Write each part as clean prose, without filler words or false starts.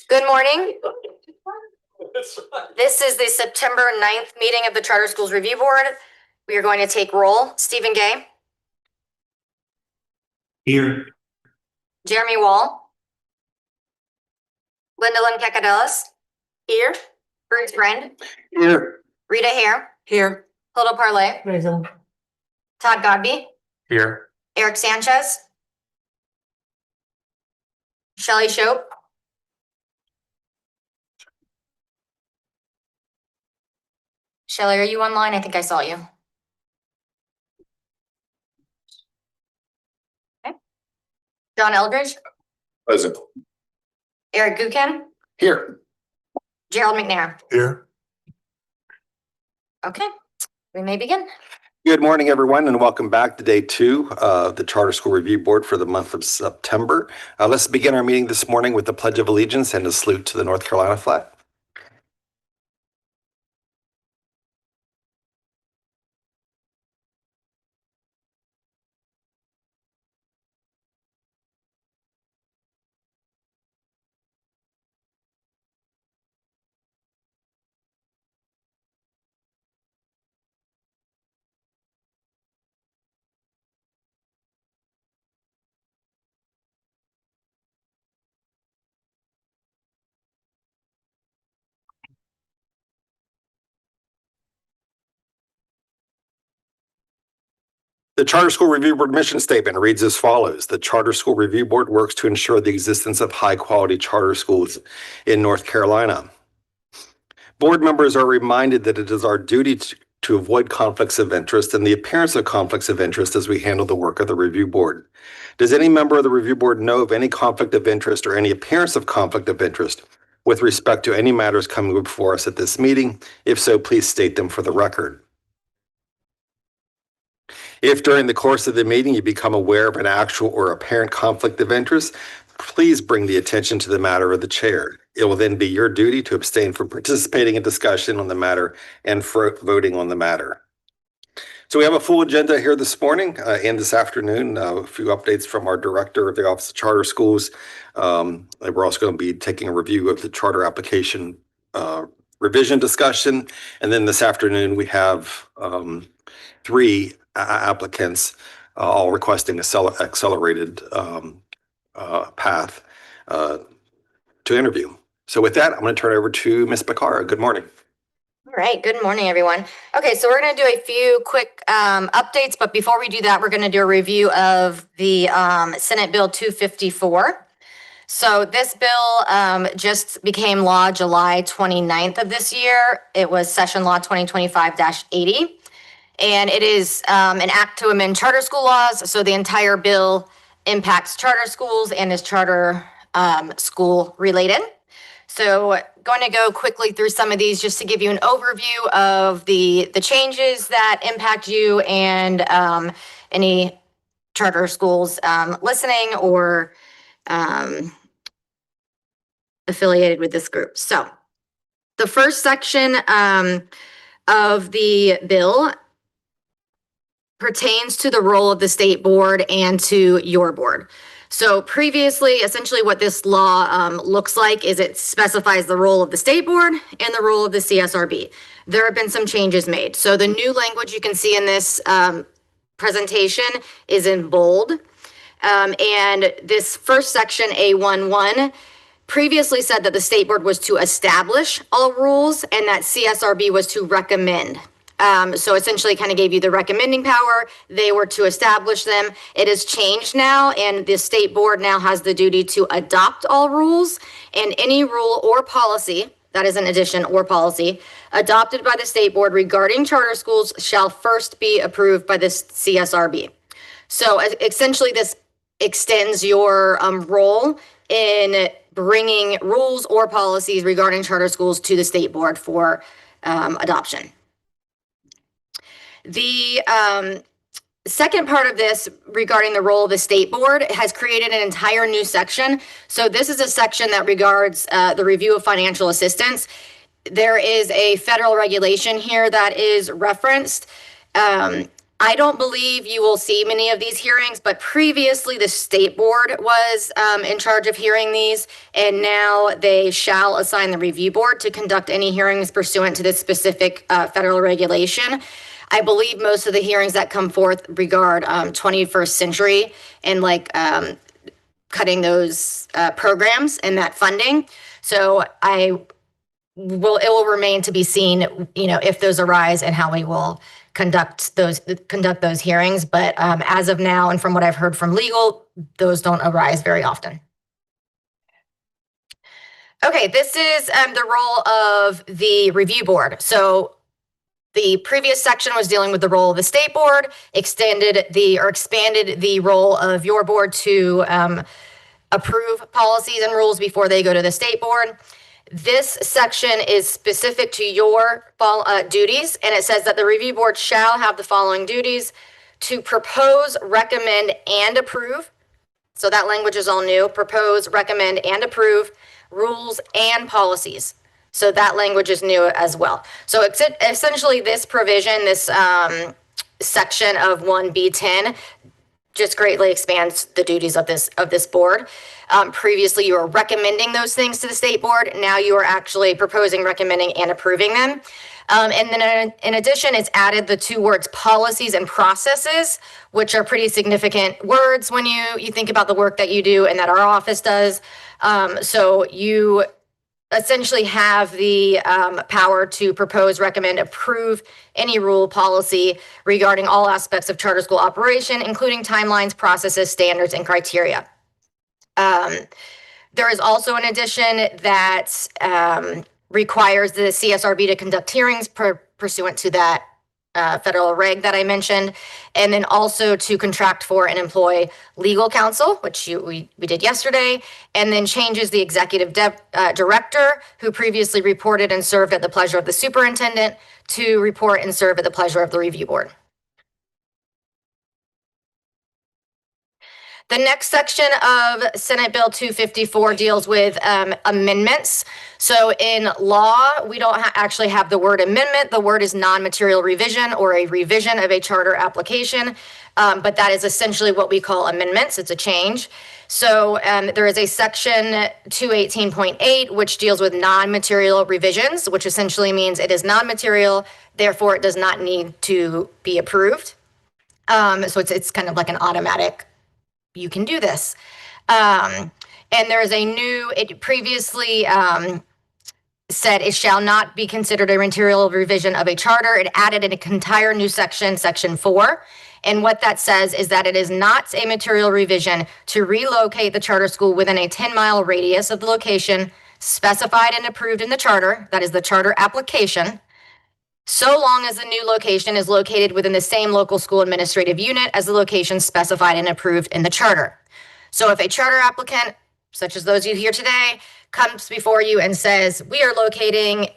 Good morning. This is the September 9th meeting of the Charter Schools Review Board. We are going to take roll. Stephen Gay. Here. Jeremy Wall. Gwendolyn Kekadelis. Here. Bruce Brand. Here. Rita Hare. Here. Hilda Parlay. Present. Todd Godby. Here. Eric Sanchez. Shelley Shope. Shelley, are you online? I think I saw you. Okay. John Eldridge. Present. Eric Gukin. Here. Gerald McNair. Here. Okay, we may begin. Good morning, everyone, and welcome back to day 2 of the Charter School Review Board for the month of September. Let's begin our meeting this morning with the Pledge of Allegiance and a salute to the North Carolina flag. The Charter School Review Board mission statement reads as follows. The Charter School Review Board works to ensure the existence of high-quality charter schools in North Carolina. Board members are reminded that it is our duty to avoid conflicts of interest and the appearance of conflicts of interest as we handle the work of the Review Board. Does any member of the Review Board know of any conflict of interest or any appearance of conflict of interest with respect to any matters coming before us at this meeting? If so, please state them for the record. If during the course of the meeting you become aware of an actual or apparent conflict of interest, please bring the attention to the matter of the chair. It will then be your duty to abstain from participating in discussion on the matter and for voting on the matter. So we have a full agenda here this morning and this afternoon. A few updates from our director of the Office of Charter Schools. We're also going to be taking a review of the charter application revision discussion. And then this afternoon we have 3 applicants all requesting a accelerated path to interview. So with that, I'm going to turn it over to Ms. Bacara. Good morning. All right, good morning, everyone. Okay, so we're going to do a few quick updates, but before we do that, we're going to do a review of the Senate Bill 254. So this bill just became law July 29th of this year. It was Session Law 2025-80. And it is an act to amend charter school laws. So the entire bill impacts charter schools and is charter school related. So going to go quickly through some of these just to give you an overview of the changes that impact you and any charter schools listening or affiliated with this group. So the first section of the bill pertains to the role of the state board and to your board. So previously, essentially what this law looks like is it specifies the role of the state board and the role of the CSRB. There have been some changes made. So the new language you can see in this presentation is in bold. And this first section, A11, previously said that the state board was to establish all rules and that CSRB was to recommend. So essentially kind of gave you the recommending power. They were to establish them. It has changed now, and the state board now has the duty to adopt all rules, and any rule or policy, that is an addition or policy, adopted by the state board regarding charter schools shall first be approved by the CSRB. So essentially this extends your role in bringing rules or policies regarding charter schools to the state board for adoption. The second part of this regarding the role of the state board has created an entire new section. So this is a section that regards the review of financial assistance. There is a federal regulation here that is referenced. I don't believe you will see many of these hearings, but previously the state board was in charge of hearing these, and now they shall assign the review board to conduct any hearings pursuant to this specific federal regulation. I believe most of the hearings that come forth regard 21st century and like cutting those programs and that funding. So it will remain to be seen, if those arise and how we will conduct those hearings. But as of now, and from what I've heard from legal, those don't arise very often. Okay, this is the role of the review board. So the previous section was dealing with the role of the state board, expanded the role of your board to approve policies and rules before they go to the state board. This section is specific to your duties, and it says that the review board shall have the following duties: to propose, recommend, and approve. So that language is all new: propose, recommend, and approve rules and policies. So that language is new as well. So essentially this provision, this section of 1B10 just greatly expands the duties of this board. Previously, you were recommending those things to the state board. Now you are actually proposing, recommending, and approving them. And then in addition, it's added the two words policies and processes, which are pretty significant words when you think about the work that you do and that our office does. So you essentially have the power to propose, recommend, approve any rule, policy regarding all aspects of charter school operation, including timelines, processes, standards, and criteria. There is also an addition that requires the CSRB to conduct hearings pursuant to that federal reg that I mentioned, and then also to contract for and employ legal counsel, which we did yesterday, and then changes the executive director, who previously reported and served at the pleasure of the superintendent, to report and serve at the pleasure of the review board. The next section of Senate Bill 254 deals with amendments. So in law, we don't actually have the word amendment. The word is non-material revision or a revision of a charter application. But that is essentially what we call amendments. It's a change. So there is a section 218.8, which deals with non-material revisions, which essentially means it is non-material, therefore it does not need to be approved. So it's kind of like an automatic, you can do this. And there is a new, it previously said it shall not be considered a material revision of a charter. It added an entire new section, section 4. And what that says is that it is not a material revision to relocate the charter school within a 10-mile radius of the location specified and approved in the charter, that is the charter application, so long as the new location is located within the same local school administrative unit as the location specified and approved in the charter. So if a charter applicant, such as those you hear today, comes before you and says, we are locating,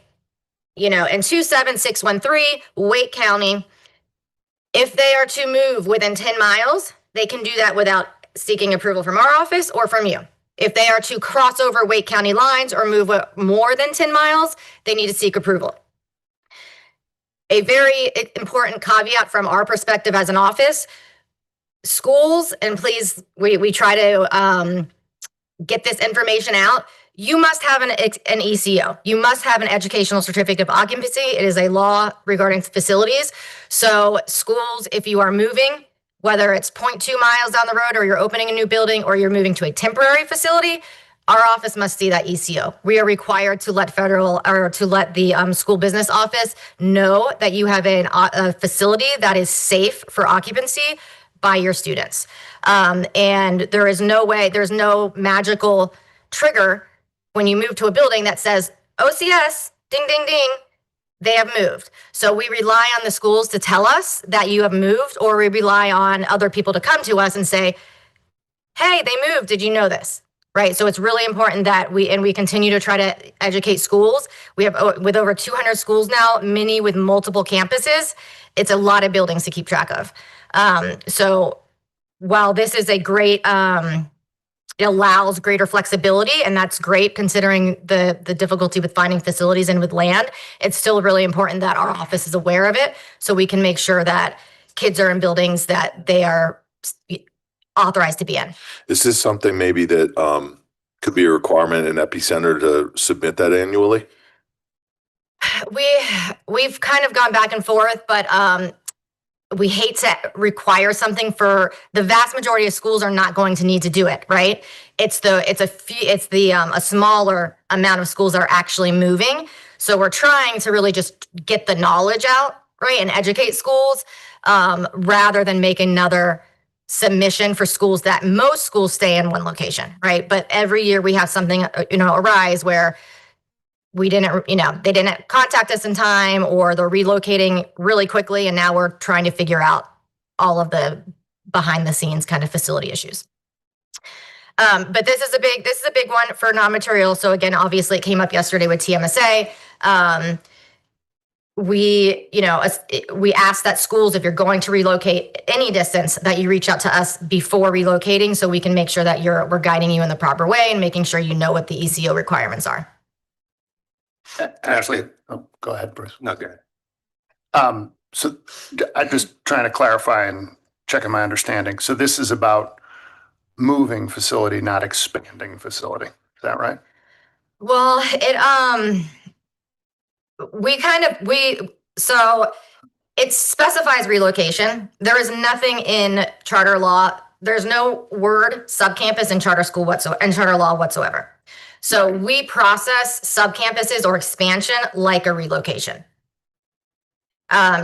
in 27613 Wake County, if they are to move within 10 miles, they can do that without seeking approval from our office or from you. If they are to cross over Wake County lines or move more than 10 miles, they need to seek approval. A very important caveat from our perspective as an office, schools, and please, we try to get this information out. You must have an ECO. You must have an educational certificate of occupancy. It is a law regarding facilities. So schools, if you are moving, whether it's 0.2 miles down the road or you're opening a new building or you're moving to a temporary facility, our office must see that ECO. We are required to let the school business office know that you have a facility that is safe for occupancy by your students. And there's no magical trigger when you move to a building that says, OCS, ding, ding, ding, they have moved. So we rely on the schools to tell us that you have moved, or we rely on other people to come to us and say, hey, they moved, did you know this? Right. So it's really important that we continue to try to educate schools. We have with over 200 schools now, many with multiple campuses. It's a lot of buildings to keep track of. So while this is a great, it allows greater flexibility, and that's great considering the difficulty with finding facilities and with land, it's still really important that our office is aware of it so we can make sure that kids are in buildings that they are authorized to be in. Is this something maybe that could be a requirement in Epicenter to submit that annually? We've kind of gone back and forth, but we hate to require something for the vast majority of schools are not going to need to do it, right? It's a smaller amount of schools that are actually moving. So we're trying to really just get the knowledge out, right, and educate schools rather than make another submission for schools that most schools stay in one location, right? But every year we have something, arise where we didn't, they didn't contact us in time, or they're relocating really quickly. And now we're trying to figure out all of the behind the scenes kind of facility issues. But this is a big one for non-material. So again, obviously it came up yesterday with TMSA. We ask that schools, if you're going to relocate any distance, that you reach out to us before relocating so we can make sure that we're guiding you in the proper way and making sure you know what the ECO requirements are. Ashley, go ahead, Bruce. No, go ahead. So I'm just trying to clarify and checking my understanding. So this is about moving facility, not expanding facility. Is that right? Well, so it specifies relocation. There is nothing in charter law. There's no word subcampus in charter school whatsoever, in charter law whatsoever. So we process subcampuses or expansion like a relocation.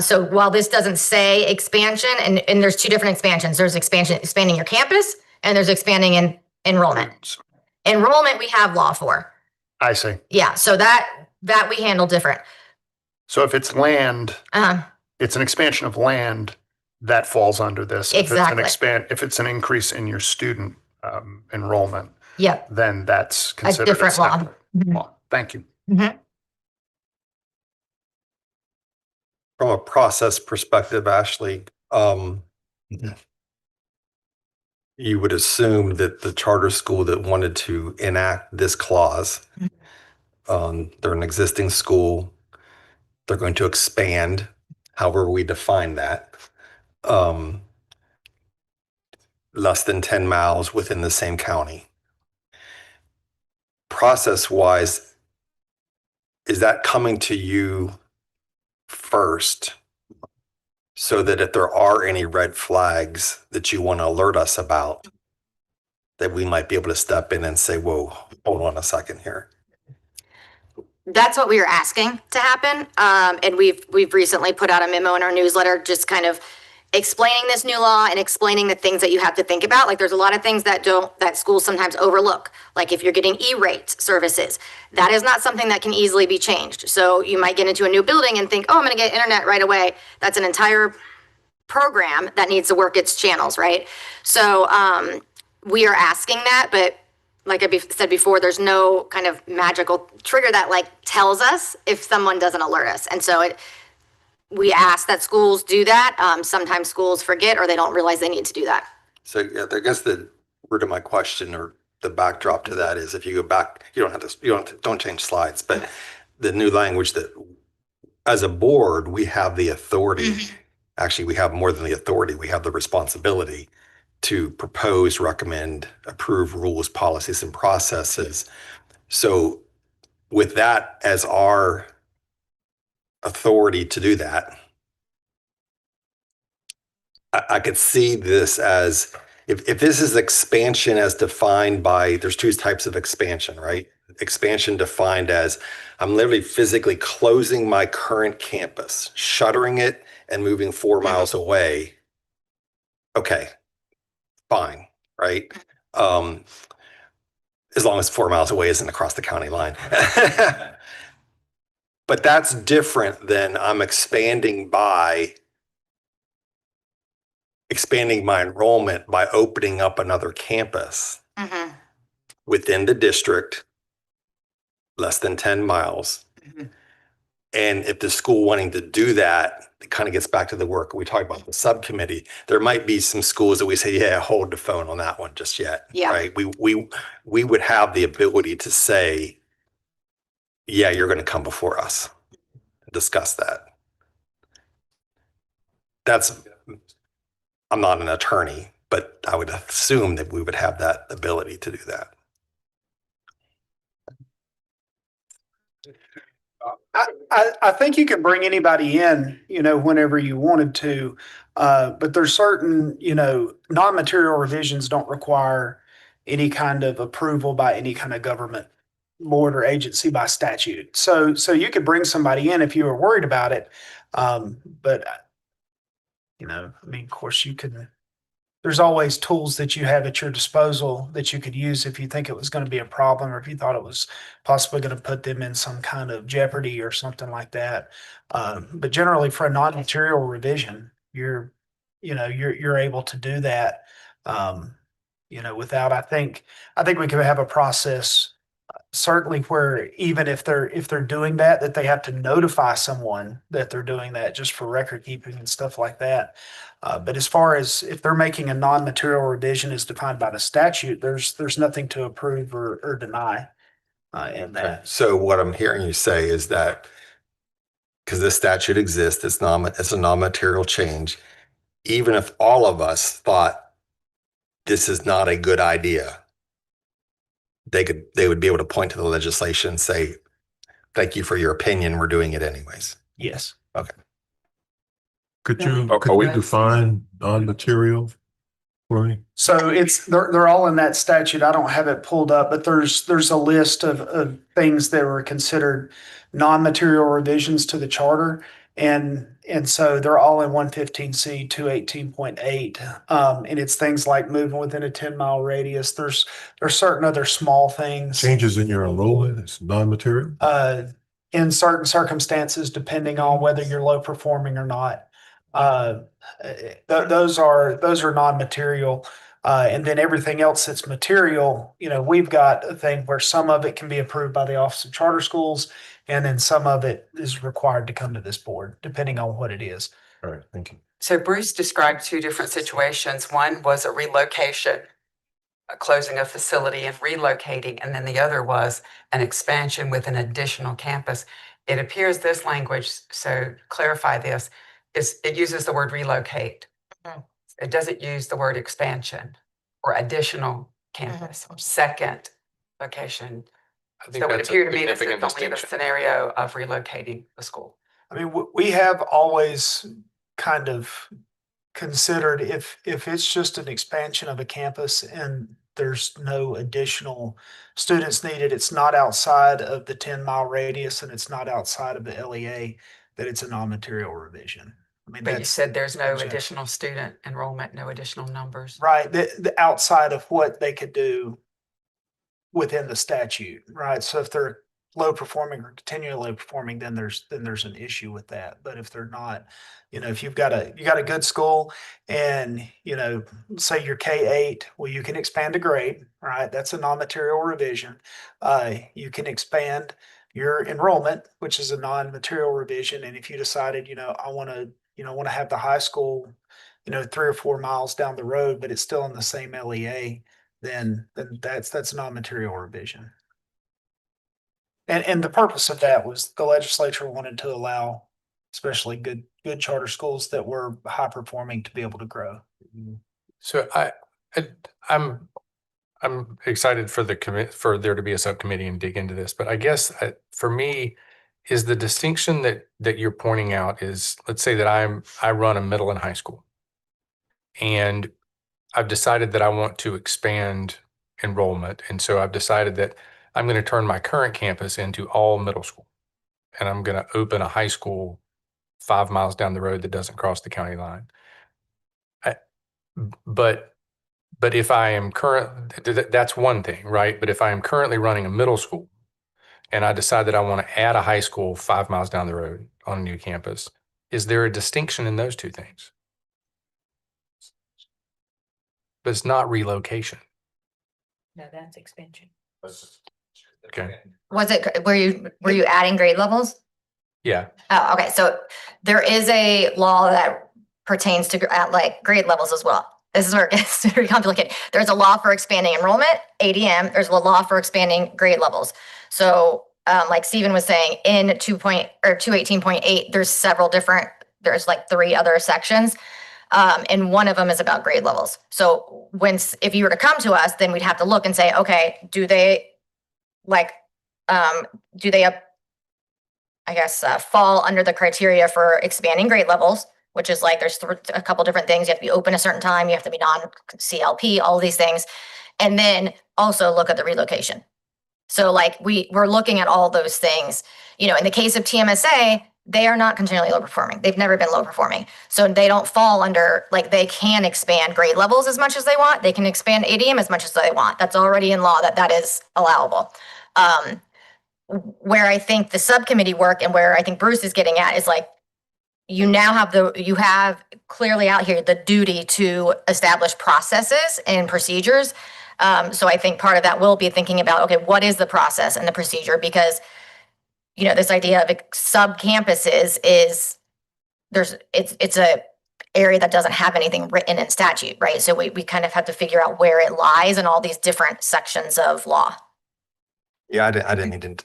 So while this doesn't say expansion, and there's two different expansions. There's expanding your campus, and there's expanding in enrollment. Enrollment we have law for. I see. Yeah, so that we handle different. So if it's land, it's an expansion of land that falls under this. Exactly. If it's an increase in your student enrollment, Yep. then that's considered a different law. separate law. Thank you. Mm-hmm. From a process perspective, Ashley, you would assume that the charter school that wanted to enact this clause, they're an existing school, they're going to expand, however we define that, less than 10 miles within the same county. Process-wise, is that coming to you first so that if there are any red flags that you want to alert us about, that we might be able to step in and say, whoa, hold on a second here? That's what we were asking to happen. And we've recently put out a memo in our newsletter just kind of explaining this new law and explaining the things that you have to think about. Like there's a lot of things that schools sometimes overlook. Like if you're getting E-rate services, that is not something that can easily be changed. So you might get into a new building and think, oh, I'm going to get internet right away. That's an entire program that needs to work its channels, right? So we are asking that, but like I said before, there's no kind of magical trigger that like tells us if someone doesn't alert us. And so we ask that schools do that. Sometimes schools forget or they don't realize they need to do that. So yeah, I guess the root of my question or the backdrop to that is if you go back, don't change slides, but the new language that as a board, we have the authority. Actually, we have more than the authority. We have the responsibility to propose, recommend, approve rules, policies, and processes. So with that as our authority to do that, I could see this as if this is expansion as defined by, there's two types of expansion, right? Expansion defined as I'm literally physically closing my current campus, shuttering it and moving 4 miles away. Okay, fine, right? As long as 4 miles away isn't across the county line. But that's different than I'm expanding my enrollment by opening up another campus within the district, less than 10 miles. And if the school wanting to do that, it kind of gets back to the work we talked about the subcommittee. There might be some schools that we say, yeah, hold the phone on that one just yet. Yeah. Right. We would have the ability to say, yeah, you're going to come before us, discuss that. That's I'm not an attorney, but I would assume that we would have that ability to do that. I think you can bring anybody in, whenever you wanted to. But there's certain, non-material revisions don't require any kind of approval by any kind of government board or agency by statute. So you could bring somebody in if you were worried about it. But of course there's always tools that you have at your disposal that you could use if you think it was going to be a problem or if you thought it was possibly going to put them in some kind of jeopardy or something like that. But generally for a non-material revision, you're able to do that. Without, I think we could have a process certainly where even if they're doing that they have to notify someone that they're doing that just for record keeping and stuff like that. But as far as if they're making a non-material revision as defined by the statute, there's nothing to approve or deny in that. So what I'm hearing you say is that because this statute exists, it's a non-material change. Even if all of us thought this is not a good idea, they would be able to point to the legislation and say, thank you for your opinion. We're doing it anyways. Yes. Okay. Could Are we you define non-material for me? So they're all in that statute. I don't have it pulled up, but there's a list of things that were considered non-material revisions to the charter. And so they're all in 115C 218.8. And it's things like moving within a 10-mile radius. There's certain other small things. Changes in your enrollment is non-material? In certain circumstances, depending on whether you're low performing or not. Those are non-material. And then everything else that's material, we've got a thing where some of it can be approved by the Office of Charter Schools, and then some of it is required to come to this board, depending on what it is. All right, thank you. So Bruce described two different situations. One was a relocation, a closing a facility and relocating, and then the other was an expansion with an additional campus. It appears this language, so clarify this, it uses the word relocate. It doesn't use the word expansion or additional campus or second location. So it would appear to me this is only the scenario of relocating the school. I mean, we have always kind of considered if it's just an expansion of a campus and there's no additional students needed, it's not outside of the 10-mile radius and it's not outside of the LEA, that it's a non-material revision. I mean, But you said there's no exactly. additional student enrollment, no additional numbers. Right, the outside of what they could do within the statute, right? So if they're low performing or continually low performing, then there's an issue with that. But if they're not, if you got a good school and, say you're K-8, well, you can expand a grade, right? That's a non-material revision. You can expand your enrollment, which is a non-material revision. And if you decided, I want to have the high school, 3 or 4 miles down the road, but it's still in the same LEA, then that's a non-material revision. And the purpose of that was the legislature wanted to allow especially good charter schools that were high performing to be able to grow. So I'm excited for for there to be a subcommittee and dig into this, but I guess for me is the distinction that you're pointing out is, let's say that I run a middle and high school, and I've decided that I want to expand enrollment, and so I've decided that I'm going to turn my current campus into all middle school, and I'm going to open a high school 5 miles down the road that doesn't cross the county line. But if I am that's one thing, right? But if I am currently running a middle school and I decide that I want to add a high school 5 miles down the road on a new campus, is there a distinction in those two things? But it's not relocation. No, that's expansion. Okay. Were you adding grade levels? Yeah. Oh, okay. So there is a law that pertains to grade levels as well. This is where it gets very complicated. There's a law for expanding enrollment, ADM. There's a law for expanding grade levels. So like Stephen was saying, in 218.8, there's 3 other sections. And one of them is about grade levels. So if you were to come to us, then we'd have to look and say, okay, do they fall under the criteria for expanding grade levels, which is like there's a couple different things. You have to be open a certain time. You have to be non-CLP, all these things. And then also look at the relocation. So like we're looking at all those things. You know, in the case of TMSA, they are not continually low performing. They've never been low performing. So they don't fall under, like, they can expand grade levels as much as they want. They can expand ADM as much as they want. That's already in law that is allowable. Where I think the subcommittee work and where I think Bruce is getting at is like, you have clearly out here the duty to establish processes and procedures. So I think part of that will be thinking about, okay, what is the process and the procedure? Because, you know, this idea of sub-campuses it's a area that doesn't have anything written in statute, right? So we kind of have to figure out where it lies in all these different sections of law. Yeah, I didn't need to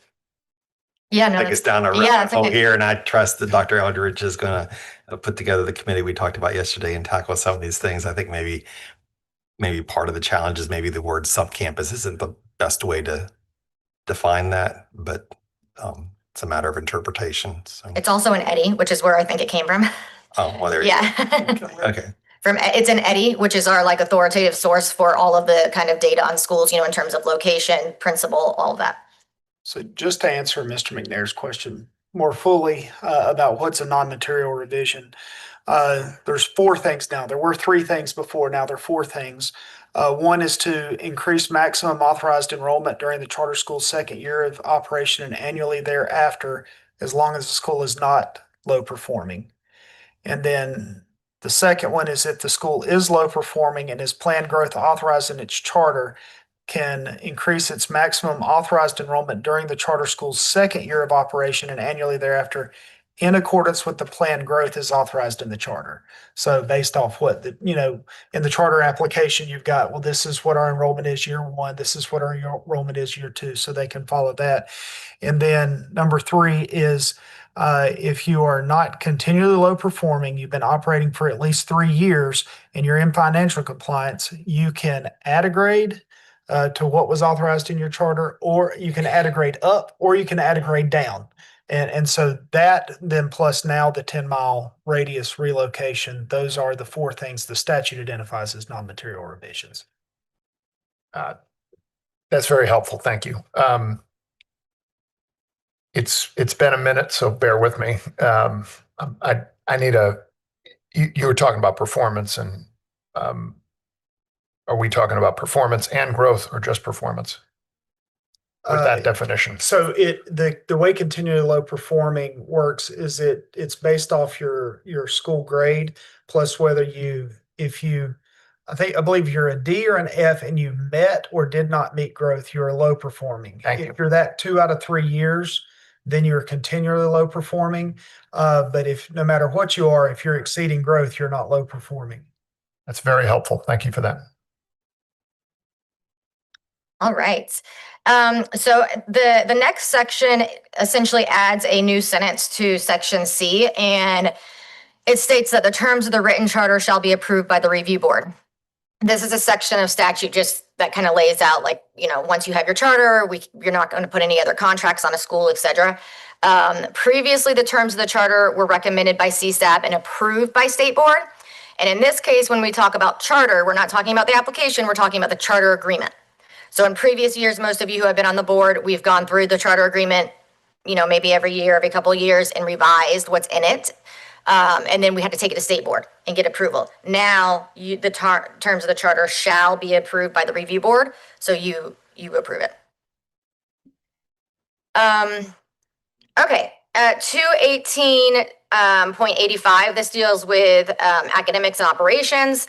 Yeah, no, take us down a yeah, rabbit that's hole okay. here, and I trust that Dr. Eldridge is going to put together the committee we talked about yesterday and tackle some of these things. I think maybe part of the challenge is maybe the word sub-campus isn't the best way to define that, but it's a matter of interpretation. So. It's also an EDI, which is where I think it came from. Oh, well, there you go. Okay. It's an EDI, which is our like authoritative source for all of the kind of data on schools, you know, in terms of location, principal, all of that. So just to answer Mr. McNair's question more fully about what's a non-material revision, there's 4 things now. There were 3 things before. Now there are 4 things. One is to increase maximum authorized enrollment during the charter school's second year of operation and annually thereafter, as long as the school is not low performing. And then the second one is if the school is low performing and is planned growth authorized in its charter, can increase its maximum authorized enrollment during the charter school's second year of operation and annually thereafter in accordance with the planned growth is authorized in the charter. So based off what in the charter application, you've got, well, this is what our enrollment is year 1. This is what our enrollment is year 2. So they can follow that. And then number 3 is if you are not continually low performing, you've been operating for at least 3 years and you're in financial compliance, you can add a grade to what was authorized in your charter, or you can add a grade up, or you can add a grade down. And so that then plus now the 10-mile radius relocation, those are the 4 things the statute identifies as non-material revisions. That's very helpful. Thank you. It's been a minute, so bear with me. I need you were talking about performance, and are we talking about performance and growth or just performance with that definition? So the way continually low performing works is it's based off your school grade plus whether I believe you're a D or an F and you met or did not meet growth, you're low performing. If you're that 2 out of 3 years, then you're continually low performing. But if no matter what you are, if you're exceeding growth, you're not low performing. That's very helpful. Thank you for that. All right. So the next section essentially adds a new sentence to section C, and it states that the terms of the written charter shall be approved by the review board. This is a section of statute just that kind of lays out, like, you know, once you have your charter, you're not going to put any other contracts on a school, etc. Previously, the terms of the charter were recommended by CSAP and approved by state board. And in this case, when we talk about charter, we're not talking about the application, we're talking about the charter agreement. So in previous years, most of you who have been on the board, we've gone through the charter agreement, you know, maybe every year, every couple of years, and revised what's in it. And then we had to take it to state board and get approval. Now, the terms of the charter shall be approved by the review board, so you approve it. Okay, 218.85, this deals with academics and operations.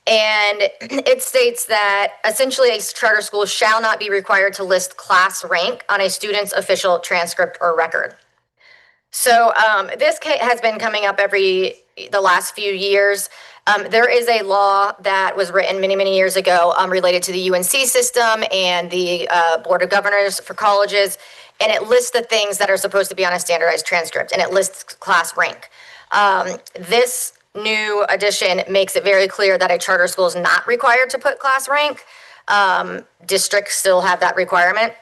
And it states that essentially a charter school shall not be required to list class rank on a student's official transcript or record. So this has been coming up the last few years. There is a law that was written many, many years ago related to the UNC system and the Board of Governors for colleges. And it lists the things that are supposed to be on a standardized transcript, and it lists class rank. This new addition makes it very clear that a charter school is not required to put class rank. Districts still have that requirement.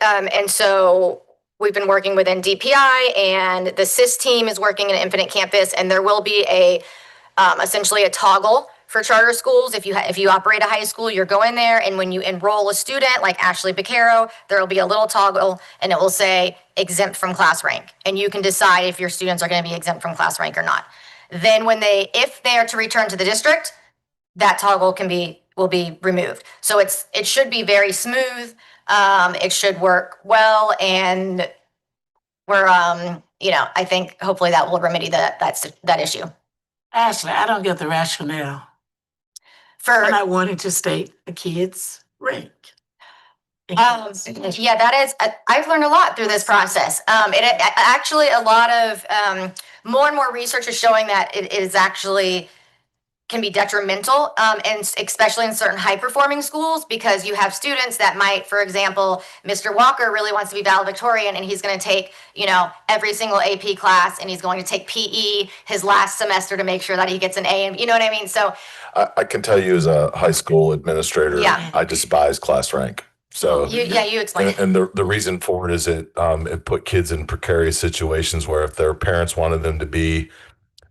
And so we've been working within DPI, and the SIS team is working in Infinite Campus, and there will be a essentially a toggle for charter schools. If you operate a high school, you're going there, and when you enroll a student like Ashley Beccaro, there will be a little toggle, and it will say exempt from class rank, and you can decide if your students are going to be exempt from class rank or not. Then if they are to return to the district, that toggle will be removed. So it should be very smooth. It should work well, and we're I think hopefully that will remedy that issue. Ashley, I don't get the rationale For for not wanting to state a kid's rank. yeah, that is, I've learned a lot through this process. Actually, a lot of more and more research is showing that it is actually can be detrimental, and especially in certain high performing schools, because you have students that might, for example, Mr. Walker really wants to be valedictorian, and he's going to take, every single AP class, and he's going to take PE his last semester to make sure that he gets an A, and you know what I mean? So I can tell you as a high school administrator, Yeah. I despise class rank. So you explain it. and the reason for it is it put kids in precarious situations where if their parents wanted them to be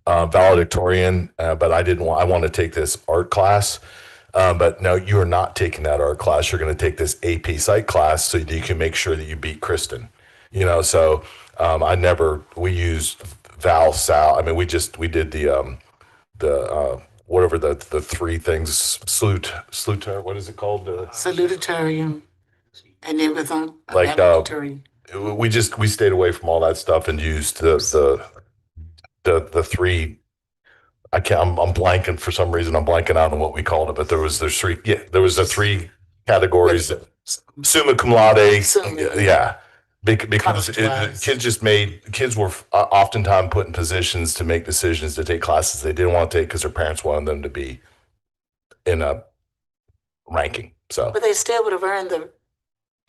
valedictorian, but I want to take this art class. But no, you are not taking that art class. You're going to take this AP Psych class so that you can make sure that you beat Kristen. So we used Val, Sal. I mean, we did the whatever the three things, salute, what is it called? Salutatorian, and everything. Like, we stayed away from all that stuff and used the three. I'm blanking for some reason. I'm blanking out on what we called it, but there was the three categories. Summa cum laude. Yeah. Because kids were oftentimes put in positions to make decisions to take classes they didn't want to take because their parents wanted them to be in a ranking. So, But they still would have earned the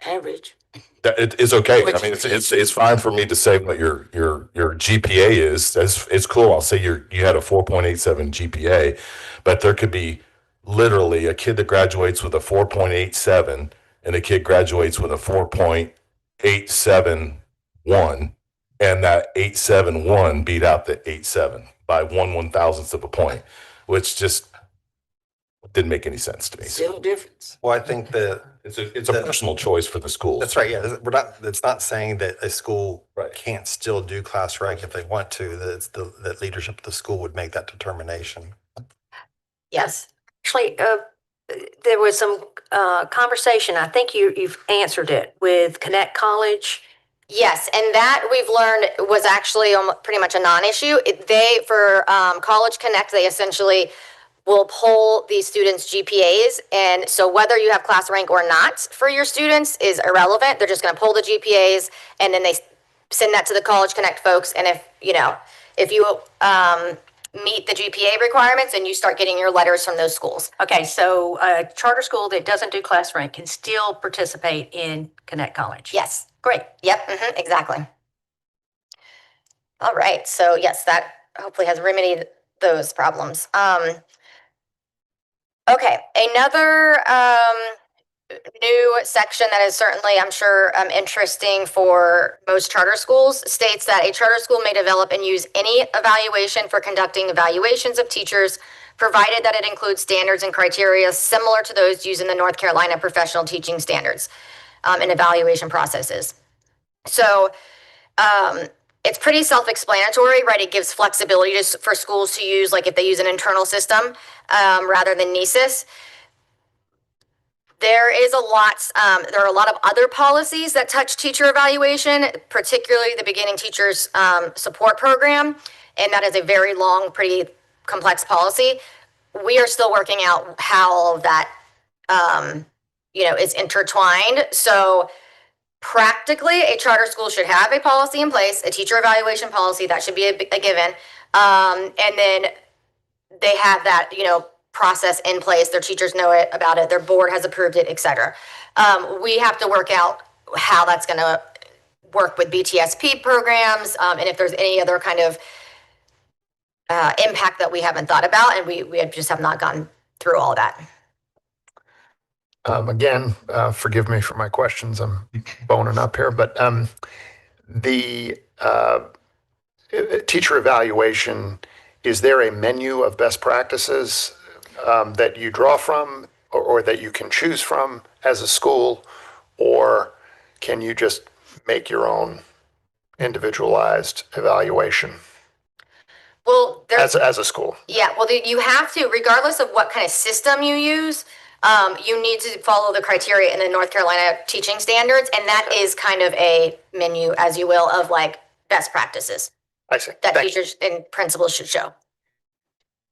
average. It's okay. I mean, it's fine for me to say what your GPA is. It's cool. I'll say you had a 4.87 GPA, but there could be literally a kid that graduates with a 4.87 and a kid graduates with a 4.871, and that 871 beat out the 87 by 1/1000th of a point, which just didn't make any sense to me. Still a difference. Well, I think that It's a personal choice for the school. that's right. Yeah, it's not saying that a school can't still do class rank if they want to. That leadership of the school would make that determination. Yes. Actually, there was some conversation, I think you've answered it, with Connect College. Yes, and that we've learned was actually pretty much a non-issue. For College Connect, they essentially will pull these students' GPAs, and so whether you have class rank or not for your students is irrelevant. They're just going to pull the GPAs, and then they send that to the College Connect folks. And if you meet the GPA requirements, and you start getting your letters from those schools. Okay, so a charter school that doesn't do class rank can still participate in Connect College. Yes. Great. Yep. Exactly. All right. So yes, that hopefully has remedied those problems. Okay. Another new section that is certainly, I'm sure, interesting for most charter schools states that a charter school may develop and use any evaluation for conducting evaluations of teachers, provided that it includes standards and criteria similar to those used in the North Carolina professional teaching standards and evaluation processes. So it's pretty self-explanatory, right? It gives flexibility for schools to use, like if they use an internal system rather than NESIS. There are a lot of other policies that touch teacher evaluation, particularly the beginning teachers support program. And that is a very long, pretty complex policy. We are still working out how all of that, is intertwined. So practically, a charter school should have a policy in place, a teacher evaluation policy that should be a given. And then they have that, process in place. Their teachers know about it. Their board has approved it, et cetera. We have to work out how that's going to work with BTSP programs, and if there's any other kind of impact that we haven't thought about, and we just have not gone through all that. Again, forgive me for my questions. I'm boning up here, but the teacher evaluation, is there a menu of best practices that you draw from or that you can choose from as a school, or can you just make your own individualized evaluation Well, there's as a school? Yeah, well, you have to, regardless of what kind of system you use, you need to follow the criteria in the North Carolina teaching standards, and that is kind of a menu, as you will, of like best practices I see. that Thank you. teachers and principals should show.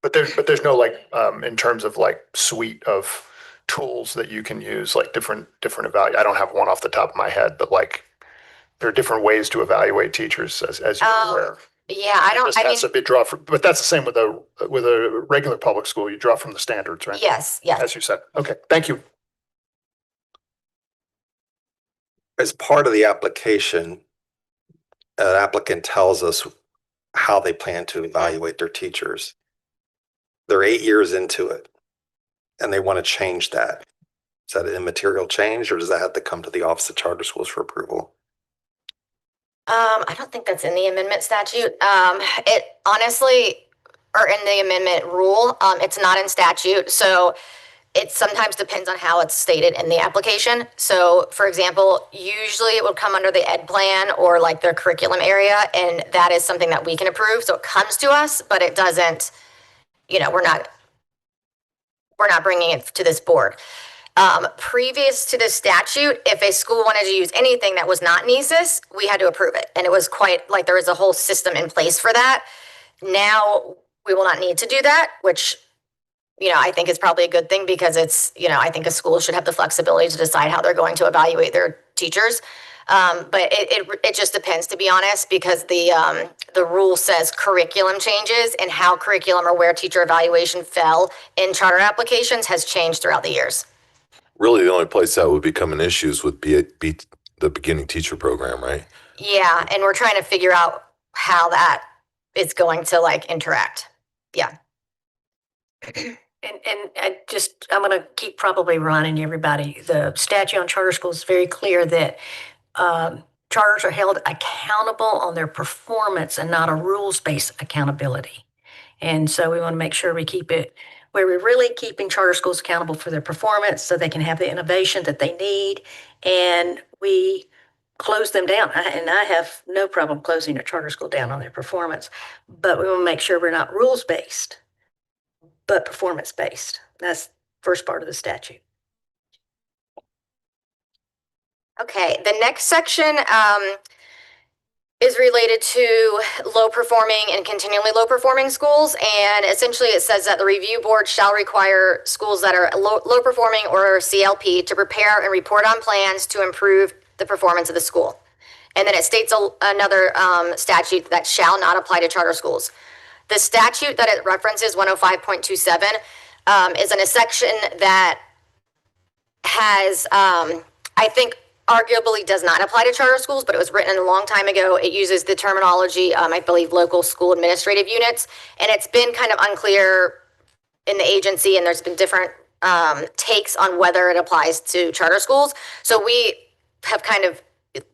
But there's no like in terms of like suite of tools that you can use, like different I don't have one off the top of my head, but like there are different ways to evaluate teachers as you're aware. Yeah, I don't. Just has to be draw from, but that's the same with a regular public school. You draw from the standards, right? Yes, As you said. Okay, thank you. As part of the application, an applicant tells us how they plan to evaluate their teachers. They're 8 years into it and they want to change that. Is that an immaterial change, or does that have to come to the Office of Charter Schools for approval? I don't think that's in the amendment statute. It honestly, or in the amendment rule, it's not in statute. So it sometimes depends on how it's stated in the application. So for example, usually it would come under the ed plan or like their curriculum area. And that is something that we can approve. So it comes to us, but it doesn't, we're not bringing it to this board. Previous to the statute, if a school wanted to use anything that was not NESIS, we had to approve it. And it was quite like there was a whole system in place for that. Now we will not need to do that, which, I think is probably a good thing because it's, I think a school should have the flexibility to decide how they're going to evaluate their teachers. But it just depends, to be honest, because the rule says curriculum changes, and how curriculum or where teacher evaluation fell in charter applications has changed throughout the years. Really, the only place that would become an issue would be the beginning teacher program, right? Yeah, and we're trying to figure out how that is going to like interact. Yeah. And I'm going to keep probably running everybody. The statute on charter schools is very clear that charters are held accountable on their performance and not a rules-based accountability. And so we want to make sure we keep it where we're really keeping charter schools accountable for their performance so they can have the innovation that they need, and we close them down. And I have no problem closing a charter school down on their performance, but we want to make sure we're not rules-based, but performance-based. That's the first part of the statute. Okay, the next section is related to low performing and continually low performing schools. And essentially it says that the review board shall require schools that are low performing or CLP to prepare and report on plans to improve the performance of the school. And then it states another statute that shall not apply to charter schools. The statute that it references, 105.27, is in a section that has, I think, arguably does not apply to charter schools, but it was written a long time ago. It uses the terminology, I believe, local school administrative units, and it's been kind of unclear in the agency, and there's been different takes on whether it applies to charter schools. So we have kind of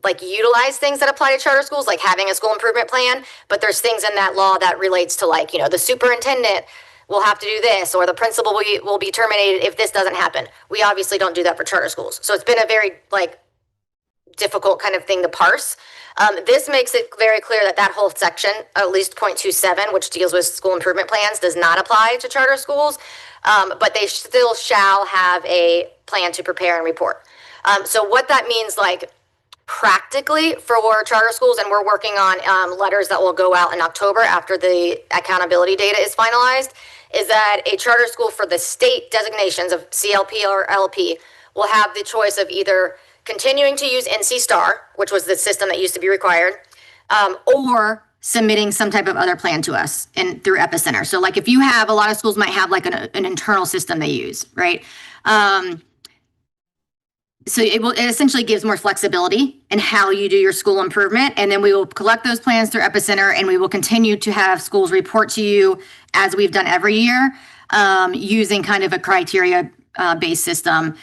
like utilized things that apply to charter schools, like having a school improvement plan, but there's things in that law that relates to like, the superintendent will have to do this, or the principal will be terminated if this doesn't happen. We obviously don't do that for charter schools. So it's been a very like difficult kind of thing to parse. This makes it very clear that that whole section, at least 0.27, which deals with school improvement plans, does not apply to charter schools, but they still shall have a plan to prepare and report. So what that means, like practically for charter schools, and we're working on letters that will go out in October after the accountability data is finalized, is that a charter school for the state designations of CLP or LP will have the choice of either continuing to use NC Star, which was the system that used to be required, or submitting some type of other plan to us and through Epicenter. So like if you have, a lot of schools might have like an internal system they use, right? So it essentially gives more flexibility in how you do your school improvement. And then we will collect those plans through Epicenter, and we will continue to have schools report to you as we've done every year, using kind of a criteria based system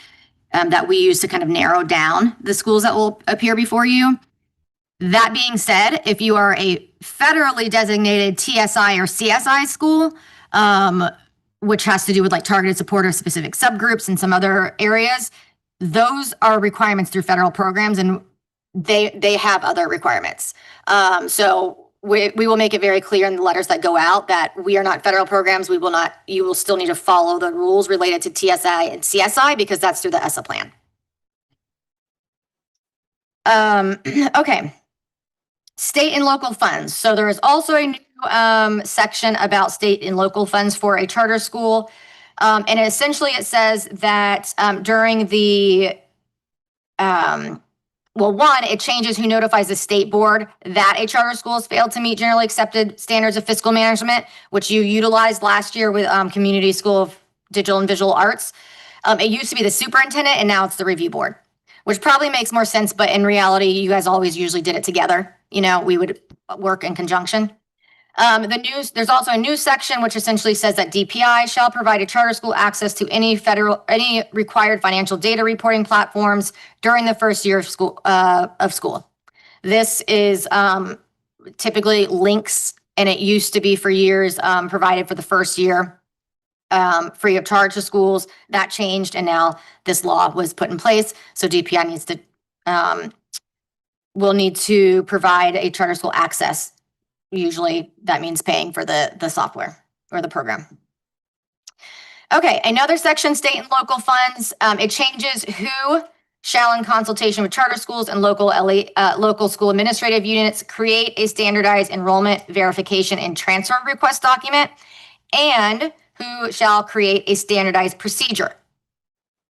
that we use to kind of narrow down the schools that will appear before you. That being said, if you are a federally designated TSI or CSI school, which has to do with like targeted support of specific subgroups and some other areas, those are requirements through federal programs, and they have other requirements. So we will make it very clear in the letters that go out that we are not federal programs. You will still need to follow the rules related to TSI and CSI because that's through the ESSA plan. Okay. State and local funds. So there is also a new section about state and local funds for a charter school. And essentially it says that during the, one, it changes who notifies the state board that a charter school has failed to meet generally accepted standards of fiscal management, which you utilized last year with Community School of Digital and Visual Arts. It used to be the superintendent, and now it's the review board, which probably makes more sense. But in reality, you guys always usually did it together. You know, we would work in conjunction. There's also a new section which essentially says that DPI shall provide a charter school access to any required financial data reporting platforms during the first year of school. This is typically links, and it used to be for years provided for the first year free of charge to schools. That changed, and now this law was put in place. So DPI needs to will need to provide a charter school access. Usually that means paying for the software or the program. Okay, another section, state and local funds. It changes who shall, in consultation with charter schools and local school administrative units, create a standardized enrollment verification and transfer request document, and who shall create a standardized procedure.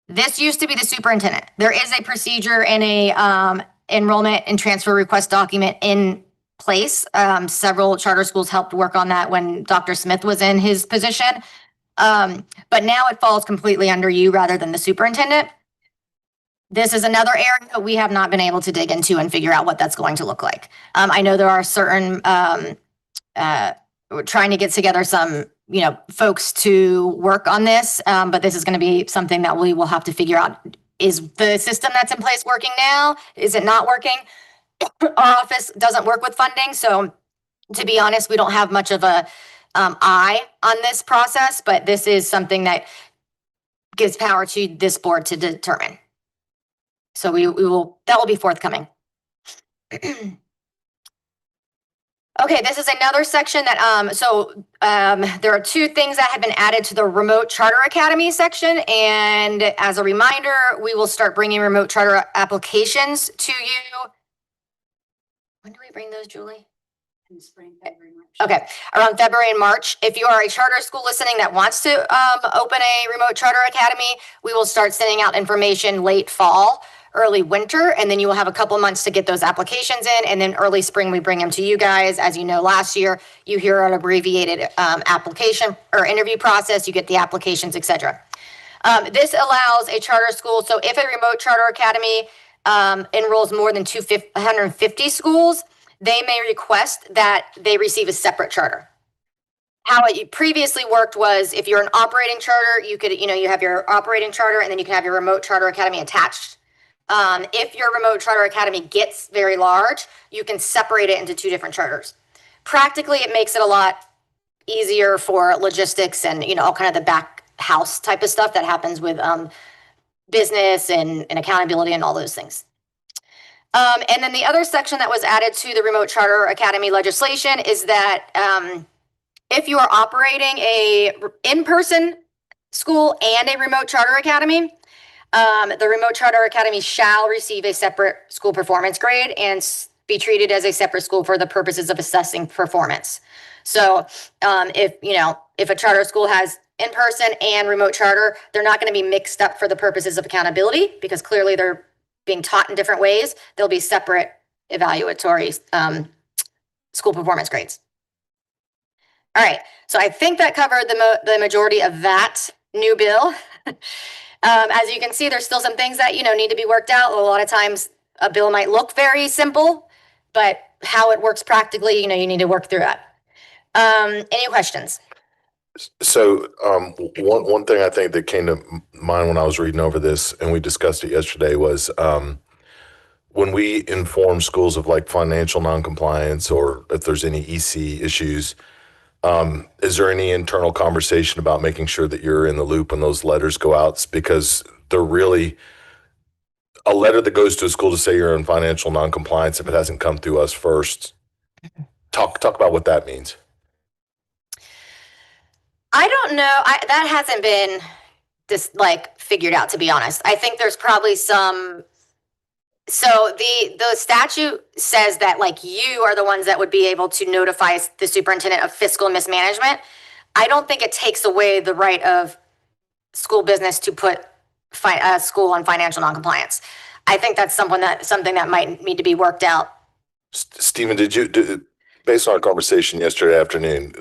This used to be the superintendent. There is a procedure and a enrollment and transfer request document in place. Several charter schools helped work on that when Dr. Smith was in his position. But now it falls completely under you rather than the superintendent. This is another area we have not been able to dig into and figure out what that's going to look like. I know there are certain, we're trying to get together some, folks to work on this, but this is going to be something that we will have to figure out. Is the system that's in place working now? Is it not working? Our office doesn't work with funding, so to be honest, we don't have much of a eye on this process, but this is something that gives power to this board to determine. So that will be forthcoming. Okay, this is another section that, there are two things that have been added to the Remote Charter Academy section. And as a reminder, we will start bringing remote charter applications to you. When do we bring those, Julie? In spring, February, March. Okay, around February and March. If you are a charter school listening that wants to open a Remote Charter Academy, we will start sending out information late fall, early winter, and then you will have a couple months to get those applications in, and then early spring we bring them to you guys. As you know, last year you hear an abbreviated application or interview process, you get the applications, etc. This allows a charter school, so if a Remote Charter Academy enrolls more than 150 schools, they may request that they receive a separate charter. How it previously worked was if you're an operating charter, you could, you have your operating charter and then you can have your Remote Charter Academy attached. If your Remote Charter Academy gets very large, you can separate it into two different charters. Practically, it makes it a lot easier for logistics and, all kind of the back house type of stuff that happens with business and accountability and all those things. And then the other section that was added to the Remote Charter Academy legislation is that if you are operating a in-person school and a Remote Charter Academy, the Remote Charter Academy shall receive a separate school performance grade and be treated as a separate school for the purposes of assessing performance. So if a charter school has in-person and remote charter, they're not going to be mixed up for the purposes of accountability because clearly they're being taught in different ways. There'll be separate evaluatory school performance grades. All right, so I think that covered the majority of that new bill. As you can see, there's still some things that, need to be worked out. A lot of times a bill might look very simple, but how it works practically, you need to work through that. Any questions? So one thing I think that came to mind when I was reading over this, and we discussed it yesterday, was when we inform schools of like financial noncompliance or if there's any EC issues, is there any internal conversation about making sure that you're in the loop when those letters go out? Because they're really a letter that goes to a school to say you're in financial noncompliance, if it hasn't come through us first. Talk about what that means. I don't know. That hasn't been figured out, to be honest. I think there's probably some. So the statute says that you are the ones that would be able to notify the superintendent of fiscal mismanagement. I don't think it takes away the right of school business to put school on financial noncompliance. I think that's something that might need to be worked out. Stephen, based on our conversation yesterday afternoon,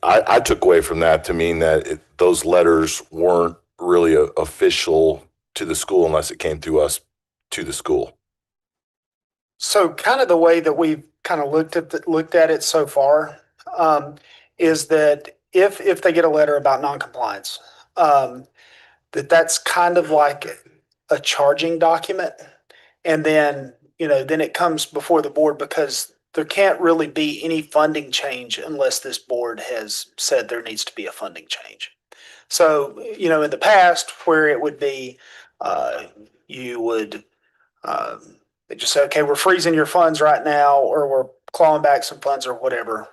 I took away from that to mean that those letters weren't really official to the school unless it came through us to the school. So kind of the way that we've kind of looked at it so far is that if they get a letter about noncompliance, that's kind of like a charging document, and then then it comes before the board, because there can't really be any funding change unless this board has said there needs to be a funding change. So in the past, where it would be you would just say, okay, we're freezing your funds right now, or we're clawing back some funds or whatever.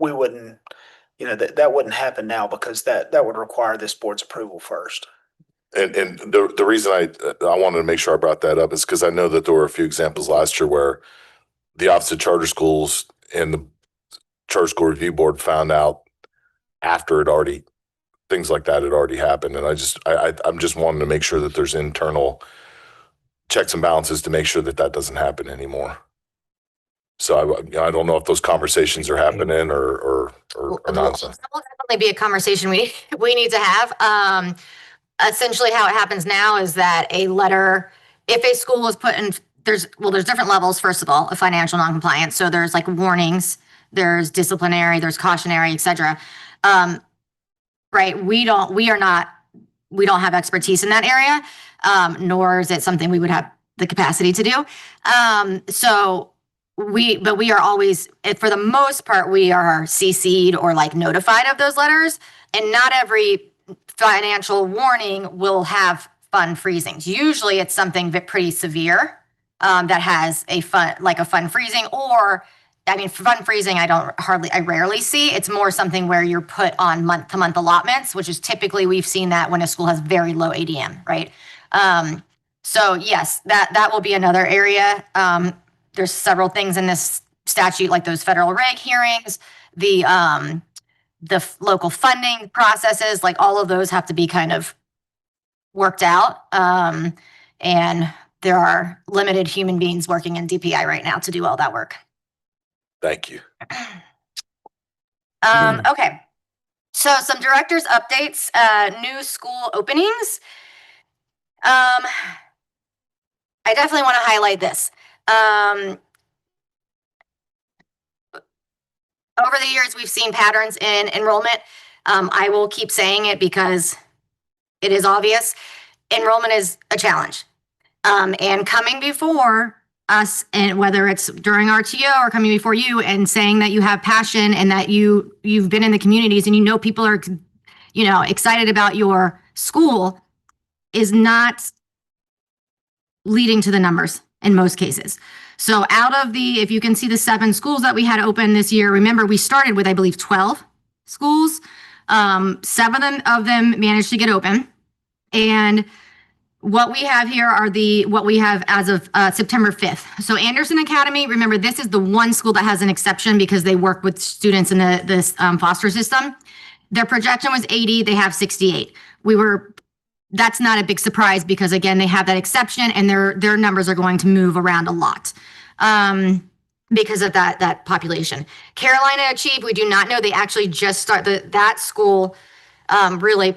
We wouldn't, that wouldn't happen now, because that would require this board's approval first. And the reason I wanted to make sure I brought that up is because I know that there were a few examples last year where the Office of Charter Schools and the Charter School Review Board found out after things like that had already happened. And I'm just wanting to make sure that there's internal checks and balances to make sure that doesn't happen anymore. So I don't know if those conversations are happening or not. That will definitely be a conversation we need to have. Essentially how it happens now is that a letter, if a school is put in, there's different levels, first of all, of financial noncompliance. So there's warnings, there's disciplinary, there's cautionary, etc. Right. We don't have expertise in that area, nor is it something we would have the capacity to do. But we are always, for the most part, we are CC'd or notified of those letters, and not every financial warning will have fund freezings. Usually it's something pretty severe that has a fund freezing, or fund freezing I rarely see. It's more something where you're put on month-to-month allotments, which is typically, we've seen that when a school has very low ADM, right? So yes, that will be another area. There's several things in this statute, like those federal reg hearings, the local funding processes, all of those have to be kind of worked out. And there are limited human beings working in DPI right now to do all that work. Thank you. Okay. So some directors updates, new school openings. I definitely want to highlight this. Over the years, we've seen patterns in enrollment. I will keep saying it because it is obvious. Enrollment is a challenge. And coming before us, and whether it's during RTO or coming before you and saying that you have passion and that you've been in the communities and people are, excited about your school, is not leading to the numbers in most cases. So out of if you can see the 7 schools that we had open this year, remember we started with, I believe, 12 schools. 7 of them managed to get open. And what we have here are what we have as of September 5th. So Anderson Academy, remember, this is the one school that has an exception because they work with students in this foster system. Their projection was 80, they have 68. That's not a big surprise because, again, they have that exception and their numbers are going to move around a lot because of that population. Carolina Achieve, we do not know. They actually just that school really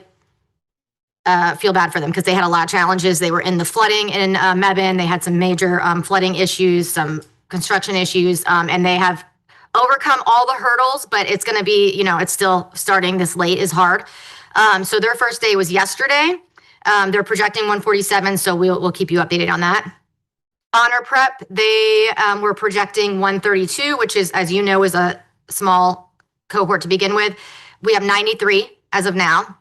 feel bad for them because they had a lot of challenges. They were in the flooding in Mebane. They had some major flooding issues, some construction issues, and they have overcome all the hurdles, but it's going to be, it's still starting this late is hard. So their first day was yesterday. They're projecting 147, so we'll keep you updated on that. Honor prep, they were projecting 132, which is, as you know, is a small cohort to begin with. We have 93 as of now.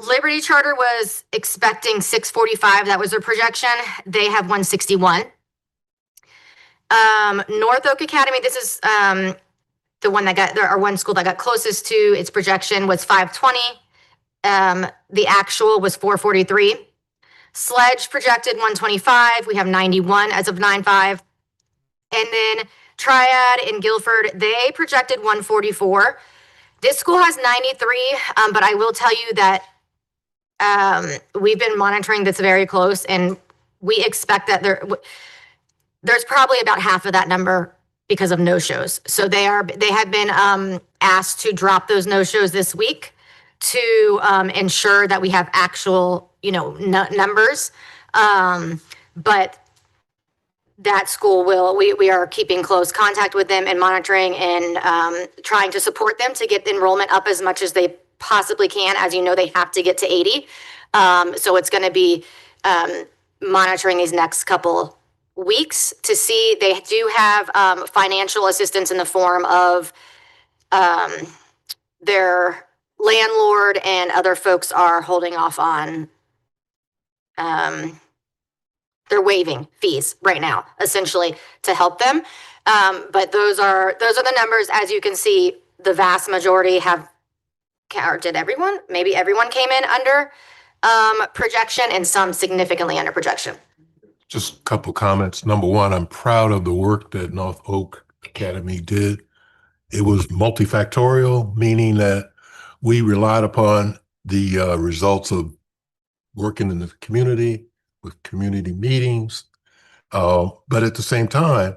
Liberty Charter was expecting 645. That was their projection. They have 161. North Oak Academy, this is the one that got, or one school that got closest to its projection was 520. The actual was 443. Sledge projected 125. We have 91 as of 9/5. And then Triad in Guilford, they projected 144. This school has 93, but I will tell you that we've been monitoring this very close, and we expect that there's probably about half of that number because of no-shows. So they have been asked to drop those no-shows this week to ensure that we have actual, numbers. But that school we are keeping close contact with them and monitoring and trying to support them to get the enrollment up as much as they possibly can. As you know, they have to get to 80. So it's going to be monitoring these next couple weeks to see. They do have financial assistance in the form of their landlord and other folks are holding off on they're waiving fees right now, essentially, to help them. But those are the numbers. As you can see, the vast majority have, or did everyone? Maybe everyone came in under projection and some significantly under projection. Just a couple comments. Number one, I'm proud of the work that North Oak Academy did. It was multifactorial, meaning that we relied upon the results of working in the community, with community meetings. But at the same time,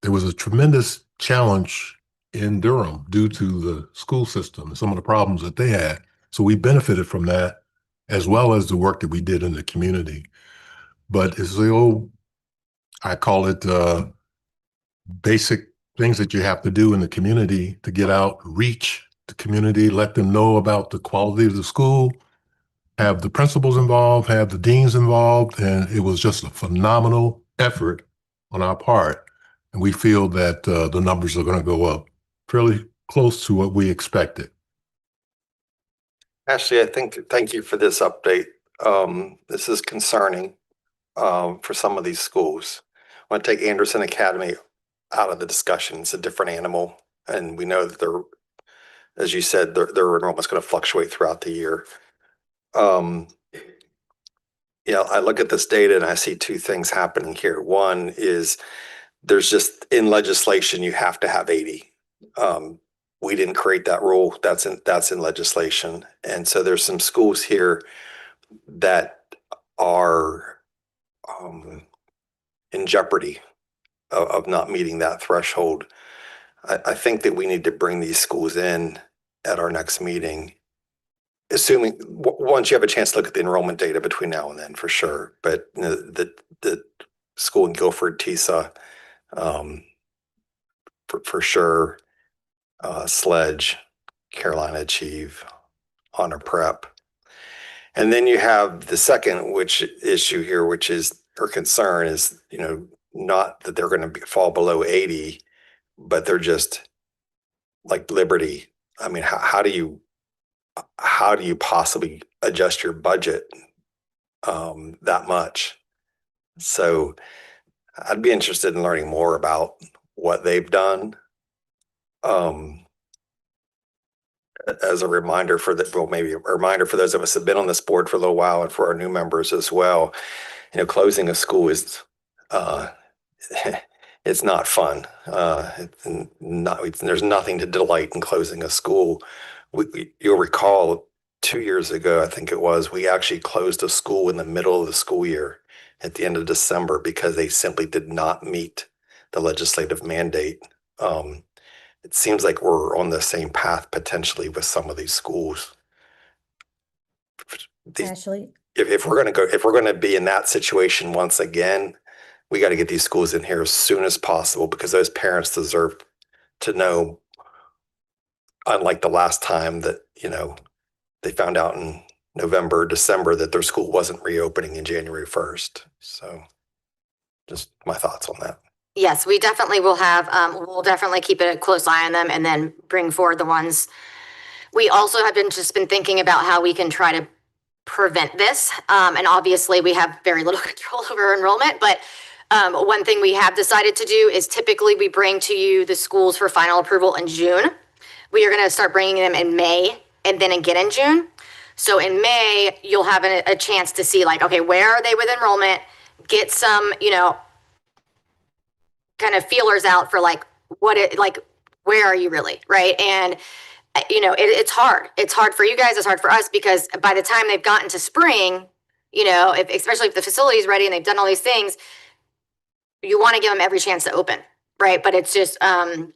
there was a tremendous challenge in Durham due to the school system and some of the problems that they had. So we benefited from that, as well as the work that we did in the community. But it's the old, I call it basic things that you have to do in the community to get out, reach the community, let them know about the quality of the school, have the principals involved, have the deans involved, and it was just a phenomenal effort on our part. And we feel that the numbers are going to go up fairly close to what we expected. Ashley, thank you for this update. This is concerning for some of these schools. I want to take Anderson Academy out of the discussion. It's a different animal, and we know that as you said, their enrollment's going to fluctuate throughout the year. I look at this data and I see two things happening here. One is there's just in legislation, you have to have 80. We didn't create that rule. That's in legislation. And so there's some schools here that are in jeopardy of not meeting that threshold. I think that we need to bring these schools in at our next meeting, assuming once you have a chance to look at the enrollment data between now and then, for sure. But the school in Guilford, TISA, for sure, Sledge, Carolina Achieve, Honor Prep. And then you have the second issue here, which is, or concern is, not that they're going to fall below 80, but they're just like Liberty. I mean, how do you possibly adjust your budget that much? So I'd be interested in learning more about what they've done. As a reminder maybe a reminder for those of us who have been on this board for a little while and for our new members as well, closing a school is it's not fun. There's nothing to delight in closing a school. You'll recall 2 years ago, I think it was, we actually closed a school in the middle of the school year at the end of December because they simply did not meet the legislative mandate. It seems like we're on the same path potentially with some of these schools. Ashley, if we're going to be in that situation once again, we got to get these schools in here as soon as possible because those parents deserve to know, unlike the last time that, they found out in November, December that their school wasn't reopening in January 1st. So just my thoughts on that. Yes, we definitely will have, we'll definitely keep a close eye on them and then bring forward the ones. We also have just been thinking about how we can try to prevent this. And obviously we have very little control over enrollment, but one thing we have decided to do is typically we bring to you the schools for final approval in June. We are going to start bringing them in May and then again in June. So in May, you'll have a chance to see like, okay, where are they with enrollment? Get some, kind of feelers out for like where are you really, right? And it's hard. It's hard for you guys. It's hard for us because by the time they've gotten to spring, especially if the facility is ready and they've done all these things, you want to give them every chance to open, right? But it's just, and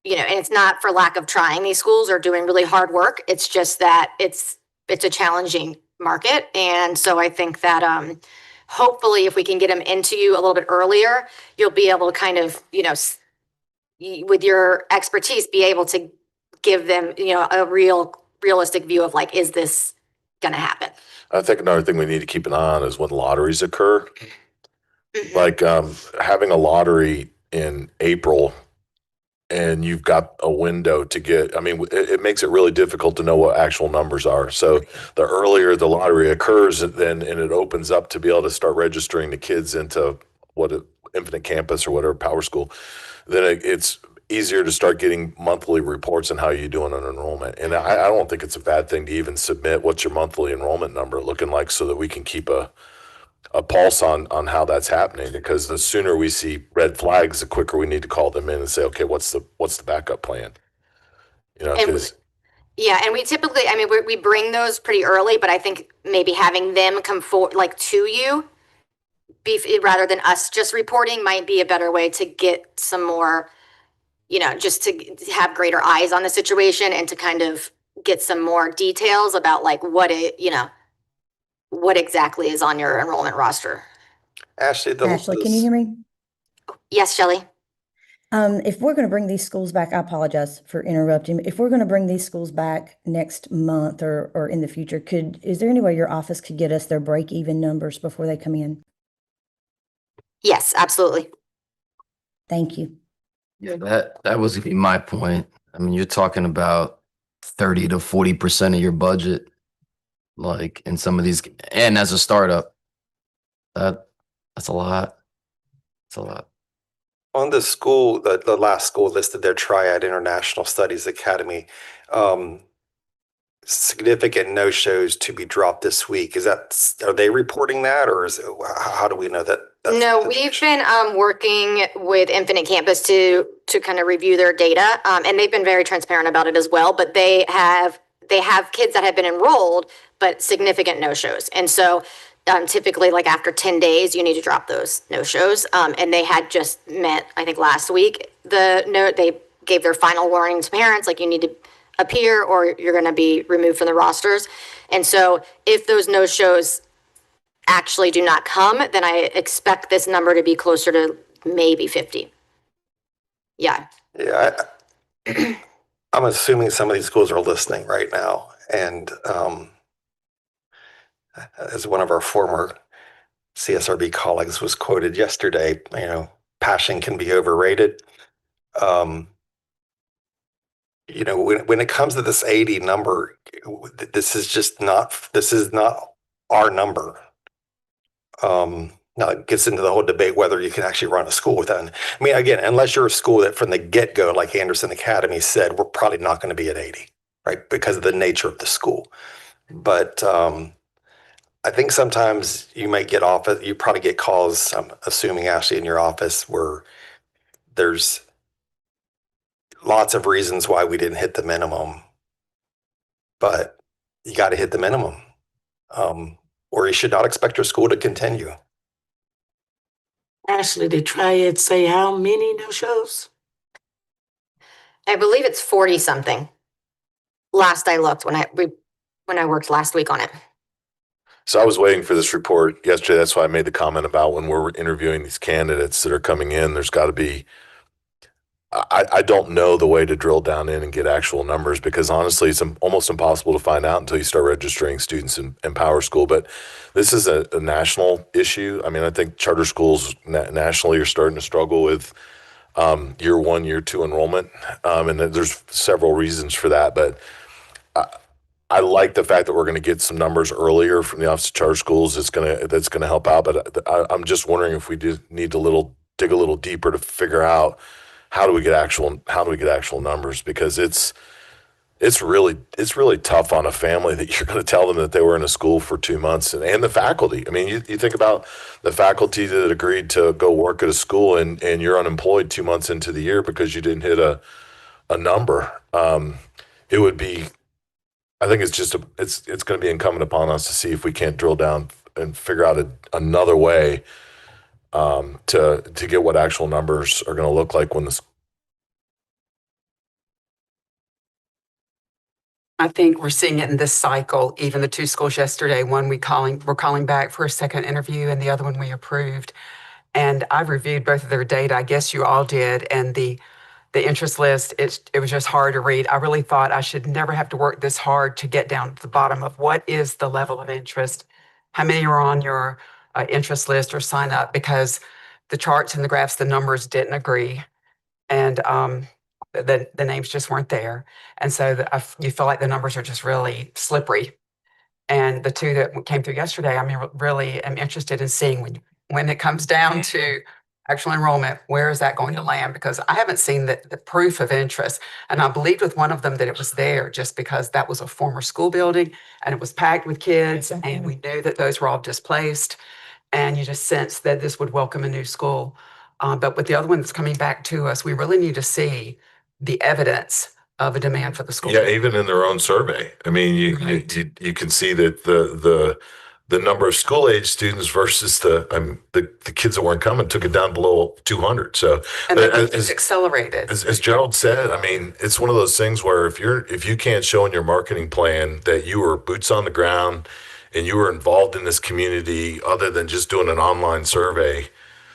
it's not for lack of trying. These schools are doing really hard work. It's just that it's a challenging market. And so I think that hopefully if we can get them into you a little bit earlier, you'll be able to kind of, with your expertise, be able to give them, a realistic view of like, is this going to happen? I think another thing we need to keep an eye on is when lotteries occur. Like having a lottery in April and you've got a window to get, it makes it really difficult to know what actual numbers are. So the earlier the lottery occurs, and it opens up to be able to start registering the kids into Infinite Campus or whatever, Power School, then it's easier to start getting monthly reports on how you're doing on enrollment. And I don't think it's a bad thing to even submit what's your monthly enrollment number looking like so that we can keep a pulse on how that's happening, because the sooner we see red flags, the quicker we need to call them in and say, okay, what's the backup plan? Yeah, and we typically, we bring those pretty early, but I think maybe having them come forward, like to you, rather than us just reporting, might be a better way to get some more, just to have greater eyes on the situation and to kind of get some more details about like what exactly is on your enrollment roster. Ashley, can you hear me? Yes, Shelley. If we're going to bring these schools back, I apologize for interrupting. If we're going to bring these schools back next month or in the future, is there any way your office could get us their break-even numbers before they come in? Yes, absolutely. Thank you. Yeah, that was my point. You're talking about 30 to 40% of your budget, like in some of these, and as a startup, that's a lot. It's a lot. On the school, the last school listed there, Triad International Studies Academy, significant no-shows to be dropped this week. Are they reporting that, or how do we know that? No, we've been working with Infinite Campus to kind of review their data, and they've been very transparent about it as well. But they have kids that have been enrolled, but significant no-shows, and so typically, like after 10 days, you need to drop those no-shows. And they had just met, I think, last week. They gave their final warning to parents, like you need to appear or you're going to be removed from the rosters. And so if those no-shows actually do not come, then I expect this number to be closer to maybe 50. Yeah. Yeah. I'm assuming some of these schools are listening right now. And as one of our former CSRB colleagues was quoted yesterday, passion can be overrated. When it comes to this 80 number, this is not our number. Now it gets into the whole debate whether you can actually run a school with that. Again, unless you're a school that from the get-go, like Anderson Academy said, we're probably not going to be at 80, right? Because of the nature of the school. But I think sometimes you might get you probably get calls, I'm assuming, Ashley, in your office where there's lots of reasons why we didn't hit the minimum, but you got to hit the minimum, or you should not expect your school to continue. Ashley, did Triad say how many no-shows? I believe it's 40 something. Last I looked, when I worked last week on it. So I was waiting for this report yesterday. That's why I made the comment about when we're interviewing these candidates that are coming in, there's got to be, I don't know the way to drill down in and get actual numbers, because honestly, it's almost impossible to find out until you start registering students in Power School. But this is a national issue. I mean, I think charter schools nationally are starting to struggle with year one, year two enrollment. And there's several reasons for that. But I like the fact that we're going to get some numbers earlier from the Office of Charter Schools. That's going to help out. But I'm just wondering if we do need to dig a little deeper to figure out how do we get actual numbers, because it's really tough on a family that you're going to tell them that they were in a school for 2 months, and the faculty. I mean, you think about the faculty that agreed to go work at a school and you're unemployed 2 months into the year because you didn't hit a number. It would be, I think it's going to be incumbent upon us to see if we can't drill down and figure out another way to get what actual numbers are going to look like when this. I think we're seeing it in this cycle. Even the two schools yesterday, one we're calling back for a second interview, and the other one we approved. And I've reviewed both of their data. I guess you all did. And the interest list, it was just hard to read. I really thought I should never have to work this hard to get down to the bottom of what is the level of interest, how many are on your interest list or sign up, because the charts and the graphs, the numbers didn't agree. And the names just weren't there. And so you feel like the numbers are just really slippery. And the two that came through yesterday, I mean, really am interested in seeing when it comes down to actual enrollment, where is that going to land? Because I haven't seen the proof of interest. And I believed with one of them that it was there just because that was a former school building and it was packed with kids, and we knew that those were all displaced. And you just sense that this would welcome a new school. But with the other one that's coming back to us, we really need to see the evidence of a demand for the school. Yeah, even in their own survey. I mean, you can see that the number of school age students versus the kids that weren't coming took it down below 200. So and it's accelerated. As Gerald said, I mean, it's one of those things where if you can't show in your marketing plan that you were boots on the ground and you were involved in this community other than just doing an online survey,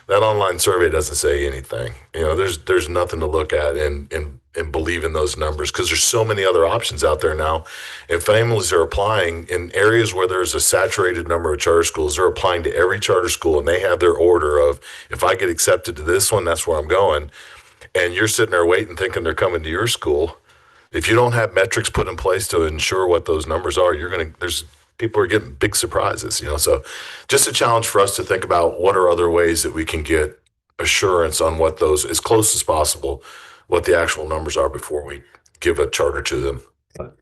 that online survey doesn't say anything. You know, there's nothing to look at and believe in those numbers, because there's so many other options out there now. And families are applying in areas where there's a saturated number of charter schools. They're applying to every charter school, and they have their order of, if I get accepted to this one, that's where I'm going. And you're sitting there waiting, thinking they're coming to your school. If you don't have metrics put in place to ensure what those numbers are, people are getting big surprises, you know. So just a challenge for us to think about what are other ways that we can get assurance on what those, as close as possible, what the actual numbers are before we give a charter to them.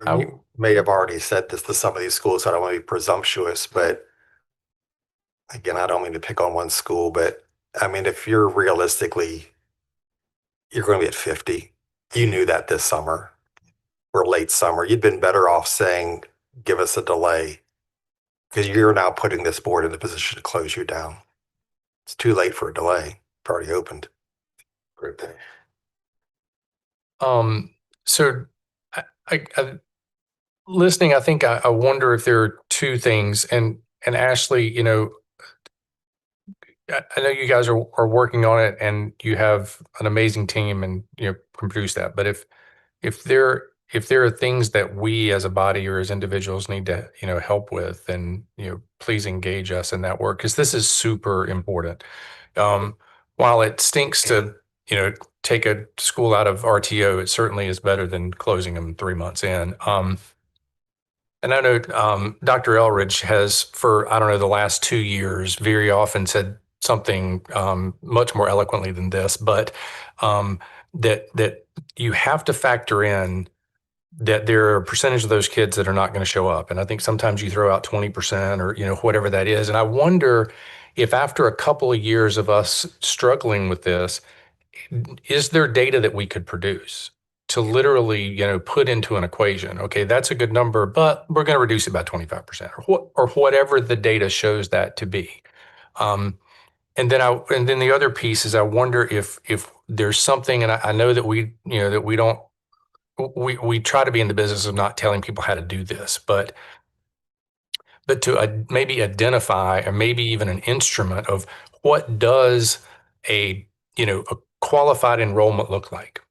You may have already said this to some of these schools, so I don't want to be presumptuous, but again, I don't mean to pick on one school, but I mean, if you're realistically, you're going to be at 50. You knew that this summer or late summer. You'd been better off saying, give us a delay, because you're now putting this board in the position to close you down. It's too late for a delay. It's already opened. Great thing. So I listening, I think I wonder if there are two things, and Ashley, you know, I know you guys are working on it and you have an amazing team and, you know, can produce that. But if there are things that we as a body or as individuals need to, you know, help with, then, you know, please engage us in that work, because this is super important. While it stinks to, you know, take a school out of RTO, it certainly is better than closing them 3 months in. And I know Dr. Elridge has, for, I don't know, the last 2 years, very often said something much more eloquently than this, but that you have to factor in that there are a percentage of those kids that are not going to show up. And I think sometimes you throw out 20% or, you know, whatever that is. And I wonder if after a couple of years of us struggling with this, is there data that we could produce to literally, you know, put into an equation? Okay, that's a good number, but we're going to reduce it by 25% or whatever the data shows that to be. And then the other piece is, I wonder if there's something, and I know that we try to be in the business of not telling people how to do this, but but to maybe identify or maybe even an instrument of what does a qualified enrollment look like?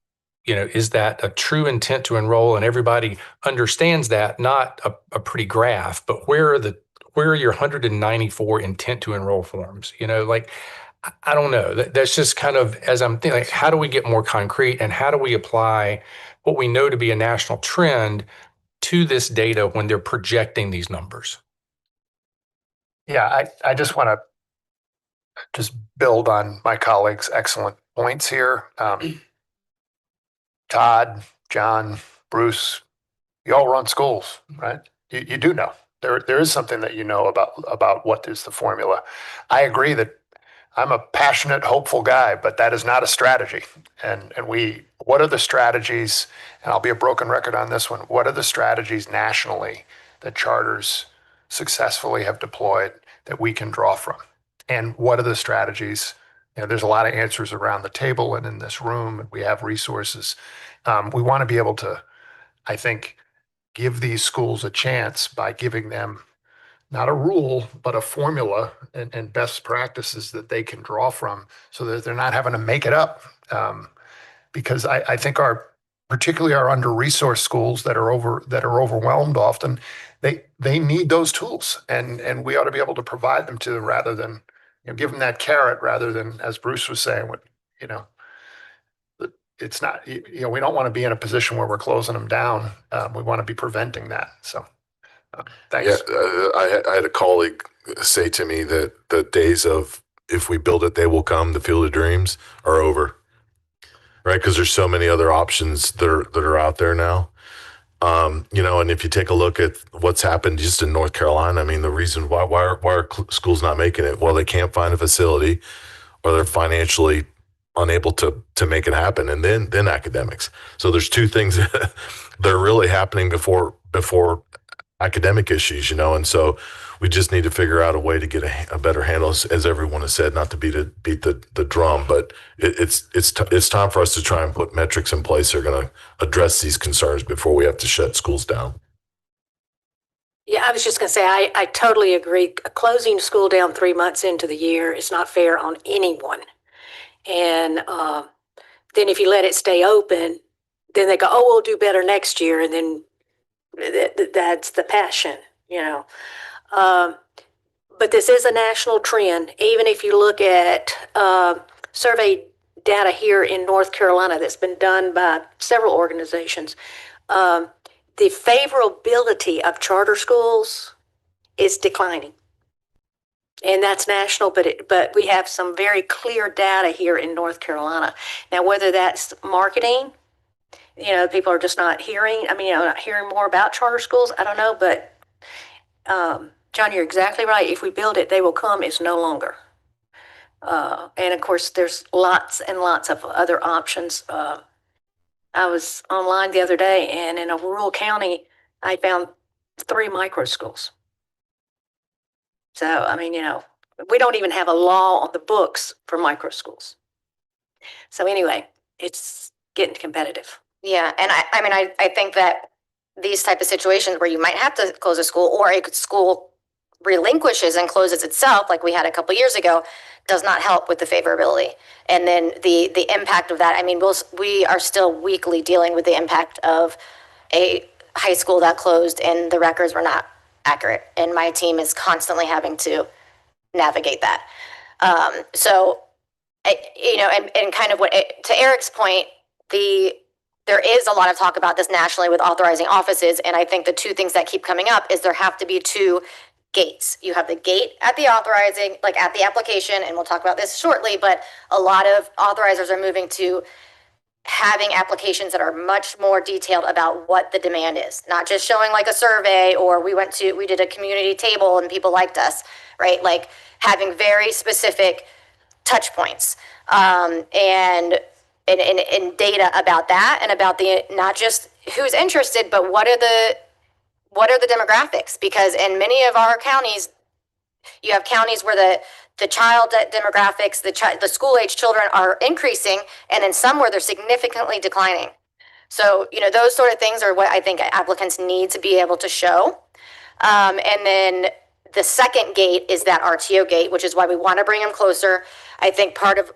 Is that a true intent to enroll and everybody understands that, not a pretty graph, but where are your 194 intent to enroll forms? I don't know. That's just kind of, as I'm thinking, like, how do we get more concrete and how do we apply what we know to be a national trend to this data when they're projecting these numbers? Yeah, I just want to just build on my colleagues' excellent points here. Todd, John, Bruce, you all run schools, right? You do know. There is something that you know about what is the formula. I agree that I'm a passionate, hopeful guy, but that is not a strategy. And what are the strategies, and I'll be a broken record on this one, what are the strategies nationally that charters successfully have deployed that we can draw from? And what are the strategies? There's a lot of answers around the table and in this room, and we have resources. We want to be able to, I think, give these schools a chance by giving them not a rule, but a formula and best practices that they can draw from so that they're not having to make it up. Because I think particularly our under-resourced schools that are overwhelmed often, they need those tools, and we ought to be able to provide them to them rather than give them that carrot rather than, as Bruce was saying, it's not, we don't want to be in a position where we're closing them down. We want to be preventing that. So thanks. Yeah, I had a colleague say to me that the days of if we build it, they will come, the field of dreams are over, right? Because there's so many other options that are out there now. And if you take a look at what's happened just in North Carolina, I mean, the reason why are schools not making it? Well, they can't find a facility, or they're financially unable to make it happen, and then academics. So there's two things that are really happening before academic issues, and so we just need to figure out a way to get a better handle, as everyone has said, not to beat the drum, but it's time for us to try and put metrics in place that are going to address these concerns before we have to shut schools down. Yeah, I was just going to say, I totally agree. Closing school down 3 months into the year is not fair on anyone. And then if you let it stay open, then they go, oh, we'll do better next year. And then that's the passion, But this is a national trend. Even if you look at survey data here in North Carolina that's been done by several organizations, the favorability of charter schools is declining. And that's national, but we have some very clear data here in North Carolina. Now, whether that's marketing, people are just not hearing. Not hearing more about charter schools. I don't know, but John, you're exactly right. If we build it, they will come. It's no longer. And of course, there's lots and lots of other options. I was online the other day, and in a rural county, I found 3 micro schools. So, we don't even have a law on the books for micro schools. So anyway, it's getting competitive. Yeah, and I think that these type of situations where you might have to close a school, or a school relinquishes and closes itself, like we had a couple years ago, does not help with the favorability. And then the impact of that. We are still weekly dealing with the impact of a high school that closed and the records were not accurate, and my team is constantly having to navigate that. And kind of to Eric's point, there is a lot of talk about this nationally with authorizing offices, and I think the two things that keep coming up is there have to be 2 gates. You have the gate at the authorizing, like at the application, and we'll talk about this shortly, but a lot of authorizers are moving to having applications that are much more detailed about what the demand is, not just showing like a survey, or we did a community table and people liked us, right? Like having very specific touch points and data about that, and about the not just who's interested, but what are the demographics? Because in many of our counties, you have counties where the child demographics, the school age children are increasing, and in some where they're significantly declining. So, those sort of things are what I think applicants need to be able to show. And then the second gate is that RTO gate, which is why we want to bring them closer. I think part of,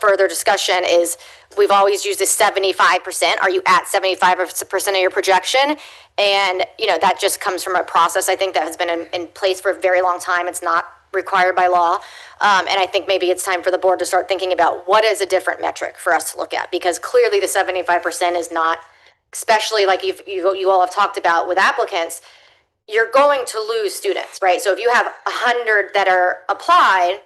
further discussion is we've always used this 75%. Are you at 75% of your projection? And, that just comes from a process, I think, that has been in place for a very long time. It's not required by law. And I think maybe it's time for the board to start thinking about what is a different metric for us to look at, because clearly the 75% is not, especially like you all have talked about with applicants, you're going to lose students, right? So if you have 100 that are applied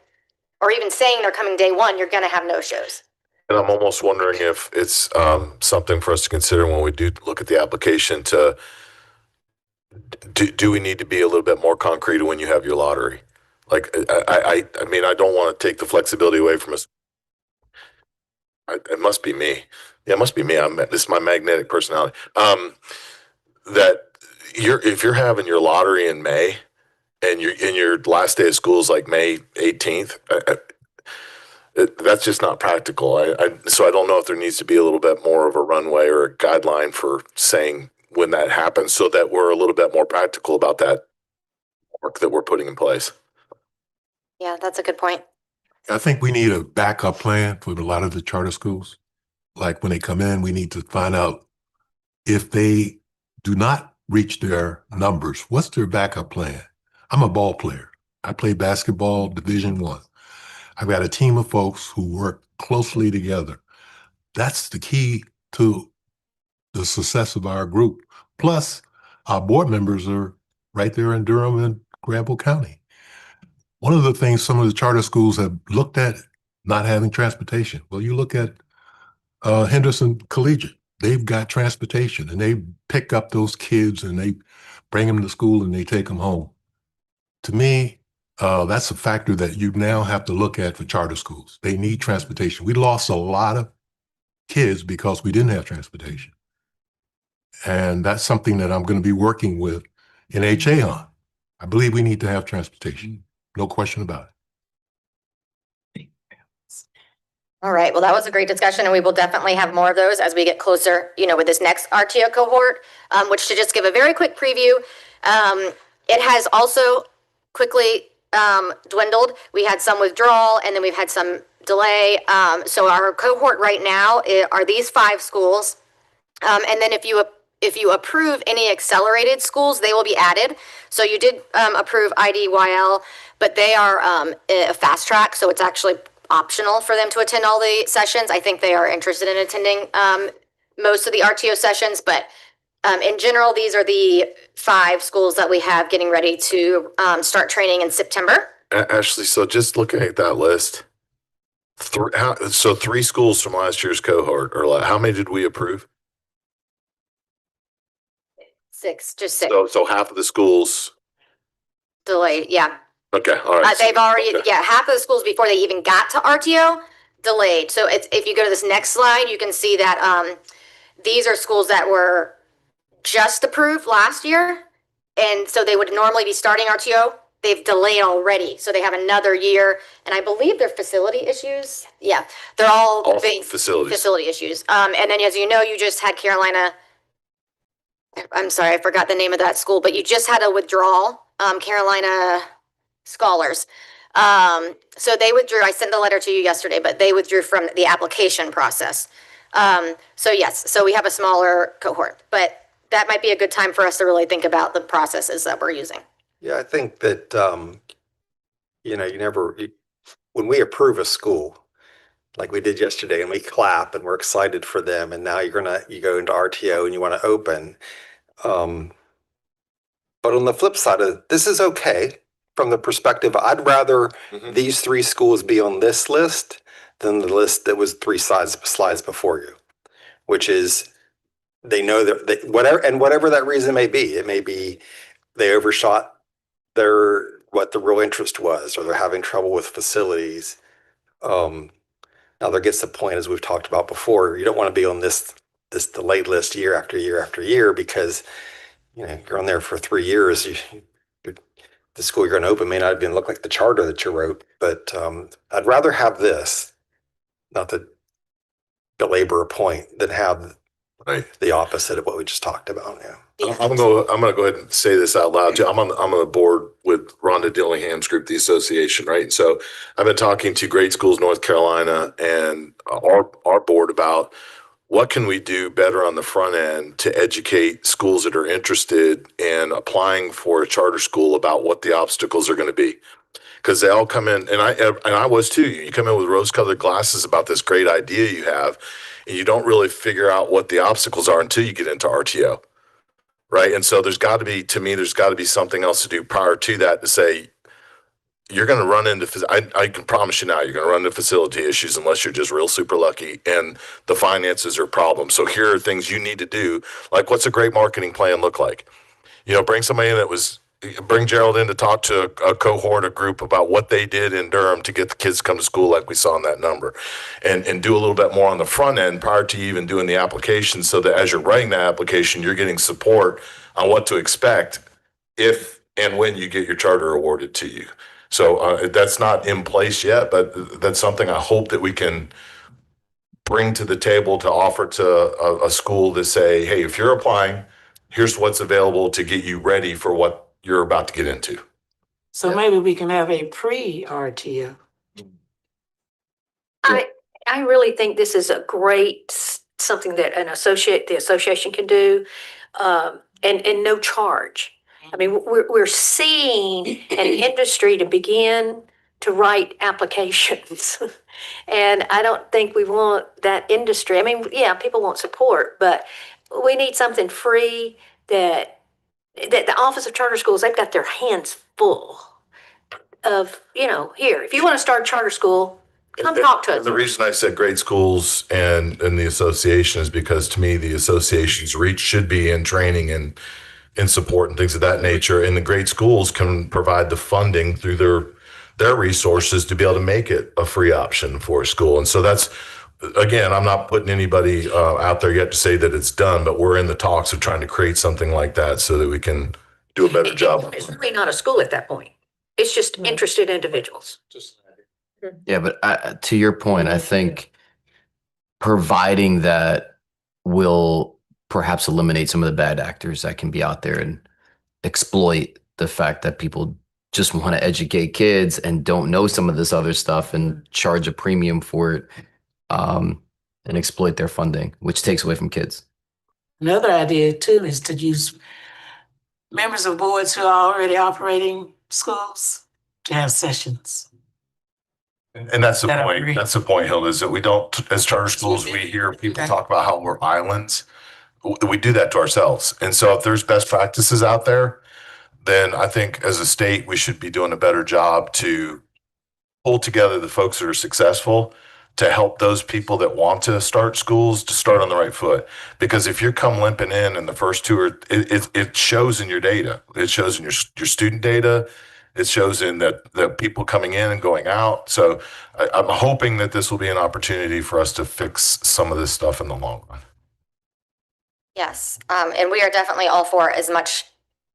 or even saying they're coming day one, you're going to have no-shows. And I'm almost wondering if it's something for us to consider when we do look at the application to, do we need to be a little bit more concrete when you have your lottery? Like, I mean, I don't want to take the flexibility away from us. It must be me. Yeah, it must be me. This is my magnetic personality. That if you're having your lottery in May and your last day of school is like May 18th, that's just not practical. So I don't know if there needs to be a little bit more of a runway or a guideline for saying when that happens, so that we're a little bit more practical about that work that we're putting in place. Yeah, that's a good point. I think we need a backup plan for a lot of the charter schools. Like when they come in, we need to find out if they do not reach their numbers, what's their backup plan? I'm a ball player. I play basketball Division I. I've got a team of folks who work closely together. That's the key to the success of our group. Plus, our board members are right there in Durham and Granville County. One of the things some of the charter schools have looked at, not having transportation. Well, you look at Henderson Collegiate. They've got transportation, and they pick up those kids and they bring them to school and they take them home. To me, that's a factor that you now have to look at for charter schools. They need transportation. We lost a lot of kids because we didn't have transportation. And that's something that I'm going to be working with NHA on. I believe we need to have transportation. No question about it. All right. Well, that was a great discussion, and we will definitely have more of those as we get closer, with this next RTO cohort, which, to just give a very quick preview, it has also quickly dwindled. We had some withdrawal, and then we've had some delay. So our cohort right now are these 5 schools. And then if you approve any accelerated schools, they will be added. So you did approve IDYL, but they are a fast track, so it's actually optional for them to attend all the sessions. I think they are interested in attending most of the RTO sessions, but in general, these are the 5 schools that we have getting ready to start training in September. Ashley, so just looking at that list, 3 schools from last year's cohort, or how many did we approve? 6, just 6. So half of the schools Delayed, yeah. Okay, all right. They've already, Okay. half of the schools before they even got to RTO delayed. So if you go to this next slide, you can see that these are schools that were just approved last year. And so they would normally be starting RTO. They've delayed already. So they have another year. And I believe they're facility issues. Yeah, they're all big facility issues. And then, as you know, you just had Carolina. I'm sorry, I forgot the name of that school, but you just had a withdrawal, Carolina Scholars. So they withdrew. I sent the letter to you yesterday, but they withdrew from the application process. So yes, so we have a smaller cohort, but that might be a good time for us to really think about the processes that we're using. Yeah, I think that, when we approve a school, like we did yesterday, and we clap and we're excited for them, and now you go into RTO and you want to open. But on the flip side of it, this is okay from the perspective, I'd rather these 3 schools be on this list than the list that was 3 slides before you, which is they know that whatever that reason may be, it may be they overshot what the real interest was, or they're having trouble with facilities. Now there gets the point, as we've talked about before, you don't want to be on this delayed list year after year after year, because you're on there for 3 years. The school you're going to open may not even look like the charter that you wrote, but I'd rather have this, not to belabor a point, than have Right. The opposite of what we just talked about. Yeah. I'm gonna go ahead and say this out loud too. I'm on the board with Rhonda Dillingham's group, the association, right? And so I've been talking to Great Schools North Carolina and our board about what can we do better on the front end to educate schools that are interested in applying for a charter school about what the obstacles are going to be. Because they all come in, and I was too. You come in with rose-colored glasses about this great idea you have, and you don't really figure out what the obstacles are until you get into RTO, right? And so there's got to be something else to do prior to that to say you're going to run into. I can promise you now, you're going to run into facility issues unless you're just real super lucky, and the finances are a problem. So here are things you need to do, like what's a great marketing plan look like? Bring somebody in bring Gerald in to talk to a cohort, a group about what they did in Durham to get the kids to come to school like we saw in that number, and do a little bit more on the front end prior to even doing the application, so that as you're writing that application, you're getting support on what to expect if and when you get your charter awarded to you. So that's not in place yet, but that's something I hope that we can bring to the table to offer to a school to say, hey, if you're applying, here's what's available to get you ready for what you're about to get into. So maybe we can have a pre-RTO. I really think this is a great something that the association can do, and no charge. I mean, we're seeing an industry to begin to write applications, and I don't think we want that industry. I mean, yeah, people want support, but we need something free that the Office of Charter Schools, they've got their hands full of, here, if you want to start a charter school, come talk to us. The reason I said great schools and the association is because to me, the association's reach should be in training and in support and things of that nature. And the great schools can provide the funding through their resources to be able to make it a free option for a school. And so that's, again, I'm not putting anybody out there yet to say that it's done, but we're in the talks of trying to create something like that so that we can do a better job. It's really not a school at that point. It's just interested individuals. Yeah, but to your point, I think providing that will perhaps eliminate some of the bad actors that can be out there and exploit the fact that people just want to educate kids and don't know some of this other stuff and charge a premium for it, and exploit their funding, which takes away from kids. Another idea too is to use members of boards who are already operating schools to have sessions. And that's the point. That's the point, Hilda, is that we don't, as charter schools, we hear people talk about how we're islands. We do that to ourselves. And so if there's best practices out there, then I think as a state, we should be doing a better job to pull together the folks that are successful to help those people that want to start schools to start on the right foot. Because if you come limping in the first two, it shows in your data. It shows in your student data. It shows in the people coming in and going out. So I'm hoping that this will be an opportunity for us to fix some of this stuff in the long run. Yes, and we are definitely all for as much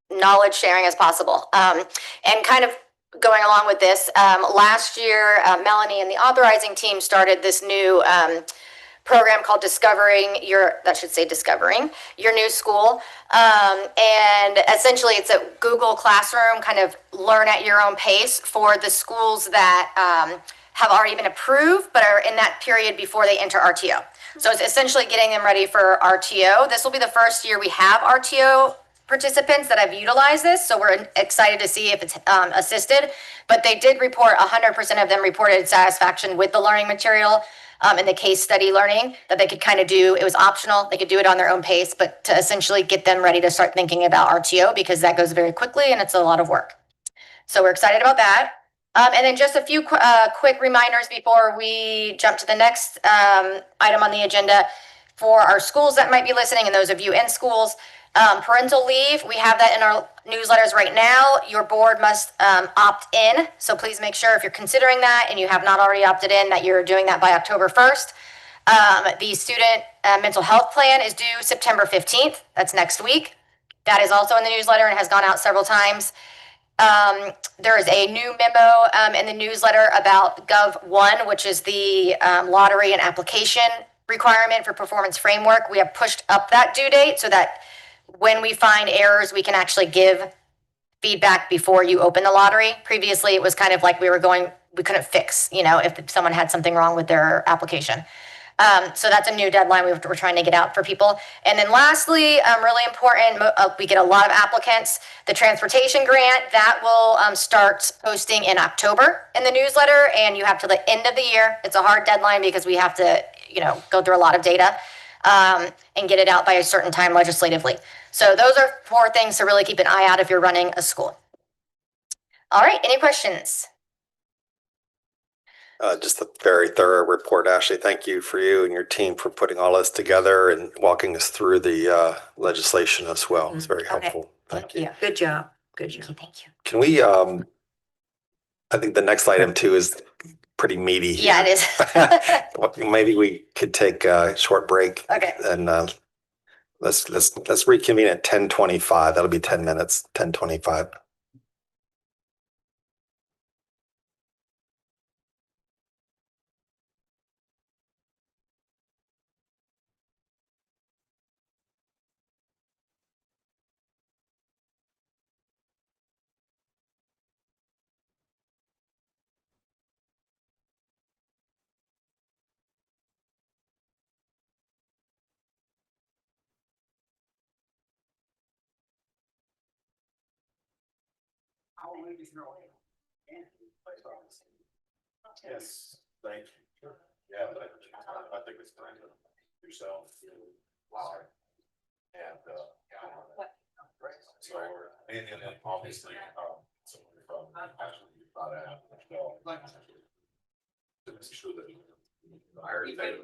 knowledge sharing as possible. And kind of going along with this, last year, Melanie and the authorizing team started this new program called Discovering Your New School. And essentially it's a Google Classroom, kind of learn at your own pace for the schools that have already been approved, but are in that period before they enter RTO. So it's essentially getting them ready for RTO. This will be the first year we have RTO participants that have utilized this, so we're excited to see if it's assisted. But they did report 100% of them reported satisfaction with the learning material and the case study learning that they could kind of do. It was optional; they could do it on their own pace, but to essentially get them ready to start thinking about RTO, because that goes very quickly and it's a lot of work. So we're excited about that. And then just a few quick reminders before we jump to the next item on the agenda for our schools that might be listening and those of you in schools. Parental leave, we have that in our newsletters right now. Your board must opt in. So please make sure if you're considering that and you have not already opted in that you're doing that by October 1st. The student mental health plan is due September 15th. That's next week. That is also in the newsletter and has gone out several times. There is a new memo in the newsletter about Gov 1, which is the lottery and application requirement for performance framework, we have pushed up that due date so that when we find errors, we can actually give feedback before you open the lottery. Previously, it was kind of like we couldn't fix, if someone had something wrong with their application. So that's a new deadline we're trying to get out for people. And then lastly, really important, we get a lot of applicants. The transportation grant, that will start posting in October in the newsletter, and you have to the end of the year. It's a hard deadline because we have to, go through a lot of data and get it out by a certain time legislatively. So those are 4 things to really keep an eye out if you're running a school. All right, any questions? Just a very thorough report, Ashley. Thank you for you and your team for putting all this together and walking us through the legislation as well. It's very helpful. Thank you. Yeah, good job. Good job. Thank you. Can we, I think the next item too is pretty meaty. Yeah, it is. Maybe we could take a short break. Okay. And let's reconvene at 10:25. That'll be 10 minutes, 10:25. Yes, thank you. Yeah, I think it's time to yourself. Wow. And, so, and then obviously, so from actually thought out, so, to make sure that I already made a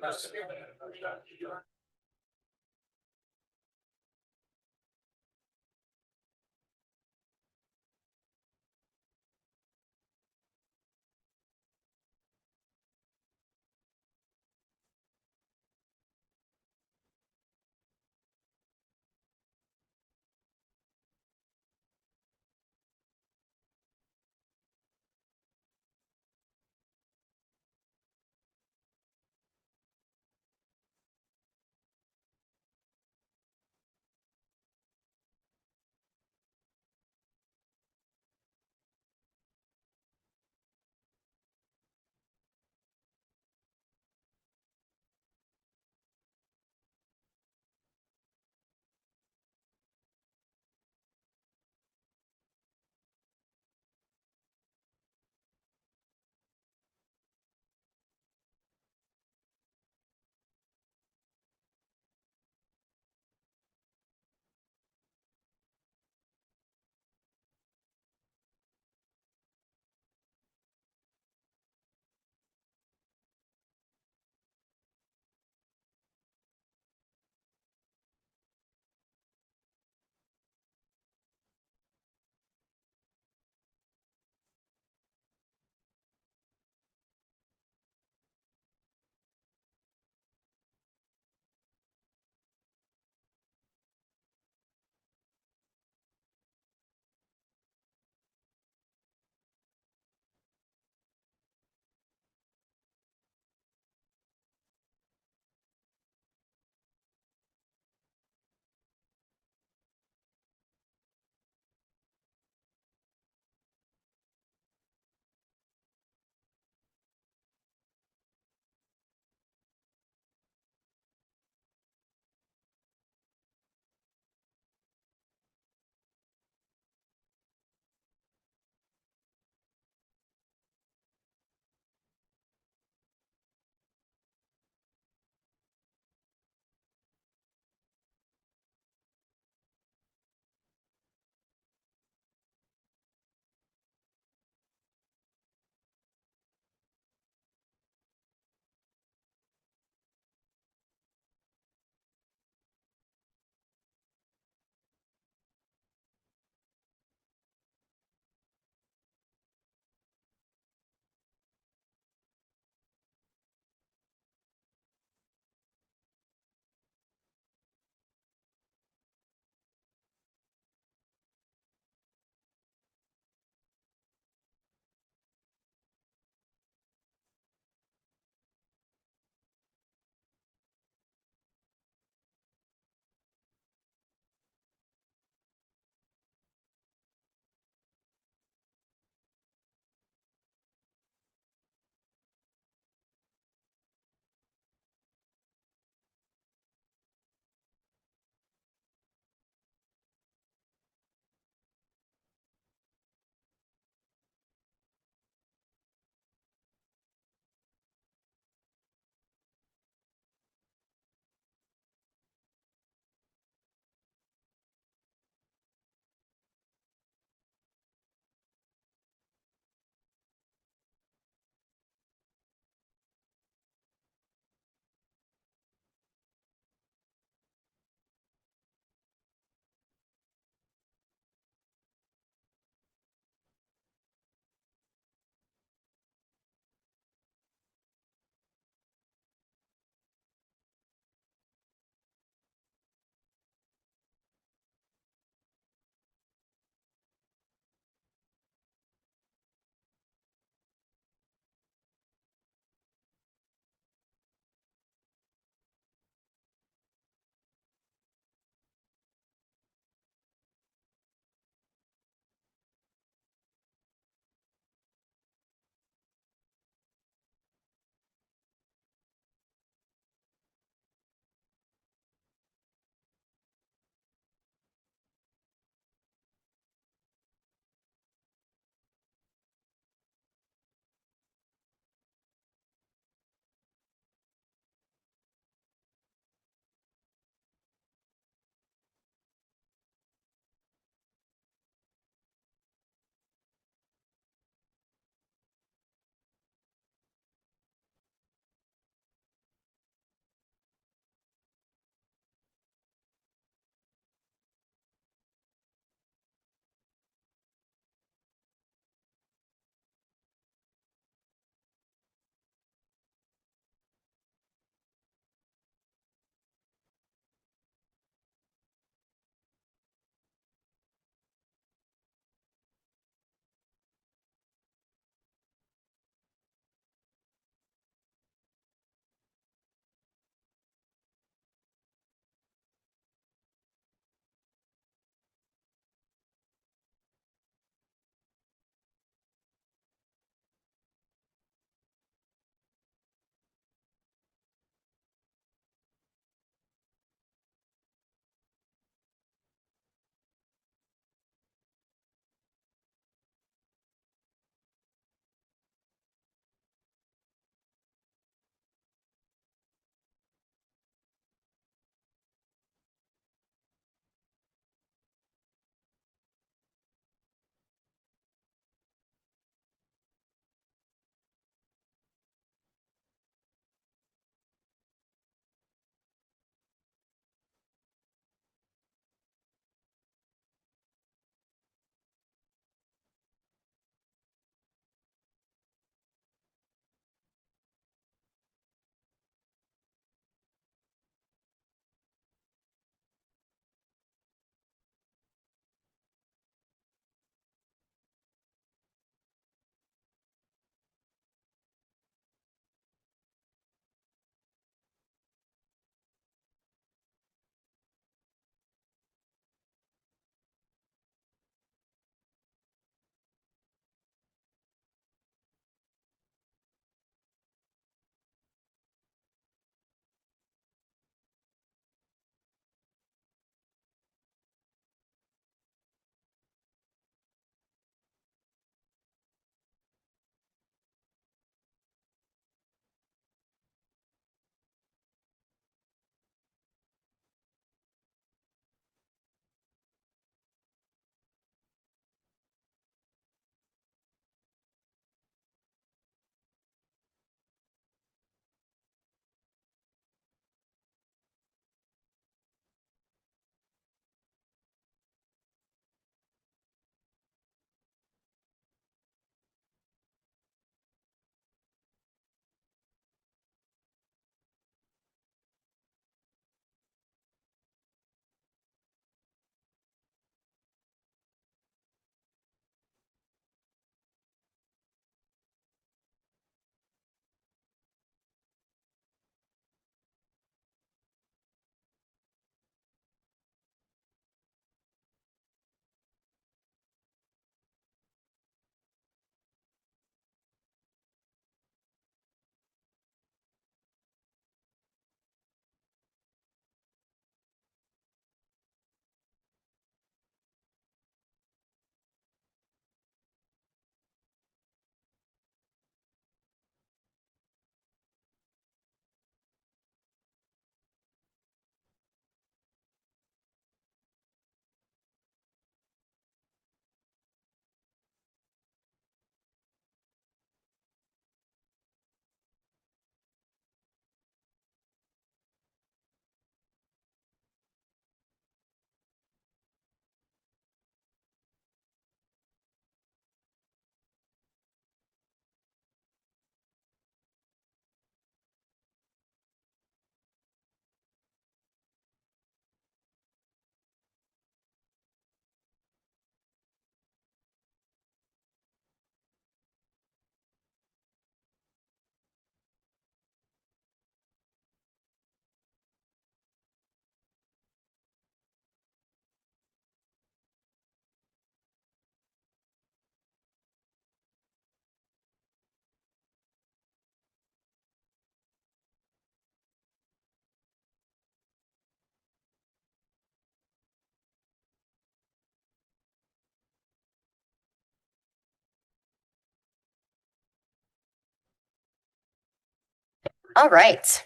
All right.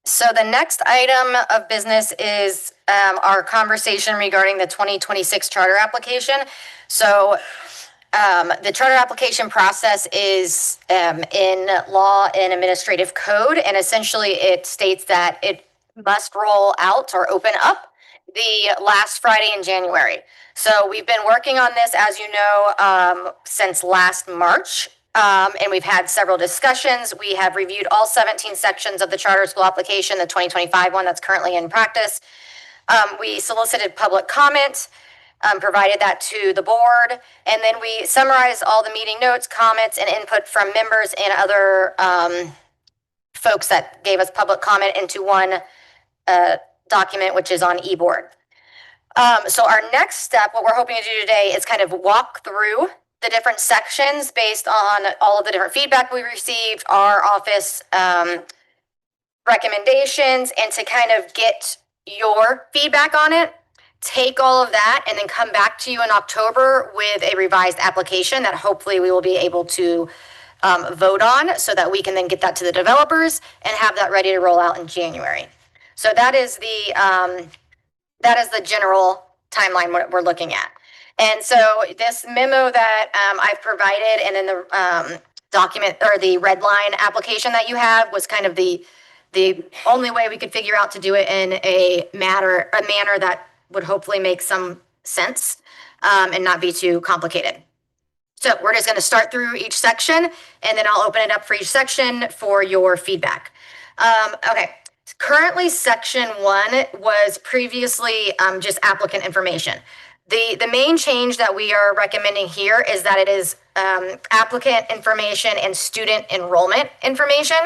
So the next item of business is our conversation regarding the 2026 charter application. So the charter application process is in law and administrative code, and essentially it states that it must roll out or open up the last Friday in January. So we've been working on this, as you know, since last March. And we've had several discussions. We have reviewed all 17 sections of the charter school application, the 2025 one that's currently in practice. We solicited public comment, provided that to the board, and then we summarized all the meeting notes, comments, and input from members and other folks that gave us public comment into one document, which is on eBoard. So our next step, what we're hoping to do today is kind of walk through the different sections based on all of the different feedback we received, our office recommendations, and to kind of get your feedback on it, take all of that, and then come back to you in October with a revised application that hopefully we will be able to vote on so that we can then get that to the developers and have that ready to roll out in January. So that is the general timeline we're looking at. And so this memo that I've provided and in the document or the red line application that you have was kind of the only way we could figure out to do it in a manner that would hopefully make some sense and not be too complicated. So we're just going to start through each section and then I'll open it up for each section for your feedback. Okay. Currently, section 1 was previously just applicant information. The main change that we are recommending here is that it is applicant information and student enrollment information.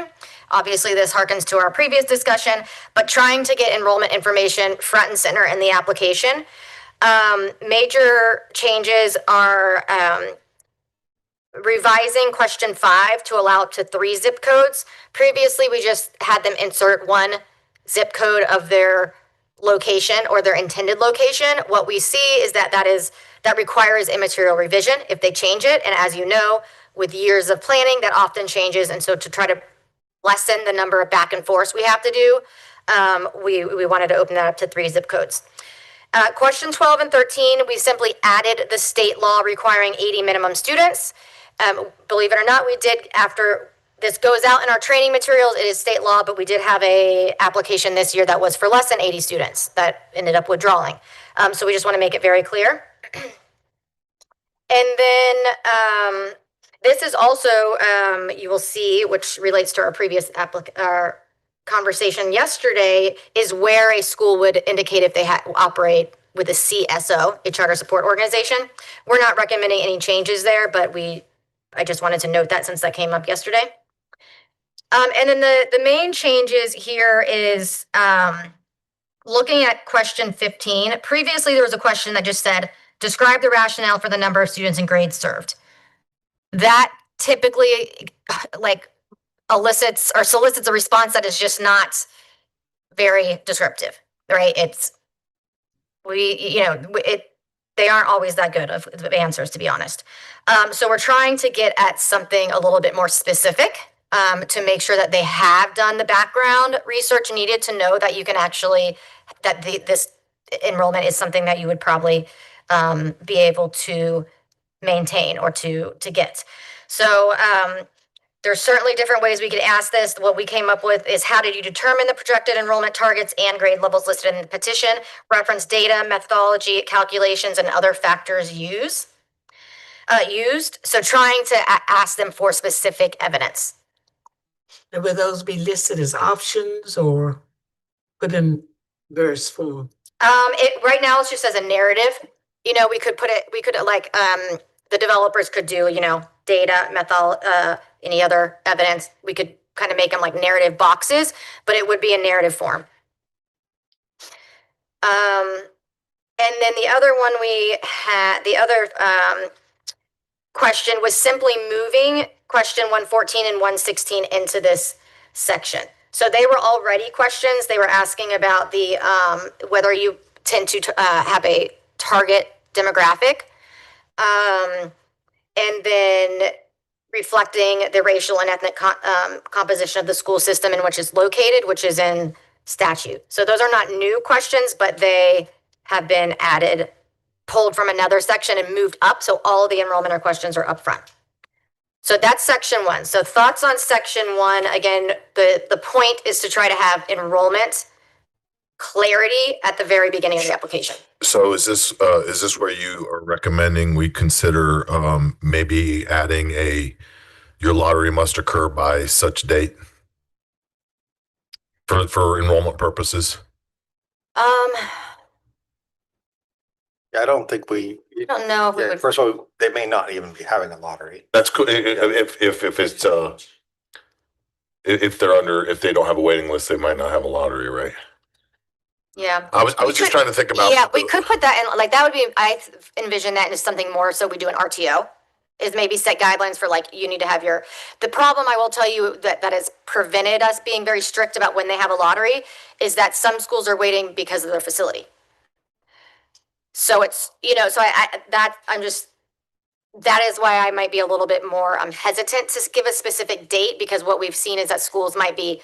Obviously, this harkens to our previous discussion, but trying to get enrollment information front and center in the application. Major changes are revising question 5 to allow up to 3 zip codes. Previously, we just had them insert 1 zip code of their location or their intended location. What we see is that requires immaterial revision if they change it. And as you know, with years of planning, that often changes. And so to try to lessen the number of back and forth we have to do, we wanted to open that up to 3 zip codes. Question 12 and 13, we simply added the state law requiring 80 minimum students. Believe it or not, we did, after this goes out in our training materials, it is state law, but we did have a application this year that was for less than 80 students that ended up withdrawing. So we just want to make it very clear. And then this is also, you will see, which relates to our previous conversation yesterday, is where a school would indicate if they operate with a CSO, a charter support organization. We're not recommending any changes there, but I just wanted to note that since that came up yesterday. And then the main changes here is looking at question 15. Previously, there was a question that just said, describe the rationale for the number of students and grades served. That typically elicits or solicits a response that is just not very descriptive, right? They aren't always that good of answers, to be honest. So we're trying to get at something a little bit more specific to make sure that they have done the background research needed to know that you can actually, this enrollment is something that you would probably be able to maintain or to get. So there's certainly different ways we could ask this. What we came up with is, how did you determine the projected enrollment targets and grade levels listed in the petition? Reference data, methodology, calculations, and other factors used. So trying to ask them for specific evidence. And will those be listed as options or put in verse form? Right now it's just as a narrative. We could the developers could do, data, any other evidence. We could kind of make them like narrative boxes, but it would be in narrative form. And then the other one question was simply moving question 114 and 116 into this section. So they were already questions. They were asking about the whether you tend to have a target demographic. And then reflecting the racial and ethnic composition of the school system in which it's located, which is in statute. So those are not new questions, but they have been added, pulled from another section and moved up. So all of the enrollment questions are up front. So that's section 1. So thoughts on section 1. Again, the point is to try to have enrollment clarity at the very beginning of the application. So is this where you are recommending we consider maybe adding your lottery must occur by such date for enrollment purposes? I don't think we. I don't know if we would. First of all, they may not even be having a lottery. That's cool. If it's if they don't have a waiting list, they might not have a lottery, right? Yeah. I was just trying to think about. Yeah, we could put that in, like, that would be, I envision that as something more, so we do an RTO, is maybe set guidelines for, like, you need to have the problem I will tell you that has prevented us being very strict about when they have a lottery is that some schools are waiting because of their facility. So it's, so that is why I might be a little bit more hesitant to give a specific date, because what we've seen is that schools might be,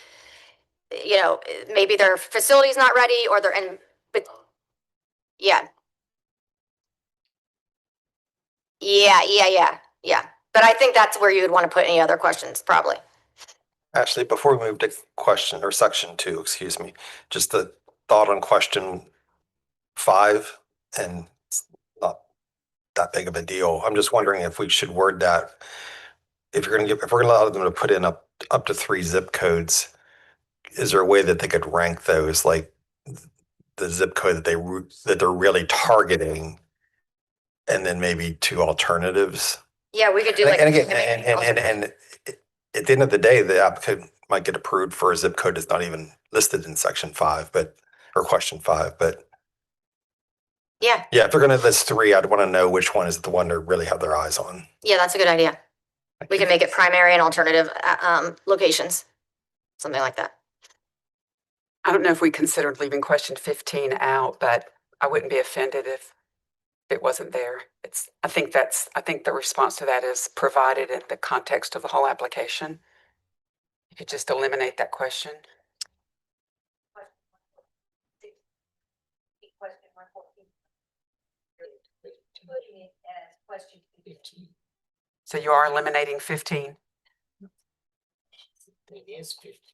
maybe their facility's not ready or they're in, but yeah. Yeah. But I think that's where you would want to put any other questions, probably. Actually, before we move to section 2, excuse me, just the thought on question 5, and it's not that big of a deal. I'm just wondering if we should word that. If we're going to allow them to put in up to 3 zip codes, is there a way that they could rank those, like the zip code that they're really targeting, and then maybe 2 alternatives? Yeah, we could do like. And again, and at the end of the day, the applicant might get approved for a zip code that's not even listed in section 5, or question 5. But yeah, if they're going to list 3, I'd want to know which one is the one to really have their eyes on. Yeah, that's a good idea. We can make it primary and alternative locations, something like that. I don't know if we considered leaving question 15 out, but I wouldn't be offended if it wasn't there. I think the response to that is provided in the context of the whole application. You could just eliminate that question. So you are eliminating 15?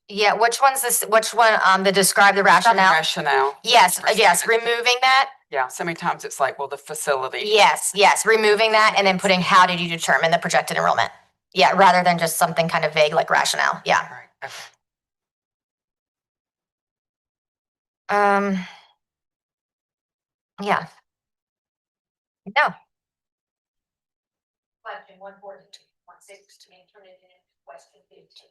Yeah, which one's this? Which one? To describe the rationale. Rationale. Yes, removing that. Yeah, so many times it's like, well, the facility. Yes, removing that and then putting how did you determine the projected enrollment? Yeah, rather than just something kind of vague like rationale. Yeah. Right. Okay. Yeah. No. Question 114, 116, turn it in question 15.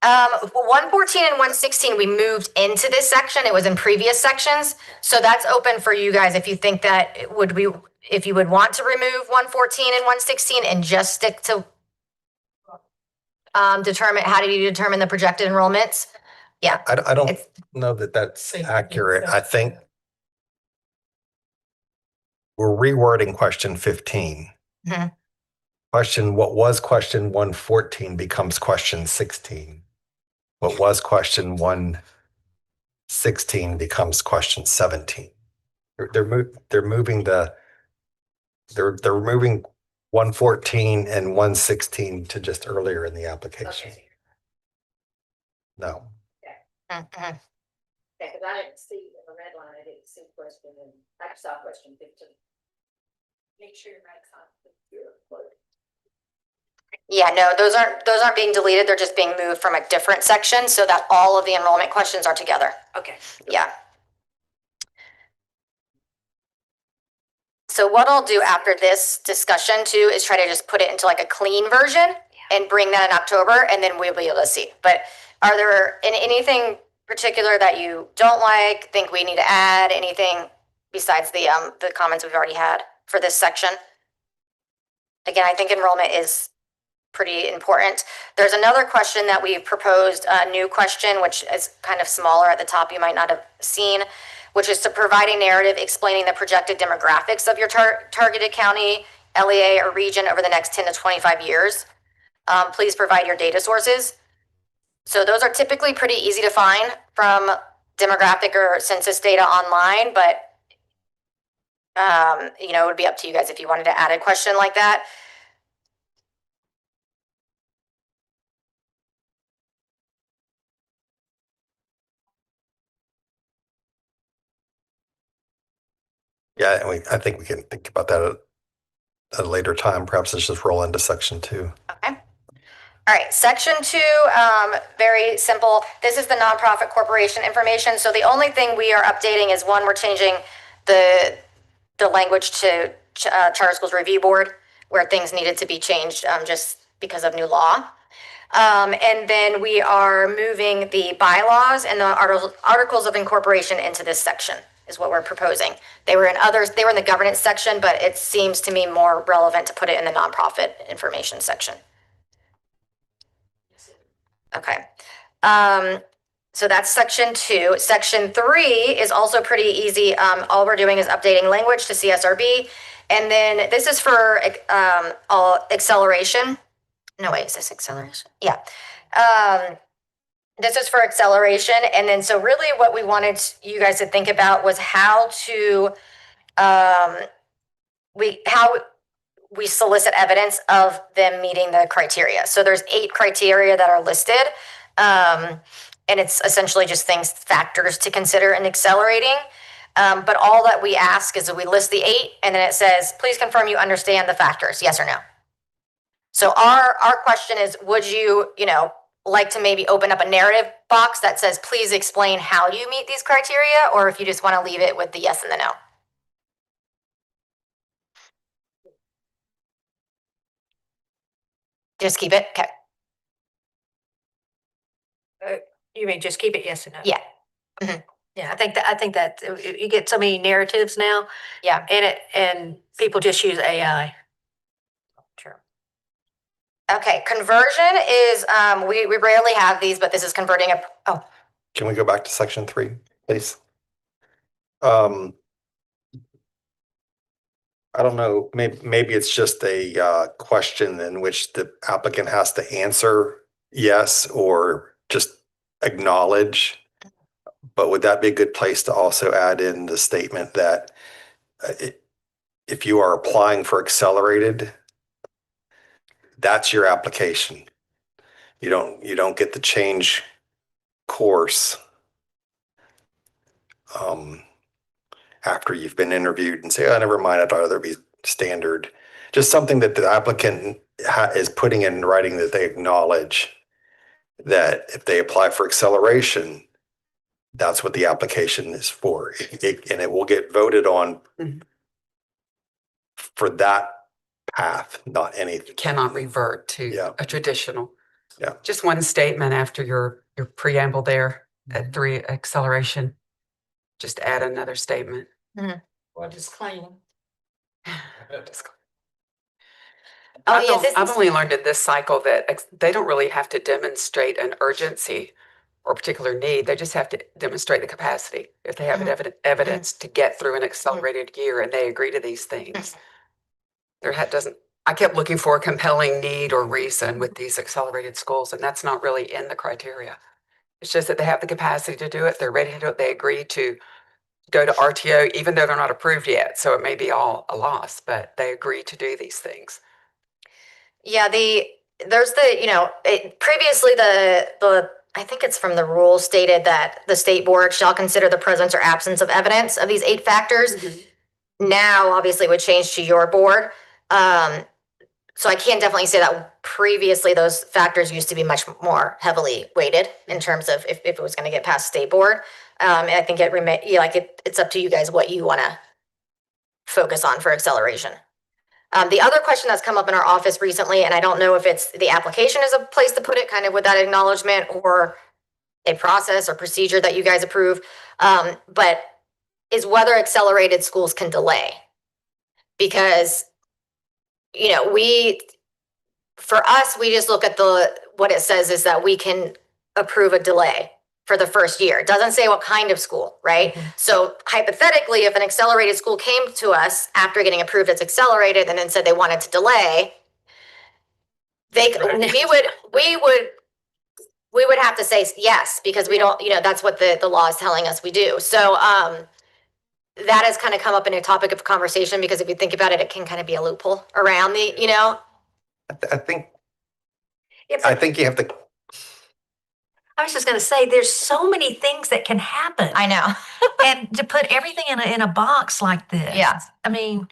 114 and 116, we moved into this section. It was in previous sections. So that's open for you guys if you think that if you would want to remove 114 and 116 and just stick to determine how do you determine the projected enrollments? Yeah. I don't know that that's accurate. I think we're rewording question 15. Mm-hmm. What was question 114 becomes question 16. What was question 116 becomes question 17. They're moving 114 and 116 to just earlier in the application. Okay. No. Mm-hmm. Yeah, because I didn't see in the red line, I didn't see question, and I saw question 15. Make sure your mic's on. Yeah, no, those aren't being deleted. They're just being moved from a different section so that all of the enrollment questions are together. Okay. Yeah. So what I'll do after this discussion too is try to just put it into like a clean version and bring that in October, and then we'll be able to see. But are there anything particular that you don't like, think we need to add, anything besides the comments we've already had for this section? Again, I think enrollment is pretty important. There's another question that we proposed, a new question, which is kind of smaller at the top, you might not have seen, which is to provide a narrative explaining the projected demographics of your targeted county LEA or region over the next 10 to 25 years. Please provide your data sources. So those are typically pretty easy to find from demographic or census data online, but you know, it would be up to you guys if you wanted to add a question like that. Yeah, and I think we can think about that at a later time. Perhaps let's just roll into section 2. Okay. All right, section 2, very simple. This is the nonprofit corporation information. So the only thing we are updating is one, we're changing the language to Charter Schools Review Board, where things needed to be changed just because of new law. And then we are moving the bylaws and the articles of incorporation into this section is what we're proposing. They were in the governance section, but it seems to me more relevant to put it in the nonprofit information section. Okay. So that's section 2. Section 3 is also pretty easy. All we're doing is updating language to CSRB. And then this is for acceleration. No, wait, is this acceleration? Yeah. This is for acceleration. And then so really what we wanted you guys to think about was how to we solicit evidence of them meeting the criteria. So there's 8 criteria that are listed. And it's essentially just factors to consider in accelerating. But all that we ask is that we list the 8 and then it says, please confirm you understand the factors, yes or no. So our question is, would you, like to maybe open up a narrative box that says, please explain how you meet these criteria, or if you just want to leave it with the yes and the no. Just keep it? Okay. You mean just keep it yes and no? Yeah. Mm-hmm. Yeah, I think that you get so many narratives now. Yeah. And people just use AI. Sure. Okay, conversion is we rarely have these, but this is converting a Can we go back to section 3, please? I don't know, maybe it's just a question in which the applicant has to answer yes or just acknowledge. But would that be a good place to also add in the statement that if you are applying for accelerated, that's your application. You don't get to change course after you've been interviewed and say, oh, never mind, I'd rather be standard. Just something that the applicant is putting in writing that they acknowledge that if they apply for acceleration, that's what the application is for. And it will get voted on for that path, not anything. Cannot revert to a traditional. Yeah. Just one statement after your preamble there at 3 acceleration. Just add another statement. Or disclaimer. I've only learned in this cycle that they don't really have to demonstrate an urgency or particular need. They just have to demonstrate the capacity. If they have evidence to get through an accelerated year and they agree to these things, I kept looking for a compelling need or reason with these accelerated schools, and that's not really in the criteria. It's just that they have the capacity to do it. They're ready to do it. They agree to go to RTO, even though they're not approved yet. So it may be all a loss, but they agree to do these things. Yeah, previously I think it's from the rules stated that the state board shall consider the presence or absence of evidence of these 8 factors. Now, obviously, it would change to your board. So I can definitely say that previously those factors used to be much more heavily weighted in terms of if it was going to get past state board. And I think it's up to you guys what you want to focus on for acceleration. The other question that's come up in our office recently, and I don't know if it's the application is a place to put it, kind of with that acknowledgement, or a process or procedure that you guys approve, but is whether accelerated schools can delay. Because, for us, we just look at what it says is that we can approve a delay for the first year. It doesn't say what kind of school, right? So hypothetically, if an accelerated school came to us after getting approved as accelerated and then said they wanted to delay, we would have to say yes, because we don't, that's what the law is telling us we do. So that has kind of come up in a topic of conversation, because if you think about it, it can kind of be a loophole around the, I think you have to. I was just going to say, there's so many things that can happen. I know. And to put everything in a box like this. Yeah. I mean,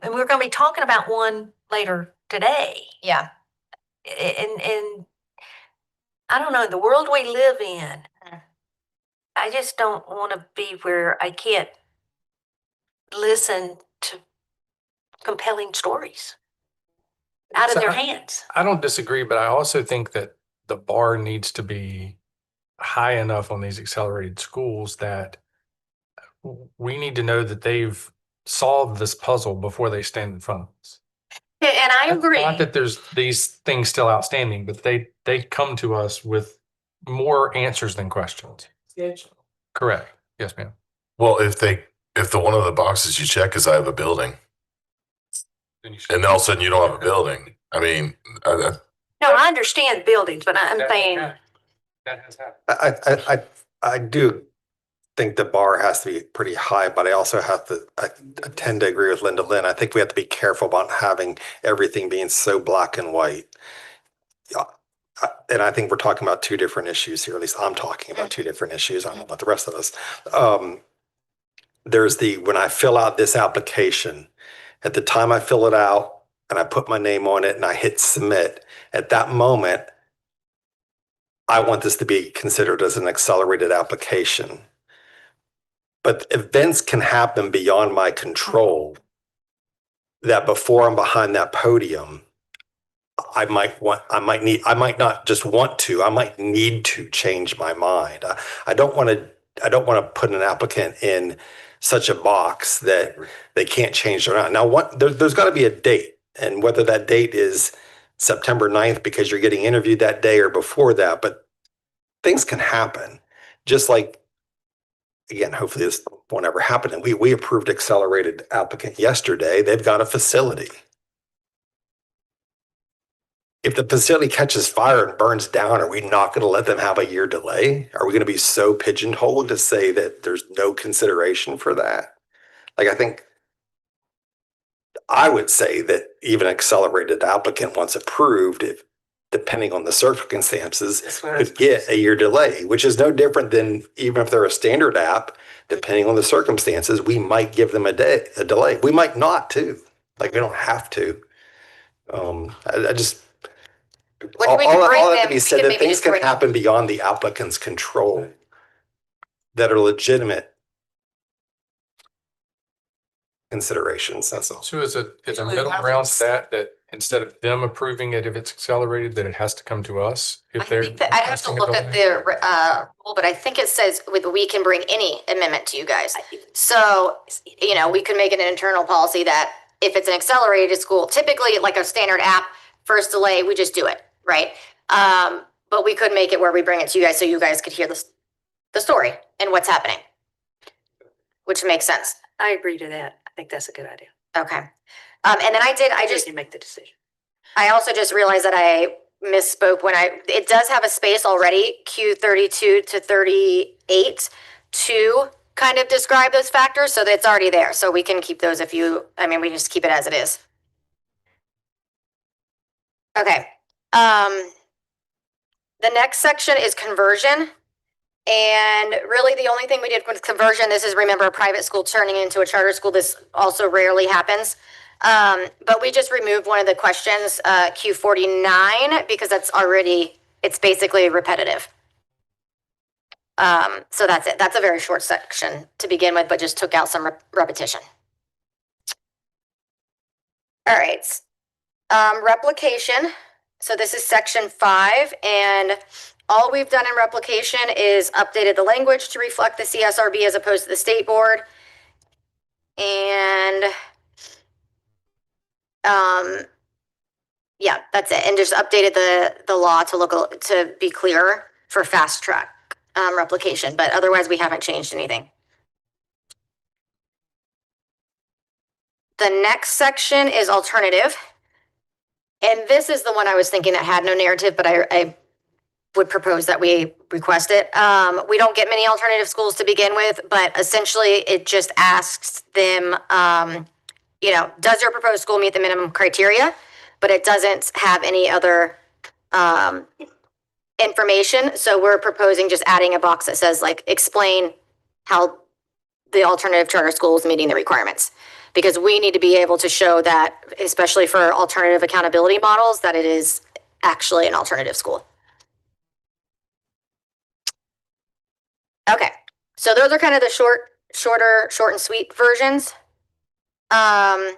and we're going to be talking about one later today. Yeah. And I don't know, the world we live in, I just don't want to be where I can't listen to compelling stories out of their hands. I don't disagree, but I also think that the bar needs to be high enough on these accelerated schools that we need to know that they've solved this puzzle before they stand in front of us. And I agree. Not that there's these things still outstanding, but they come to us with more answers than questions. Correct. Yes, ma'am. Well, if the one of the boxes you check is I have a building, and then all of a sudden you don't have a building, I mean, No, I understand buildings, but I'm saying. That has happened. I do think the bar has to be pretty high, but I also have to, I tend to agree with Linda Lynn. I think we have to be careful about having everything being so black and white. And I think we're talking about two different issues here. At least I'm talking about two different issues. I don't know about the rest of us. There's when I fill out this application, at the time I fill it out and I put my name on it and I hit submit, at that moment, I want this to be considered as an accelerated application. But events can happen beyond my control that before I'm behind that podium, I might not just want to, I might need to change my mind. I don't want to put an applicant in such a box that they can't change their mind. Now, there's got to be a date, and whether that date is September 9th because you're getting interviewed that day or before that, but things can happen. Just like, again, hopefully this won't ever happen. And we approved accelerated applicant yesterday. They've got a facility. If the facility catches fire and burns down, are we not going to let them have a year delay? Are we going to be so pigeonholed to say that there's no consideration for that? Like, I would say that even accelerated applicant, once approved, if depending on the circumstances, could get a year delay, which is no different than even if they're a standard app, depending on the circumstances, we might give them a delay. We might not too. Like, we don't have to. I just, all that to be said, that things can happen beyond the applicant's control that are legitimate considerations. That's all. So is a middle ground stat that instead of them approving it, if it's accelerated, that it has to come to us? I think that I'd have to look at the rule, but I think it says we can bring any amendment to you guys. So, we could make it an internal policy that if it's an accelerated school, typically like a standard app, first delay, we just do it, right? But we could make it where we bring it to you guys so you guys could hear the story and what's happening, which makes sense. I agree to that. I think that's a good idea. Okay. And then I just make the decision. I also just realized that I misspoke when it does have a space already, Q32 to 38, to kind of describe those factors. So it's already there. So we can keep those we just keep it as it is. Okay. The next section is conversion. And really the only thing we did with conversion, this is, remember, a private school turning into a charter school. This also rarely happens. But we just removed one of the questions, Q49, because it's basically repetitive. So that's it. That's a very short section to begin with, but just took out some repetition. All right. Replication. So this is section 5, and all we've done in replication is updated the language to reflect the CSRB as opposed to the state board. And yeah, that's it. And just updated the law to be clearer for fast track replication, but otherwise we haven't changed anything. The next section is alternative. And this is the one I was thinking that had no narrative, but I would propose that we request it. We don't get many alternative schools to begin with, but essentially it just asks them, you know, does your proposed school meet the minimum criteria? But it doesn't have any other information. So we're proposing just adding a box that says like, explain how the alternative charter school is meeting the requirements. Because we need to be able to show that, especially for alternative accountability models, that it is actually an alternative school. Okay, so those are kind of the short and sweet versions. The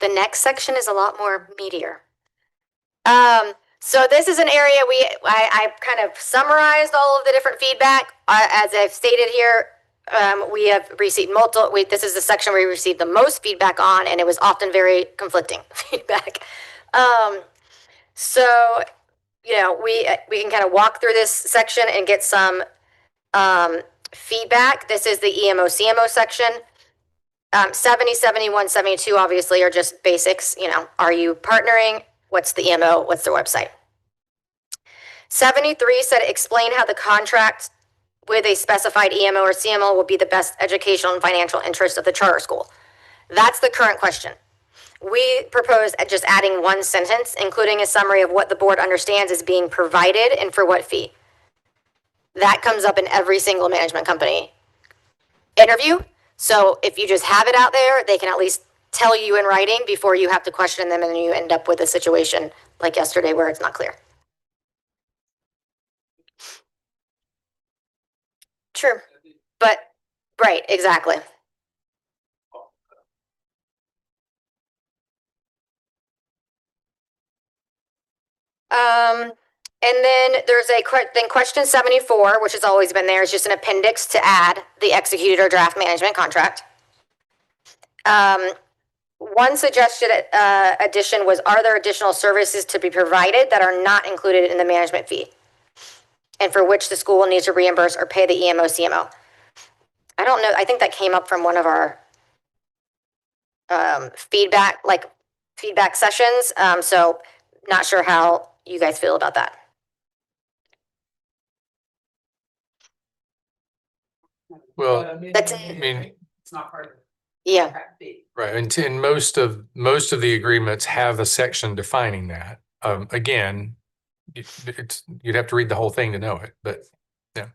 next section is a lot more meatier. So this is an area I kind of summarized all of the different feedback. As I've stated here, we have received this is the section where we received the most feedback on, and it was often very conflicting feedback. So, you know, we can kind of walk through this section and get some feedback. This is the EMO-CMO section. 70, 71, 72 obviously are just basics. You know, are you partnering? What's the EMO? What's their website? 73 said explain how the contract with a specified EMO or CMO will be the best educational and financial interest of the charter school. That's the current question. We propose just adding one sentence, including a summary of what the board understands is being provided and for what fee. That comes up in every single management company interview. So if you just have it out there, they can at least tell you in writing before you have to question them and you end up with a situation like yesterday where it's not clear. True, but right, exactly. And then there's question 74, which has always been there, is just an appendix to add the executed or draft management contract. One suggested addition was, are there additional services to be provided that are not included in the management fee, and for which the school will need to reimburse or pay the EMO-CMO? I don't know. I think that came up from one of our feedback sessions. So not sure how you guys feel about that. Well, That's I mean, It's not part of it. Yeah. right. And most of the agreements have a section defining that. Again, you'd have to read the whole thing to know it, but yeah.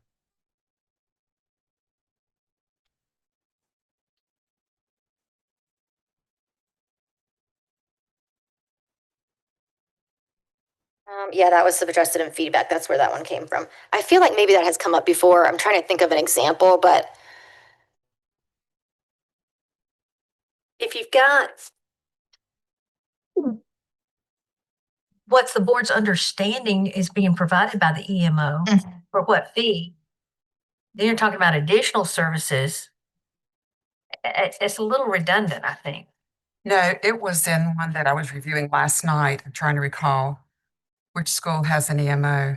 Yeah, that was suggested in feedback. That's where that one came from. I feel like maybe that has come up before. I'm trying to think of an example, but If you've got what's the board's understanding is being provided by the EMO for what fee, then you're talking about additional services. It's a little redundant, I think. No, it was in one that I was reviewing last night. I'm trying to recall which school has an EMO.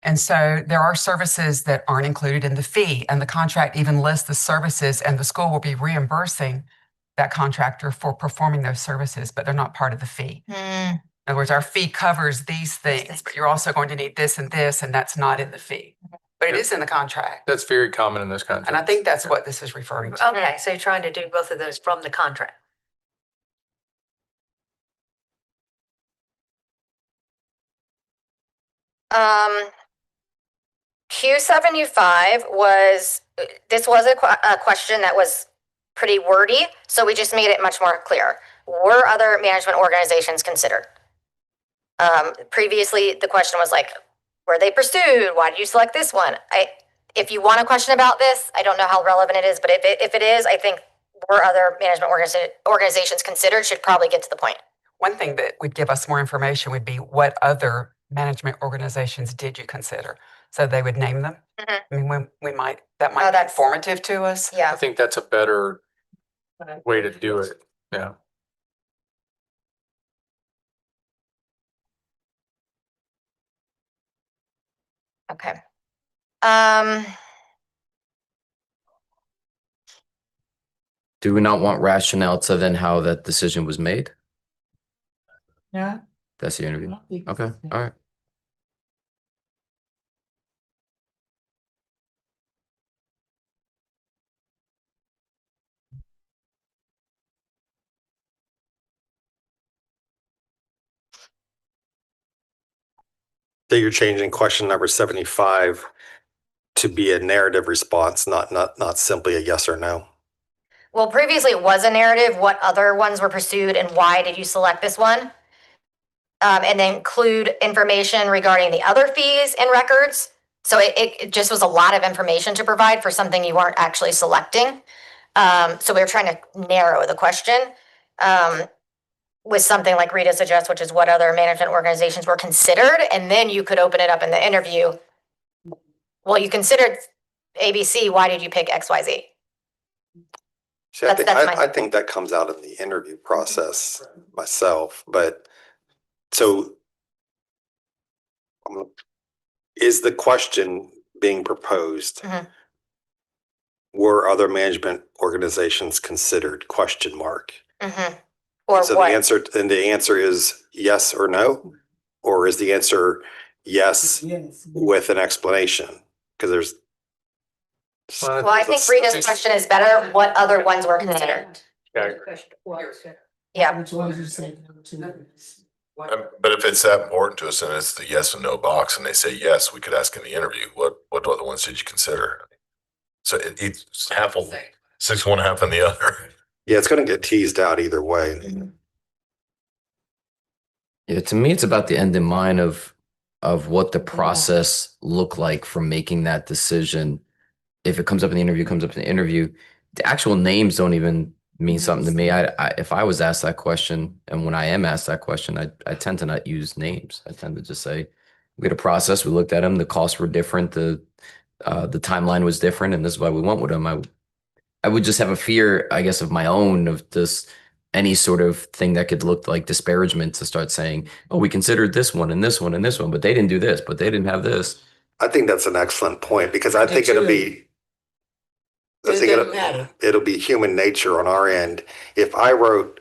And so there are services that aren't included in the fee, and the contract even lists the services, and the school will be reimbursing that contractor for performing those services, but they're not part of the fee. In other words, our fee covers these things, but you're also going to need this, and that's not in the fee. But it is in the contract. That's very common in those contracts. And I think that's what this is referring to. Okay, so you're trying to do both of those from the contract. Q75 was, this was a question that was pretty wordy, so we just made it much more clear. Were other management organizations considered? Previously, the question was like, were they pursued? Why did you select this one? If you want a question about this, I don't know how relevant it is, but if it is, I think were other management organizations considered should probably get to the point. One thing that would give us more information would be what other management organizations did you consider? So they would name them. I mean, that might be informative to us. Yeah. I think that's a better way to do it. Yeah. Okay. Do we not want rationale to then how that decision was made? Yeah. That's the interview. Okay, all right. So you're changing question number 75 to be a narrative response, not simply a yes or no. Well, previously it was a narrative. What other ones were pursued and why did you select this one? And then include information regarding the other fees and records. So it just was a lot of information to provide for something you weren't actually selecting. So we were trying to narrow the question with something like Rita suggests, which is what other management organizations were considered. And then you could open it up in the interview. Well, you considered ABC. Why did you pick XYZ? See, I think that comes out of the interview process myself, but so is the question being proposed? Mhm. Were other management organizations considered? Question mark. Mm-hmm. Or So what? the answer is yes or no, or is the answer yes with an explanation? Because there's. Well, I think Rita's question is better. What other ones were considered? Yeah. Which ones you say no to? But if it's that important to us and it's the yes and no box and they say yes, we could ask in the interview, what other ones did you consider? So it's half of 6 one, half in the other. Yeah, it's going to get teased out either way. Yeah, to me, it's about the end in mind of what the process looked like for making that decision. If it comes up in the interview, it comes up in the interview. The actual names don't even mean something to me. If I was asked that question, and when I am asked that question, I tend to not use names. I tend to just say, we had a process, we looked at them, the costs were different, the timeline was different, and this is why we went with them. I would just have a fear, I guess, of my own, of this, any sort of thing that could look like disparagement, to start saying, oh, we considered this one and this one and this one, but they didn't do this, but they didn't have this. I think that's an excellent point, because I think it'll be human nature on our end. If I wrote,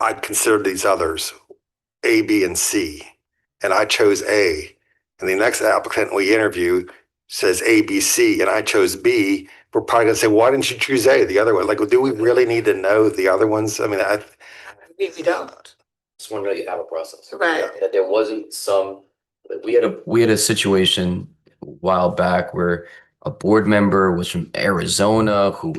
I'd considered these others, A, B, and C, and I chose A, and the next applicant we interview says A, B, C, and I chose B, we're probably going to say, why didn't you choose A, the other one? Like, do we really need to know the other ones? I mean, We don't. Just want to know you have a process. Right. That there wasn't some, we had a situation a while back where a board member was from Arizona who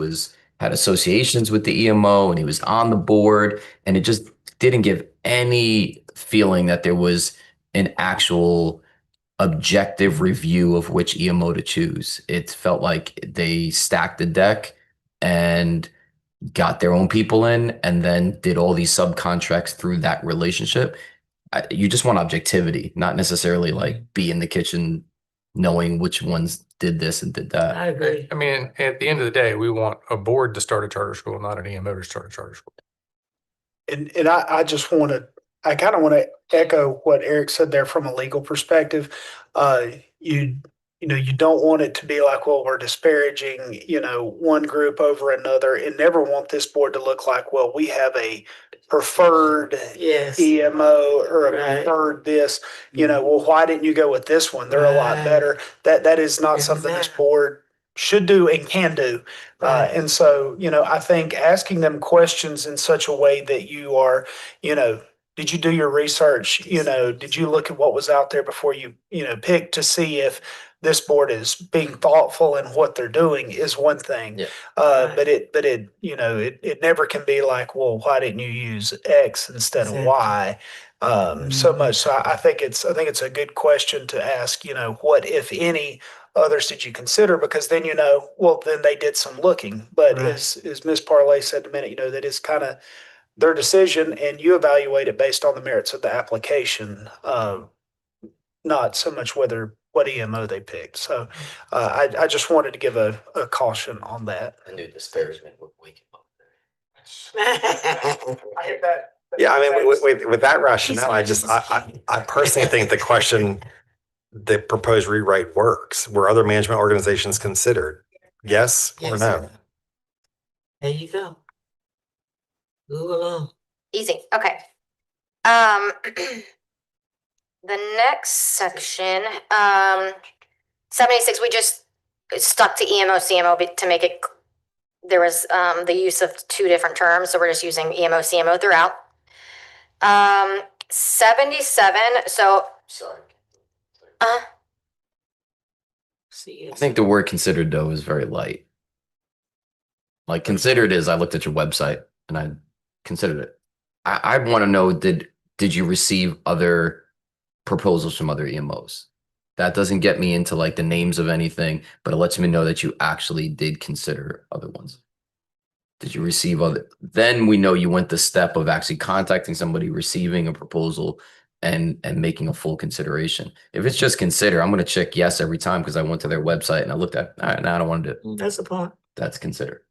had associations with the EMO, and he was on the board, and it just didn't give any feeling that there was an actual objective review of which EMO to choose. It felt like they stacked the deck and got their own people in, and then did all these subcontracts through that relationship. You just want objectivity, not necessarily like be in the kitchen knowing which ones did this and did that. I agree. I mean, at the end of the day, we want a board to start a charter school, not an EMO to start a charter school. And I just want to, I kind of want to echo what Eric said there from a legal perspective. You don't want it to be like, well, we're disparaging, one group over another, and never want this board to look like, well, we have a preferred Yes. EMO or a Right. preferred this, well, why didn't you go with this one? They're a lot Right. better. That is not something this Exactly. board should do and can do. Right. And so, I think asking them questions in such a way that you are, did you do your research? Did you look at what was out there before you, pick to see if this board is being thoughtful in what they're doing is one thing. Yeah. But it never can be like, well, why didn't you use X instead of Exactly. Y? So much. So I think it's a good question to ask, what, if any, others did you consider? Because then, well, then they did some looking. But Right. as Ms. Parlay said a minute, that is kind of their decision, and you evaluate it based on the merits of the application, not so much what EMO they picked. So I just wanted to give a caution on that. I knew disparagement would wake him up. Yeah, I mean, with that rationale, I personally think the question the proposed rewrite works? Were other management organizations considered? Yes or Yes. no? There you go. Move along. Easy. Okay. The next section, 76, we just stuck to EMO, CMO to make it, there was the use of two different terms, so we're just using EMO, CMO throughout. 77, so. Sorry. See, I think the word considered though is very light. Like considered is I looked at your website and I considered it. I want to know, did you receive other proposals from other EMOs? That doesn't get me into like the names of anything, but it lets me know that you actually did consider other ones. Did you receive other? Then we know you went the step of actually contacting somebody, receiving a proposal, and making a full consideration. If it's just consider, I'm going to check yes every time because I went to their website and I looked at. All right, now I don't want to do it. that's the point. That's consider.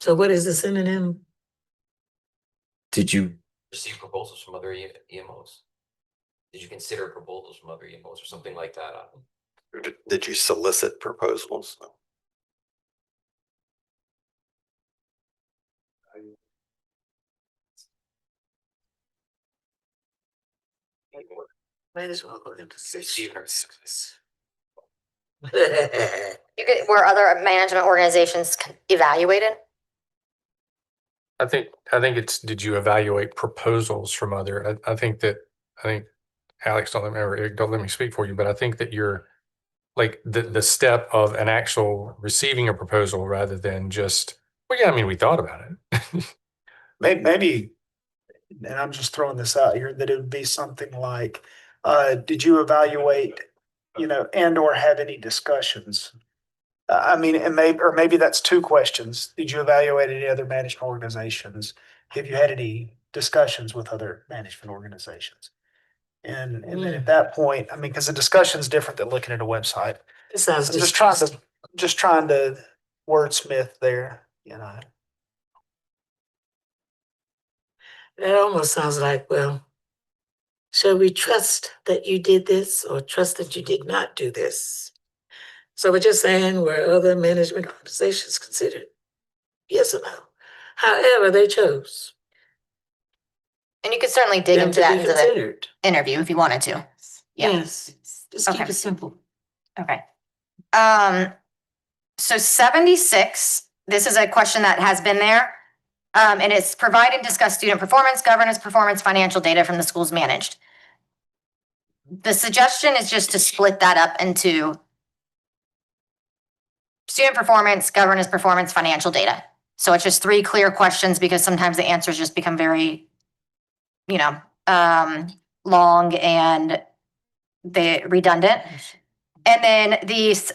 So what is the synonym? Did you receive proposals from other EMOs? Did you consider proposals from other EMOs or something like that? Did you solicit proposals? Management organization. Were other management organizations evaluated? I think it's, did you evaluate proposals from other, I think Alex, don't let me speak for you, but I think that you're like the step of an actual receiving a proposal rather than just, well, yeah, I mean, we thought about it. Maybe, and I'm just throwing this out here, that it would be something like, did you evaluate, and or have any discussions? I mean, and maybe that's two questions. Did you evaluate any other management organizations? Have you had any discussions with other management organizations? And then at that point, I mean, because the discussion is different than looking at a website. It sounds I'm just trying to wordsmith there, That almost sounds like, well, shall we trust that you did this or trust that you did not do this? So we're just saying, were other management organizations considered? Yes or no? However, they chose And you could certainly dig them into to that be into the considered. interview if you wanted to. Yeah. Yes, just keep Okay. it simple. Okay. So 76, this is a question that has been there. And it's provide and discuss student performance, governance, performance, financial data from the schools managed. The suggestion is just to split that up into student performance, governance, performance, financial data. So it's just three clear questions because sometimes the answers just become very, long and they redundant. And then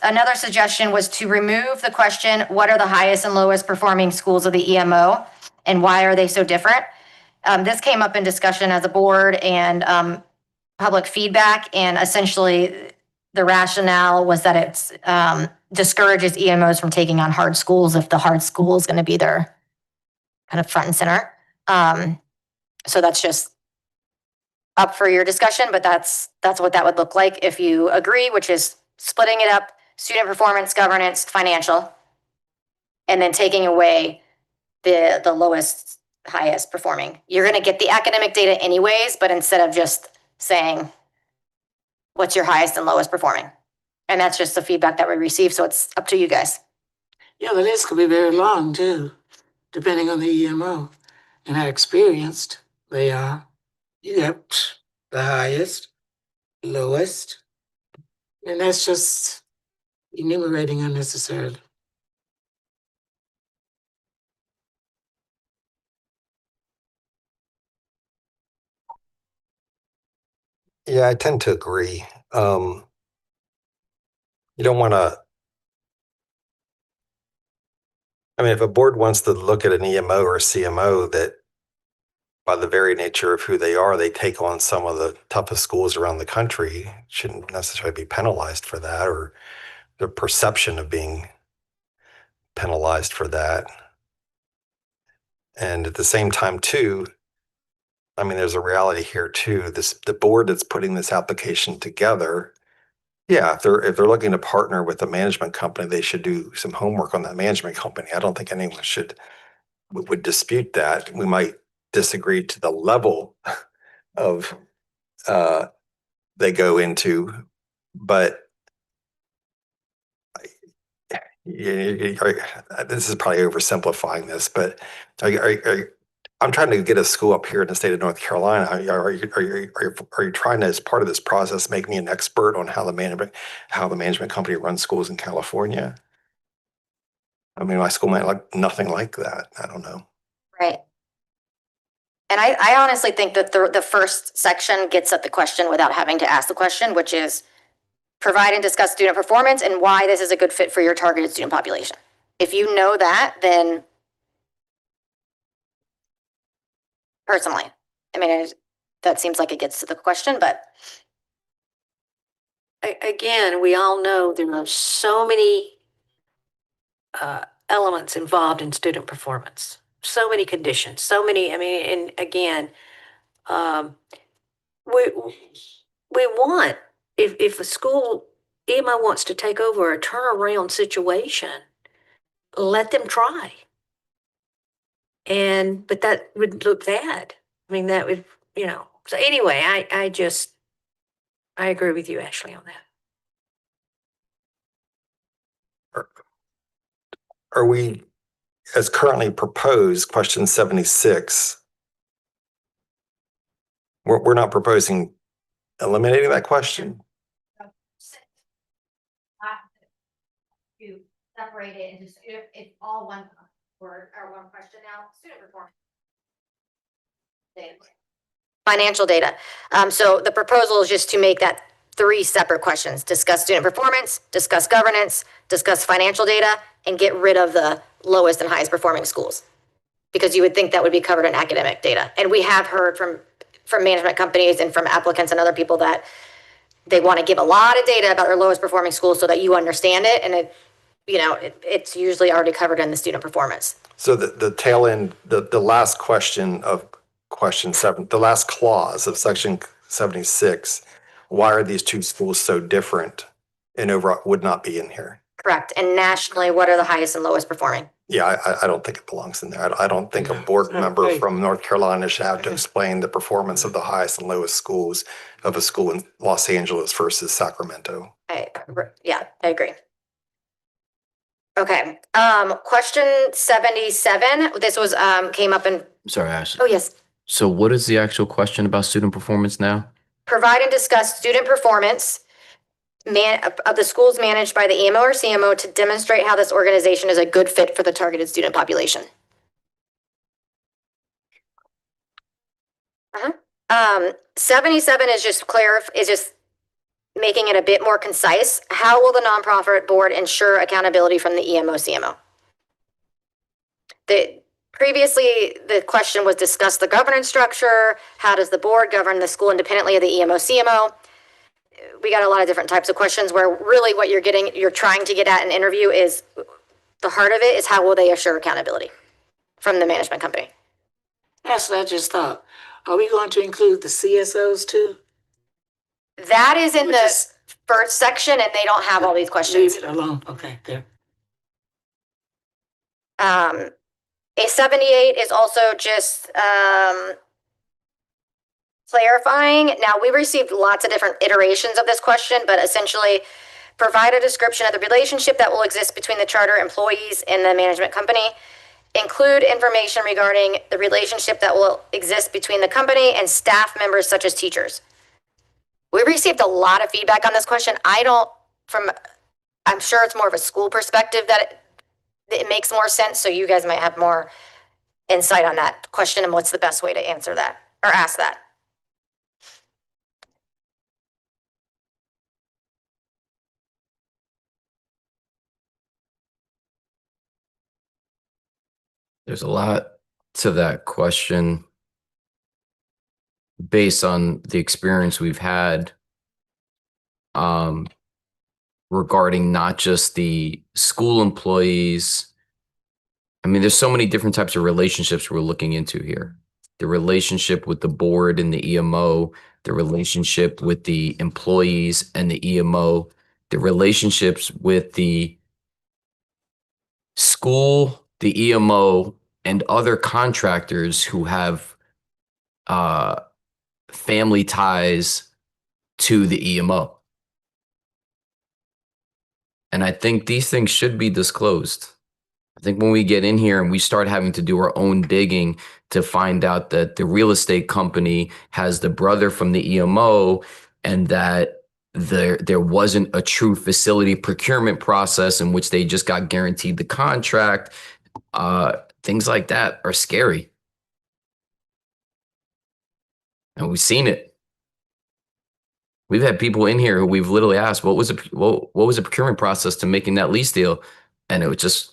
another suggestion was to remove the question, what are the highest and lowest performing schools of the EMO and why are they so different? This came up in discussion as a board and public feedback, and essentially the rationale was that it's discourages EMOs from taking on hard schools if the hard school is going to be their kind of front and center. So that's just up for your discussion, but that's what that would look like if you agree, which is splitting it up, student performance, governance, financial, and then taking away the lowest, highest performing. You're going to get the academic data anyways, but instead of just saying what's your highest and lowest performing. And that's just the feedback that we received, so it's up to you guys. Yeah, the list could be very long too, depending on the EMO and how experienced they are. You got the highest, lowest, and that's just enumerating unnecessarily. Yeah, I tend to agree. You don't want to, I mean, if a board wants to look at an EMO or CMO that by the very nature of who they are, they take on some of the toughest schools around the country, shouldn't necessarily be penalized for that, or the perception of being penalized for that. And at the same time, too, I mean, there's a reality here too. The board that's putting this application together, yeah, if they're looking to partner with a management company, they should do some homework on that management company. I don't think anyone would dispute that. We might disagree to the level of they go into, but this is probably oversimplifying this, but I'm trying to get a school up here in the state of North Carolina. Are you trying to, as part of this process, make me an expert on how the management company runs schools in California? I mean, my school might like nothing like that. I don't know. Right. And I honestly think that the first section gets at the question without having to ask the question, which is provide and discuss student performance and why this is a good fit for your targeted student population. If you know that, then personally, I mean, that seems like it gets to the question, but Again, we all know there are so many elements involved in student performance, so many conditions, so many. I mean, and again, we want if a school EMO wants to take over a turnaround situation, let them try. But that would look bad. I mean, that would, So anyway, I agree with you, Ashley, on that. Are we, as currently proposed, question 76, we're not proposing eliminating that question? You separate it into, it's all one word or one question now, student performance. Financial data. So the proposal is just to make that 3 separate questions: discuss student performance, discuss governance, discuss financial data, and get rid of the lowest and highest performing schools. Because you would think that would be covered in academic data. And we have heard from management companies and from applicants and other people that they want to give a lot of data about their lowest performing schools so that you understand it. And it's usually already covered in the student performance. So the tail end, the last question of question 7, the last clause of section 76, why are these 2 schools so different and overall would not be in here? Correct. And nationally, what are the highest and lowest performing? Yeah, I don't think it belongs in there. I don't think a board member from North Carolina should have to explain the performance of the highest and lowest schools of a school in Los Angeles versus Sacramento. I agree. Okay. Question 77. This was came up in. Sorry, Ashley. Oh, yes. So what is the actual question about student performance now? Provide and discuss student performance of the schools managed by the EMO or CMO to demonstrate how this organization is a good fit for the targeted student population. 77 is just making it a bit more concise. How will the nonprofit board ensure accountability from the EMO CMO? Previously, the question was discuss the governance structure. How does the board govern the school independently of the EMO CMO? We got a lot of different types of questions where really what you're trying to get at in an interview is the heart of it is how will they assure accountability from the management company? Ashley, I just thought, are we going to include the CSOs too? That is in the first section and they don't have all these questions. Leave it alone. Okay, there. A 78 is also just clarifying. Now, we received lots of different iterations of this question, but essentially provide a description of the relationship that will exist between the charter employees and the management company. Include information regarding the relationship that will exist between the company and staff members such as teachers. We received a lot of feedback on this question. I'm sure it's more of a school perspective that it makes more sense. So you guys might have more insight on that question and what's the best way to answer that or ask that. There's a lot to that question based on the experience we've had regarding not just the school employees. I mean, there's so many different types of relationships we're looking into here. the relationship with the board and the EMO, the relationship with the employees and the EMO, the relationships with the school, the EMO, and other contractors who have family ties to the EMO. And I think these things should be disclosed. I think when we get in here and we start having to do our own digging to find out that the real estate company has the brother from the EMO and that there wasn't a true facility procurement process in which they just got guaranteed the contract, things like that are scary. And we've seen it. We've had people in here who we've literally asked, what was the procurement process to making that lease deal? And it was just,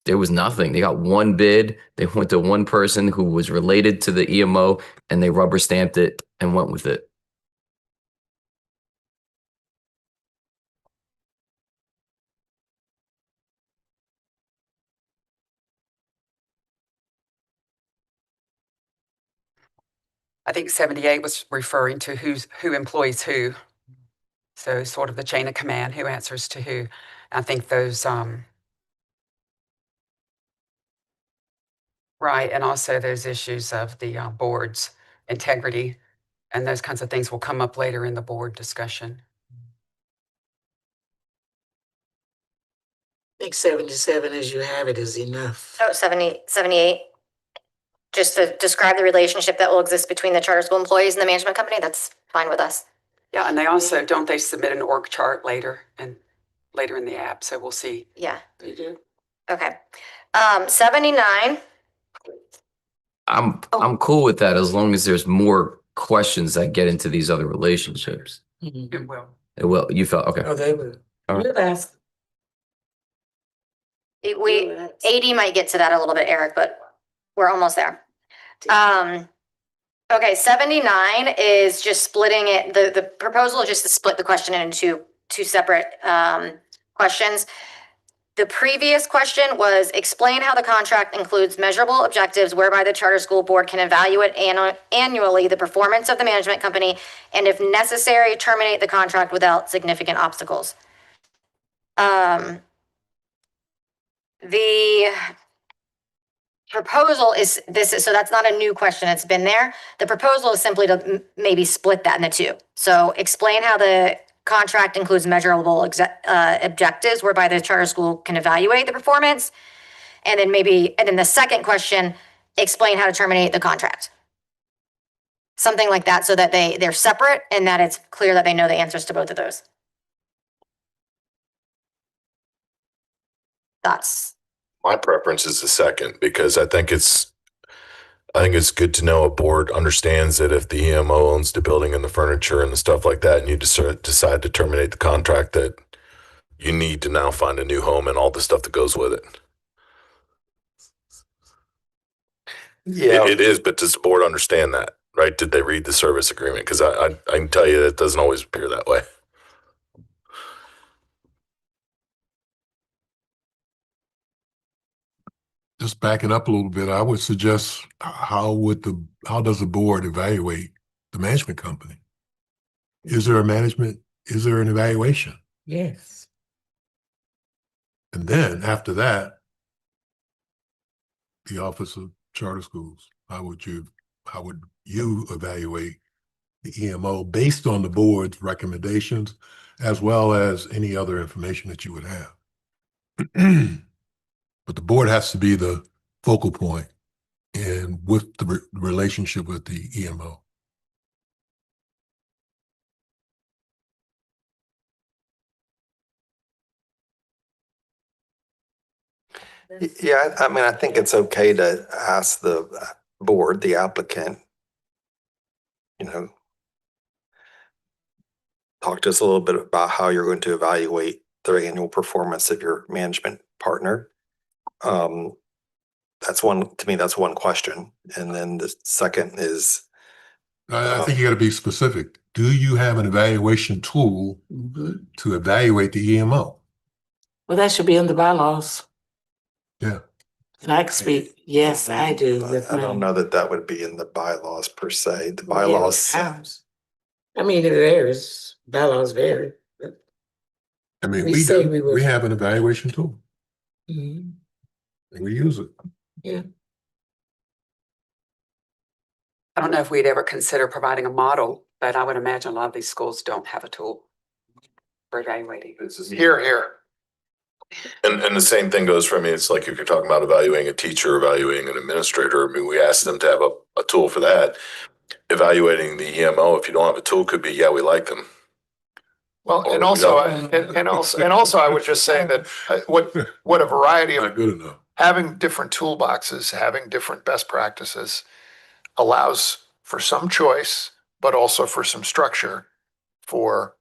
there was nothing. They got one bid. They went to one person who was related to the EMO and they rubber stamped it and went with it. I think 78 was referring to who employs who. So sort of the chain of command, who answers to who. I think those, right, and also those issues of the board's integrity and those kinds of things will come up later in the board discussion. I think 77 as you have it is enough. Oh, 78. Just to describe the relationship that will exist between the charter school employees and the management company, that's fine with us. Yeah, and they also, don't they submit an org chart later in the app? So we'll see. Yeah. They do. Okay. 79. I'm cool with that as long as there's more questions that get into these other relationships. It will. It will. You felt okay. Oh, they will. All right. You'll ask. 80 might get to that a little bit, Eric, but we're almost there. Okay, 79 is just splitting it. The proposal is just to split the question into two separate questions. The previous question was explain how the contract includes measurable objectives whereby the charter school board can evaluate annually the performance of the management company and if necessary, terminate the contract without significant obstacles. The proposal is so that's not a new question. It's been there. The proposal is simply to maybe split that into two. So explain how the contract includes measurable objectives whereby the charter school can evaluate the performance. And then the second question, explain how to terminate the contract. Something like that so that they're separate and that it's clear that they know the answers to both of those. Thoughts? My preference is the second because I think it's good to know a board understands that if the EMO owns the building and the furniture and the stuff like that, and you decide to terminate the contract, that you need to now find a new home and all the stuff that goes with it. Yeah. It is, but does the board understand that, right? Did they read the service agreement? Because I can tell you that it doesn't always appear that way. Just backing up a little bit, I would suggest how does the board evaluate the management company? Is there an evaluation? Yes. And then after that, the Office of Charter Schools, how would you evaluate the EMO based on the board's recommendations as well as any other information that you would have? But the board has to be the focal point and with the relationship with the EMO. Yeah, I mean, I think it's okay to ask the board, the applicant, talk to us a little bit about how you're going to evaluate the annual performance of your management partner. That's one question. And then the second is, I think you got to be specific. Do you have an evaluation tool to evaluate the EMO? Well, that should be in the bylaws. Yeah. And I can speak, yes, I do. I don't know that that would be in the bylaws per se. The bylaws. I mean, it varies, bylaws vary. I mean, We we say do, we will- we have an evaluation tool Mhm. and we use it. Yeah. I don't know if we'd ever consider providing a model, but I would imagine a lot of these schools don't have a tool for evaluating. Here. And the same thing goes for, I mean, it's like if you're talking about evaluating a teacher, evaluating an administrator, I mean, we asked them to have a tool for that. Evaluating the EMO, if you don't have a tool, could be, yeah, we like them. Well, Or and we also, don't. and also, I would just say that what a variety Not of good enough. having different toolboxes, having different best practices allows for some choice, but also for some structure for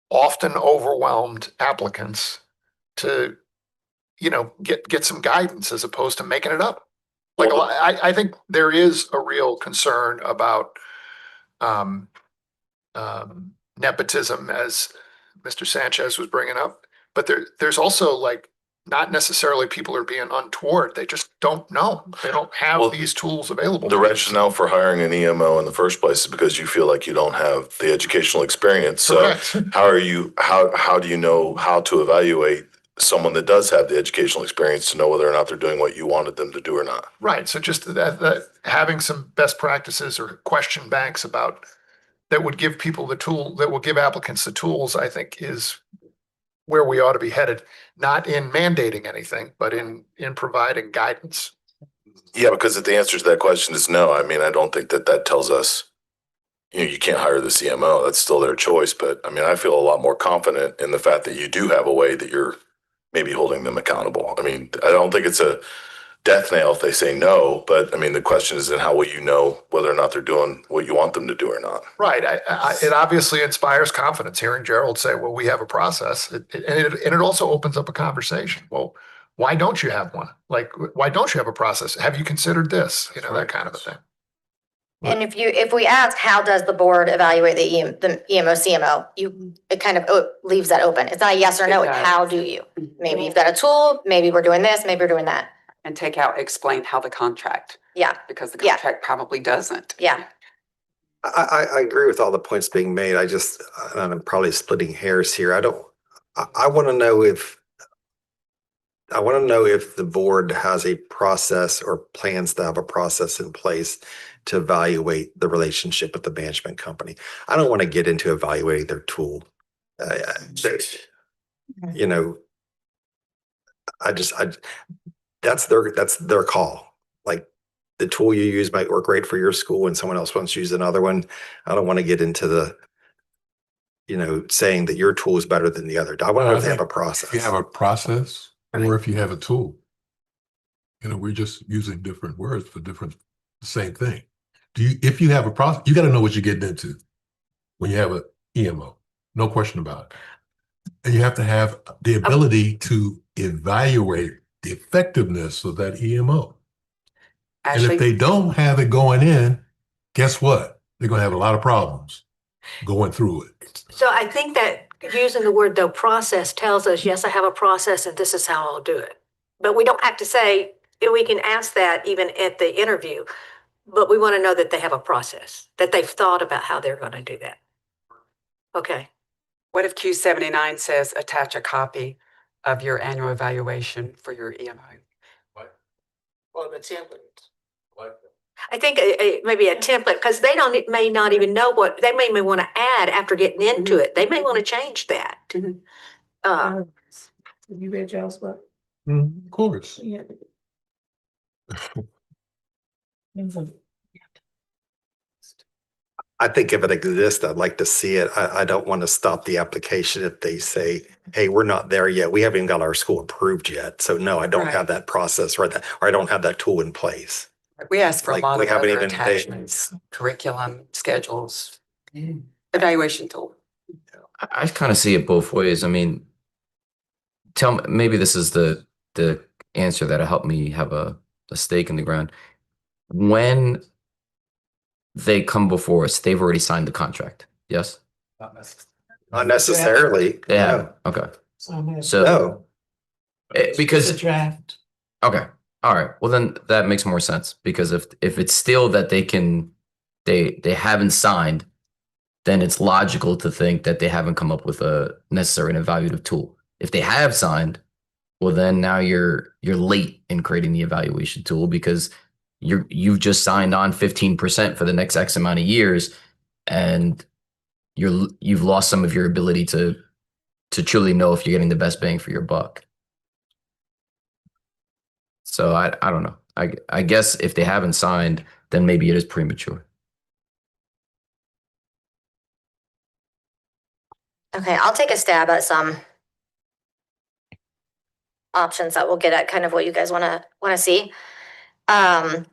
often overwhelmed applicants to, get some guidance as opposed to making it up. Like I think there is a real concern about nepotism, as Mr. Sanchez was bringing up, but there's also like not necessarily people are being untoward. They just don't know. They don't have these tools available. The rationale for hiring an EMO in the first place is because you feel like you don't have the educational experience. So Correct. how do you know how to evaluate someone that does have the educational experience to know whether or not they're doing what you wanted them to do or not? Right. So just that having some best practices or question banks about that would give people the tool, that will give applicants the tools, I think is where we ought to be headed, not in mandating anything, but in providing guidance. Yeah, because if the answer to that question is no, I mean, I don't think that tells us, you can't hire the CMO. That's still their choice. But I mean, I feel a lot more confident in the fact that you do have a way that you're maybe holding them accountable. I mean, I don't think it's a death nail if they say no, but I mean, the question is then how will you know whether or not they're doing what you want them to do or not? Right. It obviously inspires confidence hearing Gerald say, well, we have a process. And it also opens up a conversation. Well, why don't you have one? Like, why don't you have a process? Have you considered this? That kind of a thing. And if we ask, how does the board evaluate the EMO, CMO, it kind of leaves that open. It's not a yes or no, it's how do you? Maybe you've got a tool, maybe we're doing this, maybe we're doing that. And explain how the contract. Yeah. Because the contract probably doesn't. Yeah. I agree with all the points being made. And I'm probably splitting hairs here. I want to know if the board has a process or plans to have a process in place to evaluate the relationship with the management company. I don't want to get into evaluating their tool. That's their call. Like the tool you use might work great for your school and someone else wants to use another one. I don't want to get into the, saying that your tool is better than the other. I want to know if they have a process. If you have a process or if you have a tool, we're just using different words for the same thing. If you have a process, you got to know what you're getting into when you have an EMO, no question about it. And you have to have the ability to evaluate the effectiveness of that EMO. And if they don't have it going in, guess what? They're going to have a lot of problems going through it. So I think that using the word though process tells us, yes, I have a process and this is how I'll do it. But we don't have to say, we can ask that even at the interview, but we want to know that they have a process, that they've thought about how they're going to do that. Okay. What if Q79 says attach a copy of your annual evaluation for your EMO? Well, the template. I think maybe a template, because they may not even know what they may want to add after getting into it. They may want to change that. Have you read y'all's book? Of course. Yeah. I think if it exists, I'd like to see it. I don't want to stop the application if they say, hey, we're not there yet. We haven't even got our school approved yet. So no, I don't have that process or I don't have that tool in place. We ask for a lot of other even attachments, curriculum, schedules, evaluation tool. I kind of see it both ways. I mean, tell me, maybe this is the answer that'll help me have a stake in the ground. When they come before us, they've already signed the contract. Yes? Not necessarily. Yeah. No. Okay. So So No. because it's a draft. okay. All right. Well, then that makes more sense because if it's still that they haven't signed, then it's logical to think that they haven't come up with a necessary and evaluative tool. If they have signed, well, then now you're late in creating the evaluation tool because you've just signed on 15% for the next X amount of years, and you've lost some of your ability to truly know if you're getting the best bang for your buck. So I don't know. I guess if they haven't signed, then maybe it is premature. Okay, I'll take a stab at some options that will get at kind of what you guys want to see. I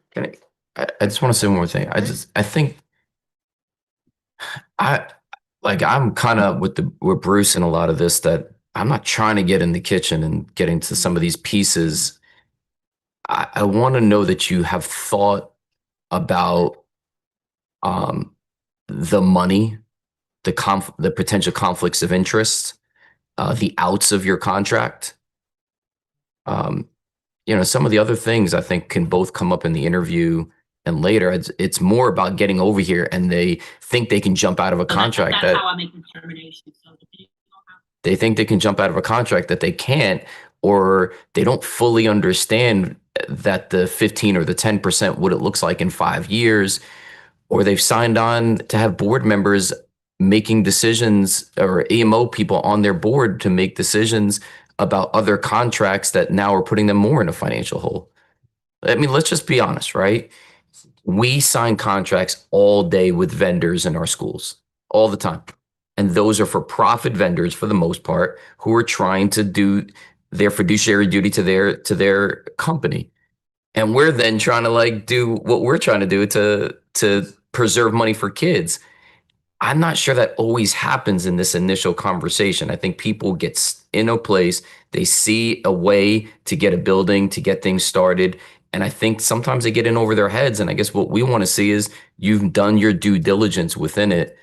just want to say one more thing. I think I'm kind of with Bruce in a lot of this, that I'm not trying to get in the kitchen and get into some of these pieces. I want to know that you have thought about the money, the potential conflicts of interest, the outs of your contract. Some of the other things I think can both come up in the interview and later. It's more about getting over here, and they think they can jump out of a contract that's how I make the determination. So they think they can jump out of a contract that they can't, or they don't fully understand that the 15 or the 10%, what it looks like in 5 years, or they've signed on to have board members making decisions, or EMO people on their board to make decisions about other contracts that now are putting them more in a financial hole. I mean, let's just be honest, right? We sign contracts all day with vendors in our schools, all the time. And those are for profit vendors for the most part, who are trying to do their fiduciary duty to their company. And we're then trying to do what we're trying to do to preserve money for kids. I'm not sure that always happens in this initial conversation. I think people get in a place, they see a way to get a building, to get things started. And I think sometimes they get in over their heads. And I guess what we want to see is you've done your due diligence within it,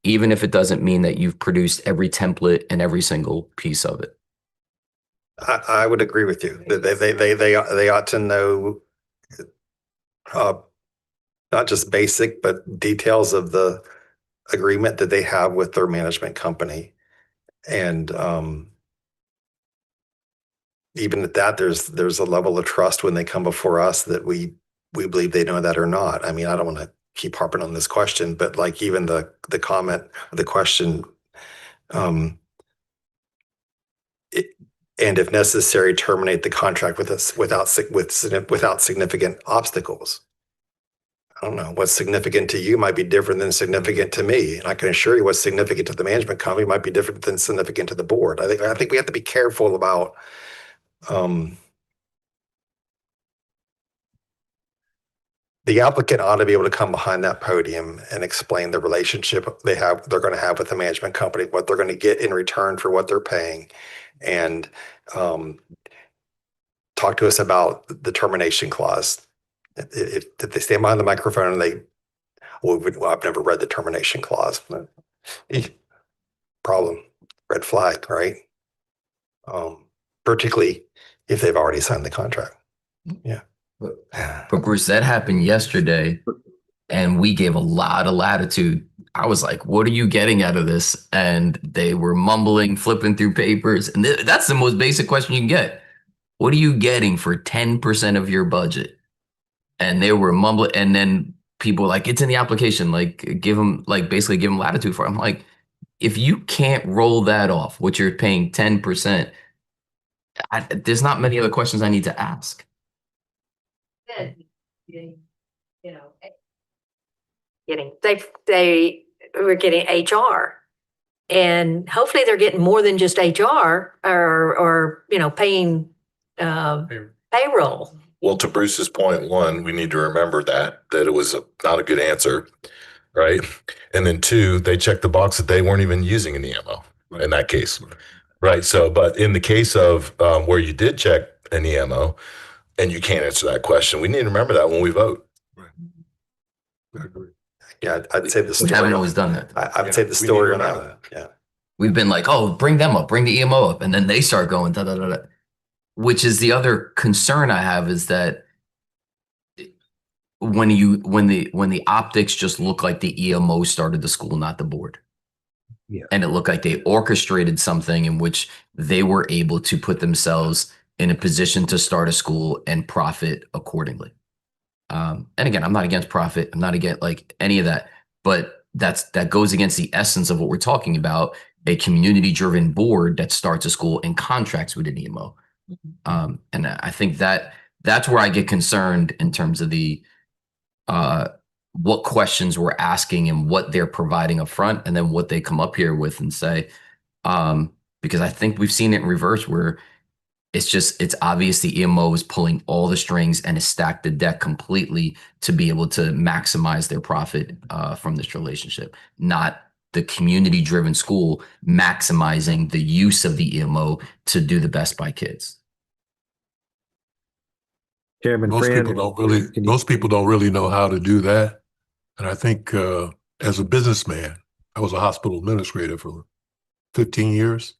even if it doesn't mean that you've produced every template and every single piece of it. I would agree with you. They ought to know not just basic, but details of the agreement that they have with their management company. And even at that, there's a level of trust when they come before us that we believe they know that or not. I mean, I don't want to keep harping on this question, but even the comment, the question, and if necessary, terminate the contract with us without significant obstacles. I don't know, what's significant to you might be different than significant to me. And I can assure you what's significant to the management company might be different than significant to the board. I think we have to be careful about the applicant ought to be able to come behind that podium and explain the relationship they're going to have with the management company, what they're going to get in return for what they're paying, and talk to us about the termination clause. If they stand behind the microphone and I've never read the termination clause. Problem, red flag, right? Particularly if they've already signed the contract. Yeah. But Bruce, that happened yesterday, and we gave a lot of latitude. I was like, what are you getting out of this? And they were mumbling, flipping through papers. And that's the most basic question you can get. What are you getting for 10% of your budget? And they were mumbling, and then people were like, it's in the application, basically give them latitude for it. I'm like, if you can't roll that off, what you're paying 10%, there's not many other questions I need to ask. They were getting HR, and hopefully they're getting more than just HR or paying payroll. Well, to Bruce's point, one, we need to remember that it was not a good answer, right? And then two, they checked the box that they weren't even using an EMO in that case, right? So, but in the case of where you did check an EMO and you can't answer that question, we need to remember that when we vote. Yeah, I'd say the story. We haven't always done that. I'd say the story on that. Yeah. We've been like, oh, bring them up, bring the EMO up. And then they start going, da, da, da, da. which is the other concern I have, is that when the optics just look like the EMO started the school, not the board. Yeah. And it looked like they orchestrated something in which they were able to put themselves in a position to start a school and profit accordingly. And again, I'm not against profit. I'm not against like any of that, but that goes against the essence of what we're talking about, a community-driven board that starts a school and contracts with an EMO. And I think that's where I get concerned in terms of the what questions we're asking and what they're providing up front, and then what they come up here with and say. Because I think we've seen it in reverse, where it's obvious the EMO is pulling all the strings and has stacked the deck completely to be able to maximize their profit from this relationship, not the community-driven school maximizing the use of the EMO to do the best by kids. Chairman Most Friend, people don't really know how to do that. And I think as a businessman, I was a hospital administrator for 15 years.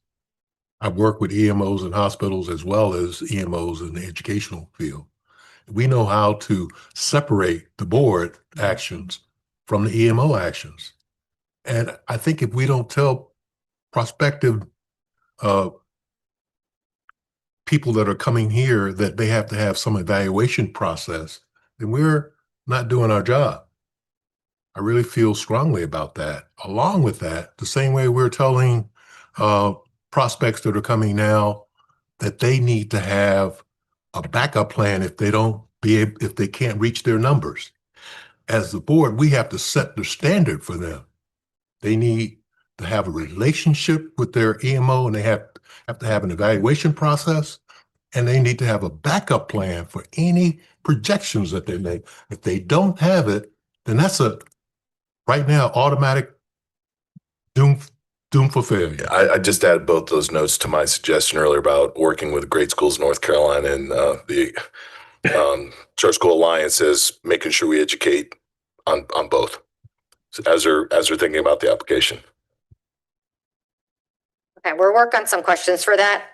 I've worked with EMOs in hospitals as well as EMOs in the educational field. We know how to separate the board actions from the EMO actions. And I think if we don't tell prospective people that are coming here that they have to have some evaluation process, then we're not doing our job. I really feel strongly about that. Along with that, the same way we're telling prospects that are coming now that they need to have a backup plan if they can't reach their numbers. As the board, we have to set the standard for them. They need to have a relationship with their EMO, and they have to have an evaluation process, and they need to have a backup plan for any projections that they make. If they don't have it, then that's right now automatic doom for failure. I just add both those notes to my suggestion earlier about working with Great Schools North Carolina and the Church School Alliance, is making sure we educate on both as they're thinking about the application. Okay, we'll work on some questions for that.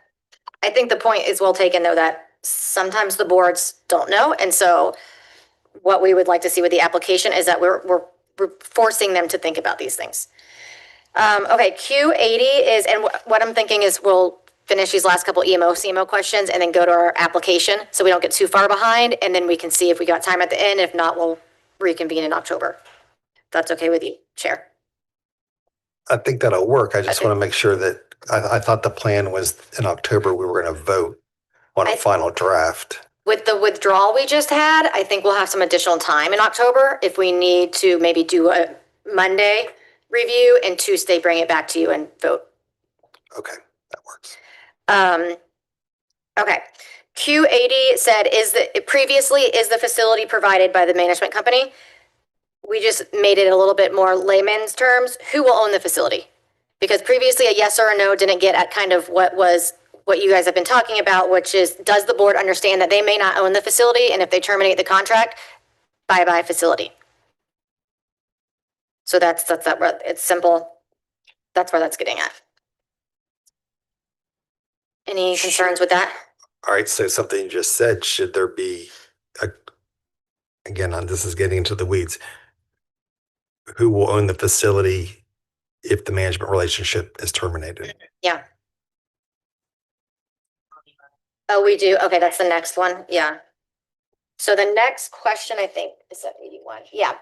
I think the point is well taken, though, that sometimes the boards don't know. And so what we would like to see with the application is that we're forcing them to think about these things. Okay, Q80 is, and what I'm thinking is we'll finish these last couple EMO, CMO questions and then go to our application so we don't get too far behind, and then we can see if we got time at the end. If not, we'll reconvene in October. If that's okay with you, Chair. I think that'll work. I just want to make sure that I thought the plan was in October we were going to vote on a final draft. With the withdrawal we just had, I think we'll have some additional time in October if we need to maybe do a Monday review and Tuesday bring it back to you and vote. Okay, that works. Okay. Q80 said, is the facility provided by the management company? We just made it a little bit more layman's terms. Who will own the facility? Because previously a yes or a no didn't get at kind of what you guys have been talking about, which is, does the board understand that they may not own the facility, and if they terminate the contract, bye-bye facility. So that's that. It's simple. That's where that's getting at. Any concerns with that? All right, so something you just said, should there be, again, this is getting into the weeds, who will own the facility if the management relationship is terminated? Yeah. Oh, we do? Okay, that's the next one. Yeah. So the next question, I think, is at 81. Yeah.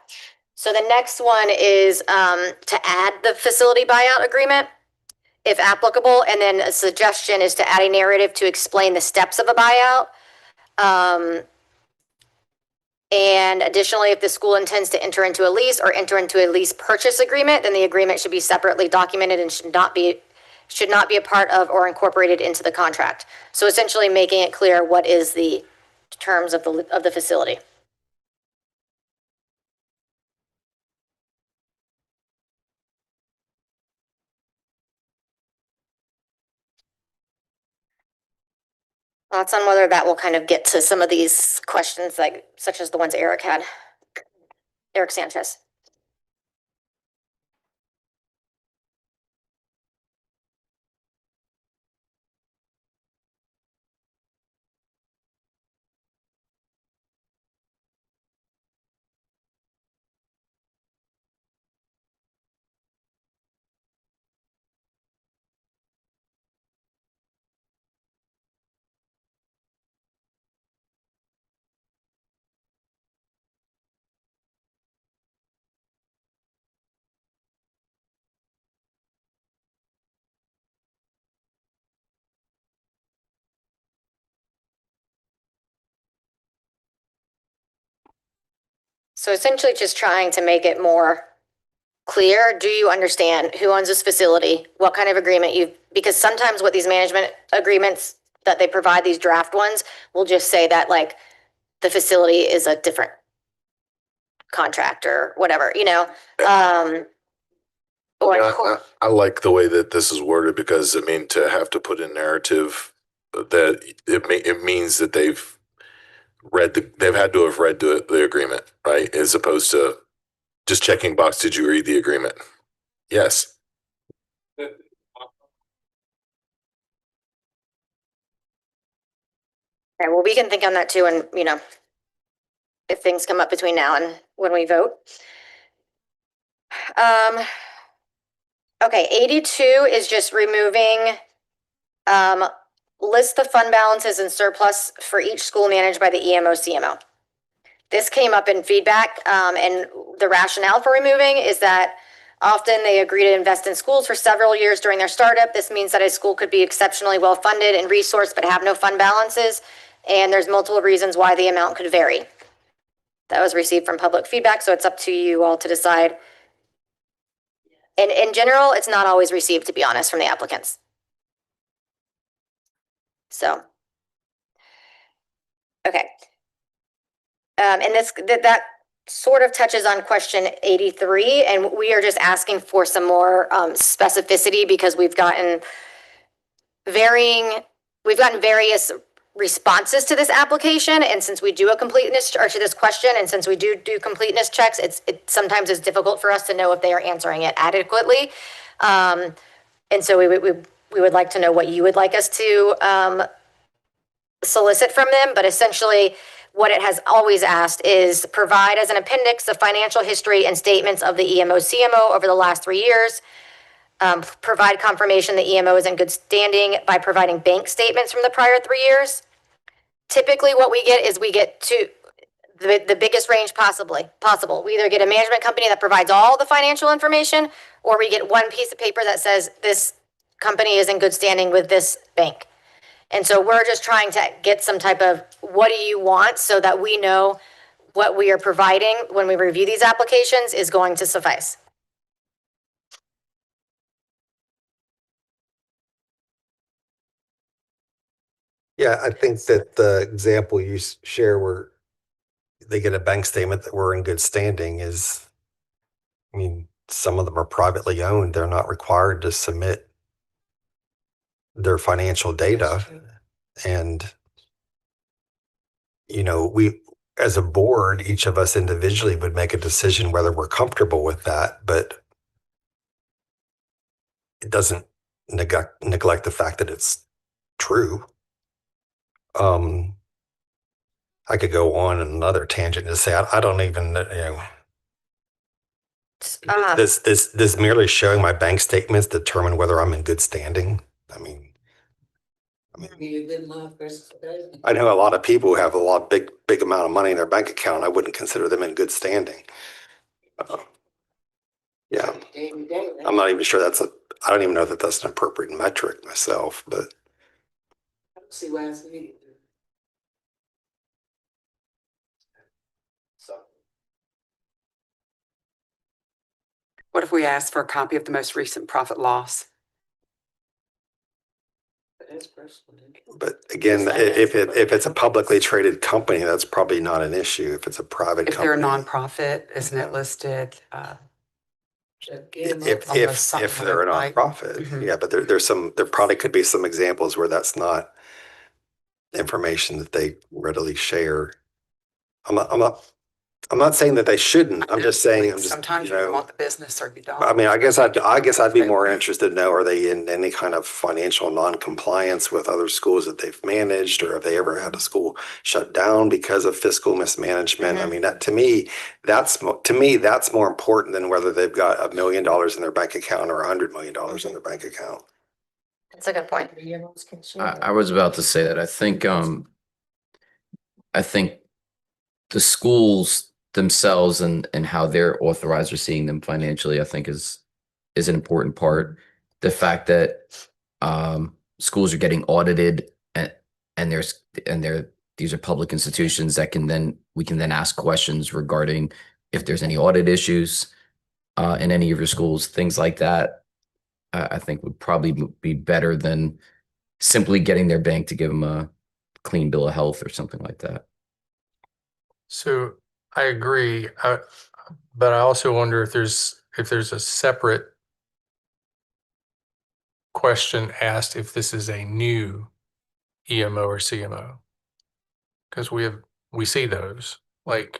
So the next one is to add the facility buyout agreement, if applicable. And then a suggestion is to add a narrative to explain the steps of a buyout. And additionally, if the school intends to enter into a lease or enter into a lease purchase agreement, then the agreement should be separately documented and should not be a part of or incorporated into the contract. So essentially making it clear what is the terms of the facility. Thoughts on whether that will kind of get to some of these questions, such as the ones Eric had. Eric Sanchez. So essentially just trying to make it more clear. Do you understand who owns this facility? What kind of agreement because sometimes what these management agreements that they provide, these draft ones, will just say that like the facility is a different contractor, whatever, I like the way that this is worded because to have to put in narrative that it means that they've had to have read the agreement, right? As opposed to just checking box. Did you read the agreement? Yes. Okay, well, we can think on that too, and if things come up between now and when we vote. Okay, 82 is just removing, list the fund balances and surplus for each school managed by the EMO CMO. This came up in feedback, and the rationale for removing is that often they agree to invest in schools for several years during their startup. This means that a school could be exceptionally well funded and resourced but have no fund balances, and there's multiple reasons why the amount could vary. That was received from public feedback, so it's up to you all to decide. And in general, it's not always received, to be honest, from the applicants. So, okay. And that sort of touches on question 83, and we are just asking for some more specificity because we've gotten various responses to this application, and since we do a completeness, or to this question, and since we do completeness checks, it sometimes is difficult for us to know if they are answering it adequately. And so we would like to know what you would like us to solicit from them, but essentially what it has always asked is provide as an appendix the financial history and statements of the EMO CMO over the last 3 years. Provide confirmation the EMO is in good standing by providing bank statements from the prior 3 years. Typically what we get is the biggest range possible. We either get a management company that provides all the financial information, or we get one piece of paper that says this company is in good standing with this bank. And so we're just trying to get some type of, what do you want, so that we know what we are providing when we review these applications is going to suffice. Yeah, I think that the example you share where they get a bank statement that we're in good standing is, some of them are privately owned. They're not required to submit their financial data. And, we, as a board, each of us individually would make a decision whether we're comfortable with that, but it doesn't neglect the fact that it's true. I could go on another tangent and say, I don't even, this merely showing my bank statements determine whether I'm in good standing. I know a lot of people who have a big amount of money in their bank account. I wouldn't consider them in good standing. Yeah, I'm not even sure I don't even know that that's an appropriate metric myself, but. I don't see why it's needed. What if we ask for a copy of the most recent profit loss? But again, if it's a publicly traded company, that's probably not an issue. If it's a private company. If they're a nonprofit, isn't it listed? If they're a nonprofit, yeah, but there probably could be some examples where that's not information that they readily share. I'm not saying that they shouldn't. I'm just saying. Sometimes you want the business or you don't. I guess I'd be more interested to know, are they in any kind of financial non-compliance with other schools that they've managed, or have they ever had a school shut down because of fiscal mismanagement? That to me, that's more important than whether they've got $1 million in their bank account or $100 million in their bank account. That's a good point. I was about to say that. I think the schools themselves and how they're authorized or seeing them financially, I think is an important part. The fact that schools are getting audited and these are public institutions that we can then ask questions regarding if there's any audit issues in any of your schools, things like that, I think would probably be better than simply getting their bank to give them a clean bill of health or something like that. So I agree, but I also wonder if there's a separate question asked if this is a new EMO or CMO, because we see those like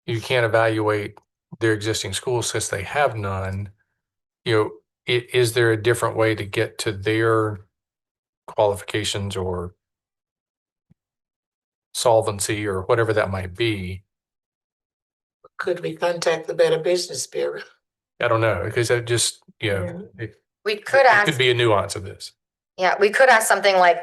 you can't evaluate their existing schools since they have none. Is there a different way to get to their qualifications or solvency or whatever that might be? Could we contact the Better Business Bureau? I don't know, because it just, it We could could ask, be a nuance of this. yeah, we could ask something like,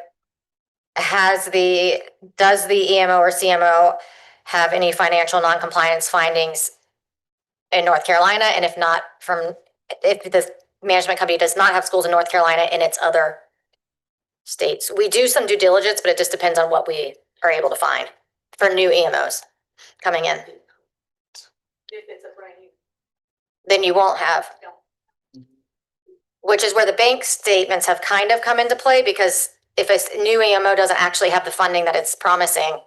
does the EMO or CMO have any financial noncompliance findings in North Carolina? And if not, if the management company does not have schools in North Carolina and its other states. We do some due diligence, but it just depends on what we are able to find for new EMOs coming in. If it's a brand new. Then you won't have. Which is where the bank statements have kind of come into play, because if a new EMO doesn't actually have the funding that it's promising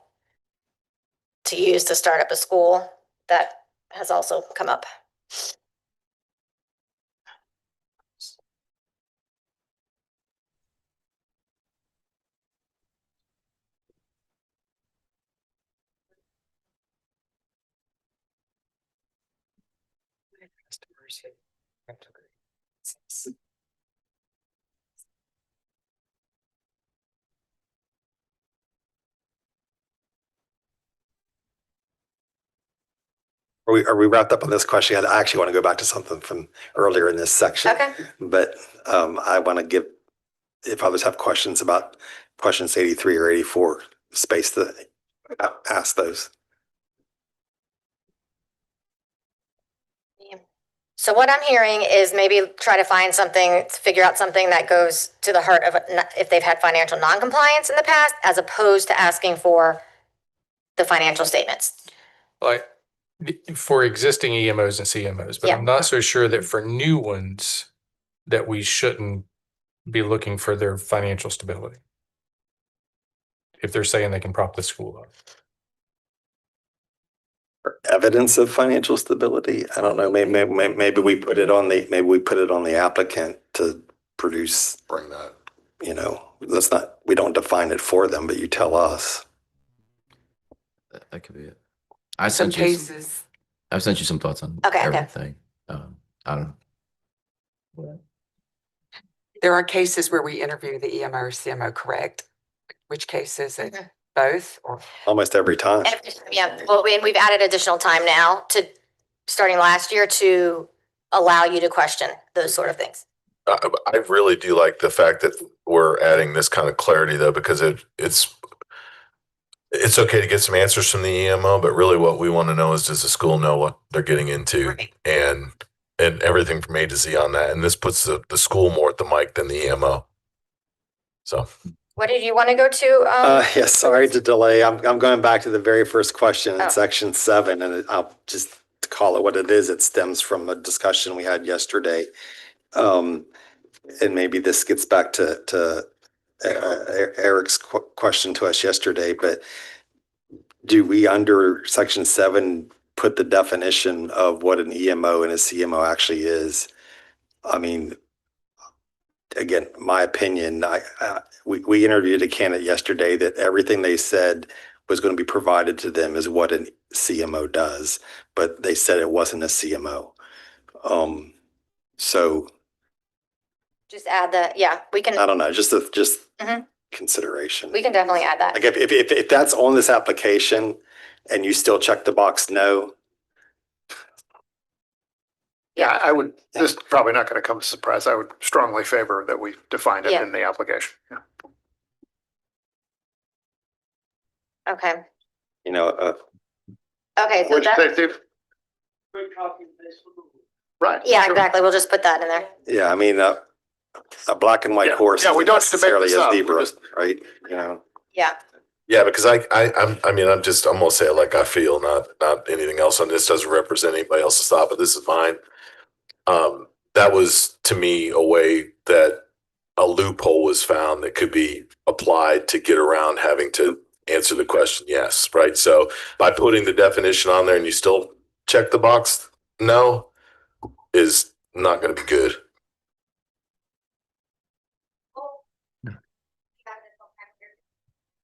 to use to start up a school, that has also come up. Are we wrapped up on this question? I actually want to go back to something from earlier in this section. Okay. But I want to give, if others have questions about questions 83 or 84, space to ask those. So what I'm hearing is maybe try to find something, figure out something that goes to the heart of if they've had financial noncompliance in the past, as opposed to asking for the financial statements. Like for existing EMOs and CMOs, but Yeah. I'm not so sure that for new ones that we shouldn't be looking for their financial stability. If they're saying they can prop the school up. Evidence of financial stability. I don't know. Maybe we put it on the applicant to produce. Bring that. We don't define it for them, but you tell us. That could be it. Some I've sent you some thoughts on Okay. everything. I don't know. There are cases where we interview the EMO or CMO, correct? Which case is it? Mhm. Both or? Almost every time. Yeah, well, we've added additional time now starting last year to allow you to question those sort of things. I really do like the fact that we're adding this kind of clarity, though, because it's okay to get some answers from the EMO, but really what we want to know is, does the school know what they're getting into, Right. and everything from A to Z on that. And this puts the school more at the mic than the EMO. So. What did you want to go to? Yes, sorry to delay. I'm going back to the very first question in Oh. section 7, and I'll just call it what it is. It stems from a discussion we had yesterday. And maybe this gets back to Eric's question to us yesterday, but do we under section 7 put the definition of what an EMO and a CMO actually is? I mean, again, my opinion, we interviewed a candidate yesterday that everything they said was going to be provided to them is what a CMO does, but they said it wasn't a CMO. So Just add we can. I don't know, just Mhm. consideration. We can definitely add that. Like if that's on this application and you still check the box no. Yeah, I would, this is probably not going to come as a surprise. I would strongly favor that we define it Yeah. in the application. Yeah. Okay, Okay, so Which that, they do. Right. yeah, sure. exactly. We'll just put that in there. yeah, I mean, a black and white Yeah, horse yeah, we isn't don't have to make necessarily this a up. zebra, We're just- right? Yeah. Yeah, because I'm gonna say it like I feel, not anything else on this. Doesn't represent anybody else's thought, but this is mine. That was to me a way that a loophole was found that could be applied to get around having to answer the question yes, right? So by putting the definition on there and you still check the box no is not going to be good.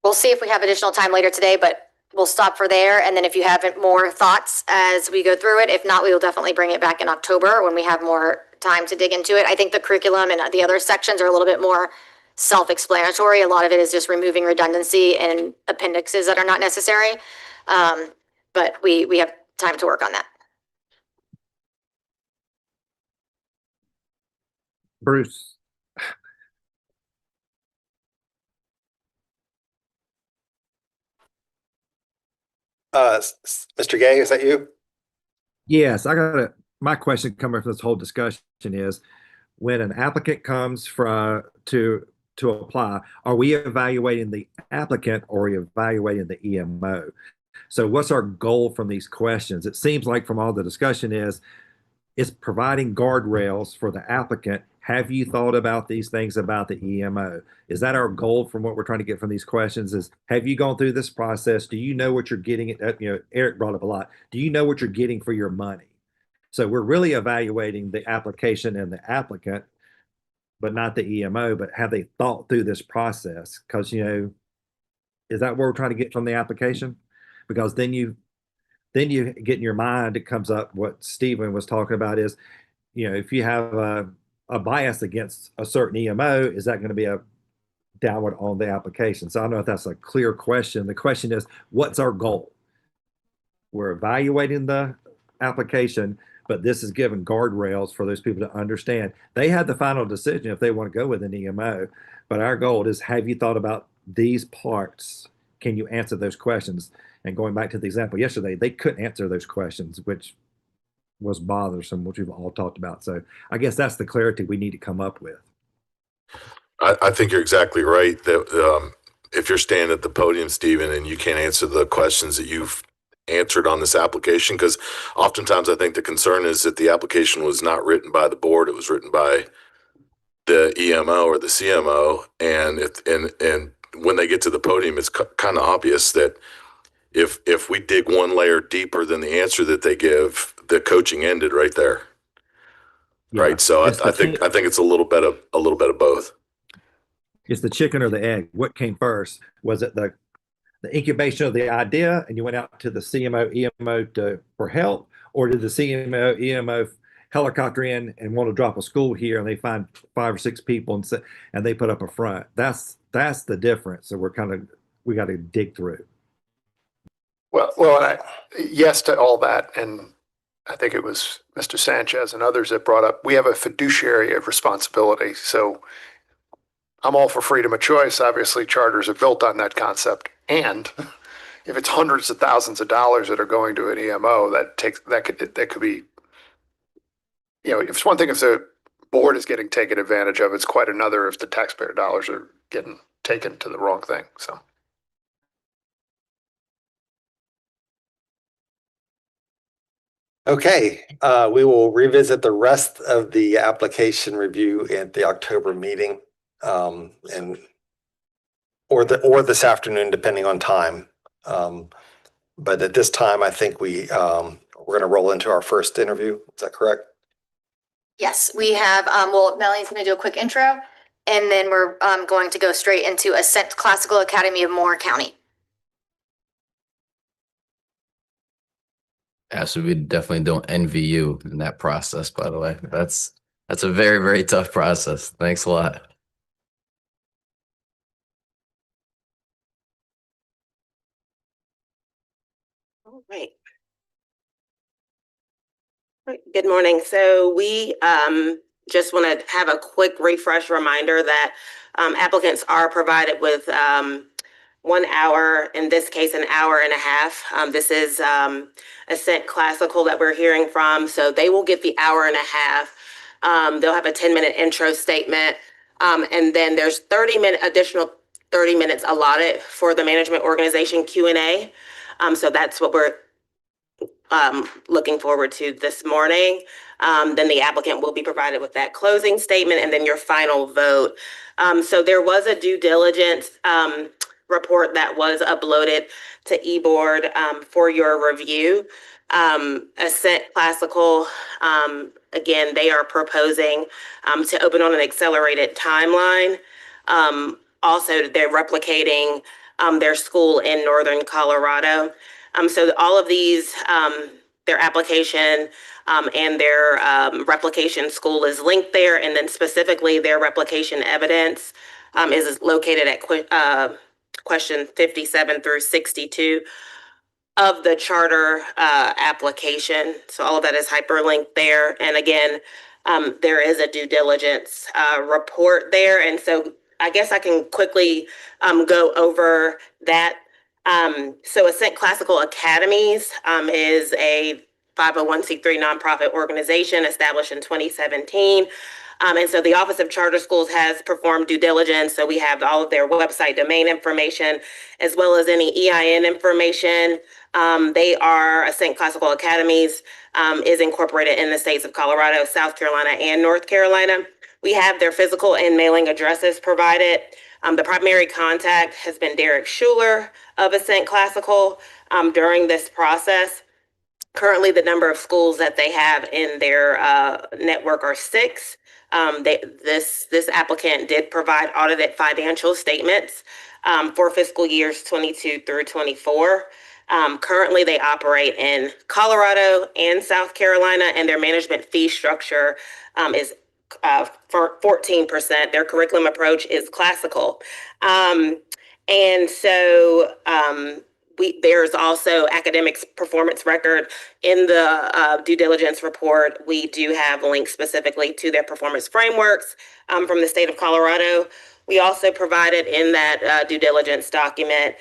We'll see if we have additional time later today, but we'll stop for there. And then if you have more thoughts as we go through it, if not, we will definitely bring it back in October when we have more time to dig into it. I think the curriculum and the other sections are a little bit more self-explanatory. A lot of it is just removing redundancy and appendixes that are not necessary. But we have time to work on that. Bruce. Mr. Gay, is that you? Yes, my question coming from this whole discussion is when an applicant comes to apply, are we evaluating the applicant or are we evaluating the EMO? So what's our goal from these questions? It seems like from all the discussion is providing guardrails for the applicant. Have you thought about these things about the EMO? Is that our goal from what we're trying to get from these questions is, have you gone through this process? Do you know what you're getting? Eric brought up a lot. Do you know what you're getting for your money? So we're really evaluating the application and the applicant, but not the EMO, but have they thought through this process? Because, is that what we're trying to get from the application? Because then you get in your mind, it comes up what Stephen was talking about is, if you have a bias against a certain EMO, is that going to be a downward on the application? So I don't know if that's a clear question. The question is, what's our goal? We're evaluating the application, but this is giving guardrails for those people to understand. They have the final decision if they want to go with an EMO, but our goal is, have you thought about these parts? Can you answer those questions? And going back to the example yesterday, they couldn't answer those questions, which was bothersome, which we've all talked about. So I guess that's the clarity we need to come up with. I think you're exactly right that if you're standing at the podium, Stephen, and you can't answer the questions that you've answered on this application, because oftentimes I think the concern is that the application was not written by the board, it was written by the EMO or the CMO, and when they get to the podium, it's kind of obvious that if we dig one layer deeper than the answer that they give, the coaching ended right there. Yeah, right. So I think it's a little bit of both. It's the chicken or the egg. What came first? Was it the incubation of the idea and you went out to the CMO, EMO for help, or did the CMO, EMO helicopter in and want to drop a school here and they find 5 or 6 people and they put up a front? That's the difference. So we got to dig through. Well, yes to all that, and I think it was Mr. Sanchez and others that brought up we have a fiduciary of responsibility. So I'm all for freedom of choice. Obviously, charters are built on that concept, and if it's hundreds of thousands of dollars that are going to an EMO, that could be, it's one thing if the board is getting taken advantage of. It's quite another if the taxpayer dollars are getting taken to the wrong thing. So. Okay, we will revisit the rest of the application review at the October meeting, or this afternoon, depending on time. But at this time, I think we're going to roll into our first interview. Is that correct? Yes, we have. Melanie's going to do a quick intro, and then we're going to go straight into Ascent Classical Academy of Moore County. Yeah, so we definitely don't envy you in that process, by the way. That's a very, very tough process. Thanks a lot. All right. Good morning. So we just want to have a quick refresh reminder that applicants are provided with 1 hour, in this case, an hour and a half. This is Ascent Classical that we're hearing from. So they will get the hour and a half. They'll have a 10-minute intro statement. And then there's 30-minute additional 30 minutes allotted for the management organization Q&A. So that's what we're looking forward to this morning. Then the applicant will be provided with that closing statement and then your final vote. So there was a due diligence report that was uploaded to eBoard for your review. Ascent Classical, again, they are proposing to open on an accelerated timeline. Also, they're replicating their school in Northern Colorado. So all of these, their application and their replication school is linked there. And then specifically their replication evidence is located at question 57 through 62 of the charter application. So all of that is hyperlinked there. And again, there is a due diligence report there. And so I guess I can quickly go over that. So Ascent Classical Academies is a 501c3 nonprofit organization established in 2017. And so the Office of Charter Schools has performed due diligence. So we have all of their website domain information, as well as any EIN information. They are Ascent Classical Academies is incorporated in the states of Colorado, South Carolina, and North Carolina. We have their physical and mailing addresses provided. The primary contact has been Derek Schuler of Ascent Classical during this process. Currently, the number of schools that they have in their network are 6. This applicant did provide audited financial statements for fiscal years 22 through 24. Currently, they operate in Colorado and South Carolina, and their management fee structure is for 14%. Their curriculum approach is classical. And so there's also academics performance record in the due diligence report. We do have links specifically to their performance frameworks from the state of Colorado. We also provided in that due diligence document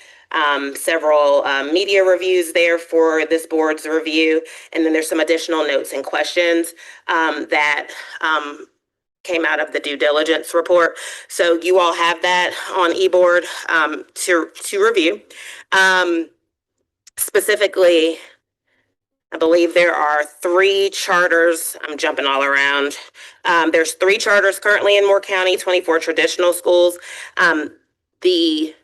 several media reviews there for this board's review. And then there's some additional notes and questions that came out of the due diligence report. So you all have that on eBoard to review. Specifically, I believe there are 3 charters. I'm jumping all around. There's 3 charters currently in Moore County, 24 traditional schools. The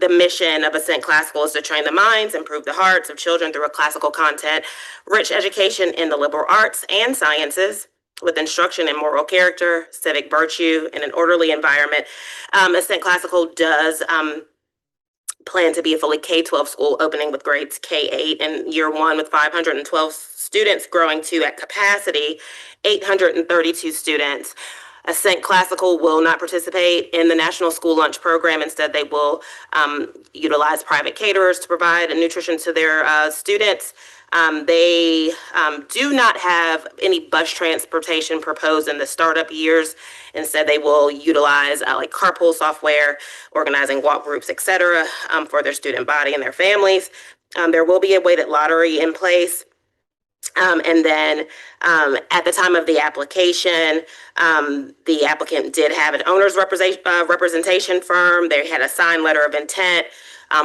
mission of Ascent Classical is to train the minds, improve the hearts of children through a classical content, rich education in the liberal arts and sciences, with instruction in moral character, civic virtue, and an orderly environment. Ascent Classical does plan to be a fully K-12 school, opening with grades K-8 in year 1 with 512 students, growing to at capacity 832 students. Ascent Classical will not participate in the National School Lunch Program. Instead, they will utilize private caterers to provide nutrition to their students. They do not have any bus transportation proposed in the startup years. Instead, they will utilize like carpool software, organizing walk groups, etc., for their student body and their families. There will be a weighted lottery in place. And then at the time of the application, the applicant did have an owner's representation firm. They had a signed letter of intent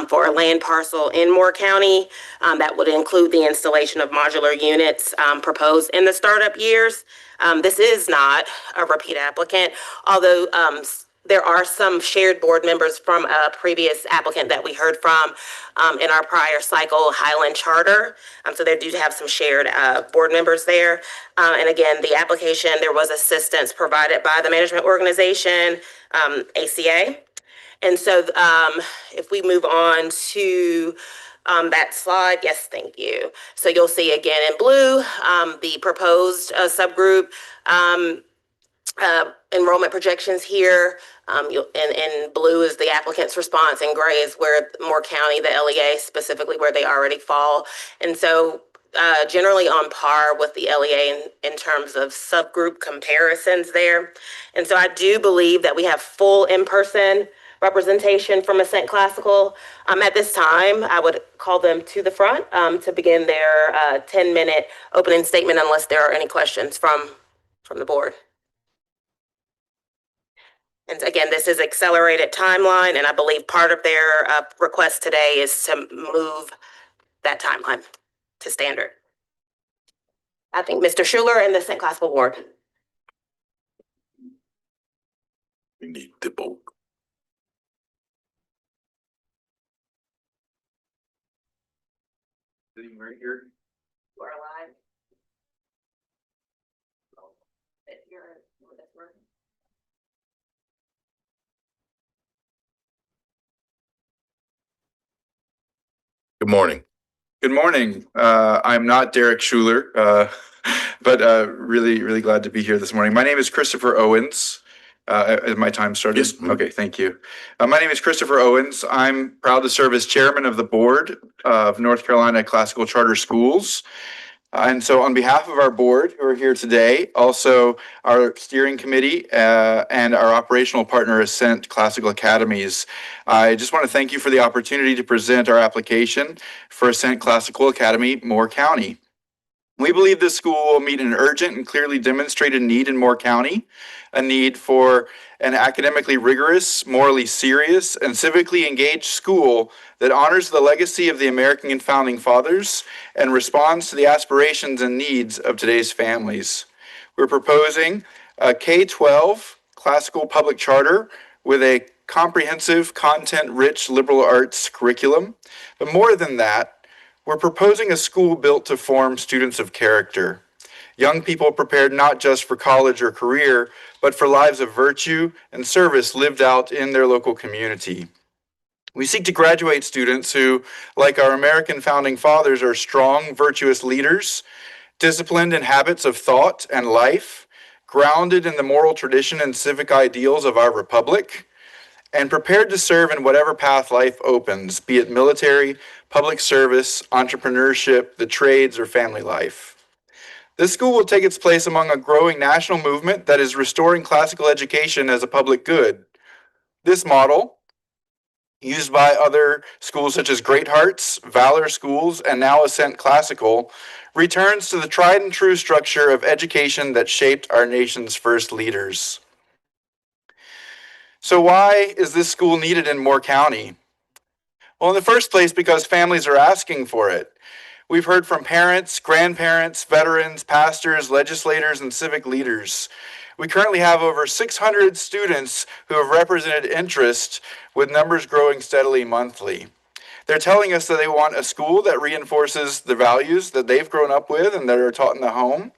for a land parcel in Moore County that would include the installation of modular units proposed in the startup years. This is not a repeat applicant, although there are some shared board members from a previous applicant that we heard from in our prior cycle, Highland Charter. So they do have some shared board members there. And again, the application, there was assistance provided by the management organization, ACA. And so if we move on to that slide, yes, thank you. So you'll see again in blue, the proposed subgroup enrollment projections here. And blue is the applicant's response, and gray is where Moore County, the LEA, specifically where they already fall. And so generally on par with the LEA in terms of subgroup comparisons there. And so I do believe that we have full in-person representation from Ascent Classical. At this time, I would call them to the front to begin their 10-minute opening statement, unless there are any questions from the board. And again, this is accelerated timeline, and I believe part of their request today is to move that timeline to standard. I think Mr. Schuler and the Ascent Classical Board. We need the vote. Sitting right here. You are alive. Good morning. Good morning. I'm not Derek Schuler, but really glad to be here this morning. My name is Christopher Owens. Is my time started? Yes. Okay, thank you. My name is Christopher Owens. I'm proud to serve as chairman of the board of North Carolina Classical Charter Schools. And so on behalf of our board who are here today, also our steering committee and our operational partner, Ascent Classical Academies, I just want to thank you for the opportunity to present our application for Ascent Classical Academy, Moore County. We believe this school will meet an urgent and clearly demonstrated need in Moore County, a need for an academically rigorous, morally serious, and civically engaged school that honors the legacy of the American founding fathers and responds to the aspirations and needs of today's families. We're proposing a K-12 classical public charter with a comprehensive, content-rich liberal arts curriculum. But more than that, we're proposing a school built to form students of character, young people prepared not just for college or career, but for lives of virtue and service lived out in their local community. We seek to graduate students who, like our American founding fathers, are strong, virtuous leaders, disciplined in habits of thought and life, grounded in the moral tradition and civic ideals of our republic, and prepared to serve in whatever path life opens, be it military, public service, entrepreneurship, the trades, or family life. This school will take its place among a growing national movement that is restoring classical education as a public good. This model, used by other schools such as Great Hearts, Valor Schools, and now Ascent Classical, returns to the tried and true structure of education that shaped our nation's first leaders. So why is this school needed in Moore County? Well, in the first place, because families are asking for it. We've heard from parents, grandparents, veterans, pastors, legislators, and civic leaders. We currently have over 600 students who have represented interest, with numbers growing steadily monthly. They're telling us that they want a school that reinforces the values that they've grown up with and that are taught in the home,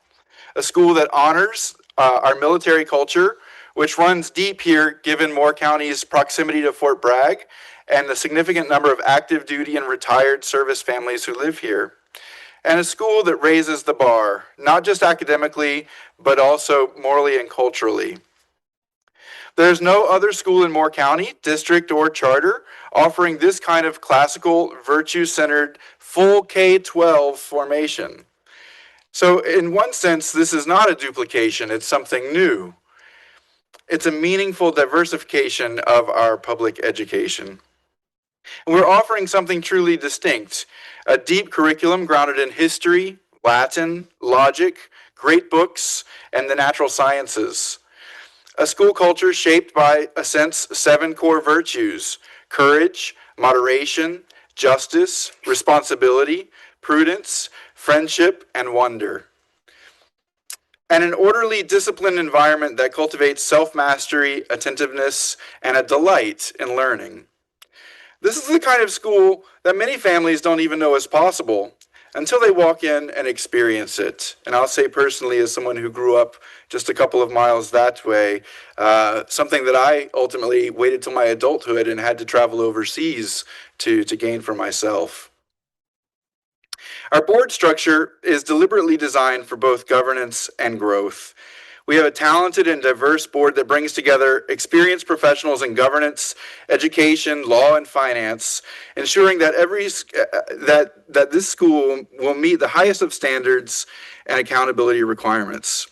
a school that honors our military culture, which runs deep here given Moore County's proximity to Fort Bragg and the significant number of active duty and retired service families who live here. And a school that raises the bar, not just academically, but also morally and culturally. There's no other school in Moore County, district or charter, offering this kind of classical, virtue-centered, full K-12 formation. So in one sense, this is not a duplication, it's something new. It's a meaningful diversification of our public education. And we're offering something truly distinct, a deep curriculum grounded in history, Latin, logic, great books, and the natural sciences. A school culture shaped by Ascent's 7 core virtues: courage, moderation, justice, responsibility, prudence, friendship, and wonder. And an orderly, disciplined environment that cultivates self-mastery, attentiveness, and a delight in learning. This is the kind of school that many families don't even know is possible until they walk in and experience it. And I'll say personally, as someone who grew up just a couple of miles that way, something that I ultimately waited till my adulthood and had to travel overseas to gain for myself. Our board structure is deliberately designed for both governance and growth. We have a talented and diverse board that brings together experienced professionals in governance, education, law, and finance, ensuring that that this school will meet the highest of standards and accountability requirements.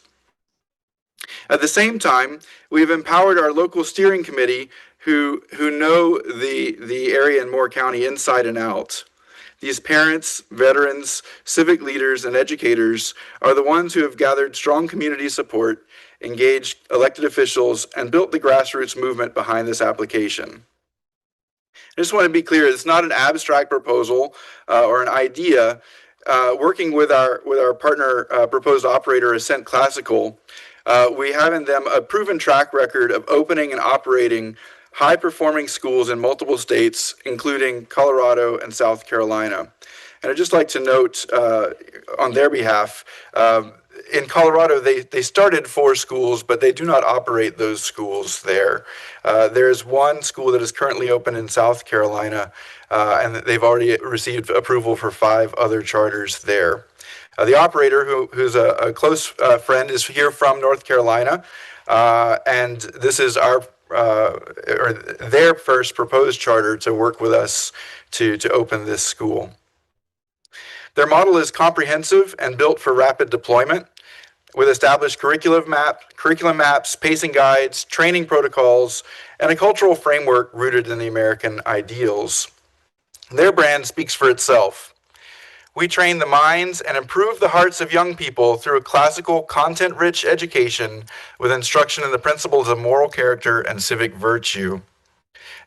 At the same time, we've empowered our local steering committee who know the area in Moore County inside and out. These parents, veterans, civic leaders, and educators are the ones who have gathered strong community support engaged elected officials, and built the grassroots movement behind this application. I just want to be clear, it's not an abstract proposal or an idea. Working with our partner proposed operator, Ascent Classical, we have in them a proven track record of opening and operating high-performing schools in multiple states, including Colorado and South Carolina. And I'd just like to note on their behalf, in Colorado, they started 4 schools, but they do not operate those schools there. There's one school that is currently open in South Carolina, and they've already received approval for 5 other charters there. The operator, who's a close friend, is here from North Carolina, and this is their first proposed charter to work with us to open this school. Their model is comprehensive and built for rapid deployment, with established curriculum maps, pacing guides, training protocols, and a cultural framework rooted in the American ideals. Their brand speaks for itself. We train the minds and improve the hearts of young people through a classical, content-rich education with instruction in the principles of moral character and civic virtue.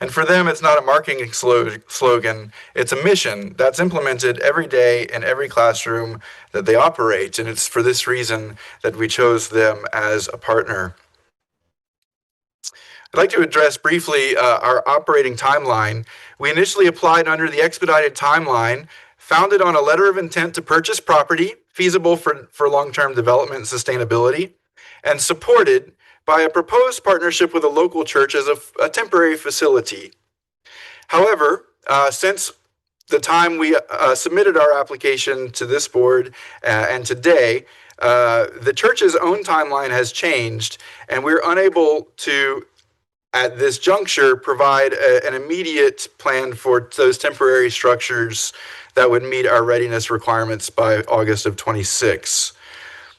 And for them, it's not a marketing slogan, it's a mission that's implemented every day in every classroom that they operate. And it's for this reason that we chose them as a partner. I'd like to address briefly our operating timeline. We initially applied under the expedited timeline, founded on a letter of intent to purchase property feasible for long-term development and sustainability, and supported by a proposed partnership with a local church as a temporary facility. However, since the time we submitted our application to this board and today, the church's own timeline has changed, and we're unable to, at this juncture, provide an immediate plan for those temporary structures that would meet our readiness requirements by August of 26.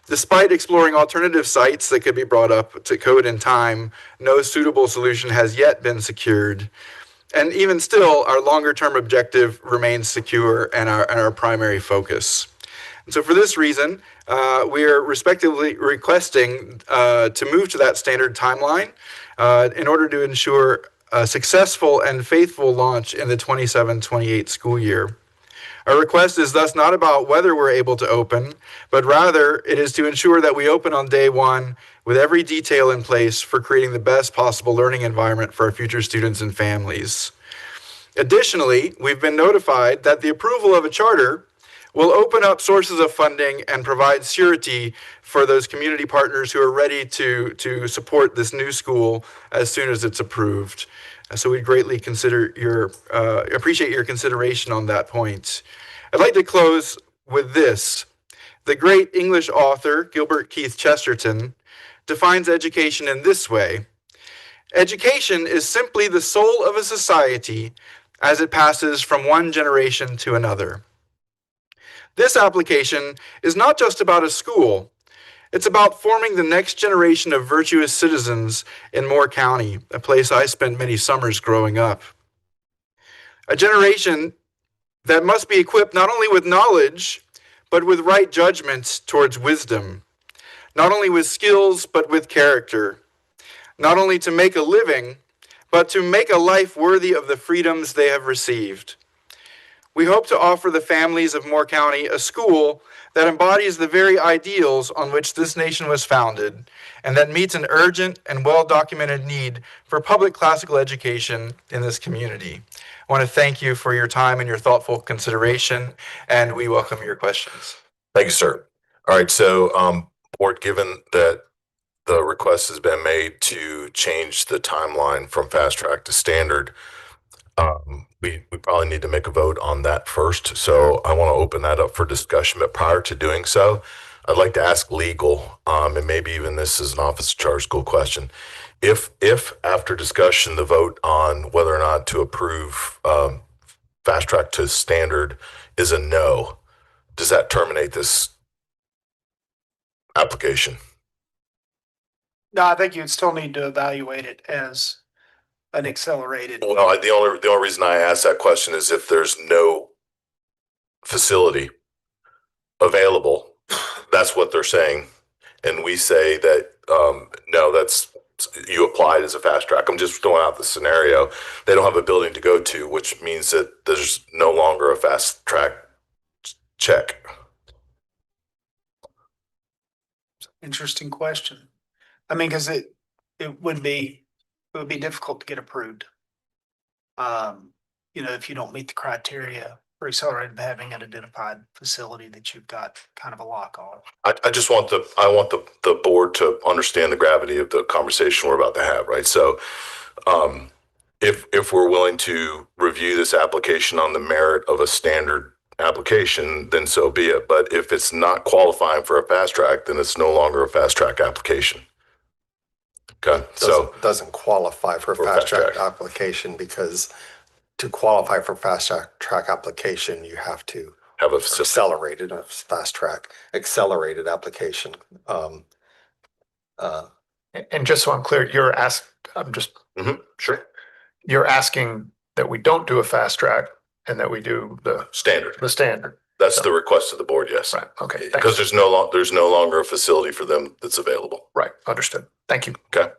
Despite exploring alternative sites that could be brought up to code in time, no suitable solution has yet been secured. And even still, our longer-term objective remains secure and our primary focus. And so for this reason, we are respectively requesting to move to that standard timeline in order to ensure a successful and faithful launch in the 27-28 school year. Our request is thus not about whether we're able to open, but rather it is to ensure that we open on day one with every detail in place for creating the best possible learning environment for our future students and families. Additionally, we've been notified that the approval of a charter will open up sources of funding and provide surety for those community partners who are ready to support this new school as soon as it's approved. So we'd greatly appreciate your consideration on that point. I'd like to close with this. The great English author, Gilbert Keith Chesterton, defines education in this way. Education is simply the soul of a society as it passes from one generation to another. This application is not just about a school. It's about forming the next generation of virtuous citizens in Moore County, a place I spent many summers growing up. A generation that must be equipped not only with knowledge, but with right judgment towards wisdom. Not only with skills, but with character. Not only to make a living, but to make a life worthy of the freedoms they have received. We hope to offer the families of Moore County a school that embodies the very ideals on which this nation was founded, and that meets an urgent and well-documented need for public classical education in this community. I want to thank you for your time and your thoughtful consideration, and we welcome your questions. Thank you, sir. All right, so board, given that the request has been made to change the timeline from fast track to standard, we probably need to make a vote on that first. So I want to open that up for discussion, but prior to doing so, I'd like to ask legal, and maybe even this is an office of charter school question. If after discussion, the vote on whether or not to approve fast track to standard is a no, does that terminate this application? No, I think you'd still need to evaluate it as an accelerated. Well, the only reason I ask that question is if there's no facility available, that's what they're saying, and we say that, no, you applied as a fast track. I'm just throwing out the scenario. They don't have a building to go to, which means that there's no longer a fast track check. Interesting question. I mean, because it would be difficult to get approved. If you don't meet the criteria for accelerated having an identified facility that you've got kind of a lock on. I just want the board to understand the gravity of the conversation we're about to have, right? So, if we're willing to review this application on the merit of a standard application, then so be it. But if it's not qualifying for a fast track, then it's no longer a fast track application. Okay, so Doesn't qualify for a fast track application, because to qualify for fast track application, you have to have a accelerated, a fast track accelerated application. And just so I'm clear, sure. You're asking that we don't do a fast track and that we do the standard. That's the request of the board, yes. Right. Okay. Because there's no longer a facility for them that's available. Right. Understood. Thank you. Okay.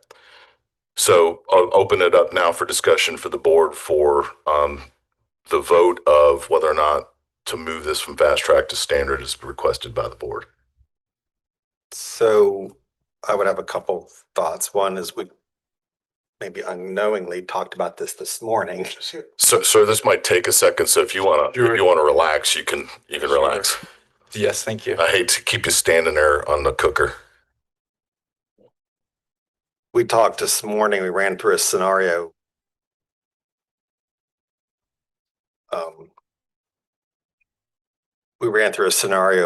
So I'll open it up now for discussion for the board for the vote of whether or not to move this from fast track to standard as requested by the board. So I would have a couple thoughts. One is we maybe unknowingly talked about this morning. So this might take a second. So if you want to relax, you can relax. Yes, thank you. I hate to keep you standing there on the cooker. We talked this morning, we ran through a scenario.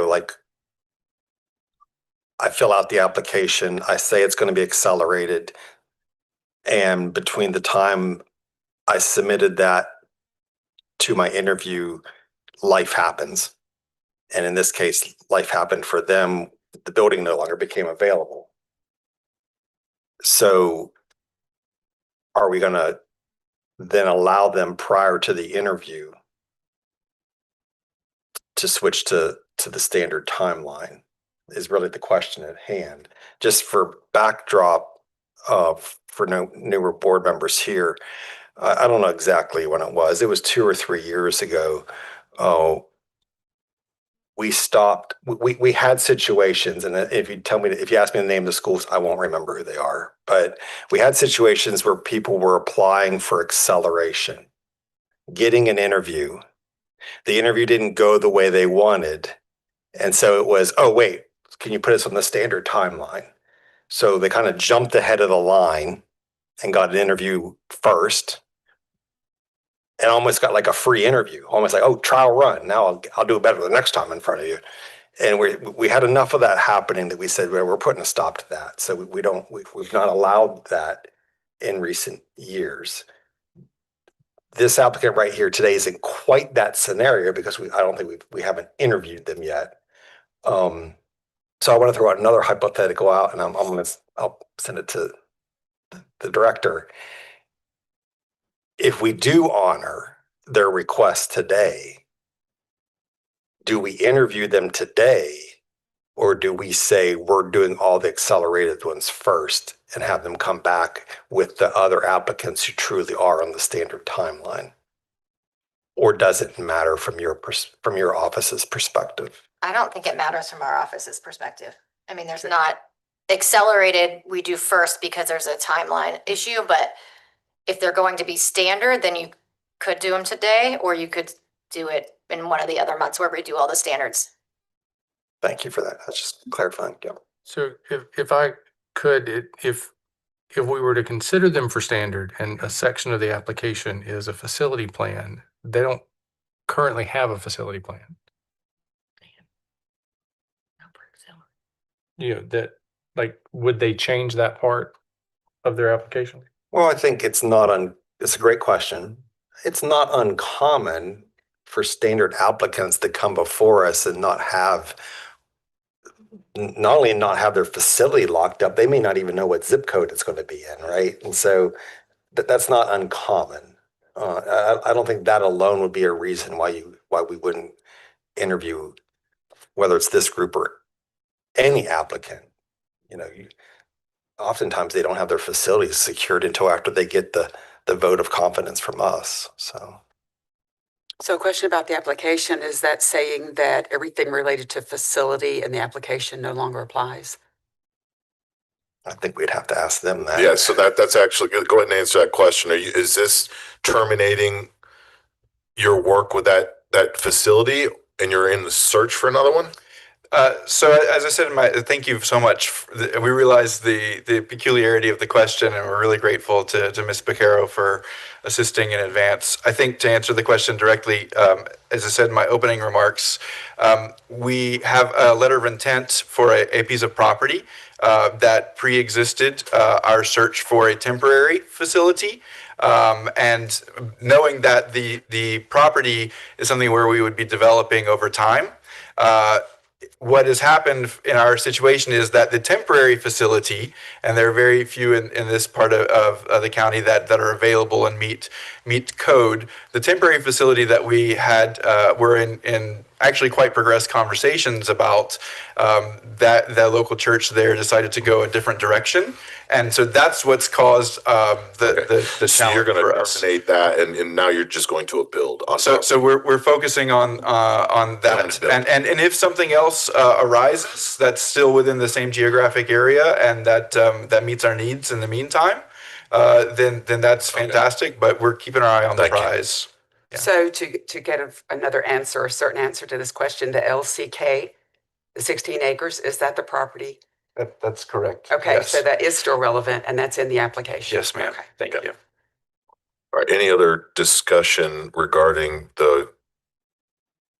Like, I fill out the application, I say it's going to be accelerated, and between the time I submitted that to my interview, life happens. And in this case, life happened for them. The building no longer became available. So are we going to then allow them prior to the interview to switch to the standard timeline is really the question at hand. Just for backdrop for newer board members here, I don't know exactly when it was. It was 2 or 3 years ago. We stopped. We had situations, and if you ask me the name of the schools, I won't remember who they are. But we had situations where people were applying for acceleration, getting an interview. The interview didn't go the way they wanted, and so it was, oh wait, can you put us on the standard timeline? So they kind of jumped ahead of the line and got an interview first, and almost got like a free interview, almost like, oh, trial run. Now I'll do it better the next time in front of you. And we had enough of that happening that we said, well, we're putting a stop to that. So we've not allowed that in recent years. This applicant right here today isn't quite that scenario because I don't think we haven't interviewed them yet. So I want to throw out another hypothetical out, and I'll send it to the director. If we do honor their request today, do we interview them today, or do we say we're doing all the accelerated ones first and have them come back with the other applicants who truly are on the standard timeline? Or does it matter from your office's perspective? I don't think it matters from our office's perspective. I mean, there's not accelerated, we do first because there's a timeline issue, but if they're going to be standard, then you could do them today, or you could do it in one of the other months where we do all the standards. Thank you for that. That's just clarifying. Yeah. So if I could, if we were to consider them for standard and a section of the application is a facility plan, they don't currently have a facility plan. Would they change that part of their application? Well, I think it's a great question. It's not uncommon for standard applicants to come before us and not only not have their facility locked up, they may not even know what zip code it's going to be in, right? And so that's not uncommon. I don't think that alone would be a reason why we wouldn't interview, whether it's this group or any applicant, oftentimes they don't have their facilities secured until after they get the vote of confidence from us. So a question about the application, is that saying that everything related to facility in the application no longer applies? I think we'd have to ask them that. Yeah, so that's actually good. Go ahead and answer that question. Is this terminating your work with that facility and you're in the search for another one? So as I said thank you so much. We realize the peculiarity of the question, and we're really grateful to Ms. Beccaro for assisting in advance. I think to answer the question directly, as I said in my opening remarks, we have a letter of intent for a piece of property that pre-existed our search for a temporary facility. And knowing that the property is something where we would be developing over time, what has happened in our situation is that the temporary facility, and there are very few in this part of the county that are available and meet code. The temporary facility that we had were in actually quite progressed conversations about, that the local church there decided to go a different direction. And so that's what's caused the So challenge you're going for to us. terminate that, and now you're just going to a build. So we're focusing on that, and if something else arises that's still within the same geographic area and that meets our needs in the meantime, then that's fantastic. But we're keeping our eye on the prize. Yeah. So to get another answer, a certain answer to this question, the LCK, the 16 acres, is that the property? That's correct. Okay, Yes. so that is still relevant, and that's in the application. Yes, ma'am. Okay. Thank you. All right. Any other discussion regarding the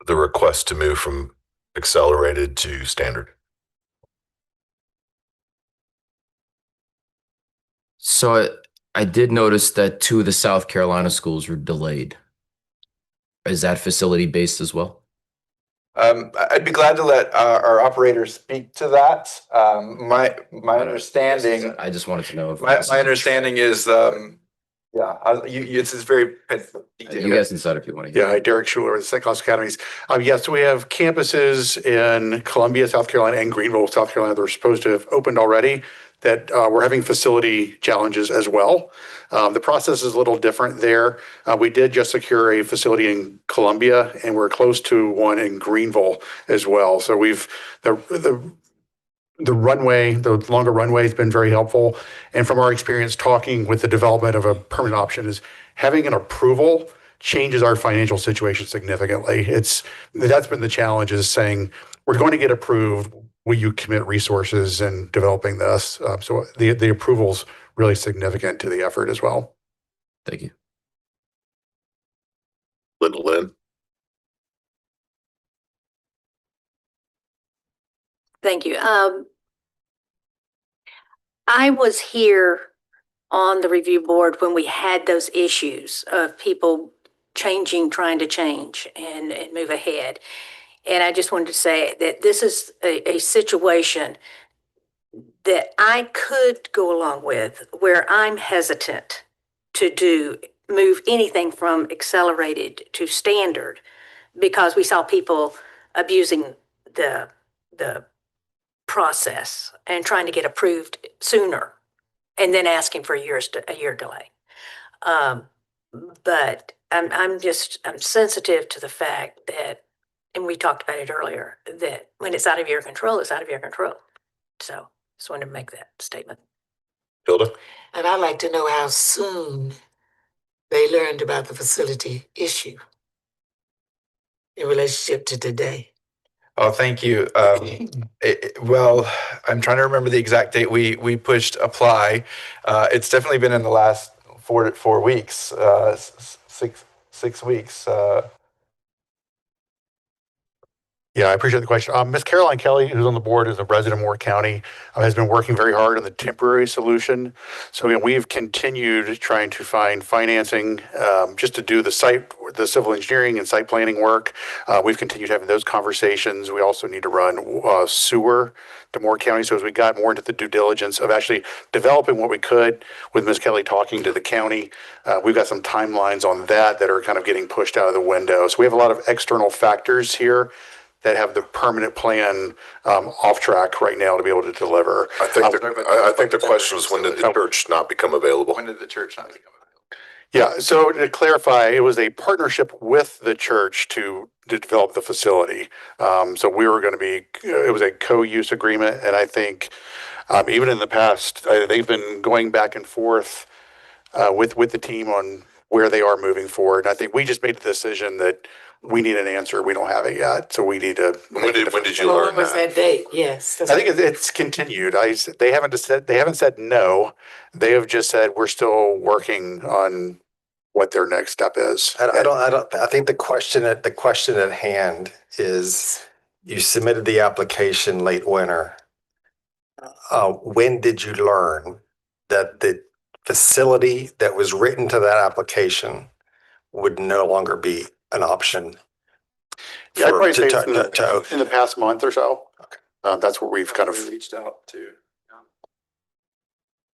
request to move from accelerated to standard? So I did notice that 2 of the South Carolina schools were delayed. Is that facility based as well? I'd be glad to let our operators speak to that. My understanding. I just wanted to know if My understanding is, it's very detailed. you guys decide if you want to hear. Yeah, hi, Derek Schuler with Ascent Classical Academies. Yes, we have campuses in Columbia, South Carolina, and Greenville, South Carolina, that are supposed to have opened already, that we're having facility challenges as well. The process is a little different there. We did just secure a facility in Columbia, and we're close to one in Greenville as well. So we've the runway, the longer runway has been very helpful. And from our experience talking with the development of a permanent option, is having an approval changes our financial situation significantly. That's been the challenge, is saying, we're going to get approved. Will you commit resources in developing this? So the approval's really significant to the effort as well. Thank you. Lynn. Thank you. I was here on the review board when we had those issues of people changing, trying to change and move ahead. And I just wanted to say that this is a situation that I could go along with, where I'm hesitant to move anything from accelerated to standard, because we saw people abusing the process and trying to get approved sooner and then asking for a year delay. But I'm sensitive to the fact that, and we talked about it earlier, that when it's out of your control, it's out of your control. So just wanted to make that statement. Hilda? And I'd like to know how soon they learned about the facility issue in relationship to today. Oh, thank you. Well, I'm trying to remember the exact date we pushed apply. It's definitely been in the last 4 weeks, 6 weeks. Yeah, I appreciate the question. Ms. Caroline Kelly, who's on the board, is a resident of Moore County, has been working very hard on the temporary solution. So again, we've continued trying to find financing just to do the civil engineering and site planning work. We've continued having those conversations. We also need to run sewer to Moore County. So as we got more into the due diligence of actually developing what we could, with Ms. Kelly talking to the county, we've got some timelines on that are kind of getting pushed out of the window. So we have a lot of external factors here that have the permanent plan off track right now to be able to deliver. I think the question was, when did the church not become available? When did the church not become available? Yeah, so to clarify, it was a partnership with the church to develop the facility. So we were going to be, it was a co-use agreement, and I think even in the past, they've been going back and forth with the team on where they are moving forward. And I think we just made the decision that we need an answer. We don't have it yet, so we need to. When did you Well, learn what was that date? Yes. I think it's continued. They haven't said no. They have just said we're still working on what their next step is. I think the question at hand is, you submitted the application late winter. When did you learn that the facility that was written to that application would no longer be an option? Yeah, I'd probably say it's in the past month or so. Okay. That's where we've kind of reached out to.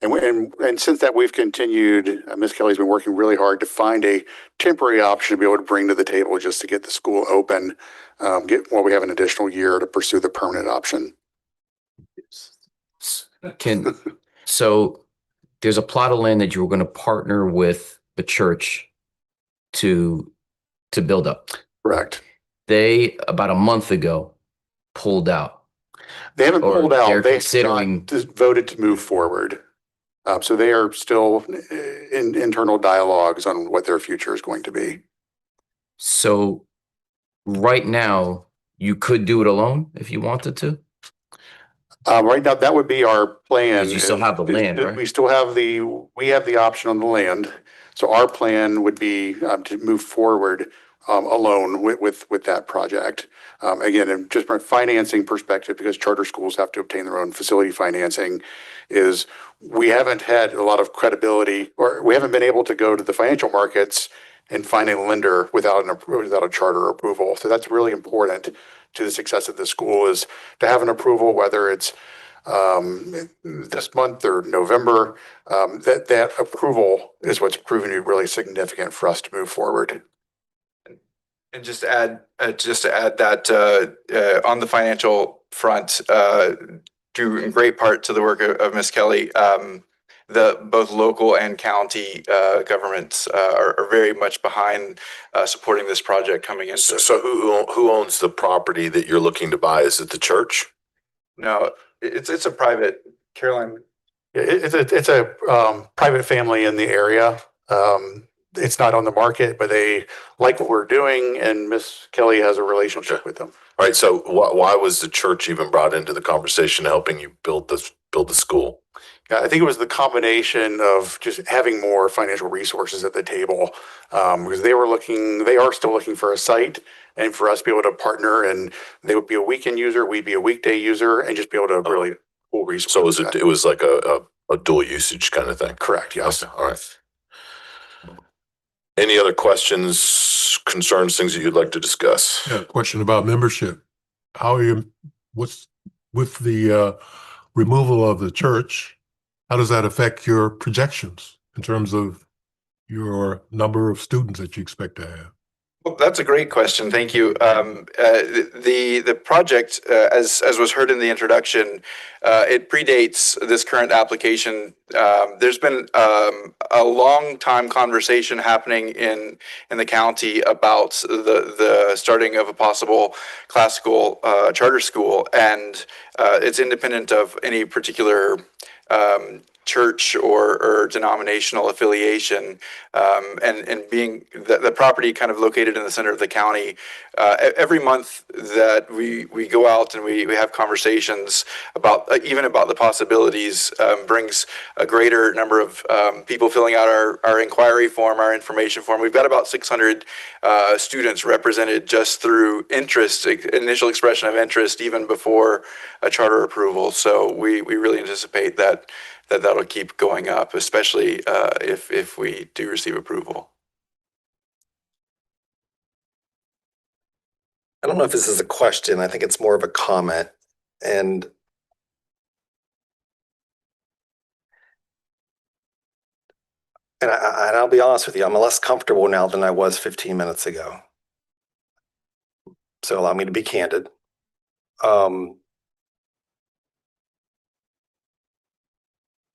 And since that, we've continued. Ms. Kelly's been working really hard to find a temporary option to be able to bring to the table just to get the school open. While we have an additional year to pursue the permanent option. So there's a plot of land that you were going to partner with the church to build up. Correct. They, about a month ago, pulled out. They haven't Or pulled out. they're They considering- just voted to move forward. So they are still in internal dialogues on what their future is going to be. So right now, you could do it alone if you wanted to. Right now, that would be our plan. Because you still have the land, right? We have the option on the land. So our plan would be to move forward alone with that project. Again, and just from a financing perspective, because charter schools have to obtain their own facility financing, is we haven't had a lot of credibility, or we haven't been able to go to the financial markets and find a lender without a charter approval. So that's really important to the success of the school, is to have an approval, whether it's this month or November. That approval is what's proven to be really significant for us to move forward. And just to add that on the financial front, due in great part to the work of Ms. Kelly, the both local and county governments are very much behind supporting this project coming in. So who owns the property that you're looking to buy? Is it the church? No, it's a private. Caroline. It's a private family in the area. It's not on the market, but they like what we're doing, and Miss Kelly has a relationship with them. All right. So why was the church even brought into the conversation, helping you build the school? Yeah, I think it was the combination of just having more financial resources at the table, because they are still looking for a site, and for us to be able to partner, and they would be a weekend user, we'd be a weekday user, and just be able to really pull resources. So it was like a dual usage kind of thing. Correct. Yes. Okay, all right. Any other questions, concerns, things that you'd like to discuss? Yeah, question about membership. What's with the removal of the church? How does that affect your projections in terms of your number of students that you expect to have? Well, that's a great question. Thank you. The project, as was heard in the introduction, it predates this current application. There's been a long time conversation happening in the county about the starting of a possible classical charter school, and it's independent of any particular church or denominational affiliation, and being the property kind of located in the center of the county. Every month that we go out and we have conversations about even about the possibilities, brings a greater number of people filling out our inquiry form, our information form. We've got about 600 students represented just through interest, initial expression of interest, even before a charter approval. So we really anticipate that'll keep going up, especially if we do receive approval. I don't know if this is a question. I think it's more of a comment. And I'll be honest with you, I'm less comfortable now than I was 15 minutes ago. So allow me to be candid.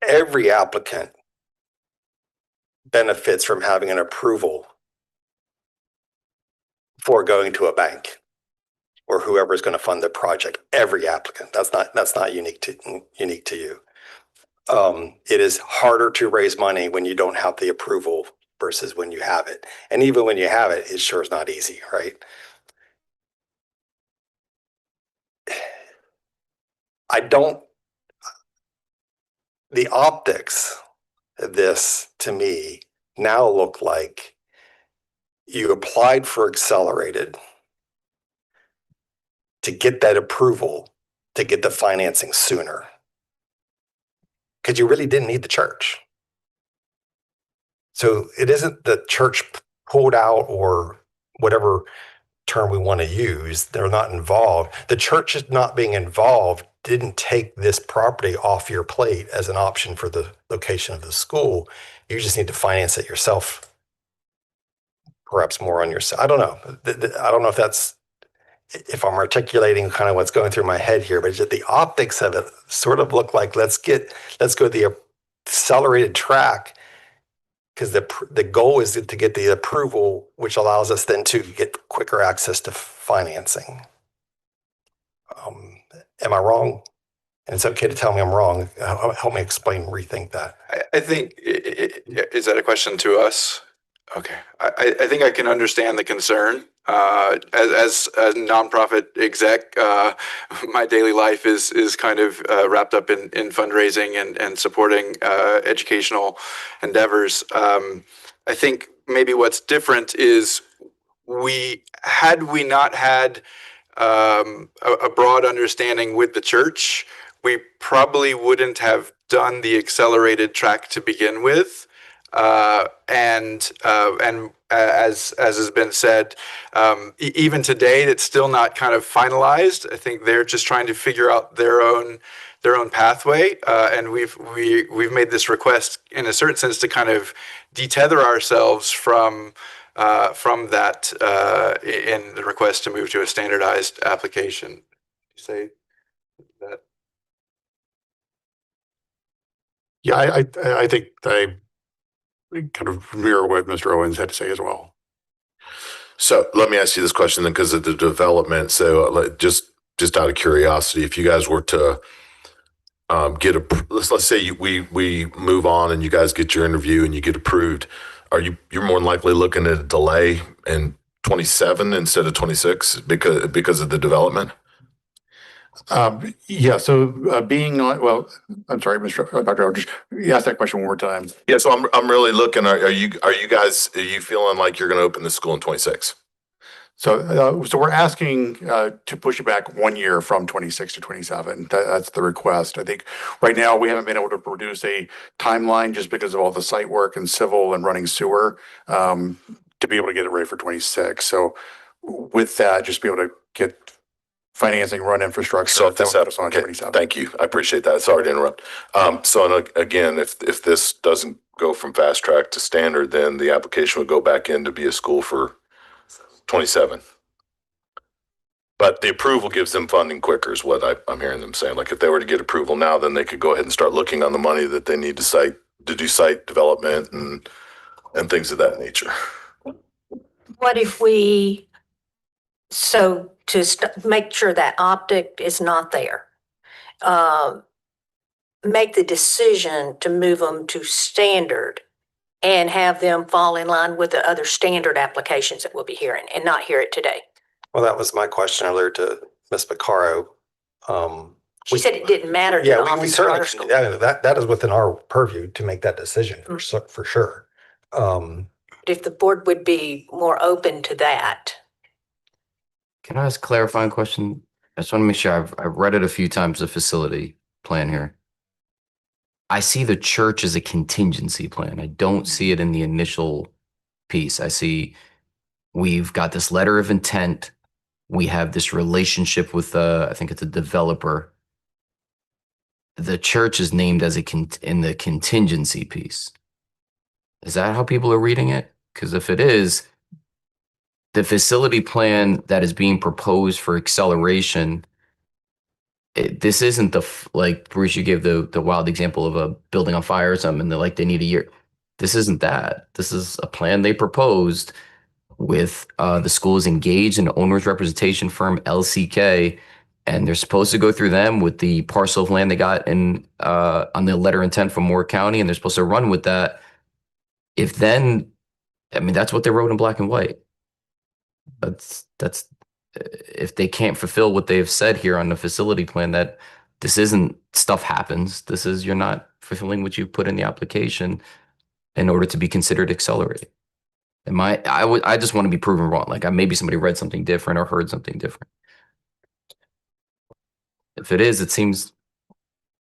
Every applicant benefits from having an approval for going to a bank or whoever is going to fund the project. Every applicant. That's not unique to you. It is harder to raise money when you don't have the approval versus when you have it. And even when you have it, it sure is not easy, right? The optics of this to me now look like you applied for accelerated to get that approval to get the financing sooner because you really didn't need the church. So it isn't the church pulled out or whatever term we want to use. They're not involved. The church is not being involved didn't take this property off your plate as an option for the location of the school. You just need to finance it yourself. Perhaps more on yourself. I don't know. I don't know if I'm articulating kind of what's going through my head here, but just the optics of it sort of look like let's go the accelerated track because the goal is to get the approval, which allows us then to get quicker access to financing. Am I wrong? And it's okay to tell me I'm wrong. Help me explain, rethink that. I think, is that a question to us? Okay. I think I can understand the concern. As a nonprofit exec, my daily life is kind of wrapped up in fundraising and supporting educational endeavors. I think maybe what's different is we not had a broad understanding with the church, we probably wouldn't have done the accelerated track to begin with. And as has been said, even today, it's still not kind of finalized. I think they're just trying to figure out their own pathway. And we've made this request in a certain sense to kind of detether ourselves from that in the request to move to a standardized application. You say that? Yeah, I think I kind of mirror what Mr. Owens had to say as well. So let me ask you this question then, because of the development. So just out of curiosity, if you guys were to let's say we move on and you guys get your interview and you get approved, you're more than likely looking at a delay in 27 instead of 26 because of the development? Yeah. So being on, well, I'm sorry, Dr. Aldridge, you asked that question one more time. Yeah. So I'm really looking. Are you feeling like you're going to open the school in 26? So we're asking to push it back 1 year from 26 to 27. That's the request. I think right now we haven't been able to produce a timeline just because of all the site work and civil and running sewer to be able to get it ready for 26. So with that, just be able to get financing, run infrastructure. So if this happens, okay, thank you. I appreciate that. Sorry to interrupt. So again, if this doesn't go from fast track to standard, then the application would go back in to be a school for 27. But the approval gives them funding quicker is what I'm hearing them saying. Like if they were to get approval now, then they could go ahead and start looking on the money that they need to do site development and things of that nature. What if we, so to make sure that optic is not there, make the decision to move them to standard and have them fall in line with the other standard applications that we'll be hearing and not hear it today? Well, that was my question earlier to Ms. Picaro. She said it didn't matter. To Yeah, the we Office of certainly Charter School. that is within our purview to make that decision for sure. If the board would be more open to that. Can I ask a clarifying question? I just want to make sure I've read it a few times, the facility plan here. I see the church as a contingency plan. I don't see it in the initial piece. I see we've got this letter of intent. We have this relationship with, I think it's a developer. The church is named as in the contingency piece. Is that how people are reading it? Because if it is, the facility plan that is being proposed for acceleration, this isn't like Bruce, you gave the wild example of a building on fire or something, and they need a year. This isn't that. This is a plan they proposed with the school's engaged an owner's representation firm, LCK, and they're supposed to go through them with the parcel of land they got in on the letter of intent from Moore County, and they're supposed to run with that. That's what they wrote in black and white. That's if they can't fulfill what they've said here on the facility plan, that this isn't stuff happens. This is you're not fulfilling what you put in the application in order to be considered accelerated. I just want to be proven wrong. Like maybe somebody read something different or heard something different. If it is, it seems,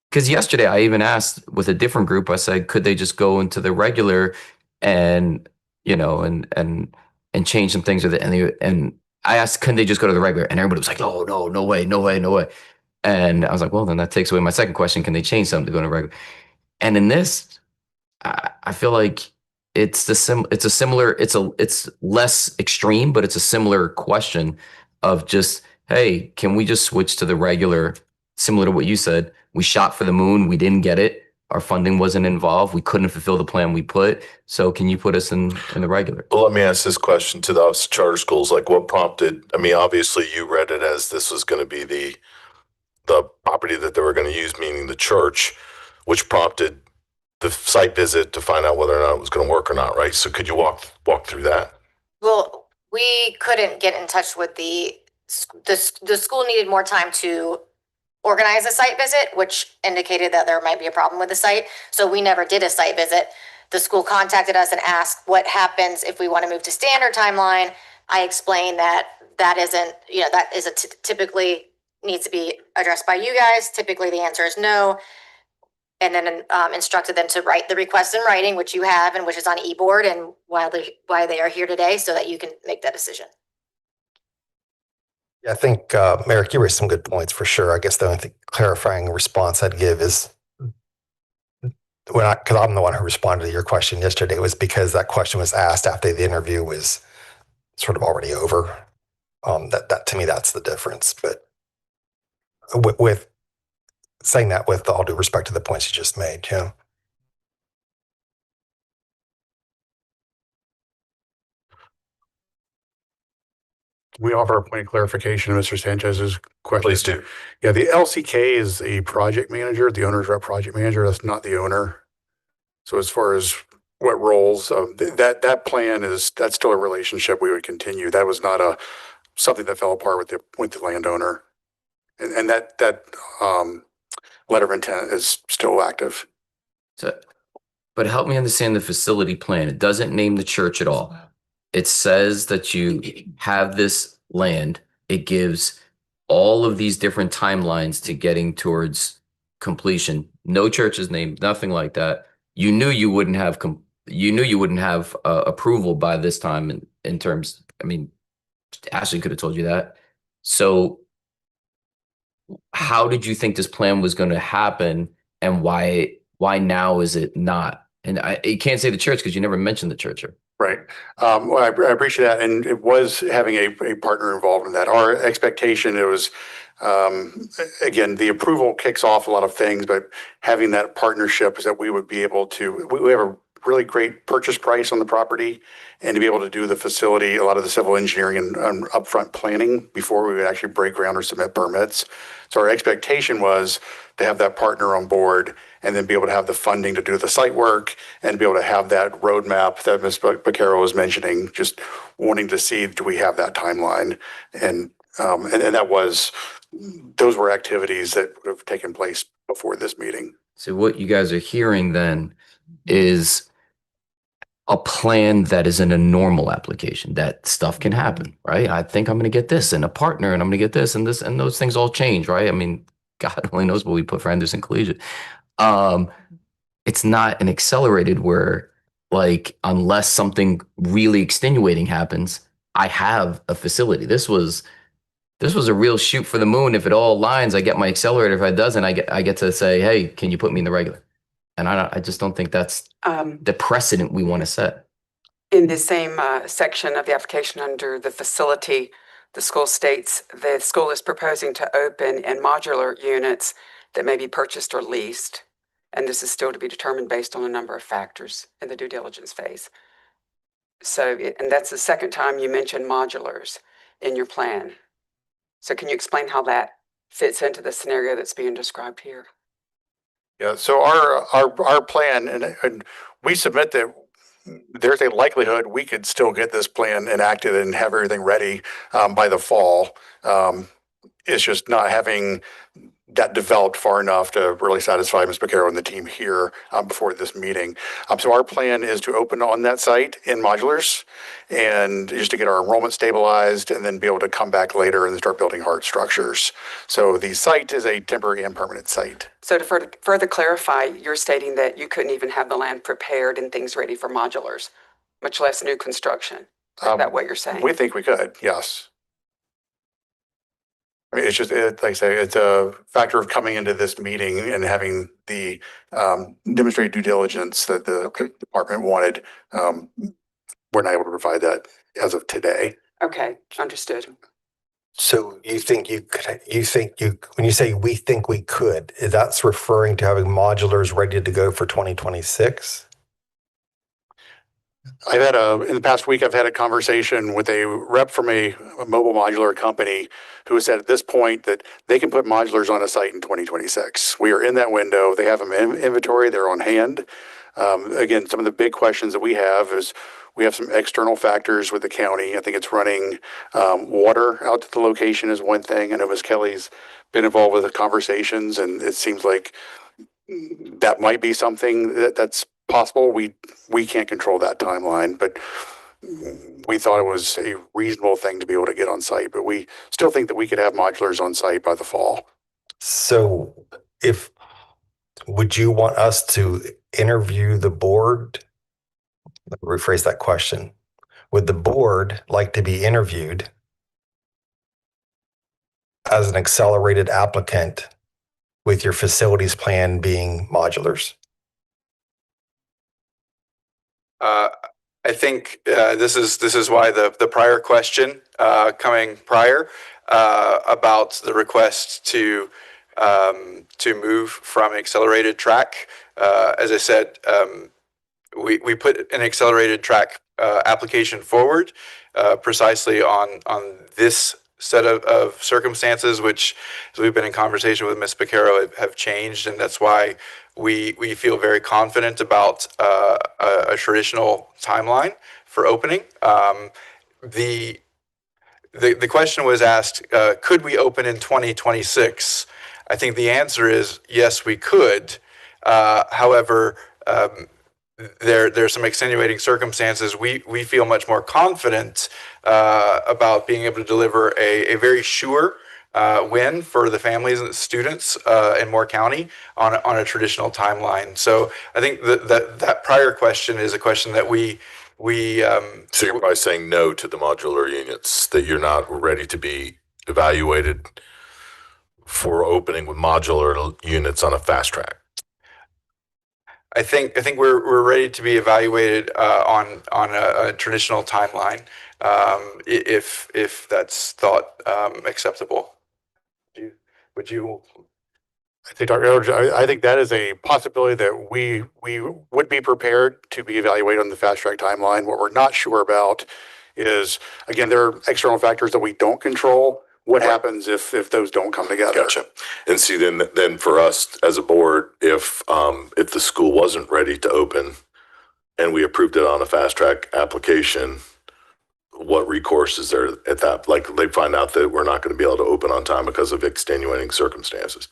because yesterday I even asked with a different group, I said, could they just go into the regular and, and change some things with it? And I asked, couldn't they just go to the regular? And everybody was like, oh, no way, no way, no way. And I was like, well, then that takes away my second question. Can they change something to go to regular? And in this, I feel like it's less extreme, but it's a similar question of just, hey, can we just switch to the regular? Similar to what you said, we shot for the moon, we didn't get it. Our funding wasn't involved. We couldn't fulfill the plan we put. So can you put us in the regular? Well, let me ask this question to the Office of Charter Schools. Like what prompted, obviously you read it as this was going to be the property that they were going to use, meaning the church, which prompted the site visit to find out whether or not it was going to work or not, right? So could you walk through that? Well, we couldn't get in touch with the school needed more time to organize a site visit, which indicated that there might be a problem with the site. So we never did a site visit. The school contacted us and asked what happens if we want to move to standard timeline. I explained that isn't, that is typically needs to be addressed by you guys. Typically the answer is no. And then instructed them to write the request in writing, which you have and which is on eBoard, and why they are here today so that you can make that decision. Yeah, I think, Merrick, you raised some good points for sure. I guess the only clarifying response I'd give is because I'm the one who responded to your question yesterday, was because that question was asked after the interview was sort of already over. That to me, that's the difference. But with saying that, with all due respect to the points you just made, yeah. Can we offer a point of clarification to Mr. Sanchez's question? Please do. Yeah, the LCK is a project manager, the owner's rep project manager. That's not the owner. So as far as what roles, that plan that's still a relationship we would continue. That was not something that fell apart with the landowner, and that letter of intent is still active. So, but help me understand the facility plan. It doesn't name the church at all. It says that you have this land. It gives all of these different timelines to getting towards completion. No church is named, nothing like that. You knew you wouldn't have approval by this time in terms. Ashley could have told you that. So how did you think this plan was going to happen, and why now is it not? And you can't say the church because you never mentioned the church. Right. Well, I appreciate that. And it was having a partner involved in that. Our expectation, it was, again, the approval kicks off a lot of things, but having that partnership is that we would be able to, we have a really great purchase price on the property, and to be able to do the facility, a lot of the civil engineering and upfront planning before we would actually break ground or submit permits. So our expectation was to have that partner on board and then be able to have the funding to do the site work and be able to have that roadmap that Ms. Baccaro was mentioning, just wanting to see, do we have that timeline? And those were activities that would have taken place before this meeting. So what you guys are hearing then is a plan that is in a normal application. That stuff can happen, right? I think I'm going to get this and a partner, and I'm going to get this and this, and those things all change, right? God only knows what we put for Anderson Collegiate. It's not an accelerated where, like, unless something really extenuating happens, I have a facility. This was a real shoot for the moon. If it all aligns, I get my accelerator. If it doesn't, I get to say, hey, can you put me in the regular? And I just don't think that's the precedent we want to set. In the same section of the application under the facility, the school states the school is proposing to open in modular units that may be purchased or leased. And this is still to be determined based on a number of factors in the due diligence phase. So, and that's the second time you mentioned modulars in your plan. So can you explain how that fits into the scenario that's being described here? Yeah, so our plan, and we submit that there's a likelihood we could still get this plan enacted and have everything ready by the fall. It's just not having that developed far enough to really satisfy Ms. Beccaro and the team here before this meeting. So our plan is to open on that site in modulars and just to get our enrollment stabilized and then be able to come back later and start building hard structures. So the site is a temporary and permanent site. So to further clarify, you're stating that you couldn't even have the land prepared and things ready for modulars, much less new construction. Is that what you're saying? We think we could, yes. I mean, it's just, like I say, it's a factor of coming into this meeting and having the demonstrated due diligence that the department wanted. We're not able to provide that as of today. Okay, understood. So you think you could, when you say we think we could, that's referring to having modulars ready to go for 2026? I've had in the past week, I've had a conversation with a rep from a mobile modular company who said at this point that they can put modulars on a site in 2026. We are in that window. They have them in inventory. They're on hand. Again, some of the big questions that we have is we have some external factors with the county. I think it's running water out to the location is one thing. I know Ms. Kelly's been involved with the conversations, and it seems like that might be something that's possible. We can't control that timeline, but we thought it was a reasonable thing to be able to get on site. But we still think that we could have modulars on site by the fall. So would you want us to interview the board? Let me rephrase that question. Would the board like to be interviewed as an accelerated applicant with your facilities plan being modulars? I think this is why the prior question coming prior about the request to move from accelerated track. As I said, we put an accelerated track application forward precisely on this set of circumstances, which, as we've been in conversation with Ms. Beccaro, have changed, and that's why we feel very confident about a traditional timeline for opening. The question was asked, could we open in 2026? I think the answer is yes, we could. However, there's some extenuating circumstances. We feel much more confident about being able to deliver a very sure win for the families and the students in Moore County on a traditional timeline. So I think that prior question is a question that we So you're probably saying no to the modular units, that you're not ready to be evaluated for opening with modular units on a fast track. I think we're ready to be evaluated on a traditional timeline, if that's thought acceptable. Would you? I think, Dr. Eldridge, I think that is a possibility that we would be prepared to be evaluated on the fast track timeline. What we're not sure about is, again, there are external factors that we don't control. What happens if those don't come together? Gotcha. And see, then for us as a board, if the school wasn't ready to open and we approved it on a fast track application, what recourse is there at that? Like, they find out that we're not going to be able to open on time because of extenuating circumstances.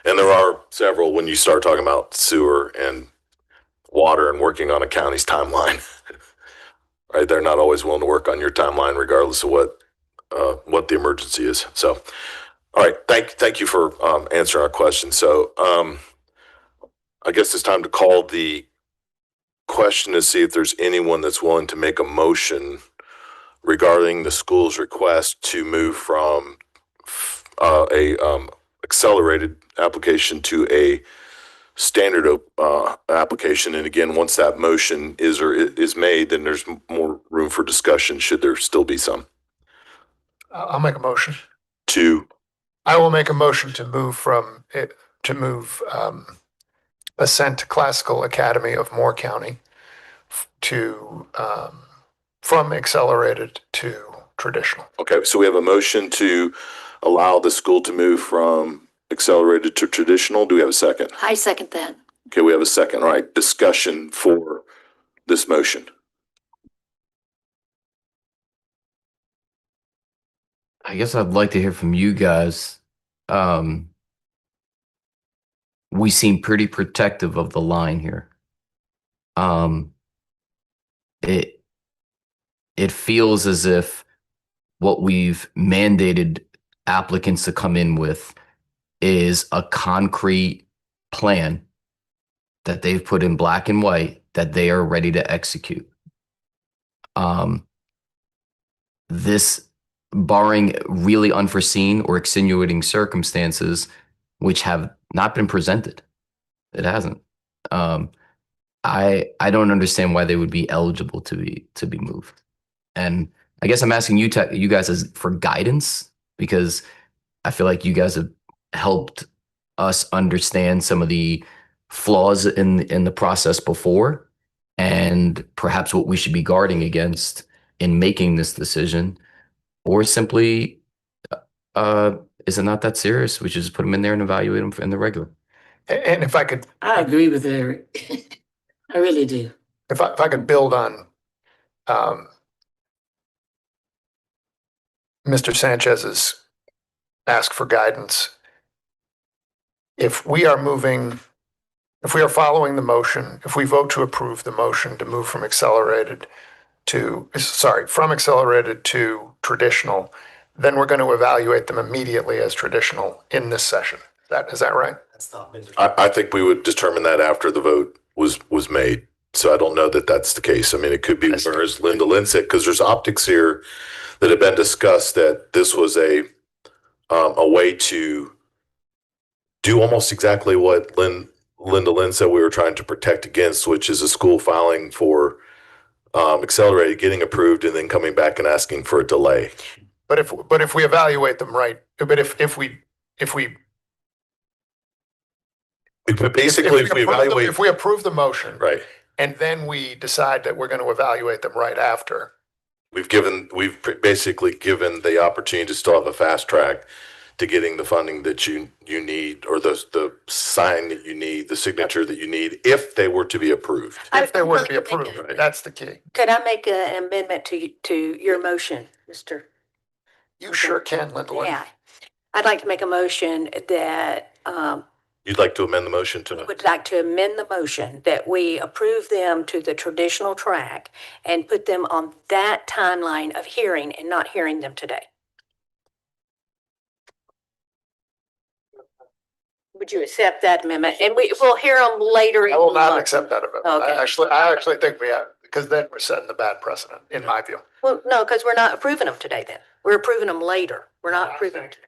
And there are several when you start talking about sewer and water and working on a county's timeline, right? They're not always willing to work on your timeline regardless of what the emergency is. So, all right, thank you for answering our question. So, I guess it's time to call the question to see if there's anyone that's willing to make a motion regarding the school's request to move from a accelerated application to a standard application. And again, once that motion is made, then there's more room for discussion. Should there still be some? I'll make a motion. I will make a motion to move Ascent Classical Academy of Moore County to from accelerated to traditional. Okay, so we have a motion to allow the school to move from accelerated to traditional. Do we have a second? I second that. Okay, we have a second. All right, discussion for this motion. I guess I'd like to hear from you guys. We seem pretty protective of the line here. It feels as if what we've mandated applicants to come in with is a concrete plan that they've put in black and white that they are ready to execute. This, barring really unforeseen or extenuating circumstances, which have not been presented. It hasn't. I don't understand why they would be eligible to be moved. And I guess I'm asking you guys for guidance, because I feel like you guys have helped us understand some of the flaws in the process before, and perhaps what we should be guarding against in making this decision, or simply is it not that serious? We should just put them in there and evaluate them in the regular. And if I could, I agree with Eric. I really do. if I could build on Mr. Sanchez's ask for guidance. If we are following the motion, if we vote to approve the motion to move from accelerated to traditional, then we're going to evaluate them immediately as traditional in this session. Is that right? I think we would determine that after the vote was made. So I don't know that that's the case. I mean, it could be whereas Linda Lynn said, because there's optics here that have been discussed, that this was a way to do almost exactly what Linda Lynn said we were trying to protect against, which is a school filing for accelerated, getting approved, and then coming back and asking for a delay. But if we evaluate them right, but if we approve the motion, right, and then we decide that we're going to evaluate them right after, we've basically given the opportunity to still have a fast track to getting the funding that you need, or the sign that you need, the signature that you need, if they were to be approved. If they were to be approved, right. That's the key. Could I make an amendment to your motion, Mr.? You sure can, Linda. Yeah. I'd like to make a motion that You'd like to amend the motion to? would like to amend the motion that we approve them to the traditional track and put them on that timeline of hearing and not hearing them today. Would you accept that amendment? And we'll hear them later. I will not accept that amendment. Okay. I actually think we have, because then we're setting the bad precedent, in my view. Well, no, because we're not approving them today then. We're approving them later. We're not approving them today.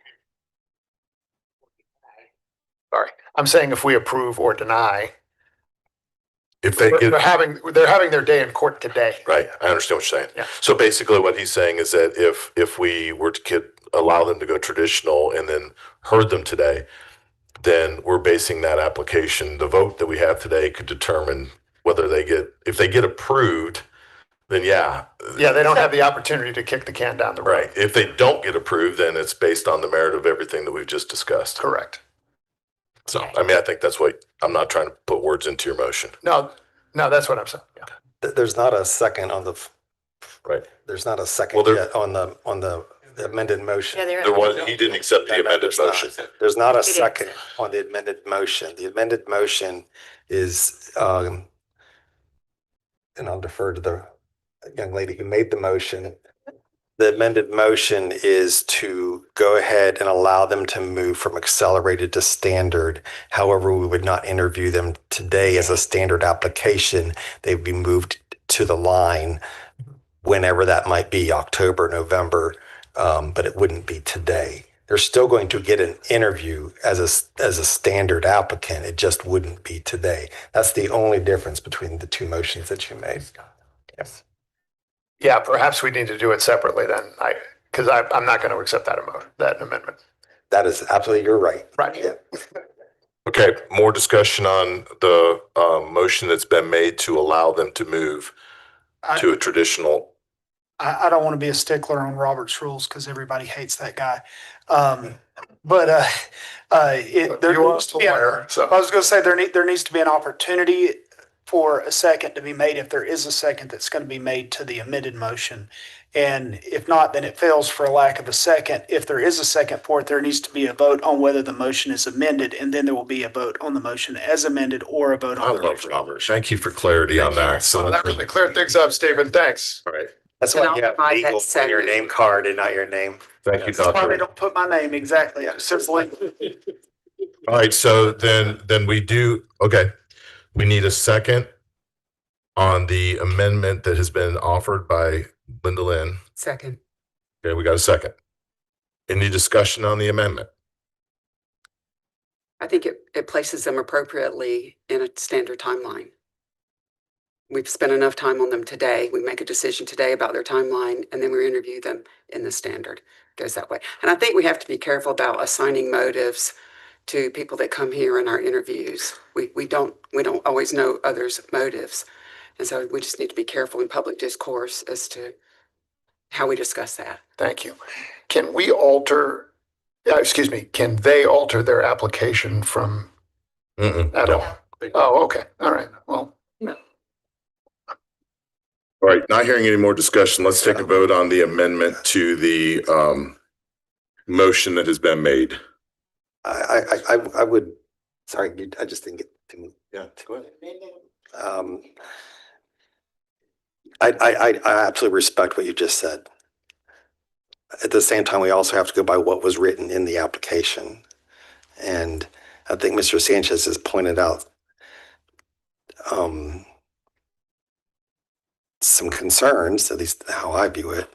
Sorry, I'm saying if we approve or deny, If they get, they're having their day in court today. right, I understand what you're saying. Yeah. So basically what he's saying is that if we were to allow them to go traditional and then heard them today, then we're basing that application, the vote that we have today could determine whether if they get approved, then yeah. Yeah, they don't have the opportunity to kick the can down the road. Right. If they don't get approved, then it's based on the merit of everything that we've just discussed. Correct. So, I mean, I think that's what, I'm not trying to put words into your motion. No, that's what I'm saying. Yeah. There's not a second on the, right. There's not a second yet on the amended motion. Yeah, There was, he didn't accept the amended motion. There's not a second on the amended motion. The amended motion is, and I'll defer to the young lady who made the motion. The amended motion is to go ahead and allow them to move from accelerated to standard. However, we would not interview them today as a standard application. They'd be moved to the line whenever that might be, October, November, but it wouldn't be today. they're still going to get an interview as a standard applicant. It just wouldn't be today. That's the only difference between the two motions that you made. Yes. Yeah, perhaps we need to do it separately then. Because I'm not going to accept that amendment. That is absolutely, you're right. Right. Yeah. Okay, more discussion on the motion that's been made to allow them to move to a traditional. I don't want to be a stickler on Robert's rules because everybody hates that guy. You are still lawyer, so. I was going to say there needs to be an opportunity for a second to be made if there is a second that's going to be made to the amended motion. And if not, then it fails for a lack of a second. If there is a second for it, there needs to be a vote on whether the motion is amended, and then there will be a vote on the motion as amended or a vote on. I love Robert. Thank you for clarity on that. So That really cleared things up, Stephen. Thanks. all right. That's And why I'll you have provide that legal on second. your name card and not your name. Thank you, That's why they Doctor. don't put my name exactly. Simply. All right, so then we do, okay. We need a second on the amendment that has been offered by Linda Lynn. Second. Okay, we got a second. Any discussion on the amendment? I think it places them appropriately in a standard timeline. We've spent enough time on them today. We make a decision today about their timeline, and then we interview them in the standard. It goes that way. And I think we have to be careful about assigning motives to people that come here in our interviews. We don't always know others' motives. And so we just need to be careful in public discourse as to how we discuss that. Thank you. Can we alter, can they alter their application from at all? Oh, okay. All right. Well. All right, not hearing any more discussion, let's take a vote on the amendment to the motion that has been made. I would, sorry, I just didn't get to me. Yeah, go ahead. I absolutely respect what you just said. At the same time, we also have to go by what was written in the application. And I think Mr. Sanchez has pointed out some concerns, at least how I view it,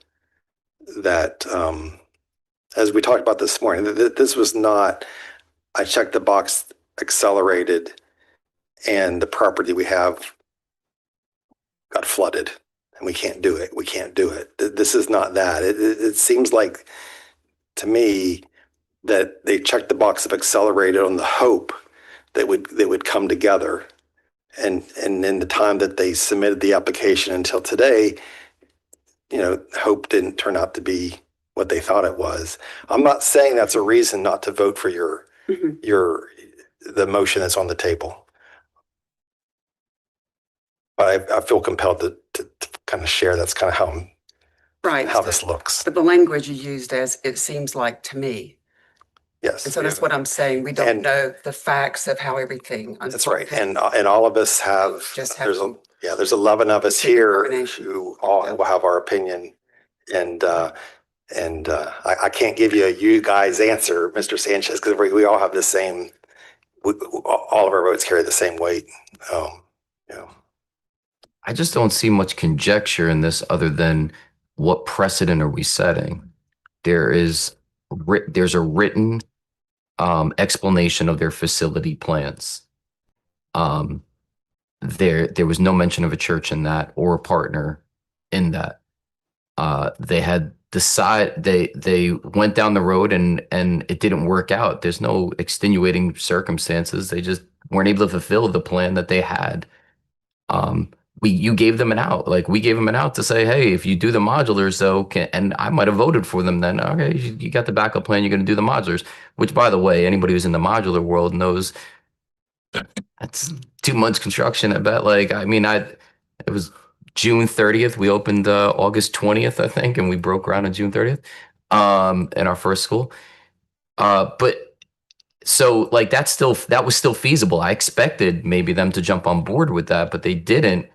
that as we talked about this morning, this was not, I checked the box, accelerated, and the property we have got flooded and we can't do it. We can't do it. This is not that. It seems like to me that they checked the box of accelerated on the hope that would come together. And in the time that they submitted the application until today, hope didn't turn out to be what they thought it was. I'm not saying that's a reason not to vote for the motion that's on the table. But I feel compelled to kind of share. That's kind of how this looks. But the language you used as it seems like to me. Yes. And so that's what I'm saying. We don't know the facts of how everything. That's right. And all of us have, there's 11 of us here who all will have our opinion. And I can't give you a you guys answer, Mr. Sanchez, because we all have the same, all of our votes carry the same weight. I just don't see much conjecture in this other than what precedent are we setting? There's a written explanation of their facility plans. There was no mention of a church in that or a partner in that. They had they went down the road and it didn't work out. There's no extenuating circumstances. They just weren't able to fulfill the plan that they had. You gave them an out. Like we gave them an out to say, hey, if you do the modulars though, and I might have voted for them then, okay, you got the backup plan, you're going to do the modulars, which by the way, anybody who's in the modular world knows that's 2 months construction, I bet. It was June 30th. We opened August 20th, I think, and we broke ground on June 30th in our first school. But so that was still feasible. I expected maybe them to jump on board with that, but they didn't.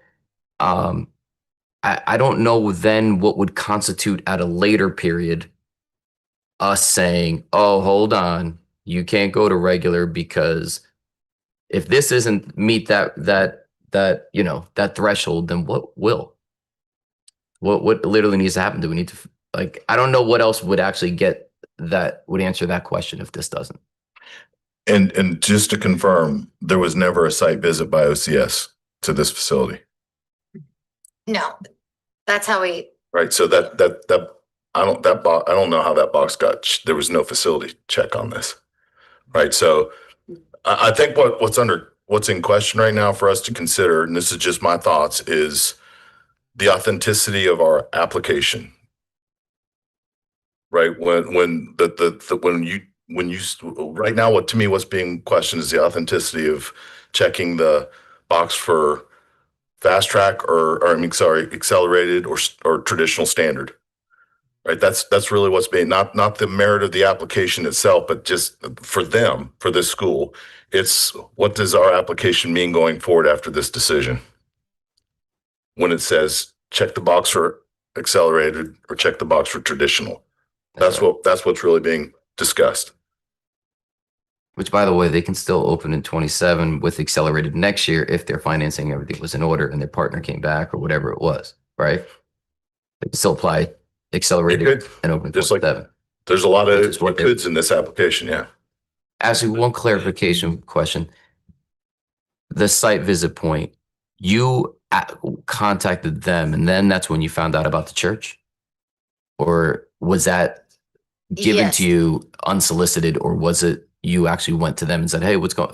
I don't know then what would constitute at a later period us saying, oh, hold on, you can't go to regular because if this isn't meet that threshold, then what will? What literally needs to happen? Do we need to I don't know what else would actually get that would answer that question if this doesn't. And just to confirm, there was never a site visit by OCS to this facility, No, that's how we, right? So that I don't know how that box got. There was no facility check on this, right? So I think what's in question right now for us to consider, and this is just my thoughts, is the authenticity of our application, right? When you right now, what to me what's being questioned is the authenticity of checking the box for fast track or I mean, sorry, accelerated or traditional standard, right? That's really what's being not the merit of the application itself, but just for them, for this school, it's what does our application mean going forward after this decision? When it says check the box for accelerated or check the box for traditional, that's what's really being discussed. Which, by the way, they can still open in 27 with accelerated next year if their financing, everything was in order and their partner came back or whatever it was, right? They can still apply accelerated and open just like that. There's a lot of coulds in this application, yeah. Actually, one clarification question. The site visit point, you contacted them and then that's when you found out about the church? Or was that given to you unsolicited, or was it you actually went to them and said, hey, what's going,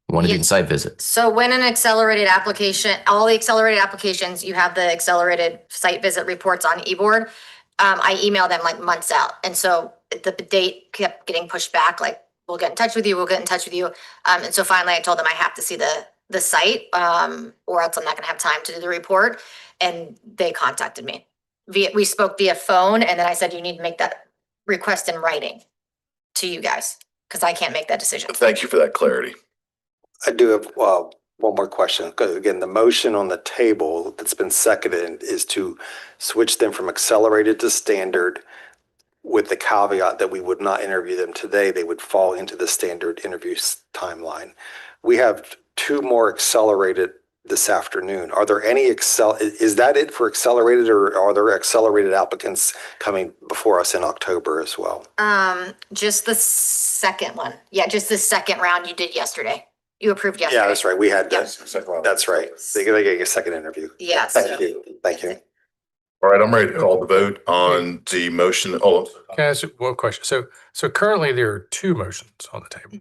want to do a site visit? so when an accelerated application, all the accelerated applications, you have the accelerated site visit reports on eBoard. I emailed them like months out. And so the date kept getting pushed back, like, we'll get in touch with you, we'll get in touch with you. And so finally I told them I have to see the site, or else I'm not gonna have time to do the report. And they contacted me. We spoke via phone, and then I said, you need to make that request in writing to you guys, because I can't make that decision. Thank you for that clarity. I do have one more question. 'Cause again, the motion on the table that's been seconded is to switch them from accelerated to standard with the caveat that we would not interview them today. They would fall into the standard interview timeline. We have 2 more accelerated this afternoon. Are there any is that it for accelerated, or are there accelerated applicants coming before us in October as well? Just the second one. Yeah, just the second round you did yesterday. You approved yesterday. Yeah, that's right. We had Yes. that's right. They get a second interview. Yes. Thank you. Thank you. All right, I'm ready to call the vote on the motion. Oh, Can I ask you one question? So currently there are 2 motions on the table.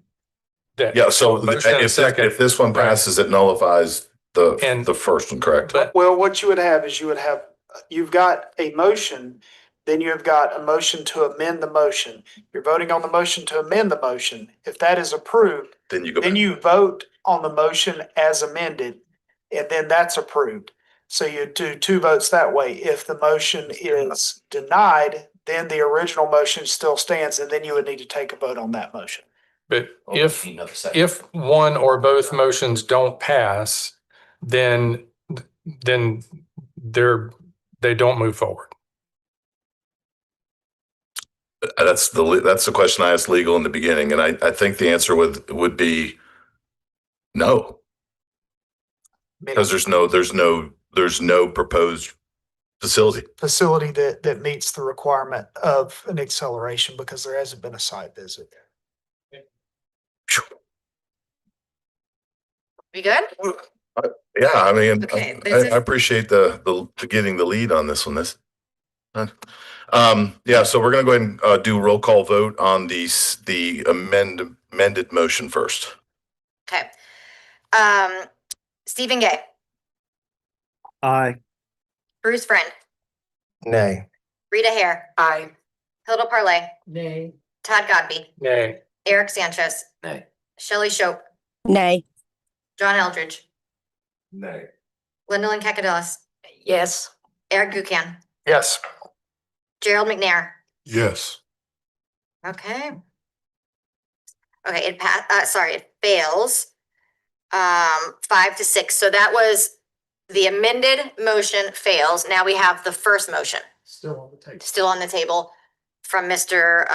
yeah. So Motion and a second. if this one passes, it nullifies the first one, correct? Well, what you would have is you've got a motion, then you have got a motion to amend the motion. You're voting on the motion to amend the motion. If that is approved, Then you go. then you vote on the motion as amended, and then that's approved. So you do 2 votes that way. If the motion is denied, then the original motion still stands, and then you would need to take a vote on that motion. But if one or both motions don't pass, then they don't move forward. That's the question I asked legal in the beginning, and I think the answer would be no, because there's no proposed facility that meets the requirement of an acceleration, because there hasn't been a site visit. We good? Yeah, I mean, Okay, I appreciate the getting the lead on this one. Yeah, so we're gonna go ahead and do a roll call vote on the amended motion first. Okay. Stephen Gay, Aye. Bruce Friend, Nay. Rita Hare, Aye. Hilda Parlay, Nay. Todd Godby, Nay. Eric Sanchez, Nay. Shelley Shope, Nay. John Eldridge, Nay. Gwendolyn Kakadelis, Yes. Eric Buchan, Yes. Gerald McNair. Yes. Okay. Okay, it fails. 5-6. So that was the amended motion fails. Now we have the first motion Still on the table. still on the table from Mr.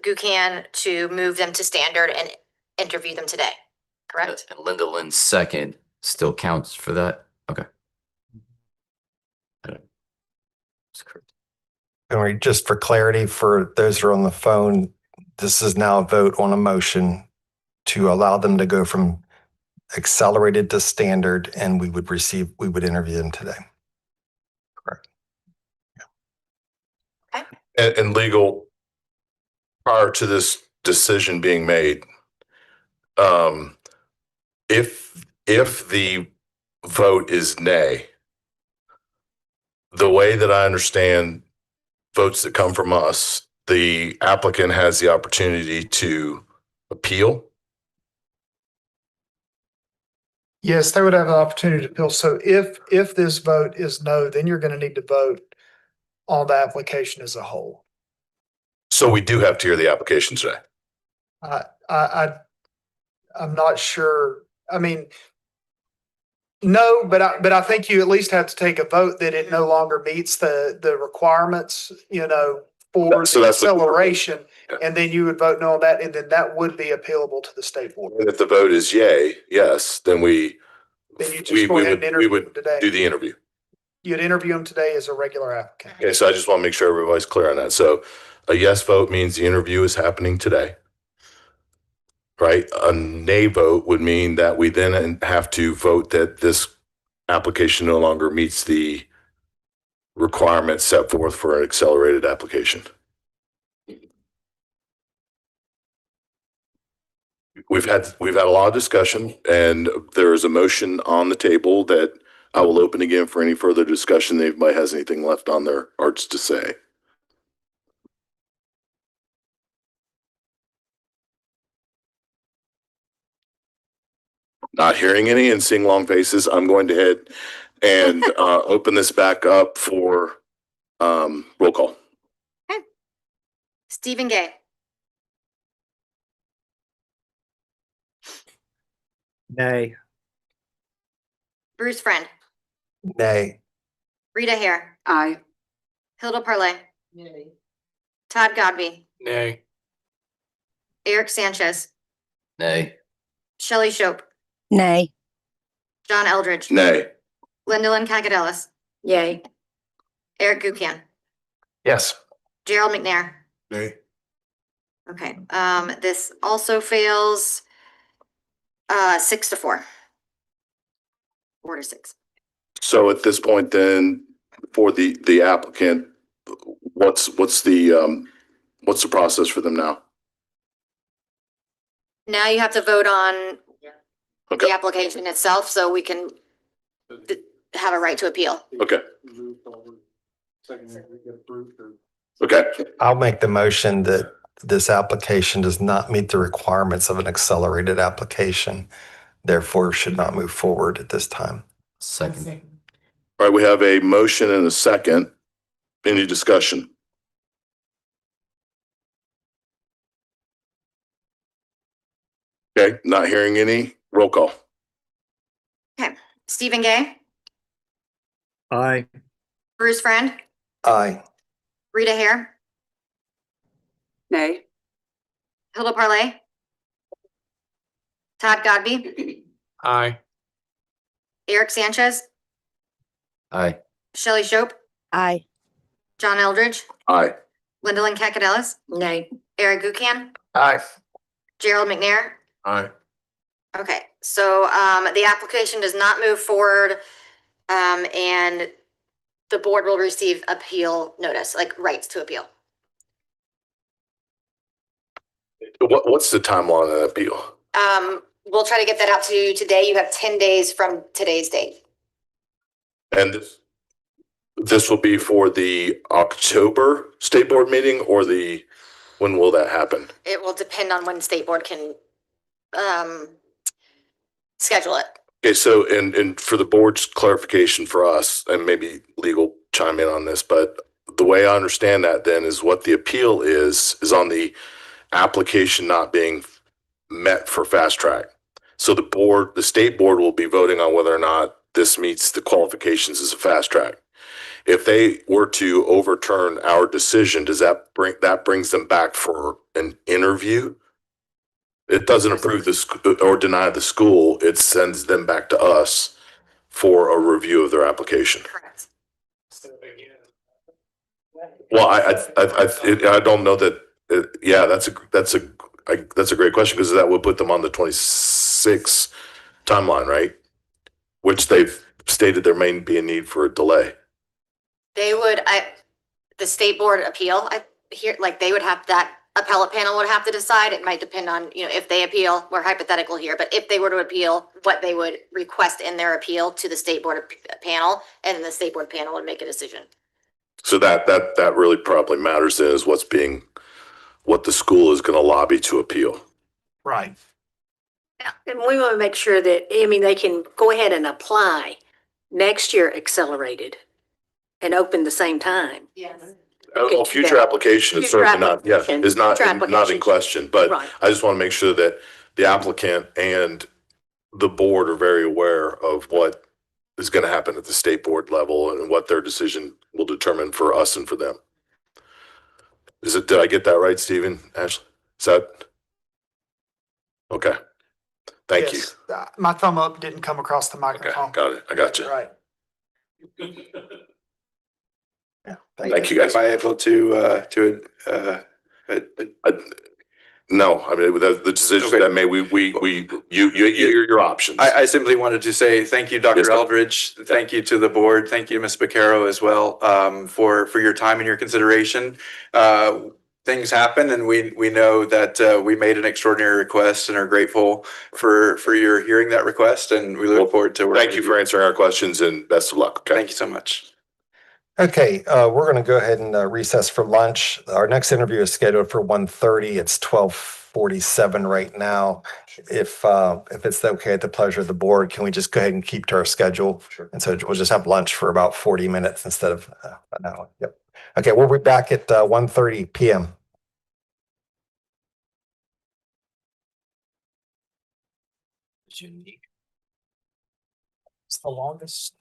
Buchan to move them to standard and interview them today. Correct? And Linda Lynn's second still counts for that? Okay. That's correct. And just for clarity, for those who are on the phone, this is now a vote on a motion to allow them to go from accelerated to standard, and we would interview them today. Correct. And legal, prior to this decision being made, if the vote is nay, the way that I understand votes that come from us, the applicant has the opportunity to appeal. Yes, they would have the opportunity to appeal. So if this vote is no, then you're going to need to vote on the application as a whole. So we do have to hear the application today. I'm not sure. I mean, no, but I think you at least have to take a vote that it no longer meets the requirements, for So the that's the- acceleration. Yeah. And then you would vote no on that, and then that would be appealable to the state board. And if the vote is yay, yes, then Then you just go ahead and interview them today. do the interview. You'd interview them today as a regular applicant. Okay, so I just want to make sure everybody's clear on that. So a yes vote means the interview is happening today. Right? A nay vote would mean that we then have to vote that this application no longer meets the requirements set forth for an accelerated application. We've had a lot of discussion, and there is a motion on the table that I will open again for any further discussion. If anybody has anything left on their hearts to say. Not hearing any and seeing long faces, I'm going to head and open this back up for roll call. Okay. Stephen Gay, Nay. Bruce Friend, Nay. Rita Hare, Aye. Hilda Parlay, Todd Godby, Nay. Eric Sanchez, Nay. Shelley Shope, Nay. John Eldridge, Nay. Gwendolyn Cagadelis, Yay. Eric Gukian, Yes. Gerald McNair. Nay. Okay, this also fails 6-4. 4-6. So at this point, then, for the applicant, what's the process for them now? Now you have to vote on Okay. the application itself, so we can have a right to appeal. Okay. Okay. I'll make the motion that this application does not meet the requirements of an accelerated application, therefore should not move forward at this time. Second. All right, we have a motion and a second. Any discussion? Okay, not hearing any. Roll call. Okay, Stephen Gay, Aye. Bruce Friend, Aye. Rita Hare, Nay. Hilda Parlay, Todd Godby, Aye. Eric Sanchez, Aye. Shelley Shope, Aye. John Eldridge, Aye. Gwendolyn Cagadelis, Nay. Eric Gukian, Aye. Gerald McNair. Aye. Okay, so the application does not move forward, and the board will receive appeal notice, like rights to appeal. What's the timeline of that appeal? We'll try to get that out to you today. You have 10 days from today's date. And this will be for the October state board meeting, or when will that happen? It will depend on when state board can schedule it. Okay, so and for the board's clarification for us, and maybe legal chime in on this, but the way I understand that then is what the appeal is on the application not being met for fast track. So the state board will be voting on whether or not this meets the qualifications as a fast track. If they were to overturn our decision, does that brings them back for an interview? It doesn't approve the or deny the school. It sends them back to us for a review of their application. Correct. Well, I don't know that Yeah, that's a great question because that would put them on the 26 timeline, right? Which they've stated there may be a need for a delay. They would, the state board appeal, I hear, like, they would have, that appellate panel would have to decide. It might depend on, if they appeal, we're hypothetical here, but if they were to appeal, what they would request in their appeal to the state board panel, and then the state board panel would make a decision. So that really probably matters then is what the school is going to lobby to appeal. Right. And we want to make sure that, they can go ahead and apply next year accelerated and open the same time. Yes. Oh, future application is certainly not, is not in question, but Right. I just want to make sure that the applicant and the board are very aware of what is going to happen at the state board level and what their decision will determine for us and for them. Did I get that right, Stephen? Ashley? Is that? Okay. Thank you. Yes. My thumb up didn't come across the microphone. Got it. I got you. Right. Thank you guys. Am I able to No, I mean, the decision Okay. that made, your options. I simply wanted to say thank you, Dr. Yes, sir. Eldridge. Thank you to the board. Thank you, Ms. Beccaro, as well, for your time and your consideration. Things happen, and we know that we made an extraordinary request and are grateful for your hearing that request, and we look forward to working. Thank you for answering our questions and best of luck. Okay. Thank you so much. Okay, we're going to go ahead and recess for lunch. Our next interview is scheduled for 1:30. It's 12:47 right now. If it's okay at the pleasure of the board, can we just go ahead and keep to our schedule? Sure. And so we'll just have lunch for about 40 minutes instead of an hour. Yep. Okay, we'll be back at 1:30 p.m. It's the longest.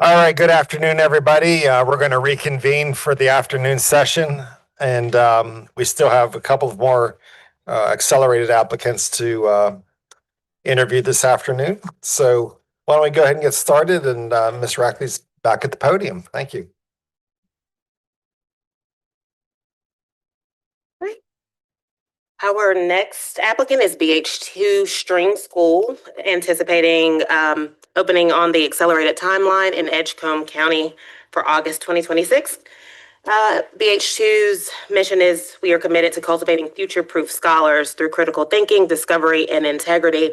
All right, good afternoon, everybody. We're going to reconvene for the afternoon session, and we still have a couple of more accelerated applicants to interview this afternoon. So why don't we go ahead and get started, and Ms. Rackley's back at the podium. Thank you. Our next applicant is BH2 Stream School, anticipating opening on the accelerated timeline in Edgecombe County for August 2026. BH2's mission is we are committed to cultivating future-proof scholars through critical thinking, discovery, and integrity.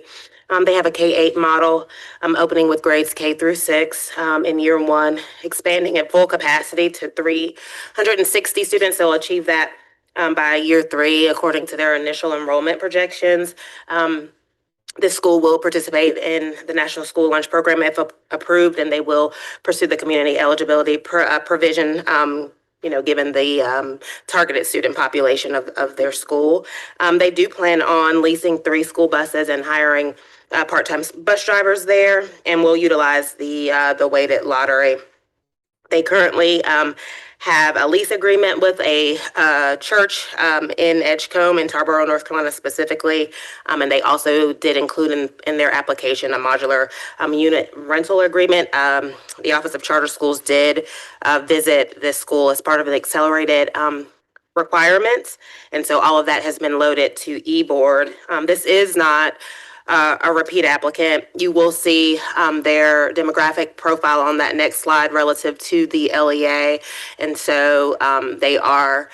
They have a K-8 model opening with grades K through 6 in year 1, expanding at full capacity to 360 students. They'll achieve that by year 3, according to their initial enrollment projections. This school will participate in the National School Lunch Program if approved, and they will pursue the community eligibility provision, given the targeted student population of their school. They do plan on leasing 3 school buses and hiring part-time bus drivers there, and will utilize the weighted lottery. They currently have a lease agreement with a church in Edgecombe, in Tarboro, North Carolina specifically. And they also did include in their application a modular unit rental agreement. The Office of Charter Schools did visit this school as part of the accelerated requirements. And so all of that has been loaded to eBoard. This is not a repeat applicant. You will see their demographic profile on that next slide relative to the LEA. And so they are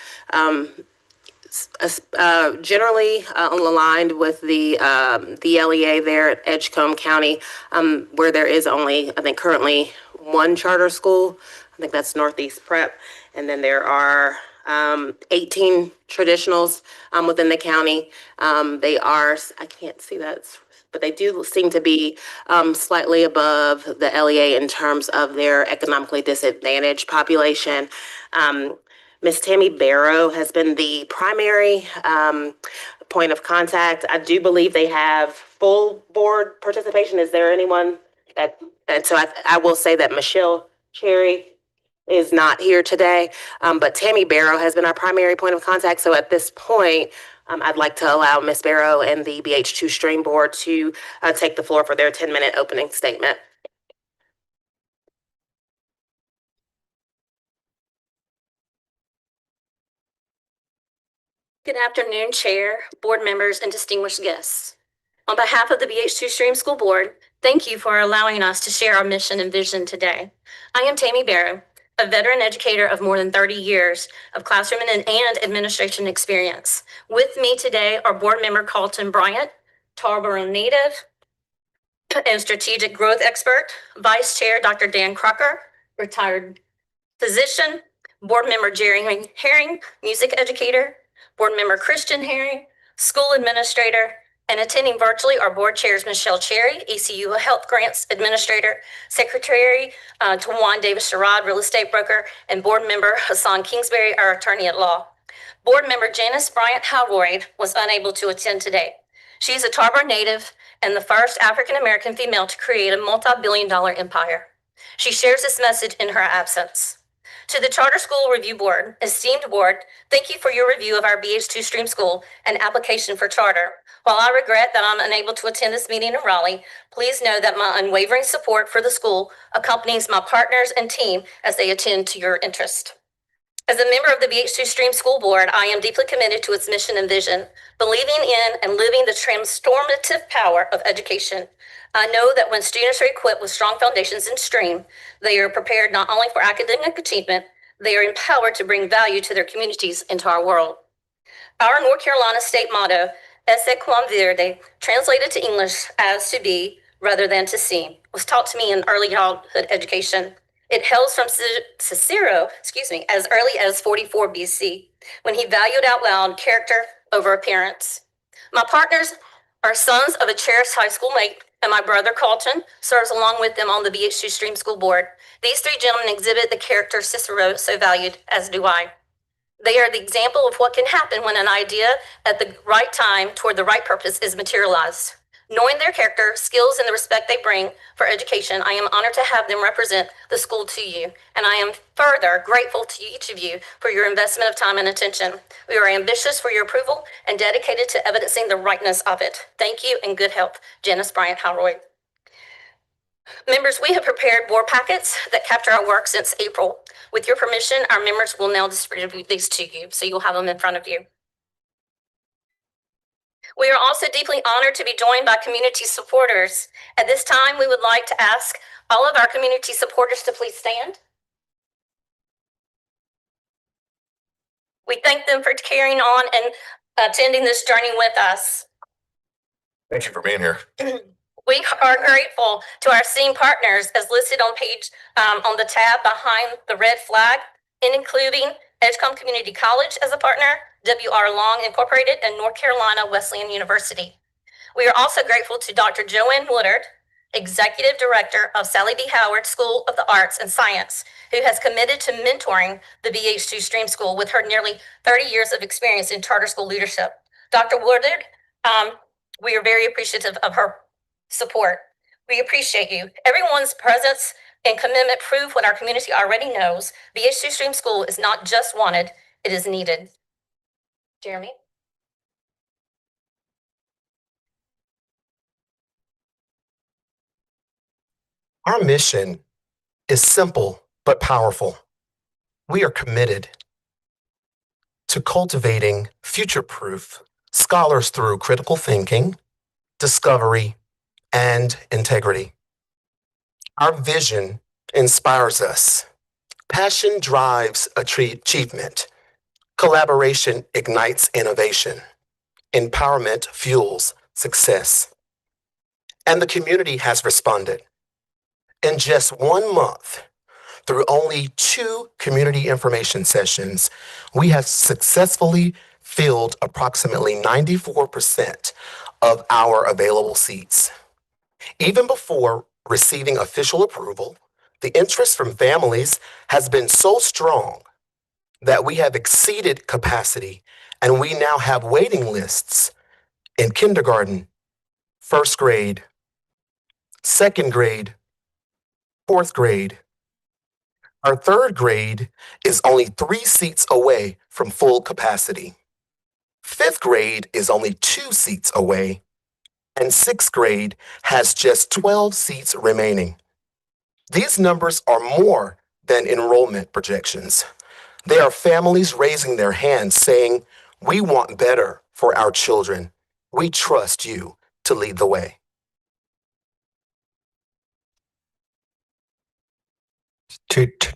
generally aligned with the LEA there at Edgecombe County, where there is only, I think, currently 1 charter school. I think that's Northeast Prep. And then there are 18 traditionals within the county. They are, I can't see that, but they do seem to be slightly above the LEA in terms of their economically disadvantaged population. Ms. Tammy Barrow has been the primary point of contact. I do believe they have full board participation. Is there anyone that, and so I will say that Michelle Cherry is not here today, but Tammy Barrow has been our primary point of contact. So at this point, I'd like to allow Ms. Barrow and the BH2 Stream Board to take the floor for their 10-minute opening statement. Good afternoon, Chair, board members, and distinguished guests. On behalf of the BH2 Stream School Board, thank you for allowing us to share our mission and vision today. I am Tammy Barrow, a veteran educator of more than 30 years of classroom and administration experience. With me today are board member Carlton Bryant, Tarboro native and strategic growth expert, Vice Chair Dr. Dan Crocker, retired physician, board member Jerry Herring, music educator, board member Christian Herring, school administrator, and attending virtually are board chairs Michelle Cherry, ECU Health Grants Administrator, Secretary Tawan Davis Sherrod, real estate broker, and board member Hassan Kingsbury, our attorney at law. Board member Janice Bryant Howroyd was unable to attend today. She is a Tarboro native and the first African-American female to create a multi-billion-dollar empire. She shares this message in her absence. To the Charter School Review Board, esteemed board, thank you for your review of our BH2 Stream School and application for charter. While I regret that I'm unable to attend this meeting in Raleigh, please know that my unwavering support for the school accompanies my partners and team as they attend to your interest. As a member of the BH2 Stream School Board, I am deeply committed to its mission and vision, believing in and living the transformative power of education. I know that when students are equipped with strong foundations in STREAM, they are prepared not only for academic achievement, they are empowered to bring value to their communities and to our world. Our North Carolina state motto, Esse quam verde, translated to English as to be rather than to seem, was taught to me in early childhood education. It hails from Cicero, as early as 44 BC, when he valued out loud character over appearance. My partners are sons of a cherished high school mate, and my brother Carlton serves along with them on the BH2 Stream School Board. These 3 gentlemen exhibit the character Cicero so valued, as do I. They are the example of what can happen when an idea at the right time toward the right purpose is materialized. Knowing their character, skills, and the respect they bring for education, I am honored to have them represent the school to you, and I am further grateful to each of you for your investment of time and attention. We are ambitious for your approval and dedicated to evidencing the rightness of it. Thank you and good health. Janice Bryant Howroyd. Members, we have prepared board packets that capture our work since April. With your permission, our members will now distribute these to you, so you'll have them in front of you. We are also deeply honored to be joined by community supporters. At this time, we would like to ask all of our community supporters to please stand. We thank them for carrying on and attending this journey with us. Thank you for being here. We are grateful to our esteemed partners as listed on page on the tab behind the red flag, including Edgecombe Community College as a partner, W.R. Long Incorporated, and North Carolina Wesleyan University. We are also grateful to Dr. Joanne Woodard, Executive Director of Sally D. Howard School of the Arts and Science, who has committed to mentoring the BH2 Stream School with her nearly 30 years of experience in charter school leadership. Dr. Woodard, we are very appreciative of her support. We appreciate you. Everyone's presence and commitment prove what our community already knows. BH2 Stream School is not just wanted, it is needed. Jeremy? Our mission is simple but powerful. We are committed to cultivating future-proof scholars through critical thinking, discovery, and integrity. Our vision inspires us. Passion drives achievement. Collaboration ignites innovation. Empowerment fuels success. And the community has responded. In just 1 month, through only 2 community information sessions, we have successfully filled approximately 94% of our available seats. Even before receiving official approval, the interest from families has been so strong that we have exceeded capacity, and we now have waiting lists in kindergarten, 1st grade, 2nd grade, 4th grade. Our 3rd grade is only 3 seats away from full capacity. 5th grade is only 2 seats away, and 6th grade has just 12 seats remaining. These numbers are more than enrollment projections. They are families raising their hands saying, "We want better for our children. We trust you to lead the way."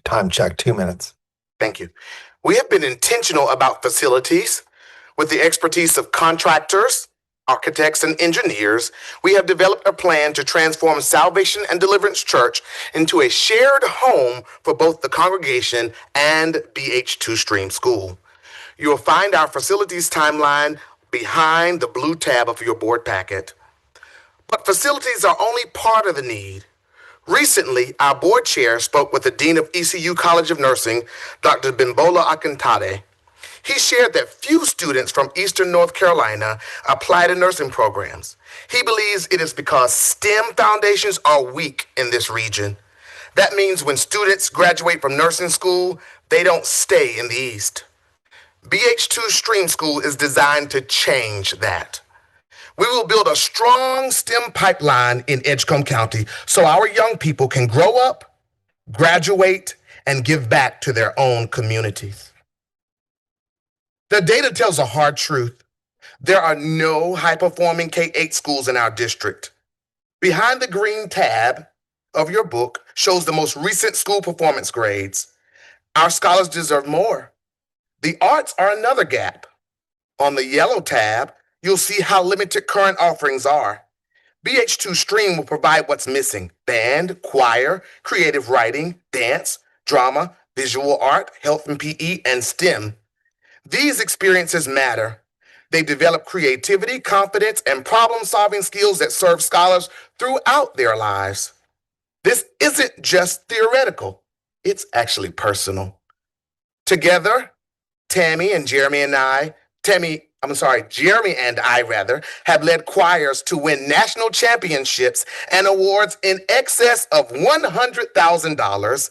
Time check, 2 minutes. Thank you. We have been intentional about facilities. With the expertise of contractors, architects, and engineers, we have developed a plan to transform Salvation and Deliverance Church into a shared home for both the congregation and BH2 Stream School. You will find our facilities timeline behind the blue tab of your board packet. But facilities are only part of the need. Recently, our board chair spoke with the Dean of ECU College of Nursing, Dr. Bimbola Akintade. He shared that few students from Eastern North Carolina apply to nursing programs. He believes it is because STEM foundations are weak in this region. That means when students graduate from nursing school, they don't stay in the East. BH2 Stream School is designed to change that. We will build a strong STEM pipeline in Edgecombe County so our young people can grow up, graduate, and give back to their own communities. The data tells a hard truth. There are no high-performing K-8 schools in our district. Behind the green tab of your book shows the most recent school performance grades. Our scholars deserve more. The arts are another gap. On the yellow tab, you'll see how limited current offerings are. BH2 Stream will provide what's missing: band, choir, creative writing, dance, drama, visual art, health and PE, and STEM. These experiences matter. They develop creativity, confidence, and problem-solving skills that serve scholars throughout their lives. This isn't just theoretical. It's actually personal. Together, Tammy and Jeremy and I Jeremy and I have led choirs to win national championships and awards in excess of $100,000,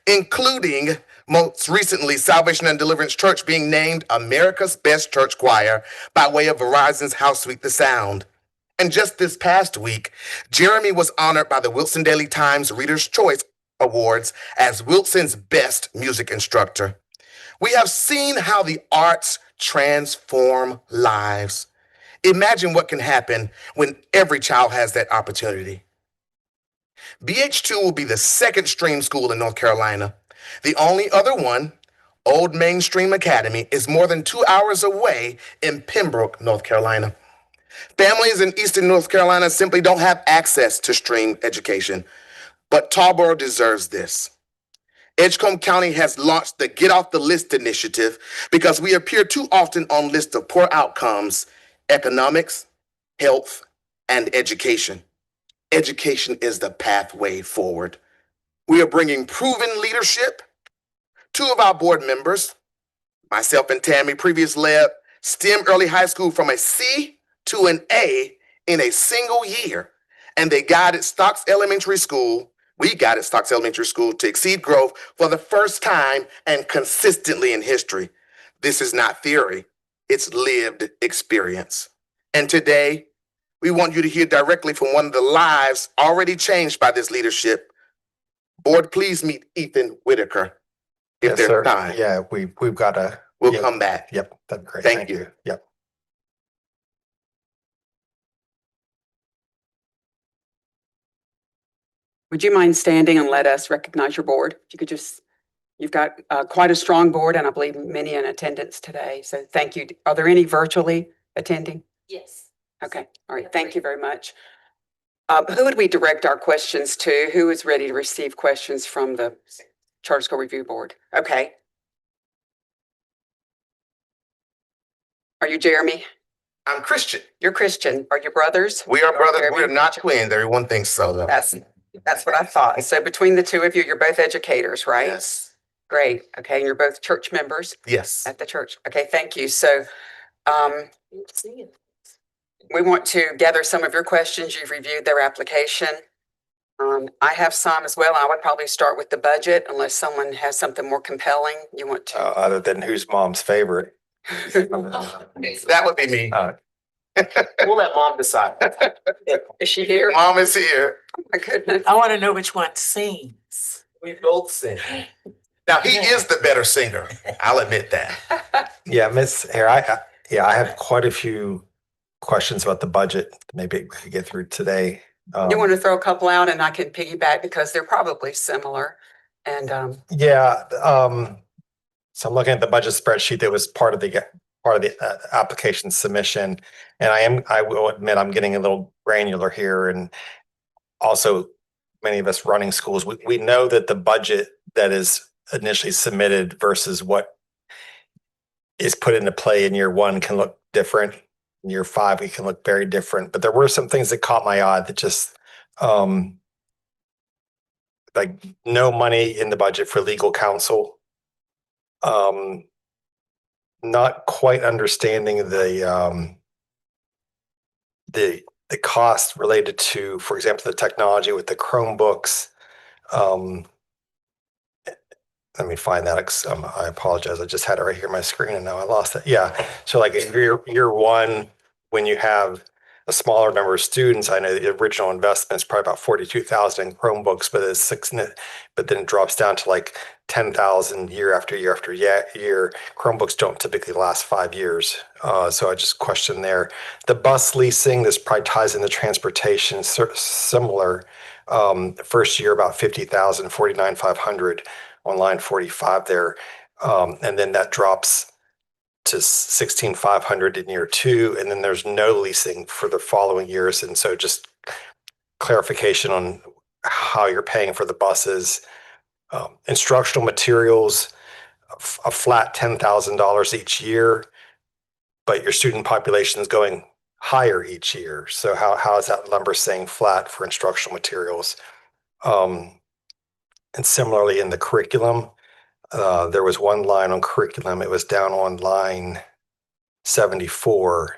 including most recently Salvation and Deliverance Church being named America's Best Church Choir by way of Verizon's How Sweet the Sound. And just this past week, Jeremy was honored by the Wilson Daily Times Reader's Choice Awards as Wilson's Best Music Instructor. We have seen how the arts transform lives. Imagine what can happen when every child has that opportunity. BH2 will be the second stream school in North Carolina. The only other one, Old Main Stream Academy, is more than 2 hours away in Pembroke, North Carolina. Families in Eastern North Carolina simply don't have access to stream education, but Tarboro deserves this. Edgecombe County has launched the Get Off the List initiative because we appear too often on lists of poor outcomes: economics, health, and education. Education is the pathway forward. We are bringing proven leadership. 2 of our board members, myself and Tammy, previously led STEM early high school from a C to an A in a single year, and we guided Stocks Elementary School to exceed growth for the first time and consistently in history. This is not theory, it's lived experience. And today, we want you to hear directly from one of the lives already changed by this leadership. Board, please meet Ethan Whitaker. If there's time. Yeah, we've got to. We'll come back. Yep, that'd be great. Thank you. Yep. Would you mind standing and let us recognize your board? If you could just, you've got quite a strong board, and I believe many in attendance today. So thank you. Are there any virtually attending? Yes. Okay. All right. Thank you very much. Who would we direct our questions to? Who is ready to receive questions from the Charter School Review Board? Okay. Are you Jeremy? I'm Christian. You're Christian. Are you brothers? We are brothers. Jeremy? We're not twins. Everyone thinks so, though. That's what I thought. So between the two of you, you're both educators, right? Yes. Great. Okay. And you're both church members Yes. at the church. Okay. Thank you. So we want to gather some of your questions. You've reviewed their application. I have some as well. I would probably start with the budget unless someone has something more compelling you want to. Other than who's mom's favorite. That would be me. We'll let mom decide. Is she here? Mom is here. Oh my goodness. I want to know which one sings. We both sing. Now, he is the better singer. I'll admit that. Yeah, Miss Hare, I have quite a few questions about the budget. Maybe we could get through today. You want to throw a couple out and I can piggyback because they're probably similar. And so I'm looking at the budget spreadsheet that was part of the application submission, and I will admit I'm getting a little granular here. And also, many of us running schools, we know that the budget that is initially submitted versus what is put into play in year 1 can look different. In year 5, it can look very different. But there were some things that caught my eye that just like no money in the budget for legal counsel. Not quite understanding the cost related to, for example, the technology with the Chromebooks. Let me find that. I apologize. I just had it right here on my screen and now I lost it. Yeah. So like year 1, when you have a smaller number of students, I know the original investment is probably about 42,000 in Chromebooks, but then it drops down to like 10,000 year after year after year. Chromebooks don't typically last 5 years. So I just question there. The bus leasing, this probably ties into transportation, similar. First year, about 50,000, 49,500 on line 45 there. And then that drops to 16,500 in year 2, and then there's no leasing for the following years. And so just clarification on how you're paying for the buses. Instructional materials, a flat $10,000 each year, but your student population is going higher each year. So how is that number staying flat for instructional materials? And similarly in the curriculum, there was one line on curriculum. It was down on line 74,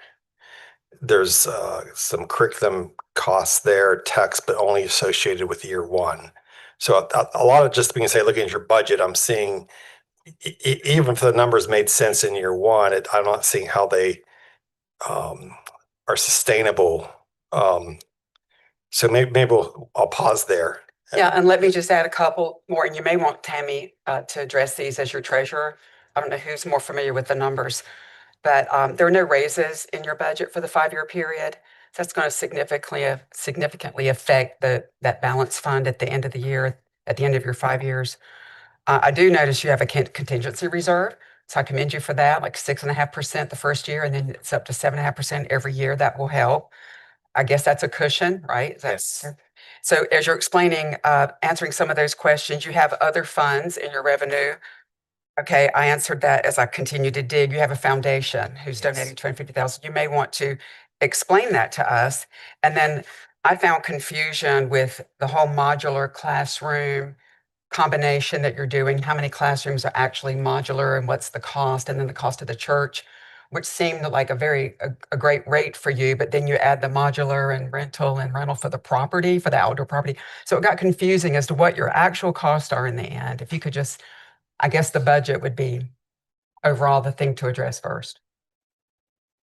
there's some curriculum costs there, text, but only associated with year one. So a lot of just being say, looking at your budget, I'm seeing even if the numbers made sense in year one, I'm not seeing how they are sustainable. So maybe I'll pause there. Yeah, and let me just add a couple more, and you may want Tammy to address these as your treasurer. I don't know who's more familiar with the numbers, but there are no raises in your budget for the 5-year period. So that's going to significantly affect that balance fund at the end of the year, at the end of your 5 years. I do notice you have a contingency reserve, so I commend you for that, like 6.5% the first year, and then it's up to 7.5% every year. That will help. I guess that's a cushion, right? Yes. So as you're explaining, answering some of those questions, you have other funds in your revenue. Okay, I answered that as I continue to dig. You have a foundation who's donating 250,000. You may want to explain that to us. And then I found confusion with the whole modular classroom combination that you're doing. How many classrooms are actually modular and what's the cost? And then the cost of the church, which seemed like a great rate for you, but then you add the modular and rental for the property, for the outdoor property. So it got confusing as to what your actual costs are in the end. If you could just, I guess the budget would be overall the thing to address first.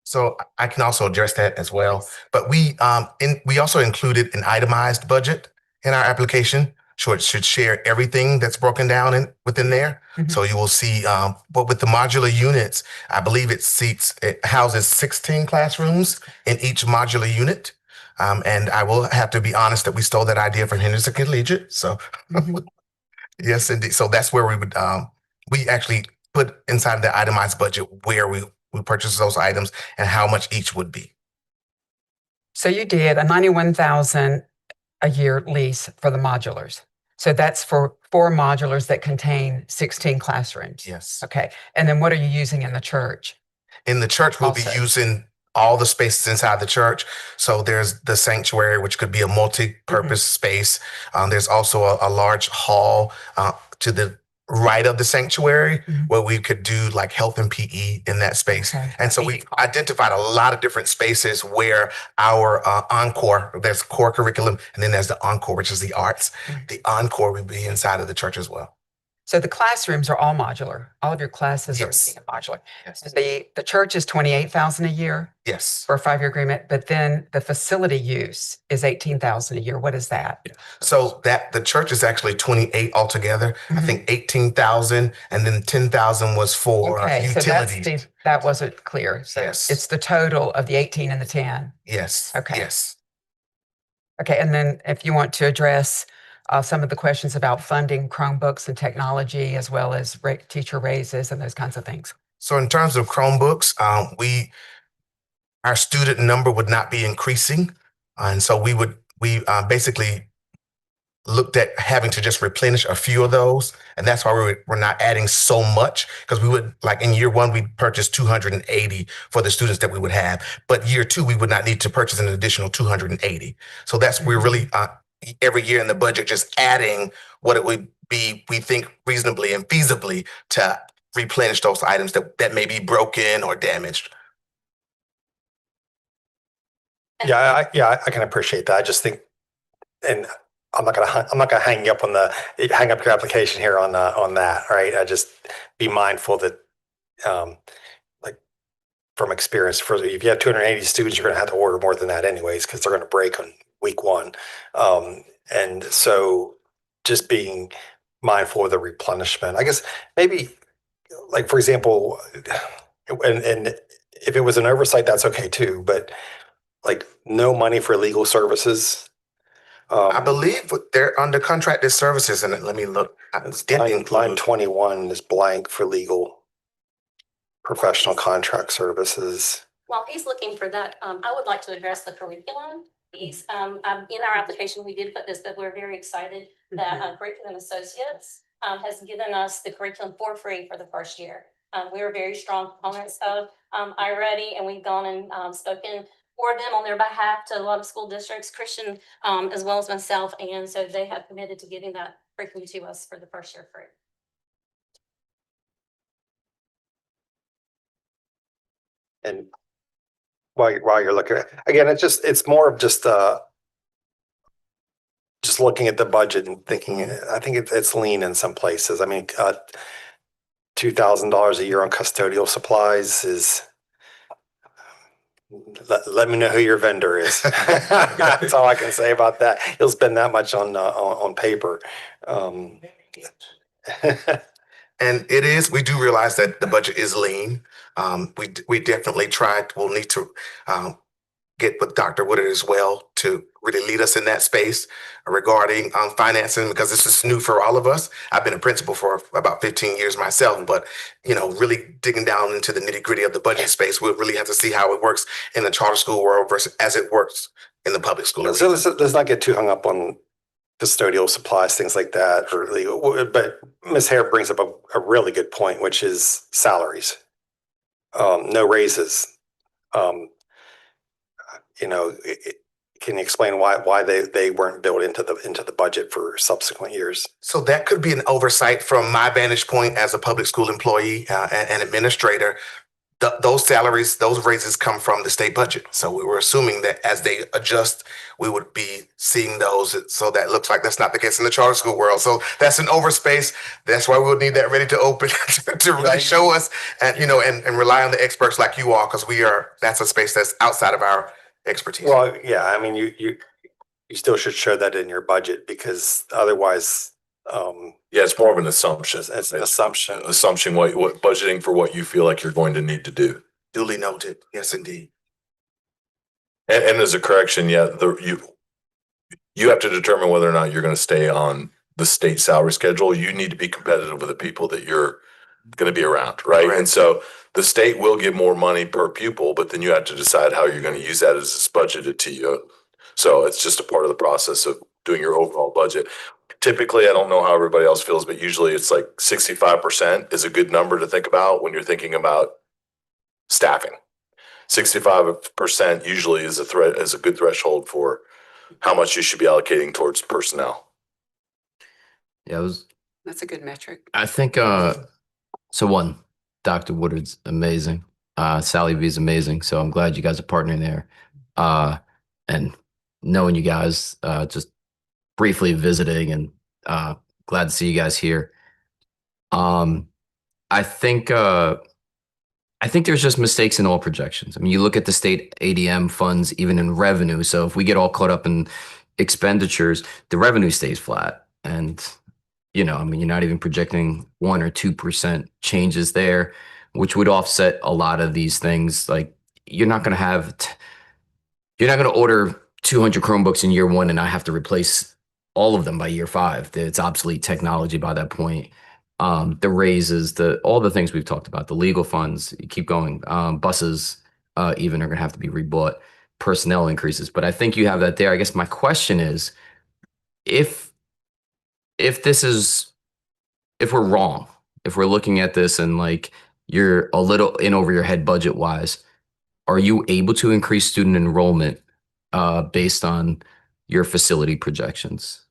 So I can also address that as well. But we also included an itemized budget in our application. So it should share everything that's broken down within there. So you will see, but with the modular units, I believe it houses 16 classrooms in each modular unit. And I will have to be honest that we stole that idea from Henderson Collegiate. So yes, indeed. So that's where we actually put inside the itemized budget where we purchase those items and how much each would be. So you did a 91,000 a year lease for the modulars. So that's for 4 modulars that contain 16 classrooms. Yes. Okay. And then what are you using in the church? In the church, we'll be using all the spaces inside the church. So there's the sanctuary, which could be a multi-purpose space. There's also a large hall to the right of the sanctuary where we could do like health and PE in that space. And so we identified a lot of different spaces where our encore, there's core curriculum, and then there's the encore, which is the arts. The encore would be inside of the church as well. So the classrooms are all modular. All of your classes are modular. Yes. The church is 28,000 a year. Yes. For a 5-year agreement, but then the facility use is 18,000 a year. What is that? So that the church is actually 28 altogether. I think 18,000 and then 10,000 was for utilities. So that wasn't clear. So it's the total of the 18 and the 10. Yes. Okay. Yes. Okay. And then if you want to address some of the questions about funding Chromebooks and technology, as well as teacher raises and those kinds of things. So in terms of Chromebooks, our student number would not be increasing. And so we basically looked at having to just replenish a few of those. And that's why we're not adding so much, because we would, like in year one, we purchased 280 for the students that we would have. But year two, we would not need to purchase an additional 280. So we're really every year in the budget, just adding what it would be, we think reasonably and feasibly to replenish those items that may be broken or damaged. Yeah, I can appreciate that. I just think, and I'm not gonna hang up your application here on that, right? I just be mindful that, like from experience, if you have 280 students, you're gonna have to order more than that anyways, because they're gonna break on week one, and so just being mindful of the replenishment. I guess maybe, like for example, and if it was an oversight, that's okay too, but like no money for legal services. I believe they're under contracted services, and let me look. Line 21 is blank for legal professional contract services. While he's looking for that, I would like to address the curriculum piece. In our application, we did put this, that we're very excited that Curriculum Associates has given us the curriculum for free for the first year. We are very strong proponents of iReady, and we've gone and spoken for them on their behalf to a lot of school districts, Christian, as well as myself. And so they have committed to giving that curriculum to us for the first year free. And while you're looking at, again, it's more of just looking at the budget and thinking, I think it's lean in some places. I mean, $2,000 a year on custodial supplies is, let me know who your vendor is. That's all I can say about that. You'll spend that much on paper. And we do realize that the budget is lean. We definitely we'll need to get with Dr. Woodard as well to really lead us in that space regarding financing, because this is new for all of us. I've been a principal for about 15 years myself, but really digging down into the nitty gritty of the budget space, we'll really have to see how it works in the charter school world versus as it works in the public school. So let's not get too hung up on custodial supplies, things like that. But Ms. Hare brings up a really good point, which is salaries. No raises. Can you explain why they weren't built into the budget for subsequent years? So that could be an oversight from my vantage point as a public school employee and administrator. Those salaries, those raises come from the state budget. So we were assuming that as they adjust, we would be seeing those. So that looks like that's not the case in the charter school world. So that's an overspace. That's why we would need that ready to open to really show us and rely on the experts like you all, because that's a space that's outside of our expertise. Well, yeah, I mean, you still should show that in your budget, because otherwise, yeah, it's more of an assumption. It's an assumption. What budgeting for what you feel like you're going to need to do. Duly noted. Yes, indeed. And as a correction, you have to determine whether or not you're going to stay on the state salary schedule. You need to be competitive with the people that you're going to be around, right? Correct. And so the state will give more money per pupil, but then you have to decide how you're going to use that as it's budgeted to you. So it's just a part of the process of doing your overall budget. Typically, I don't know how everybody else feels, but usually it's like 65% is a good number to think about when you're thinking about staffing. 65% usually is a good threshold for how much you should be allocating towards personnel. Yeah, That's a good metric. I think, so Dr. Woodard's amazing. Sally V is amazing. So I'm glad you guys are partnering there. And knowing you guys, just briefly visiting, and glad to see you guys here. I think there's just mistakes in all projections. I mean, you look at the state ADM funds, even in revenue. So if we get all caught up in expenditures, the revenue stays flat. And, you're not even projecting 1 or 2% changes there, which would offset a lot of these things. Like you're not going to order 200 Chromebooks in year 1 and I have to replace all of them by year 5. It's obsolete technology by that point. The raises, all the things we've talked about, the legal funds, you keep going. Buses even are going to have to be rebought, personnel increases. But I think you have that there. I guess my question is, if we're wrong, if we're looking at this and like you're a little in over your head budget wise, are you able to increase student enrollment based on your facility projections?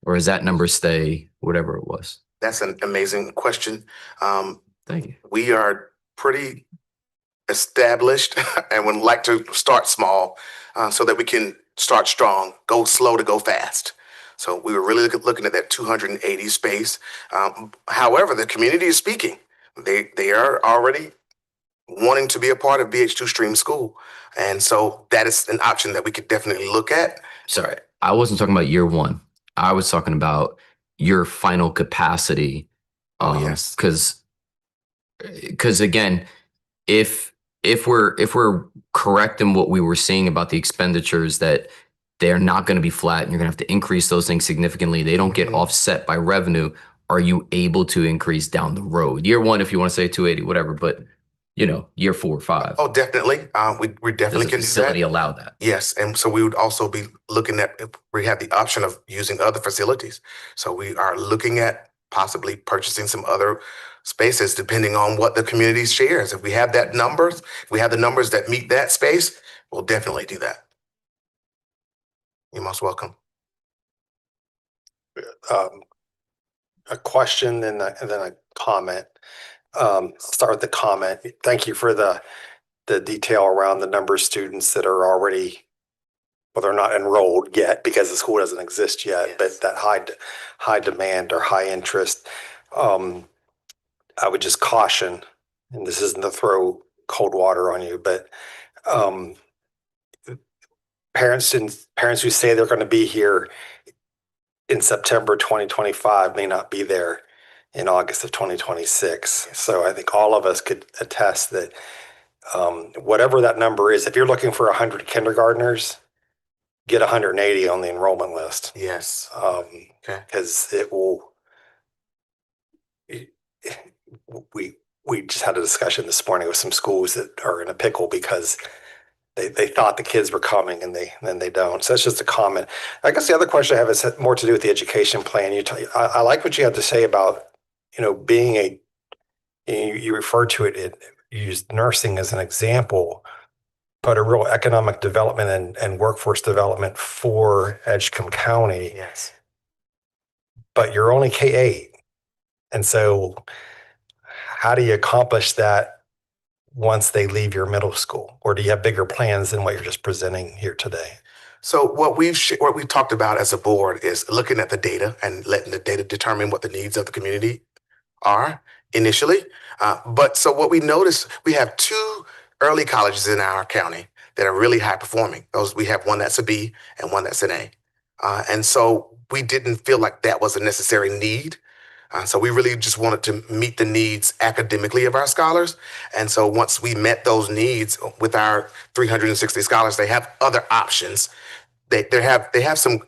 Or does that number stay whatever it was? That's an amazing question. Thank you. We are pretty established and would like to start small so that we can start strong, go slow to go fast. So we were really looking at that 280 space. However, the community is speaking. They are already wanting to be a part of BH2 Stream School. And so that is an option that we could definitely look at. Sorry, I wasn't talking about year 1. I was talking about your final capacity. Yes. Because again, if we're correct in what we were seeing about the expenditures, that they're not going to be flat and you're going to have to increase those things significantly, they don't get offset by revenue. Are you able to increase down the road? Year 1, if you want to say 280, whatever, but year 4 or 5. Oh, definitely. We definitely can do that. Facility allow that? Yes. And so we would also be looking at, if we have the option of using other facilities. So we are looking at possibly purchasing some other spaces depending on what the community shares. If we have the numbers that meet that space, we'll definitely do that. You're most welcome. A question and then a comment. Start with the comment. Thank you for the the detail around the number of students that are already, well, they're not enrolled yet because the school doesn't exist yet, but that high demand or high interest. I would just caution, and this isn't to throw cold water on you, but parents who say they're going to be here in September 2025 may not be there in August of 2026. So I think all of us could attest that whatever that number is, if you're looking for 100 kindergartners, get 180 on the enrollment list. Yes. Because it will. We just had a discussion this morning with some schools that are in a pickle because they thought the kids were coming and then they don't. So that's just a comment. I guess the other question I have is more to do with the education plan. I like what you had to say about, being you referred to it, you used nursing as an example, but a real economic development and workforce development for Edgecombe County. Yes. But you're only K-8. And so how do you accomplish that once they leave your middle school? Or do you have bigger plans than what you're just presenting here today? So what we've talked about as a board is looking at the data and letting the data determine what the needs of the community are initially. But so what we noticed, we have 2 early colleges in our county that are really high performing. We have one that's a B and one that's an A. And so we didn't feel like that was a necessary need. So we really just wanted to meet the needs academically of our scholars. And so once we met those needs with our 360 scholars, they have other options. They have some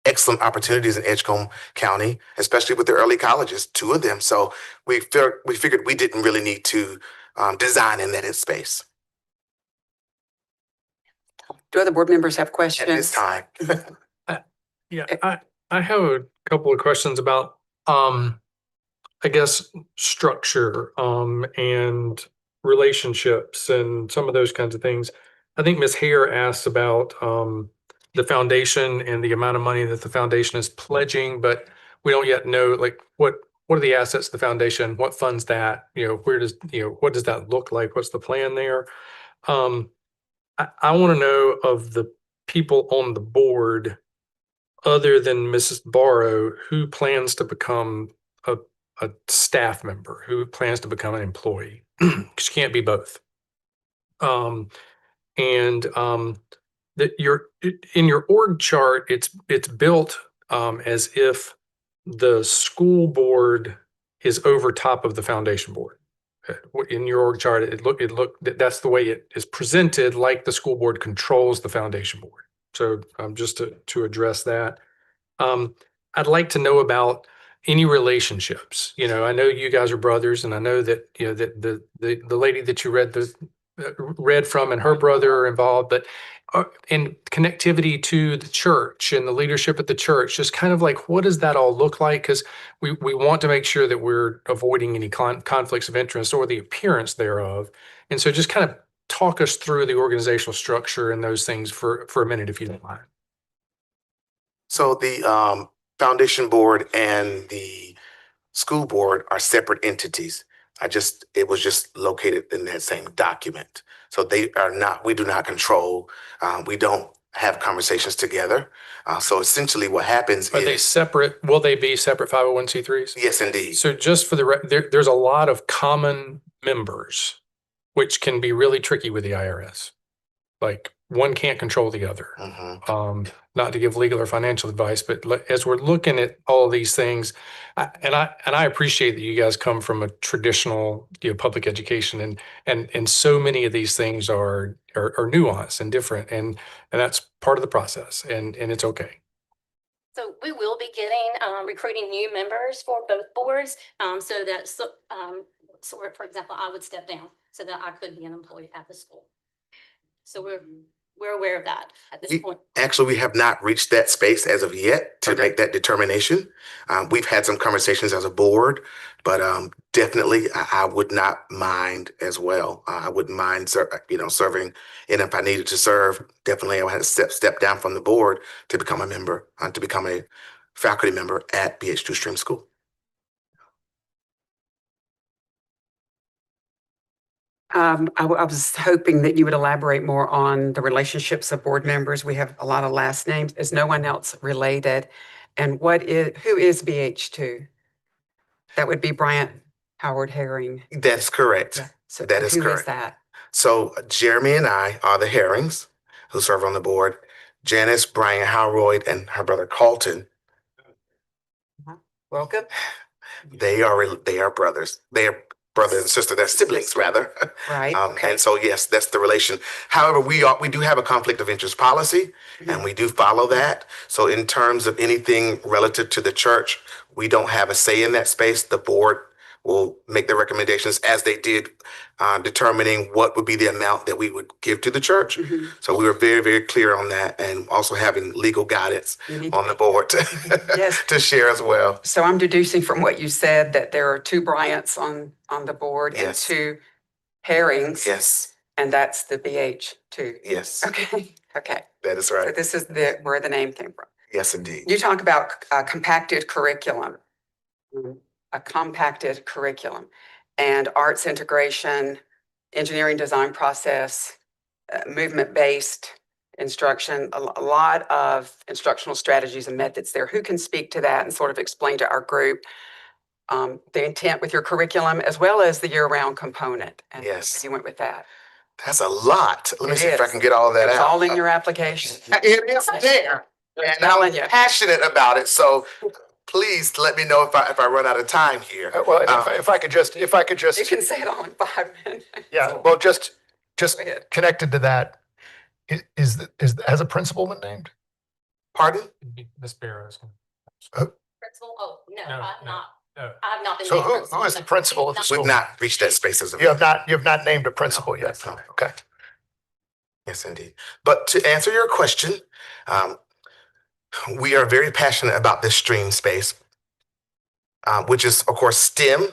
excellent opportunities in Edgecombe County, especially with the early colleges, 2 of them. So we figured we didn't really need to design in that space. Do other board members have questions? At this time. I have a couple of questions about, I guess, structure and relationships and some of those kinds of things. I think Ms. Hare asked about the foundation and the amount of money that the foundation is pledging, but we don't yet know, like, what are the assets of the foundation? What funds that? Where does, what does that look like? What's the plan there? I want to know of the people on the board, other than Mrs. Barrow, who plans to become a staff member, who plans to become an employee, because you can't be both. That in your org chart, it's built as if the school board is over top of the foundation board. In your org chart, that's the way it is presented, like the school board controls the foundation board. So just to address that, I'd like to know about any relationships. I know you guys are brothers, and I know that that the lady that you read from and her brother are involved, but and connectivity to the church and the leadership at the church, just kind of like, what does that all look like? Because we want to make sure that we're avoiding any conflicts of interest or the appearance thereof. And so just kind of talk us through the organizational structure and those things for a minute, if you don't mind. So the foundation board and the school board are separate entities. It was just located in that same document. So we do not control, we don't have conversations together. So essentially what happens Are they separate? Will they be separate 501c3s? Yes, indeed. So just for there's a lot of common members, which can be really tricky with the IRS. Like, one can't control the other. Not to give legal or financial advice, but as we're looking at all of these things, and I appreciate that you guys come from a traditional public education, and so many of these things are nuanced and different, and that's part of the process, and it's okay. So we will be getting recruiting new members for both boards, so that for example, I would step down so that I could be an employee at the school. So we're aware of that at this point. Actually, we have not reached that space as of yet to make that determination. We've had some conversations as a board, but definitely I would not mind as well. I wouldn't mind, serving. And if I needed to serve, definitely I would have to step down from the board to become a member, to become a faculty member at BH2 Stream School. I was hoping that you would elaborate more on the relationships of board members. We have a lot of last names. Is no one else related? And who is BH2? That would be Bryant Howard Herring. That's correct. Yeah. So That is who correct. is that? So Jeremy and I are the Herrings who serve on the board. Janice, Brian Howroyd, and her brother Carlton. Welcome. They are brothers. They are brother and sister. They're siblings, rather. Right. And so yes, that's the relation. However, we do have a conflict of interest policy, and we do follow that. So in terms of anything relative to the church, we don't have a say in that space. The board will make the recommendations as they did, determining what would be the amount that we would give to the church. So we were very, very clear on that, and also having legal guidance on the board Yes. to share as well. So I'm deducing from what you said that there are 2 Bryants on the board and Yes. 2 Herrings. Yes, And that's the BH2. yes, Okay. Okay. that is So right. this is where the name came from. Yes, indeed. You talk about compacted curriculum, a compacted curriculum, and arts integration, engineering design process, movement-based instruction, a lot of instructional strategies and methods there. Who can speak to that and sort of explain to our group the intent with your curriculum as well as the year-round component? And Yes. you went with that. That's a lot. Let me It see if I is. can get all of that It's out. all in your application. It is there. And telling you. I'm passionate about it. So please let me know if I run out of time here. Well, if I could just, You can say it all in 5 minutes. yeah, well, just Go ahead. connected to that, has a principal been named? Pardon? Miss Barrows. Principal? Oh, no, I've not. I've not been. So named who principal, is the so principal of the we've school? We've not reached that space as of You yet. have not named a principal yet. No. Okay. Yes, indeed. But to answer your question, we are very passionate about this stream space, which is, of course, STEM,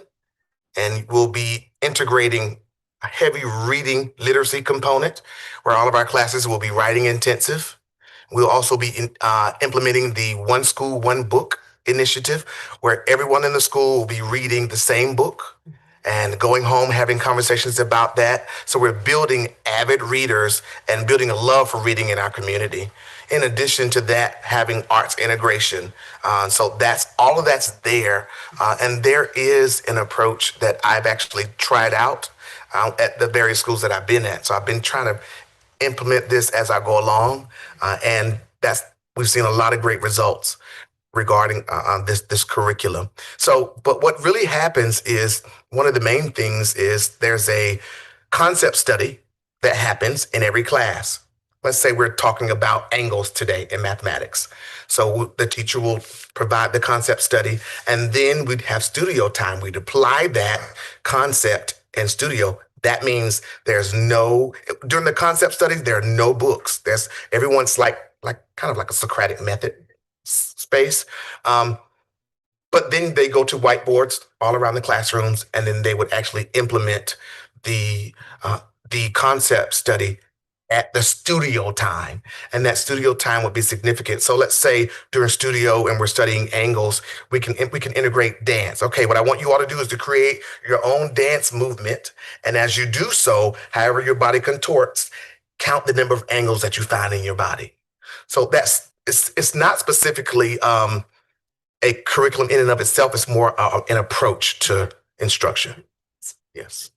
and we'll be integrating a heavy reading literacy component where all of our classes will be writing intensive. We'll also be implementing the One School, One Book initiative, where everyone in the school will be reading the same book and going home having conversations about that. So we're building avid readers and building a love for reading in our community. In addition to that, having arts integration. So that's all of that's there. And there is an approach that I've actually tried out at the various schools that I've been at. So I've been trying to implement this as I go along. And we've seen a lot of great results regarding this curriculum. So, but what really happens is one of the main things is there's a concept study that happens in every class. Let's say we're talking about angles today in mathematics. So the teacher will provide the concept study, and then we'd have studio time. We'd apply that concept in studio. That means during the concept studies, there are no books. Everyone's like kind of like a Socratic method space. But then they go to whiteboards all around the classrooms, and then they would actually implement the concept study at the studio time. And that studio time would be significant. So let's say during studio and we're studying angles, we can integrate dance. Okay, what I want you all to do is to create your own dance movement. And as you do so, however your body contorts, count the number of angles that you find in your body. So it's not specifically a curriculum in and of itself. It's more an approach to instruction. Yes.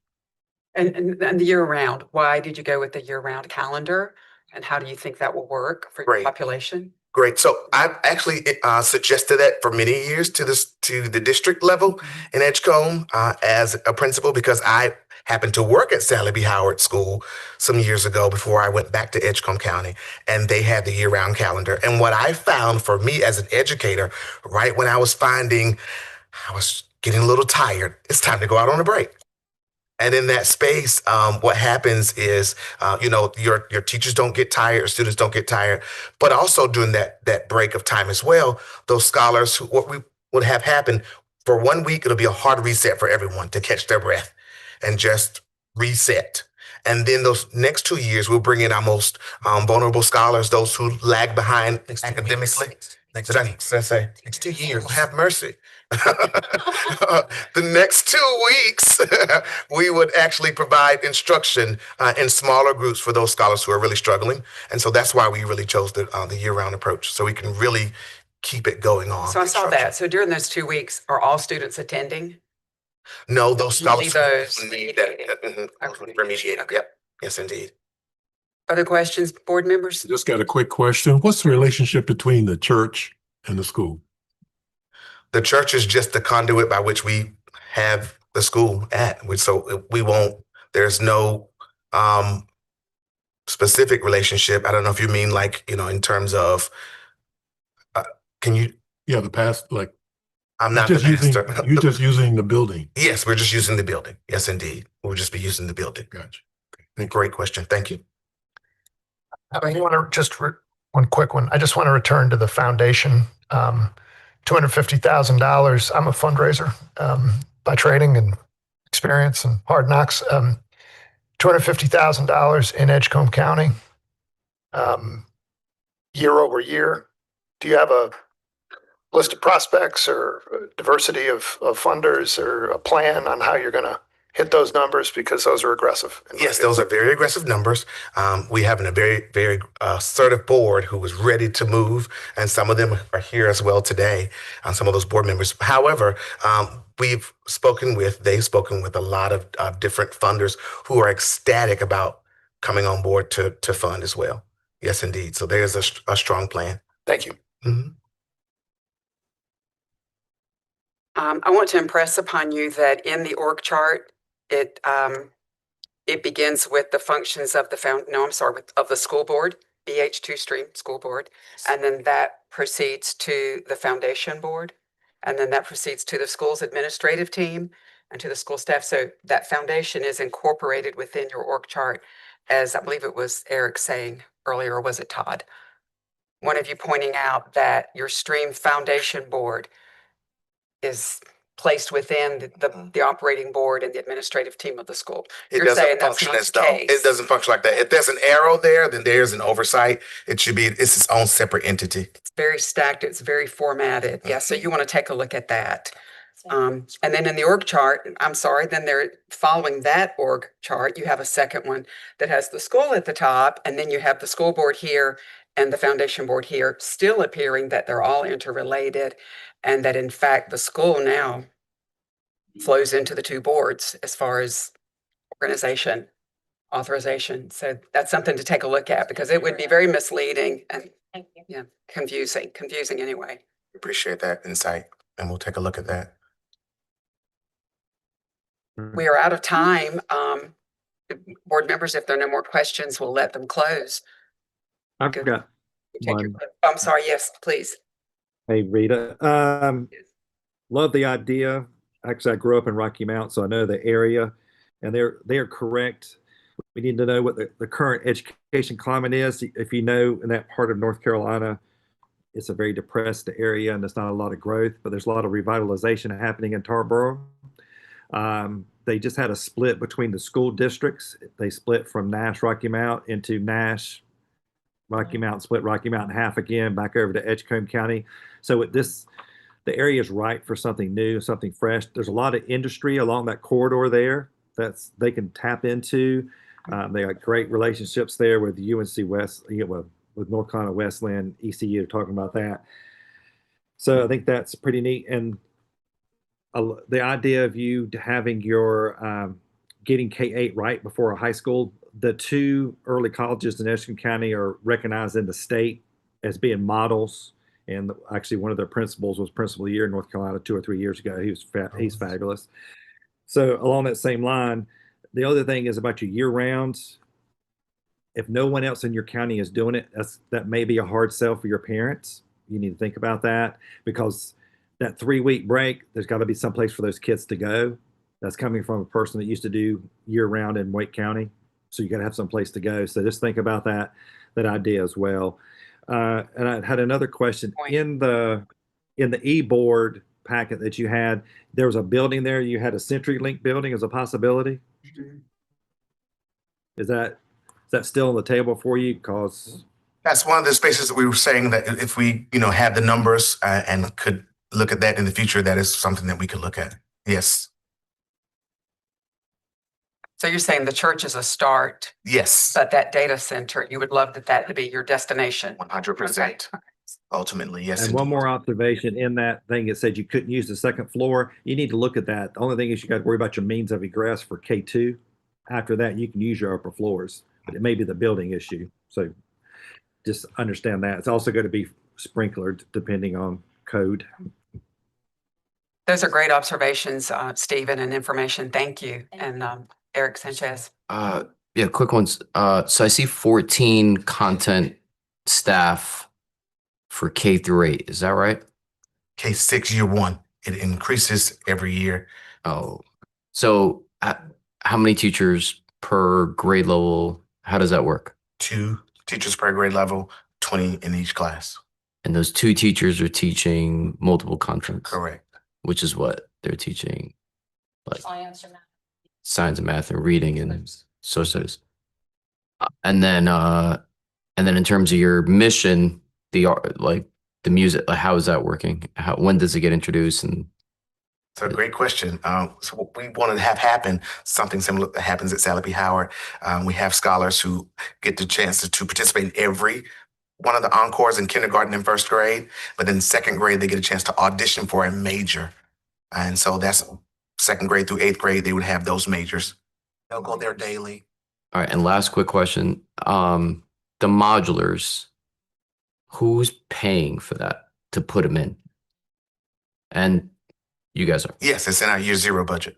And the year-round, why did you go with the year-round calendar? And how do you think that will work for your population? Great. So I've actually suggested that for many years to the district level in Edgecombe as a principal, because I happened to work at Sally B. Howard School some years ago before I went back to Edgecombe County, and they had the year-round calendar. And what I found for me as an educator, right when I was finding I was getting a little tired, it's time to go out on a break. And in that space, what happens is, your teachers don't get tired, or students don't get tired, but also during that break of time as well, those scholars, what we would have happen for 1 week, it'll be a hard reset for everyone to catch their breath and just reset. And then those next 2 years, we'll bring in our most vulnerable scholars, those who lag behind academically. Let's say next 2 years. Have mercy. The next 2 weeks, we would actually provide instruction in smaller groups for those scholars who are really struggling, and so that's why we really chose the year-round approach, so we can really keep it going on. So I saw that. So during those 2 weeks, are all students attending? No, those scholars those need that remediated. Yep. Yes, indeed. Other questions, board members? Just got a quick question. What's the relationship between the church and the school? The church is just the conduit by which we have the school at. So we won't, there's no specific relationship. I don't know if you mean like, in terms of, can you? Yeah, the past, like. I'm not the pastor. You're just using the building. Yes, we're just using the building. Yes, indeed. We'll just be using the building. Gotcha. Great question. Thank you. I want to just one quick one. I just want to return to the foundation. $250,000. I'm a fundraiser by training and experience and hard knocks. $250,000 in Edgecombe County, year over year. Do you have a list of prospects or diversity of funders or a plan on how you're going to hit those numbers? Because those are aggressive. Yes, those are very aggressive numbers. We have a very, very assertive board who is ready to move, and some of them are here as well today, some of those board members. However, they've spoken with a lot of different funders who are ecstatic about coming on board to fund as well. Yes, indeed. So there's a strong plan. Thank you. Mm-hmm. I want to impress upon you that in the org chart, it begins with the functions of of the school board, BH2 Stream School Board, and then that proceeds to the foundation board, and then that proceeds to the school's administrative team and to the school staff. So that foundation is incorporated within your org chart, as I believe it was Eric saying earlier, or was it Todd? One of you pointing out that your Stream Foundation Board is placed within the operating board and the administrative team of the school. It doesn't function as though. It doesn't function like that. If there's an arrow there, then there's an oversight. It's its own separate entity. It's very stacked. It's very formatted. Yeah, so you want to take a look at that. And then in the org chart, then they're following that org chart. You have a second one that has the school at the top, and then you have the school board here and the foundation board here, still appearing that they're all interrelated, and that in fact the school now flows into the two boards as far as organization, authorization. So that's something to take a look at, because it would be very misleading and confusing anyway. Appreciate that insight, and we'll take a look at that. We are out of time. Board members, if there are no more questions, we'll let them close. I've got one. I'm sorry. Yes, please. Hey, Rita. Love the idea. Actually, I grew up in Rocky Mount, so I know the area, and they are correct. We need to know what the current education climate is. If you know, in that part of North Carolina, it's a very depressed area, and there's not a lot of growth, but there's a lot of revitalization happening in Tarboro. They just had a split between the school districts. They split from Nash, Rocky Mount into Nash, Rocky Mount, split Rocky Mount in half again, back over to Edgecombe County. So the area is ripe for something new, something fresh. There's a lot of industry along that corridor there they can tap into. They got great relationships there with UNC West, with North Carolina Wesleyan, ECU, talking about that. So I think that's pretty neat. And the idea of you having your getting K-8 right before a high school, the two early colleges in Edgecombe County are recognized in the state as being models. And actually, one of their principals was principal of the year in North Carolina 2 or 3 years ago. He's fabulous. So along that same line, the other thing is about your year rounds. If no one else in your county is doing it, that may be a hard sell for your parents. You need to think about that, because that 3-week break, there's got to be some place for those kids to go. That's coming from a person that used to do year round in Wake County. So you got to have some place to go. So just think about that idea as well. And I had another question. In the e-board packet that you had, there was a building there. You had a CenturyLink building as a possibility. Mm-hmm. Is that still on the table for you? Because That's one of the spaces that we were saying that if we, had the numbers and could look at that in the future, that is something that we could look at. Yes. So you're saying the church is a start, Yes. but that data center, you would love that to be your destination. 100%. Ultimately, yes. And one more observation in that thing, it said you couldn't use the second floor. You need to look at that. The only thing is you got to worry about your means of egress for K2. After that, you can use your upper floors, but it may be the building issue. So just understand that. It's also going to be sprinklered depending on code. Those are great observations, Stephen, and information. Thank you. And Eric Sanchez. Yeah, quick ones. So I see 14 content staff for K through 8. Is that right? K6 year 1. It increases every year. Oh, so how many teachers per grade level? How does that work? 2 teachers per grade level, 20 in each class. And those 2 teachers are teaching multiple content. Correct. Which is what they're teaching, like science and math and reading and social studies. And then in terms of your mission, the music, like, how is that working? When does it get introduced? And it's a great question. So what we want to have happen, something similar that happens at Sally P. Howard. We have scholars who get the chance to participate in every one of the encores in kindergarten and first grade, but then second grade, they get a chance to audition for a major. And so that's second grade through 8th grade, they would have those majors. They'll go there daily. all right, and last quick question. The modulars, who's paying for that to put them in? And you guys are? Yes, it's in our year 0 budget.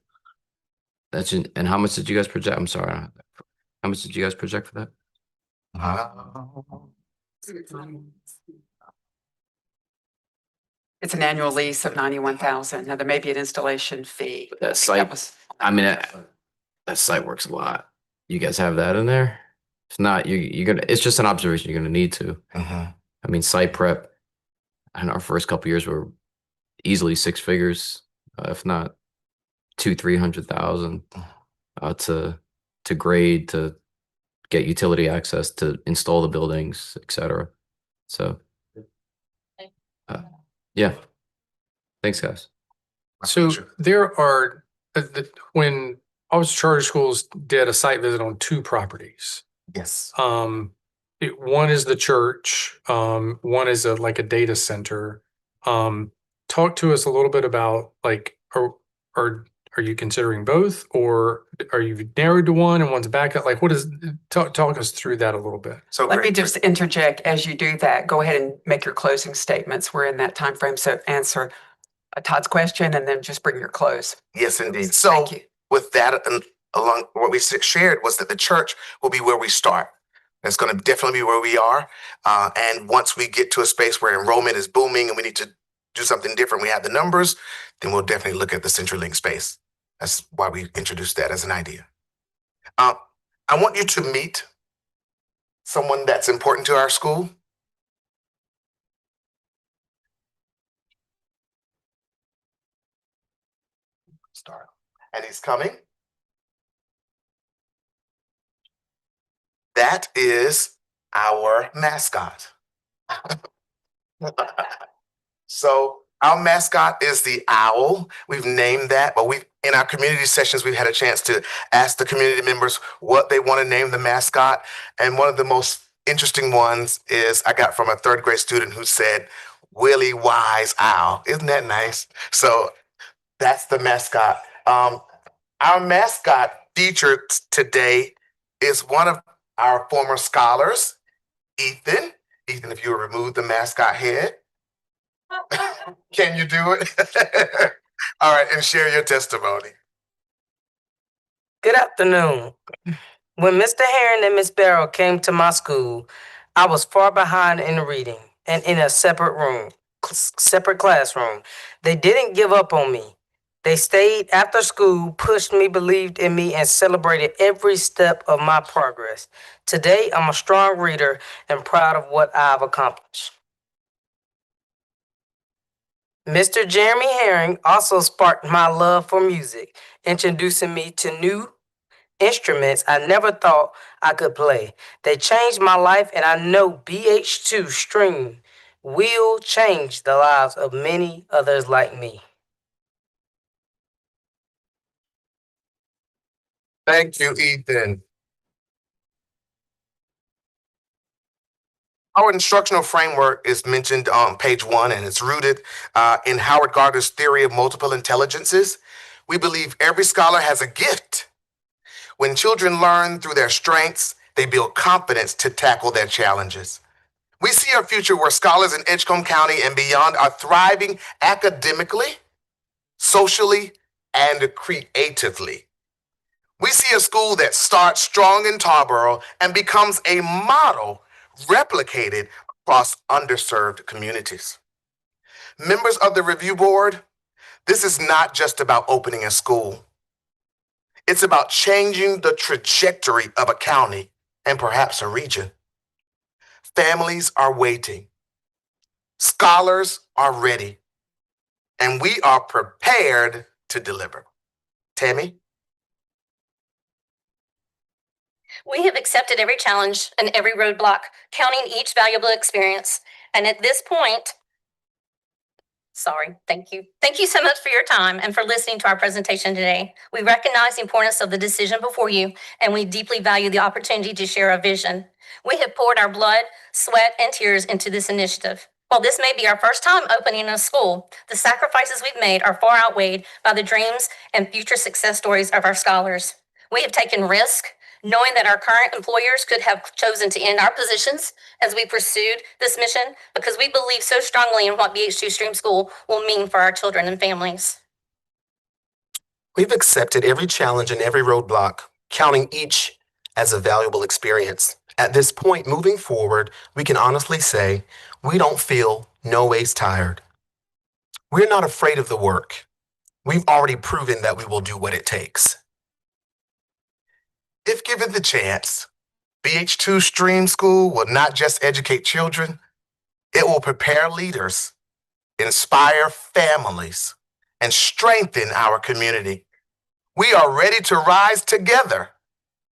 And how much did you guys project? I'm sorry. How much did you guys project for that? It's an annual lease of $91,000. Now there may be an installation fee. That site, that site works a lot. You guys have that in there? If not, you're gonna. It's just an observation. You're gonna need to. Mm-hmm. I mean, site prep. In our first couple years were easily 6 figures, if not 200,000-300,000, to grade, to get utility access, to install the buildings, etc. So, yeah. Thanks, guys. So there are, when all charter schools did a site visit on 2 properties. Yes. One is the church, one is like a data center. Talk to us a little bit about, like, are you considering both, or are you narrowed to one and one's back up? Like, what is, talk us through that a little bit. So let me just interject as you do that. Go ahead and make your closing statements. We're in that time frame. So answer Todd's question and then just bring your close. Yes, indeed. So with that, along what we shared was that the church will be where we start. That's going to definitely be where we are. And once we get to a space where enrollment is booming and we need to do something different, we have the numbers, then we'll definitely look at the CenturyLink space. That's why we introduced that as an idea. I want you to meet someone that's important to our school. Start. And he's coming. That is our mascot. So our mascot is the owl. We've named that, but in our community sessions, we've had a chance to ask the community members what they want to name the mascot. And one of the most interesting ones is I got from a 3rd grade student who said, Willie Wise Owl. Isn't that nice? So that's the mascot. Our mascot featured today is one of our former scholars, Ethan. Ethan, if you would remove the mascot head. Can you do it? All right, and share your testimony. Good afternoon. When Mr. Herring and Miss Barrow came to my school, I was far behind in reading and in a separate classroom. They didn't give up on me. They stayed after school, pushed me, believed in me, and celebrated every step of my progress. Today, I'm a strong reader and proud of what I've accomplished. Mr. Jeremy Herring also sparked my love for music, introducing me to new instruments I never thought I could play. They changed my life, and I know BH2 Stream will change the lives of many others like me. Thank you, Ethan. Our instructional framework is mentioned on page 1, and it's rooted in Howard Gardner's theory of multiple intelligences. We believe every scholar has a gift. When children learn through their strengths, they build confidence to tackle their challenges. We see a future where scholars in Edgecombe County and beyond are thriving academically, socially, and creatively. We see a school that starts strong in Tarboro and becomes a model replicated across underserved communities. Members of the review board, this is not just about opening a school. It's about changing the trajectory of a county and perhaps a region. Families are waiting. Scholars are ready. And we are prepared to deliver. Tammy? We have accepted every challenge and every roadblock, counting each valuable experience. And at this point, thank you. Thank you so much for your time and for listening to our presentation today. We recognize the importance of the decision before you, and we deeply value the opportunity to share our vision. We have poured our blood, sweat, and tears into this initiative. While this may be our first time opening a school, the sacrifices we've made are far outweighed by the dreams and future success stories of our scholars. We have taken risk, knowing that our current employers could have chosen to end our positions as we pursued this mission, because we believe so strongly in what BH2 Stream School will mean for our children and families. We've accepted every challenge and every roadblock, counting each as a valuable experience. At this point, moving forward, we can honestly say we don't feel no ways tired. We're not afraid of the work. We've already proven that we will do what it takes. If given the chance, BH2 Stream School will not just educate children, it will prepare leaders, inspire families, and strengthen our community. We are ready to rise together,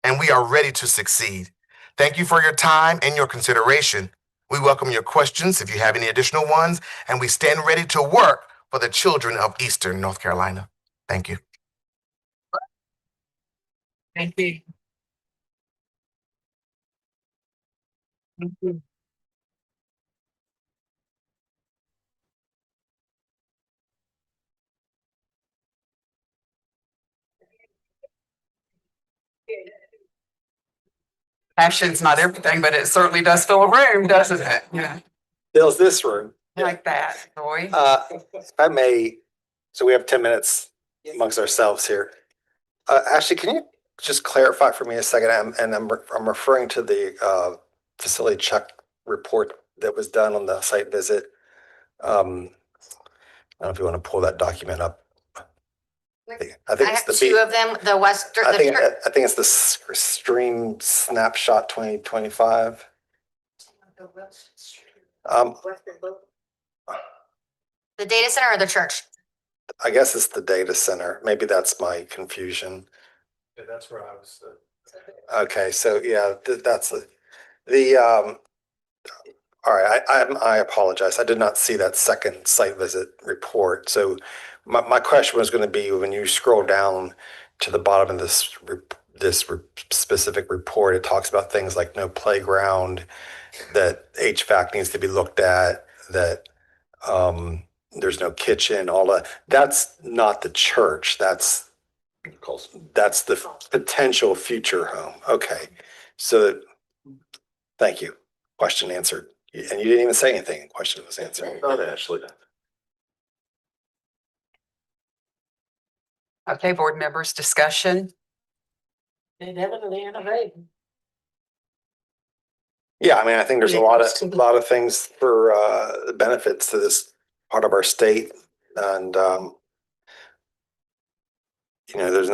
and we are ready to succeed. Thank you for your time and your consideration. We welcome your questions if you have any additional ones, and we stand ready to work for the children of Eastern North Carolina. Thank you. Thank you. Thank you. Passion's not everything, but it certainly does fill a room, doesn't it? Yeah. Fills this room. Like that, Roy. If I may, so we have 10 minutes amongst ourselves here. Ashley, can you just clarify for me a second? I'm referring to the facility check report that was done on the site visit. I don't know if you want to pull that document up. I think it's the two of them, the Western. I think it's the Stream Snapshot 2025. The data center or the church? I guess it's the data center. Maybe that's my confusion. Yeah, that's where I was. Okay, so yeah, that's the all right, I apologize. I did not see that second site visit report. So my question was going to be, when you scroll down to the bottom of this specific report, it talks about things like no playground, that HVAC needs to be looked at, that there's no kitchen, all that. That's not the church. That's the potential future home. Okay, so thank you. Question answered. And you didn't even say anything. Question was answered. Not Ashley. Okay, board members, discussion. They definitely innovating. Yeah, I mean, I think there's a lot of things for benefits to this part of our state, and there's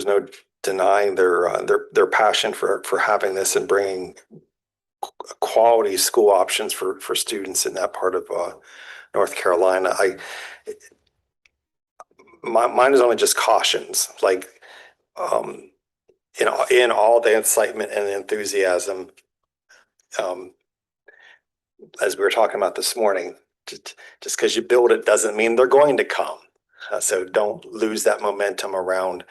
no denying their passion for having this and bringing quality school options for students in that part of North Carolina. Mine is only just cautions, like in all the excitement and enthusiasm, as we were talking about this morning, just because you build it doesn't mean they're going to come. So don't lose that momentum around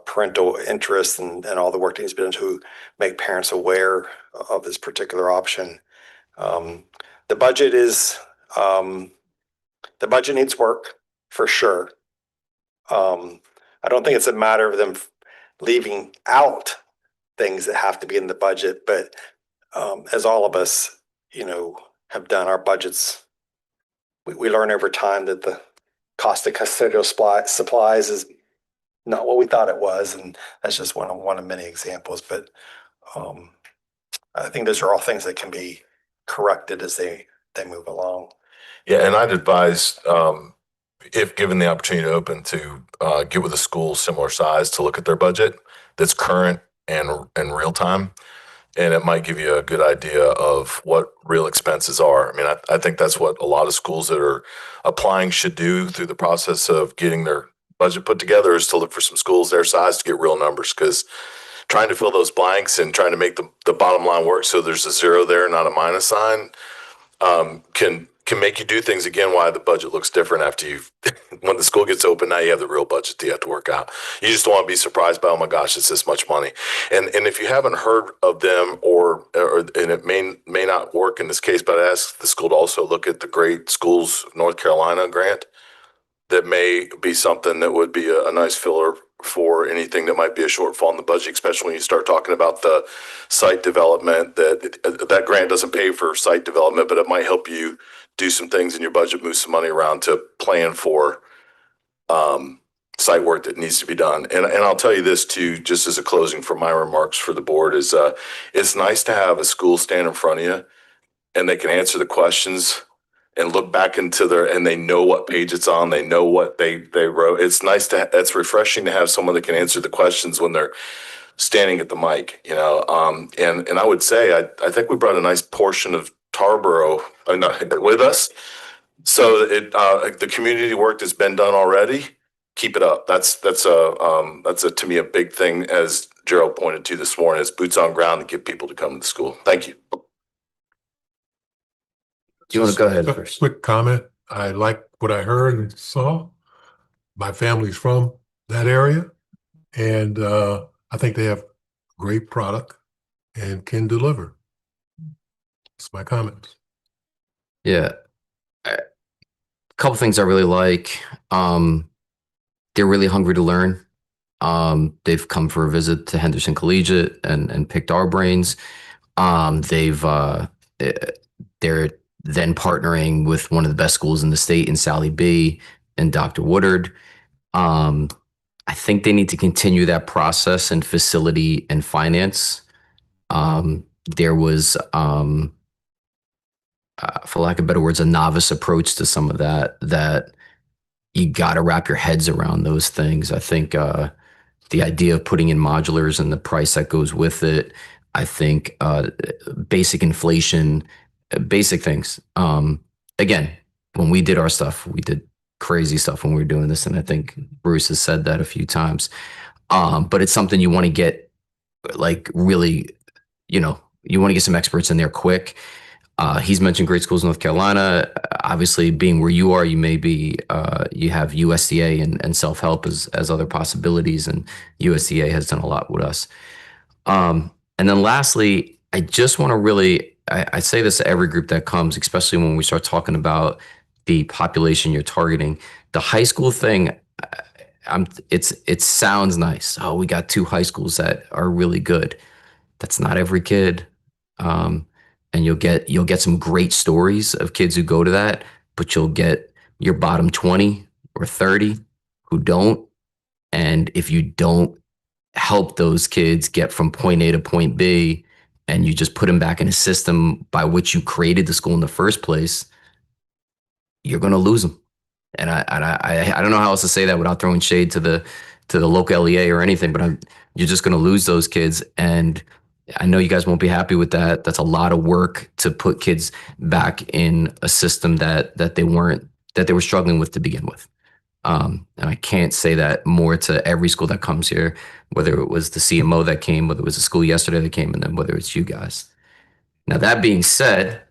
parental interest and all the work that needs to be done to make parents aware of this particular option. The budget needs work for sure. I don't think it's a matter of them leaving out things that have to be in the budget, but as all of us, have done our budgets, we learn over time that the cost of custodial supplies is not what we thought it was, and that's just one of many examples. But I think those are all things that can be corrected as they move along. Yeah, and I'd advise, if given the opportunity to open, to get with a school similar size to look at their budget that's current and real time. And it might give you a good idea of what real expenses are. I mean, I think that's what a lot of schools that are applying should do through the process of getting their budget put together, is to look for some schools their size to get real numbers, because trying to fill those blanks and trying to make the bottom line work so there's a zero there, not a minus sign, can make you do things again why the budget looks different after when the school gets open. Now you have the real budget that you have to work out. You just don't want to be surprised by, oh my gosh, it's this much money. And if you haven't heard of them, and it may not work in this case, but I ask the school to also look at the Great Schools North Carolina grant. That may be something that would be a nice filler for anything that might be a shortfall in the budget, especially when you start talking about the site development. That grant doesn't pay for site development, but it might help you do some things in your budget, move some money around to plan for site work that needs to be done. And I'll tell you this too, just as a closing for my remarks for the board, is it's nice to have a school stand in front of you and they can answer the questions and look back into and they know what page it's on, they know what they wrote. It's it's refreshing to have someone that can answer the questions when they're standing at the mic, and I would say, I think we brought a nice portion of Tarboro with us. So the community work that's been done already, keep it up. That's to me a big thing, as Gerald pointed to this morning, is boots on ground to get people to come to the school. Thank you. Do you want to go ahead first? Quick comment. I like what I heard and saw. My family's from that area, and I think they have great product and can deliver. That's my comments. Yeah. A couple things I really like. They're really hungry to learn. They've come for a visit to Henderson Collegiate and picked our brains. They're then partnering with one of the best schools in the state in Sally B and Dr. Woodard. I think they need to continue that process in facility and finance. There was, for lack of better words, a novice approach to some of that you got to wrap your heads around those things. I think the idea of putting in modulars and the price that goes with it, I think basic inflation, basic things. Again, when we did our stuff, we did crazy stuff when we were doing this. And I think Bruce has said that a few times. But it's something you want to get, like, really, you want to get some experts in there quick. He's mentioned Great Schools North Carolina. Obviously, being where you are, you may be, you have USDA and self-help as other possibilities. And USDA has done a lot with us. And then lastly, I just want to really, I say this to every group that comes, especially when we start talking about the population you're targeting. The high school thing, it sounds nice. Oh, we got 2 high schools that are really good. That's not every kid. And you'll get some great stories of kids who go to that, but you'll get your bottom 20 or 30 who don't. And if you don't help those kids get from point A to point B, and you just put them back in a system by which you created the school in the first place, you're going to lose them. And I don't know how else to say that without throwing shade to the local LEA or anything, but you're just going to lose those kids. And I know you guys won't be happy with that. That's a lot of work to put kids back in a system that they were struggling with to begin with. And I can't say that more to every school that comes here, whether it was the CMO that came, whether it was the school yesterday that came, and then whether it's you guys. Now, that being said,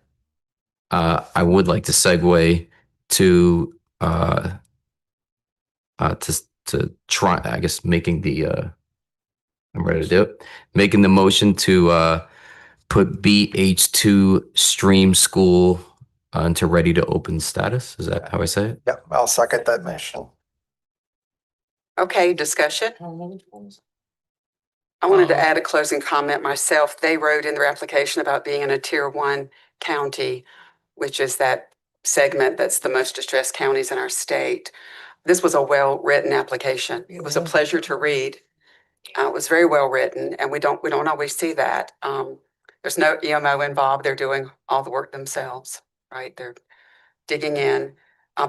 I would like to segue to to try, I guess, making the I'm ready to do it. Making the motion to put BH2 Stream School into ready to open status. Is that how I say it? Yep, I'll second that motion. Okay, discussion. I wanted to add a closing comment myself. They wrote in their application about being in a tier 1 county, which is that segment that's the most distressed counties in our state. This was a well-written application. It was a pleasure to read. It was very well written, and we don't always see that. There's no EMO involved. They're doing all the work themselves, right? They're digging in.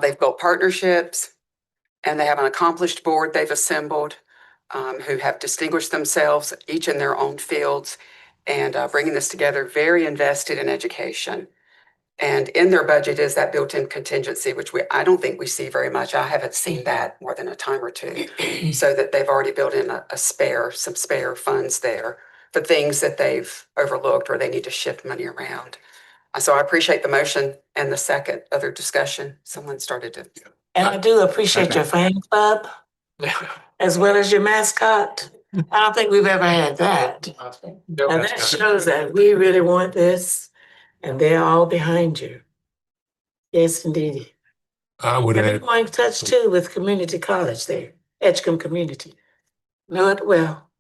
They've built partnerships, and they have an accomplished board they've assembled who have distinguished themselves, each in their own fields, and bringing this together, very invested in education. And in their budget is that built-in contingency, which I don't think we see very much. I haven't seen that more than a time or two. So that they've already built in some spare funds there for things that they've overlooked or they need to shift money around. So I appreciate the motion and the second other discussion. Someone started to. And I do appreciate your fan club as well as your mascot. I don't think we've ever had that. And that shows that we really want this and they're all behind you. Yes, indeed. I would And add, they're going to touch too with community college there, Edgecombe Community. Know it well.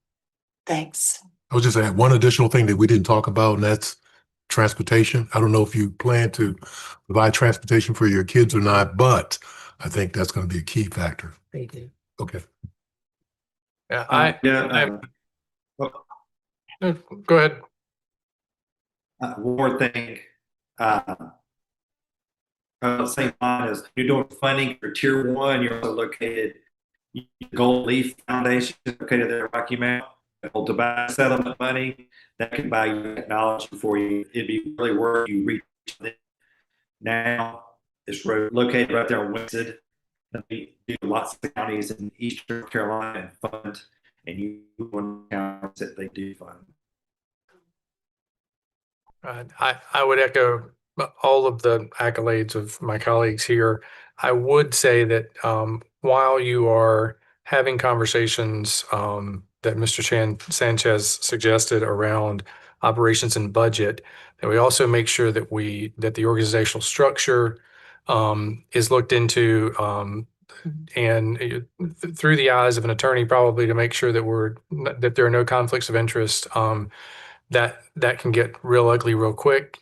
Thanks. I would just add one additional thing that we didn't talk about, and that's transportation. I don't know if you plan to provide transportation for your kids or not, but I think that's going to be a key factor. They do. Okay. Yeah, Well, go ahead. one more thing. Same line as you're doing funding for tier 1, you're also located, Gold Leaf Foundation is located there, Rocky Mount. Old tobacco settlement money that can buy you technology for you. It'd be really worth you reach it. Now it's located right there on Winston. We do lots of counties in Eastern Carolina and fund, and you want counties that they do fund. I would echo all of the accolades of my colleagues here. I would say that while you are having conversations that Mr. Sanchez suggested around operations and budget, that we also make sure that the organizational structure is looked into and through the eyes of an attorney, probably to make sure that there are no conflicts of interest. That can get real ugly real quick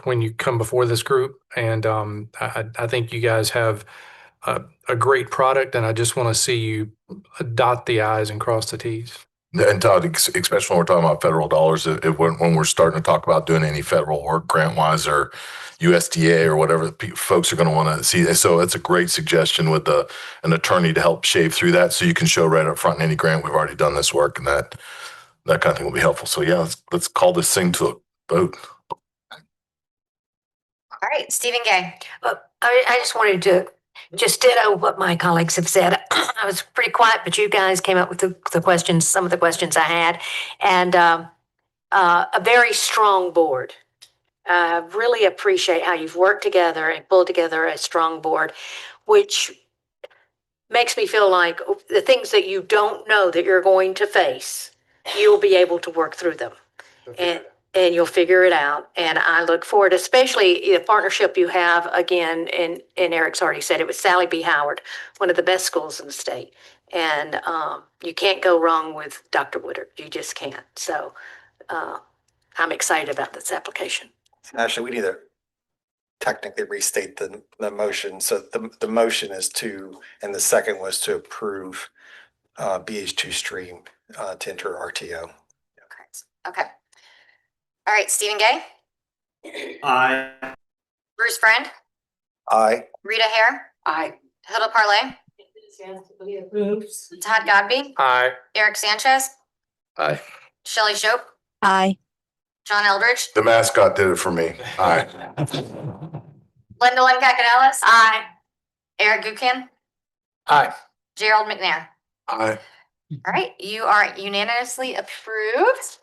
when you come before this group. And I think you guys have a great product, and I just want to see you dot the I's and cross the T's. And Todd, especially when we're talking about federal dollars, when we're starting to talk about doing any federal work grant-wise or USDA or whatever, folks are going to want to see. So it's a great suggestion with an attorney to help shave through that, so you can show right up front in any grant we've already done this work, and that kind of thing will be helpful. So yeah, let's call this thing to a vote. All right, Stephen Gay. I just wanted to just ditto what my colleagues have said. I was pretty quiet, but you guys came up with the questions, some of the questions I had, and a very strong board. Really appreciate how you've worked together and pulled together a strong board, which makes me feel like the things that you don't know that you're going to face, you'll be able to work through them. And you'll figure it out. And I look forward, especially the partnership you have again, and Eric's already said it, with Sally B. Howard, one of the best schools in the state. And you can't go wrong with Dr. Woodard. You just can't. So I'm excited about this application. Actually, we need to technically restate the motion. So the motion is and the second was to approve BH2 Stream to enter RTO. Okay. All right, Stephen Gay, Aye. Bruce Friend, Aye. Rita Hare, Aye. Hilda Parlay, Todd Godby, Aye. Eric Sanchez, Aye. Shelley Shope, Aye. John Eldridge, The mascot did it for me. Aye. Linda Cacanelis, aye, Eric Gucan, Aye. Gerald McNair. Aye. All right, you are unanimously approved.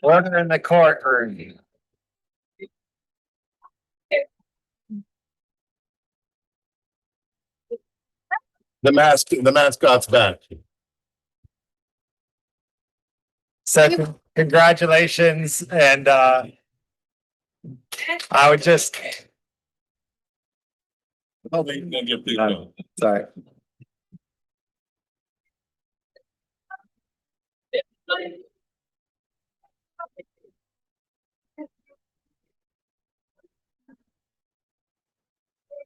Order in the courtroom. The mascot's back. So congratulations, and I would just. Sorry.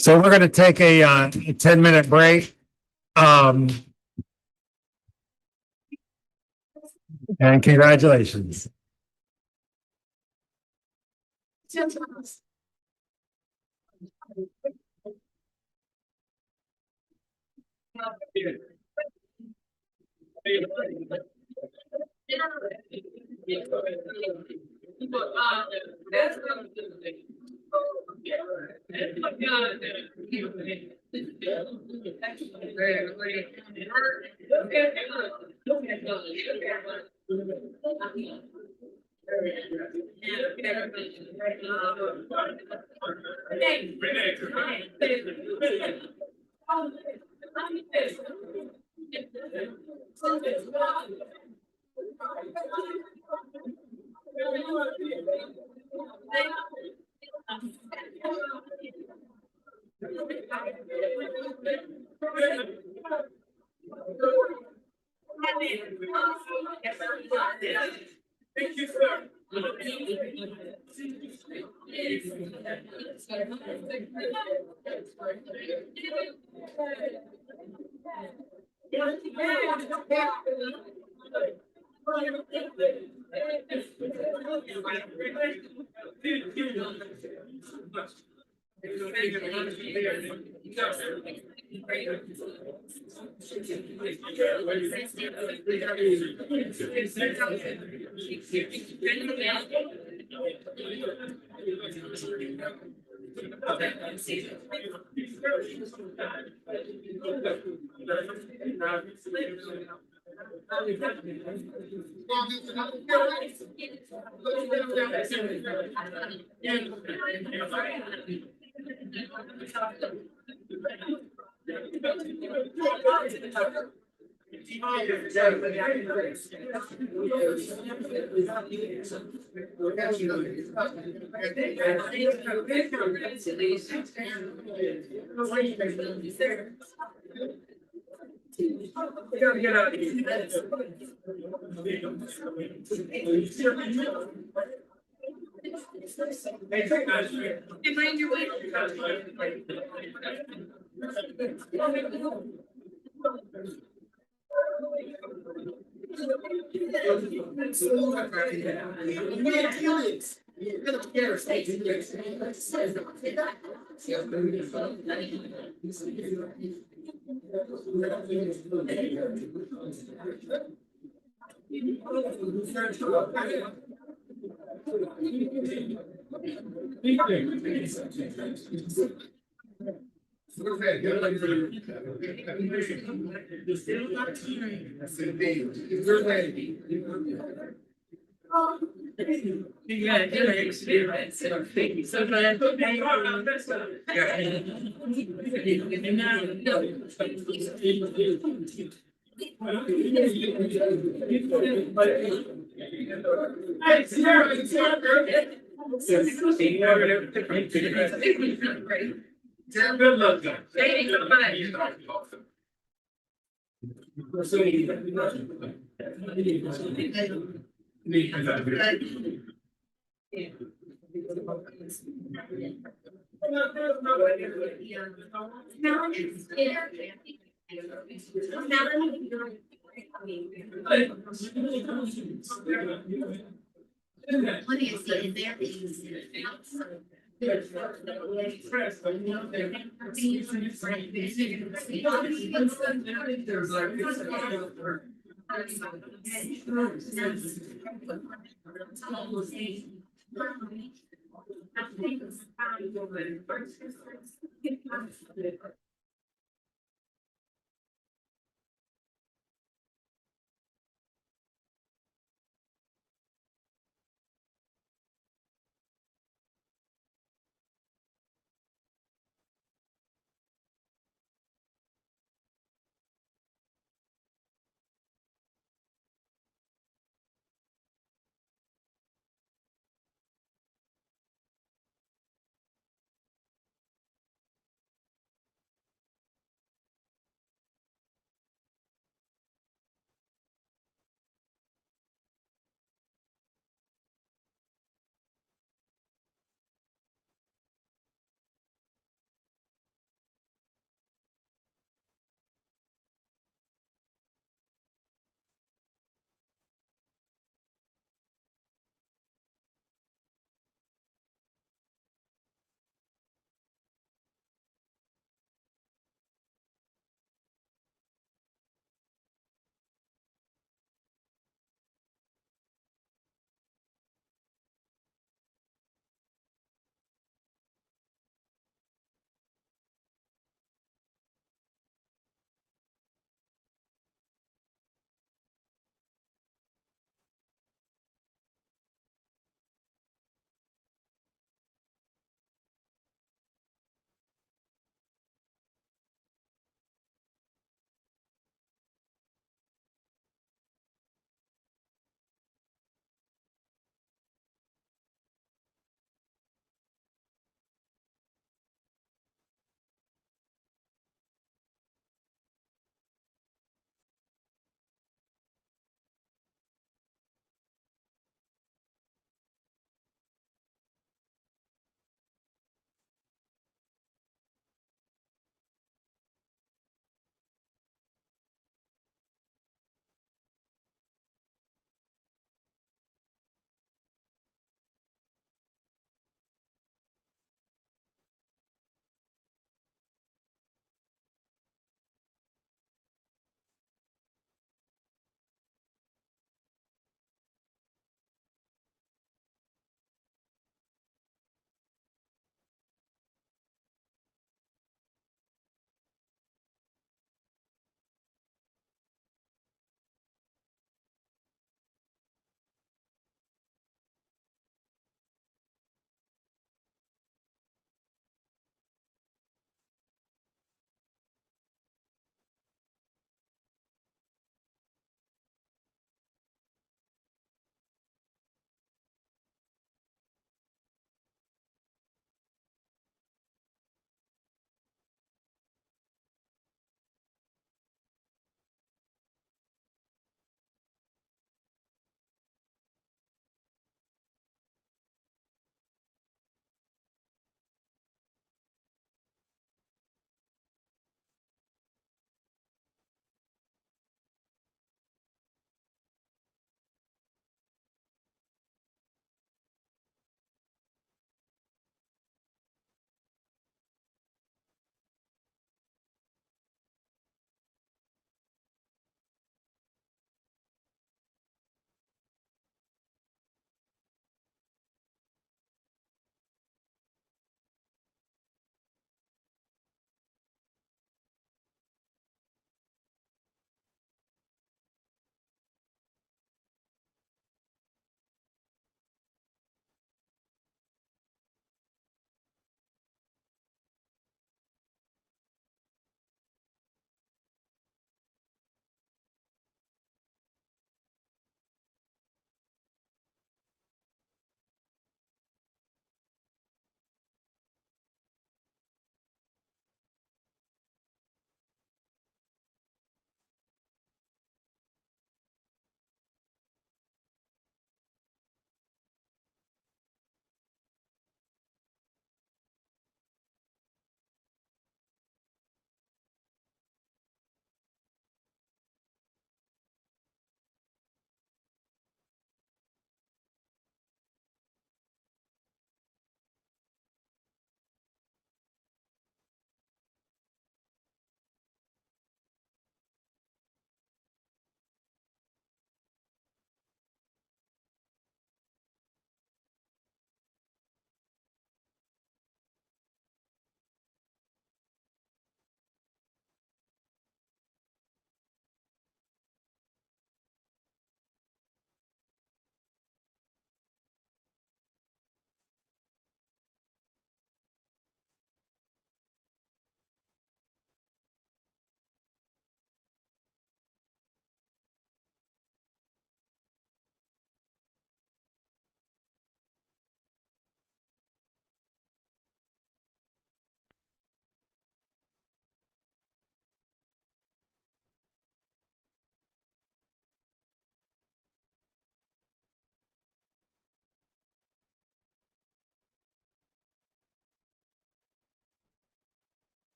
So we're going to take a 10-minute break. And congratulations.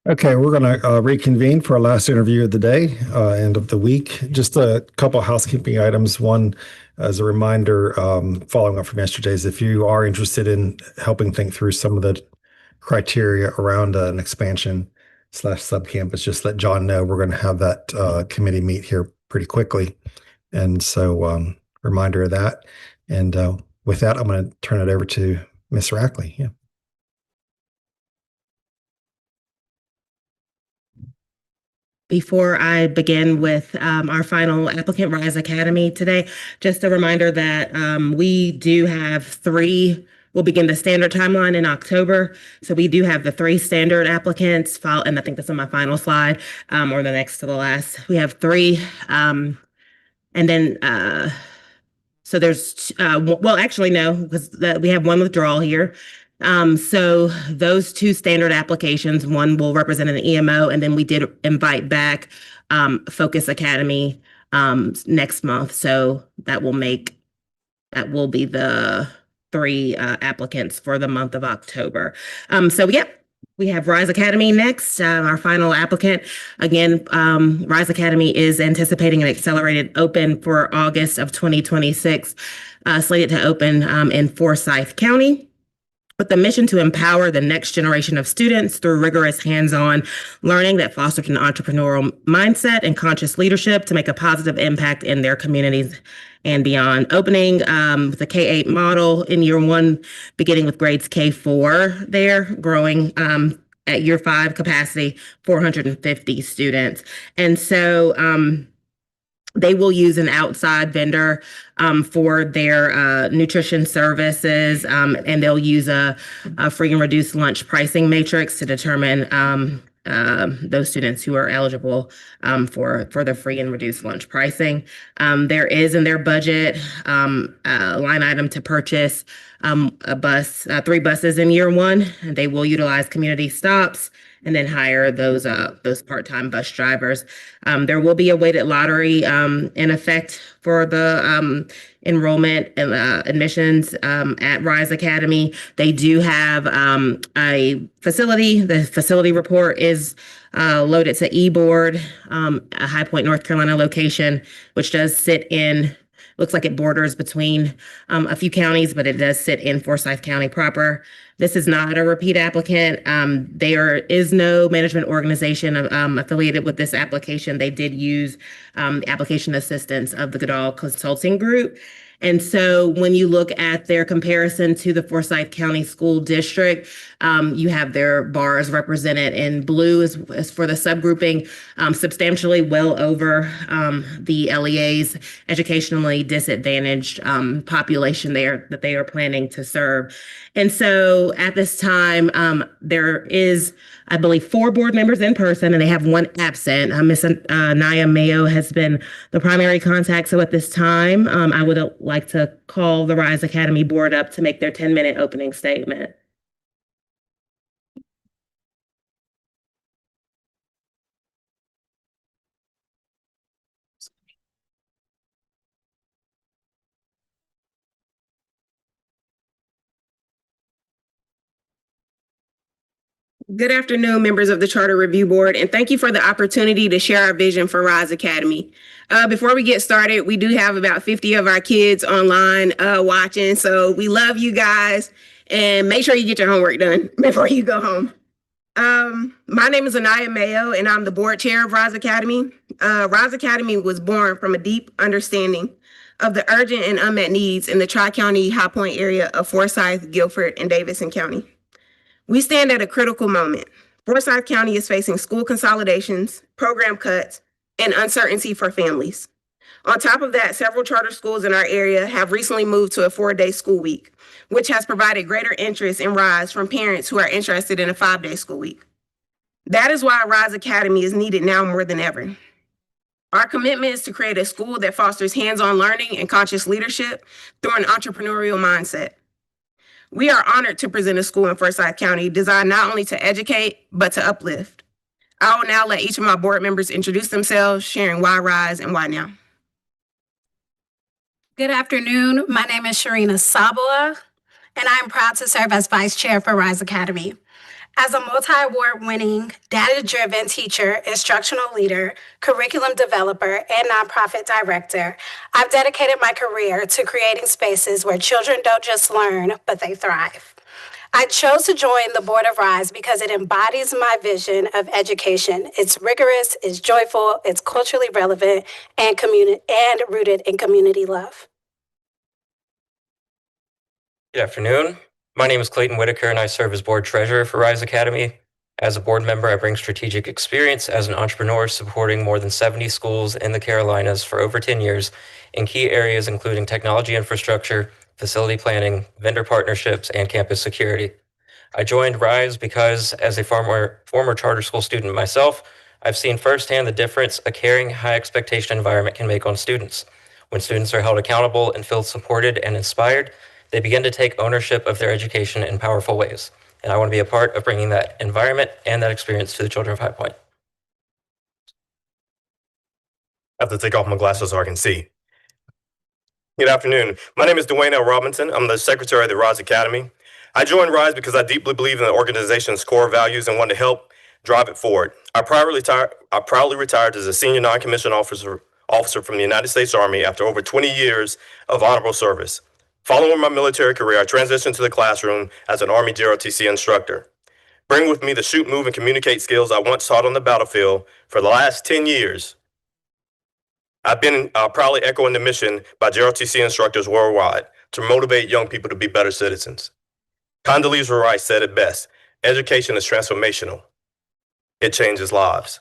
Okay, we're going to reconvene for our last interview of the day, end of the week. Just a couple of housekeeping items. One, as a reminder, following up from yesterday's, if you are interested in helping think through some of the criteria around an expansion / subcampus, just let John know. We're going to have that committee meet here pretty quickly. And so reminder of that. And with that, I'm going to turn it over to Ms. Rackley. Yeah. Before I begin with our final applicant, Rise Academy, today, just a reminder that we do have we'll begin the standard timeline in October. So we do have the 3 standard applicants, and I think that's on my final slide, or the next to the last. We have 3, and then so there's, well, actually, no, because we have 1 withdrawal here. So those 2 standard applications, one will represent an EMO, and then we did invite back Focus Academy next month. So that will be the 3 applicants for the month of October. We have Rise Academy next, our final applicant. Again, Rise Academy is anticipating an accelerated open for August of 2026, slated to open in Forsyth County, with the mission to empower the next generation of students through rigorous hands-on learning that fosters an entrepreneurial mindset and conscious leadership to make a positive impact in their communities and beyond. Opening the K-8 model in year 1, beginning with grades K-4 there, growing at year 5 capacity, 450 students. And so they will use an outside vendor for their nutrition services, and they'll use a free and reduced lunch pricing matrix to determine those students who are eligible for the free and reduced lunch pricing. There is in their budget a line item to purchase a bus, 3 buses in year 1, and they will utilize community stops and then hire those part-time bus drivers. There will be a weighted lottery in effect for the enrollment and admissions at Rise Academy. They do have a facility. The facility report is loaded to eBoard, a High Point, North Carolina location, which does sit in, looks like it borders between a few counties, but it does sit in Forsyth County proper. This is not a repeat applicant. There is no management organization affiliated with this application. They did use application assistance of the Goodall Consulting Group. And so when you look at their comparison to the Forsyth County School District, you have their bars represented in blue as for the subgrouping, substantially well over the LEA's educationally disadvantaged population there that they are planning to serve. And so at this time, there is, I believe, 4 board members in person, and they have 1 absent. Ms. Naya Mayo has been the primary contact. So at this time, I would like to call the Rise Academy board up to make their 10-minute opening statement. Good afternoon, members of the Charter Review Board, and thank you for the opportunity to share our vision for Rise Academy. Before we get started, we do have about 50 of our kids online watching, so we love you guys, and make sure you get your homework done before you go home. My name is Anaya Mayo, and I'm the board chair of Rise Academy. Rise Academy was born from a deep understanding of the urgent and unmet needs in the Tri-County High Point area of Forsyth, Guilford, and Davidson County. We stand at a critical moment. Forsyth County is facing school consolidations, program cuts, and uncertainty for families. On top of that, several charter schools in our area have recently moved to a 4-day school week, which has provided greater interest in Rise from parents who are interested in a 5-day school week. That is why Rise Academy is needed now more than ever. Our commitment is to create a school that fosters hands-on learning and conscious leadership through an entrepreneurial mindset. We are honored to present a school in Forsyth County designed not only to educate, but to uplift. I will now let each of my board members introduce themselves, sharing why Rise and why now. Good afternoon. My name is Sharina Saboa, and I'm proud to serve as Vice Chair for Rise Academy. As a multi-award winning, data-driven teacher, instructional leader, curriculum developer, and nonprofit director, I've dedicated my career to creating spaces where children don't just learn, but they thrive. I chose to join the Board of RISE because it embodies my vision of education. It's rigorous, it's joyful, it's culturally relevant, and rooted in community love. Good afternoon. My name is Clayton Whitaker, and I serve as board treasurer for RISE Academy. As a board member, I bring strategic experience as an entrepreneur supporting more than 70 schools in the Carolinas for over 10 years in key areas including technology infrastructure, facility planning, vendor partnerships, and campus security. I joined RISE because as a former charter school student myself, I've seen firsthand the difference a caring, high expectation environment can make on students. When students are held accountable and feel supported and inspired, they begin to take ownership of their education in powerful ways. And I want to be a part of bringing that environment and that experience to the children of High Point. I have to take off my glasses so I can see. Good afternoon. My name is Dwayne L. Robinson. I'm the secretary of the RISE Academy. I joined RISE because I deeply believe in the organization's core values and want to help drive it forward. I proudly retired as a senior non-commissioned officer from the United States Army after over 20 years of honorable service. Following my military career, I transitioned to the classroom as an Army JROTC instructor. Bring with me the shoot, move, and communicate skills I once taught on the battlefield for the last 10 years. I've been proudly echoing the mission by JROTC instructors worldwide to motivate young people to be better citizens. Condoleezza Rice said it best: education is transformational. It changes lives.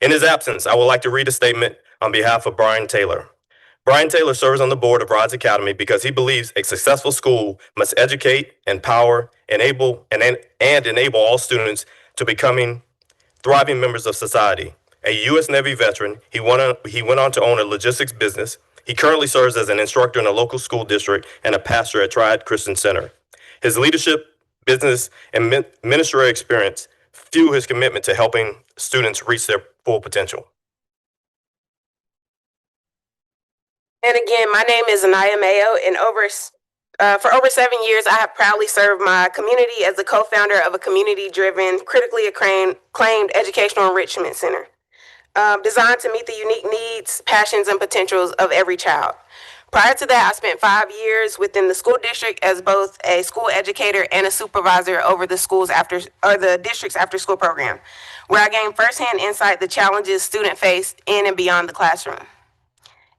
In his absence, I would like to read a statement on behalf of Brian Taylor. Brian Taylor serves on the board of RISE Academy because he believes a successful school must educate, empower, enable all students to becoming thriving members of society. A U.S. Navy veteran, he went on to own a logistics business. He currently serves as an instructor in a local school district and a pastor at Triad Christian Center. His leadership, business, and ministerial experience fuel his commitment to helping students reach their full potential. And again, my name is Anaya Mayo, and for over 7 years, I have proudly served my community as the co-founder of a community-driven, critically acclaimed educational enrichment center, designed to meet the unique needs, passions, and potentials of every child. Prior to that, I spent 5 years within the school district as both a school educator and a supervisor over the the district's after-school program, where I gained firsthand insight the challenges students face in and beyond the classroom.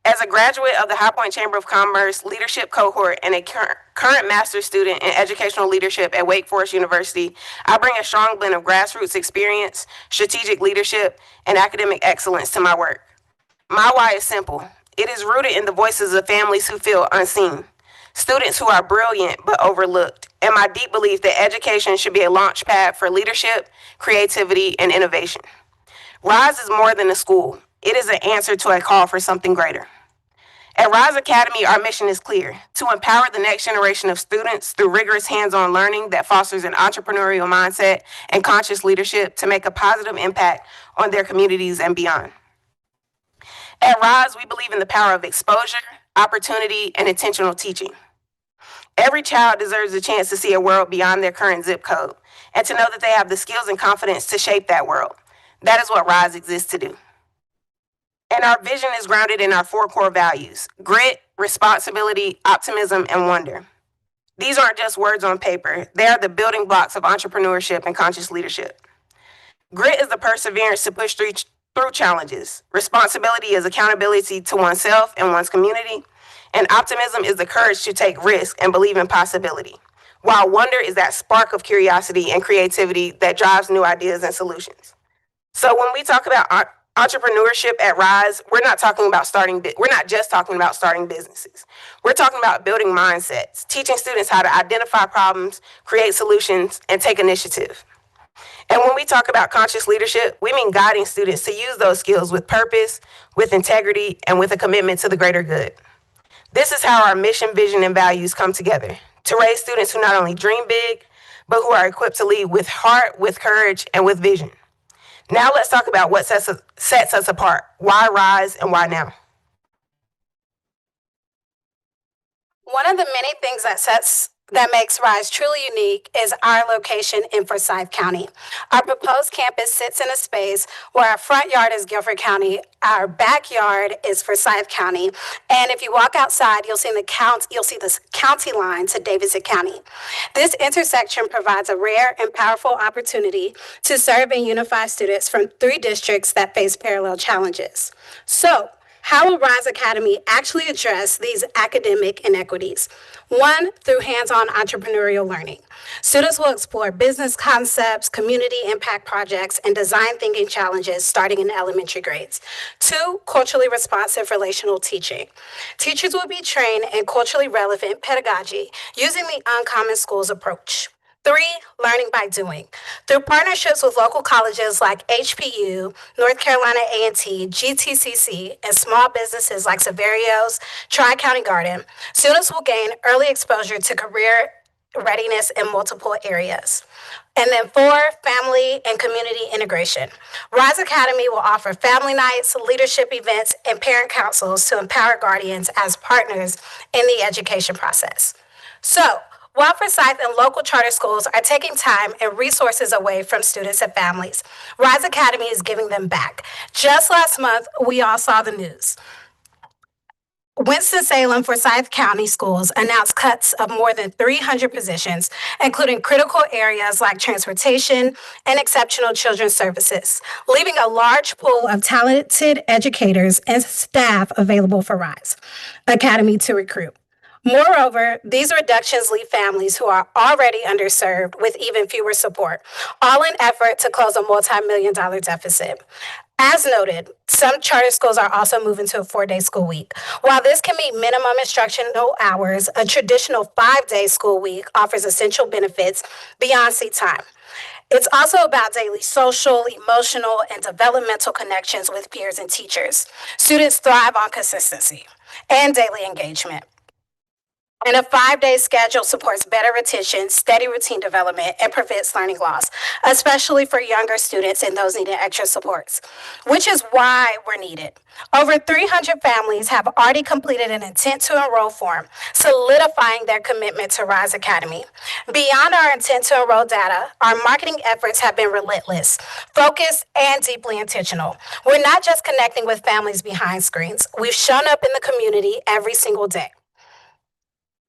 As a graduate of the High Point Chamber of Commerce leadership cohort and a current master's student in educational leadership at Wake Forest University, I bring a strong blend of grassroots experience, strategic leadership, and academic excellence to my work. My why is simple. It is rooted in the voices of families who feel unseen, students who are brilliant but overlooked, and my deep belief that education should be a launch pad for leadership, creativity, and innovation. RISE is more than a school. It is an answer to a call for something greater. At RISE Academy, our mission is clear: to empower the next generation of students through rigorous hands-on learning that fosters an entrepreneurial mindset and conscious leadership to make a positive impact on their communities and beyond. At RISE, we believe in the power of exposure, opportunity, and intentional teaching. Every child deserves a chance to see a world beyond their current zip code and to know that they have the skills and confidence to shape that world. That is what RISE exists to do. And our vision is grounded in our 4 core values: grit, responsibility, optimism, and wonder. These aren't just words on paper. They are the building blocks of entrepreneurship and conscious leadership. Grit is the perseverance to push through challenges. Responsibility is accountability to oneself and one's community. And optimism is the courage to take risk and believe in possibility. While wonder is that spark of curiosity and creativity that drives new ideas and solutions. So when we talk about entrepreneurship at RISE, we're not just talking about starting businesses. We're talking about building mindsets, teaching students how to identify problems, create solutions, and take initiative. And when we talk about conscious leadership, we mean guiding students to use those skills with purpose, with integrity, and with a commitment to the greater good. This is how our mission, vision, and values come together: to raise students who not only dream big, but who are equipped to lead with heart, with courage, and with vision. Now let's talk about what sets us apart. Why RISE and why now? One of the many things that sets that makes Rise truly unique is our location in Forsyth County. Our proposed campus sits in a space where our front yard is Guilford County, our backyard is Forsyth County, and if you walk outside, you'll see the county line to Davidson County. This intersection provides a rare and powerful opportunity to serve and unify students from 3 districts that face parallel challenges. So, how will Rise Academy actually address these academic inequities? 1, through hands-on entrepreneurial learning. Students will explore business concepts, community impact projects, and design thinking challenges starting in elementary grades. 2, culturally responsive relational teaching. Teachers will be trained in culturally relevant pedagogy using the Uncommon Schools approach. 3, learning by doing. Through partnerships with local colleges like HPU, North Carolina A&T, GTCC, and small businesses like Severio's, Tri-County Garden, students will gain early exposure to career readiness in multiple areas. And then 4, family and community integration. Rise Academy will offer family nights, leadership events, and parent councils to empower guardians as partners in the education process. So, while Forsyth and local charter schools are taking time and resources away from students and families, Rise Academy is giving them back. Just last month, we all saw the news. Winston-Salem Forsyth County Schools announced cuts of more than 300 positions, including critical areas like transportation and exceptional children's services, leaving a large pool of talented educators and staff available for Rise Academy to recruit. Moreover, these reductions leave families who are already underserved with even fewer support, all in effort to close a multi-million-dollar deficit. As noted, some charter schools are also moving to a 4-day school week. While this can meet minimum instructional hours, a traditional 5-day school week offers essential benefits beyond seat time. It's also about daily social, emotional, and developmental connections with peers and teachers. Students thrive on consistency and daily engagement. And a 5-day schedule supports better retention, steady routine development, and prevents learning loss, especially for younger students and those needing extra supports, which is why we're needed. Over 300 families have already completed an intent to enroll form, solidifying their commitment to Rise Academy. Beyond our intent to enroll data, our marketing efforts have been relentless, focused, and deeply intentional. We're not just connecting with families behind screens. We've shown up in the community every single day,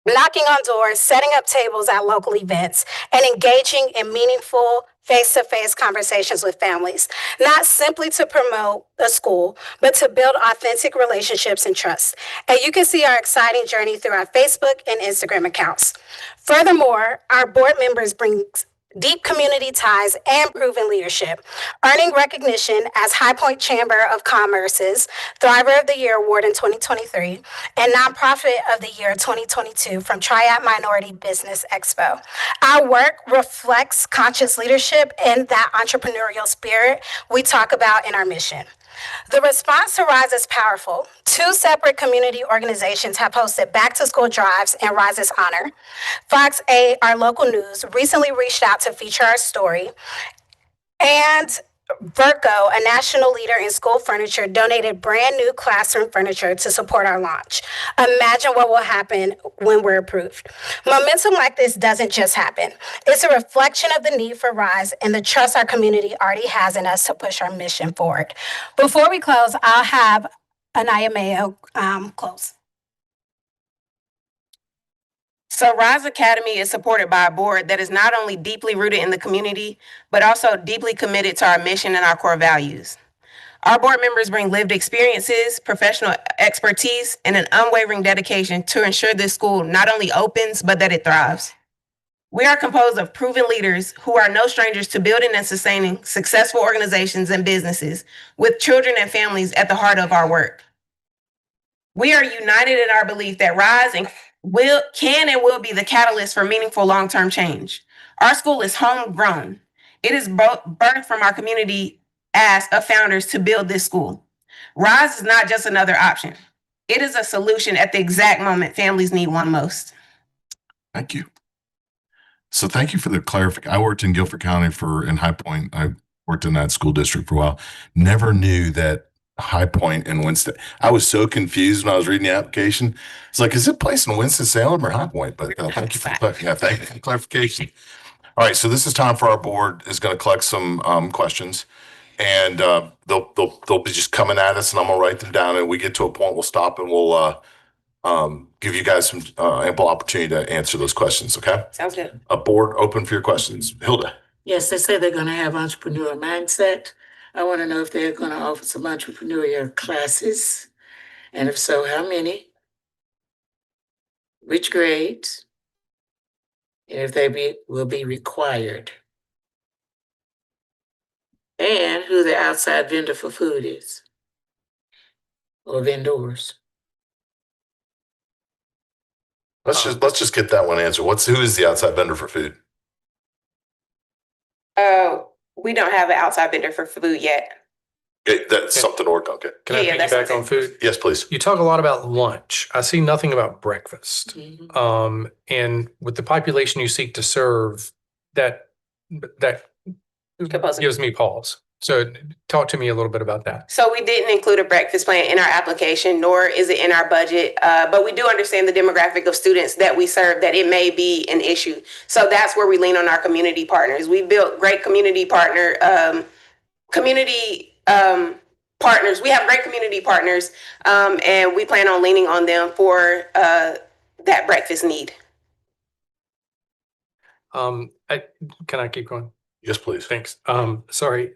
knocking on doors, setting up tables at local events, and engaging in meaningful face-to-face conversations with families, not simply to promote a school, but to build authentic relationships and trust. And you can see our exciting journey through our Facebook and Instagram accounts. Furthermore, our board members bring deep community ties and proven leadership, earning recognition as High Point Chamber of Commerce's Thriver of the Year Award in 2023 and Nonprofit of the Year 2022 from Triad Minority Business Expo. Our work reflects conscious leadership and that entrepreneurial spirit we talk about in our mission. The response to Rise is powerful. 2 separate community organizations have hosted back-to-school drives in Rise's honor. Fox 8, our local news, recently reached out to feature our story. And Verco, a national leader in school furniture, donated brand new classroom furniture to support our launch. Imagine what will happen when we're approved. Momentum like this doesn't just happen. It's a reflection of the need for Rise and the trust our community already has in us to push our mission forward. Before we close, I'll have Anaya Mayo close. So Rise Academy is supported by a board that is not only deeply rooted in the community, but also deeply committed to our mission and our core values. Our board members bring lived experiences, professional expertise, and an unwavering dedication to ensure this school not only opens, but that it thrives. We are composed of proven leaders who are no strangers to building and sustaining successful organizations and businesses with children and families at the heart of our work. We are united in our belief that Rise can and will be the catalyst for meaningful long-term change. Our school is homegrown. It is birthed from our community ask of founders to build this school. Rise is not just another option. It is a solution at the exact moment families need one most. Thank you. So thank you for the clarification. I worked in Guilford County in High Point. I worked in that school district for a while. Never knew that High Point and Winston. I was so confused when I was reading the application. It's like, is it placed in Winston-Salem or High Point? But thank you for thank you for the clarification. All right, so this is time for our board is going to collect some questions, and they'll be just coming at us, and I'm gonna write them down. And we get to a point, we'll stop and we'll give you guys some ample opportunity to answer those questions. Okay. Sounds good. A board open for your questions. Hilda. Yes, they say they're going to have entrepreneur mindset. I want to know if they're going to offer some entrepreneurial classes, and if so, how many, which grades, and if they will be required, and who the outside vendor for food is, or vendors. Let's just get that one answered. Who is the outside vendor for food? We don't have an outside vendor for food yet. That's something to work on. Okay. Can I piggyback on food? Yes, please. You talk a lot about lunch. I see nothing about breakfast. Mm-hmm. And with the population you seek to serve, that gives me pause. So talk to me a little bit about that. So we didn't include a breakfast plan in our application, nor is it in our budget. But we do understand the demographic of students that we serve, that it may be an issue. So that's where we lean on our community partners. We built great community partners. We have great community partners, and we plan on leaning on them for that breakfast need. Can I keep going? Yes, please. Thanks. Sorry.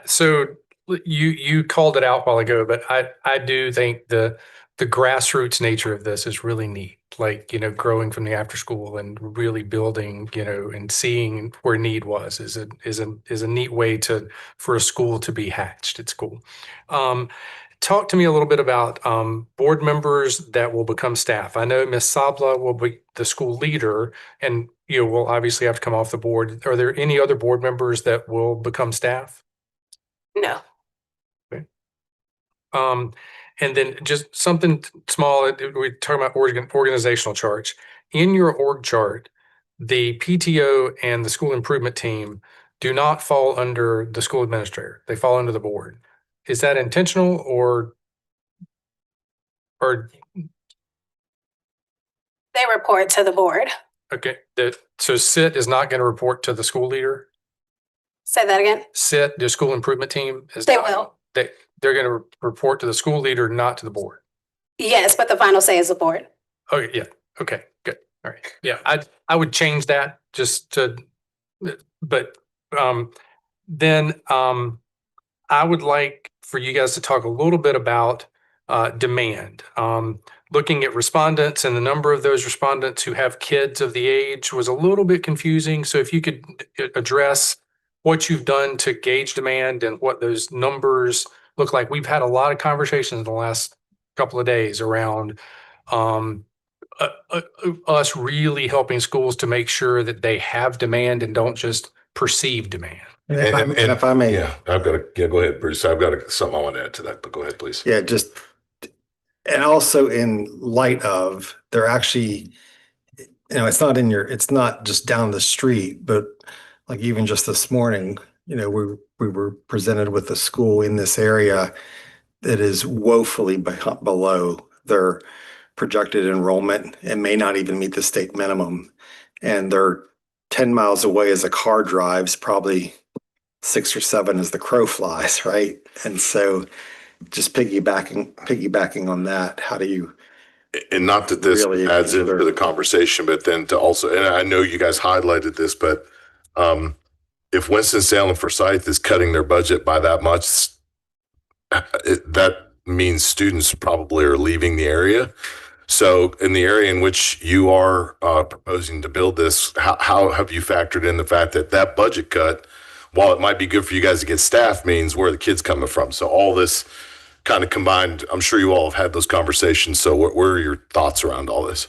So you called it out a while ago, but I do think the grassroots nature of this is really neat. Like, growing from the after school and really building, and seeing where need was is a neat way for a school to be hatched. It's cool. Talk to me a little bit about board members that will become staff. I know Ms. Sabla will be the school leader, and will obviously have to come off the board. Are there any other board members that will become staff? No. Okay. And then just something small. We're talking about organizational charts. In your org chart, the PTO and the school improvement team do not fall under the school administrator. They fall under the board. Is that intentional or? They report to the board. Okay. So SIT is not going to report to the school leader? Say that again. SIT, the school improvement team? Will. They're going to report to the school leader, not to the board? Yes, but the final say is the board. Okay. Yeah. Okay. Good. All right. Yeah. I would change that just to, but then I would like for you guys to talk a little bit about demand. Looking at respondents and the number of those respondents who have kids of the age was a little bit confusing. So if you could address what you've done to gauge demand and what those numbers look like. We've had a lot of conversations in the last couple of days around us really helping schools to make sure that they have demand and don't just perceive demand. And if I may, go ahead, Bruce. I've got something I want to add to that, but go ahead, please. Yeah, and also in light of, they're actually, it's not just down the street, but like even just this morning, we were presented with a school in this area that is woefully below their projected enrollment and may not even meet the state minimum. And they're 10 miles away as a car drives, probably 6 or 7 as the crow flies, right? And so just piggybacking on that, how do you? And not that this really adds into the conversation, but then to also, and I know you guys highlighted this, but if Winston-Salem Forsyth is cutting their budget by that much, that means students probably are leaving the area. So in the area in which you are proposing to build this, how have you factored in the fact that budget cut, while it might be good for you guys to get staff, means where the kids coming from? So all this kind of combined, I'm sure you all have had those conversations. So what are your thoughts around all this?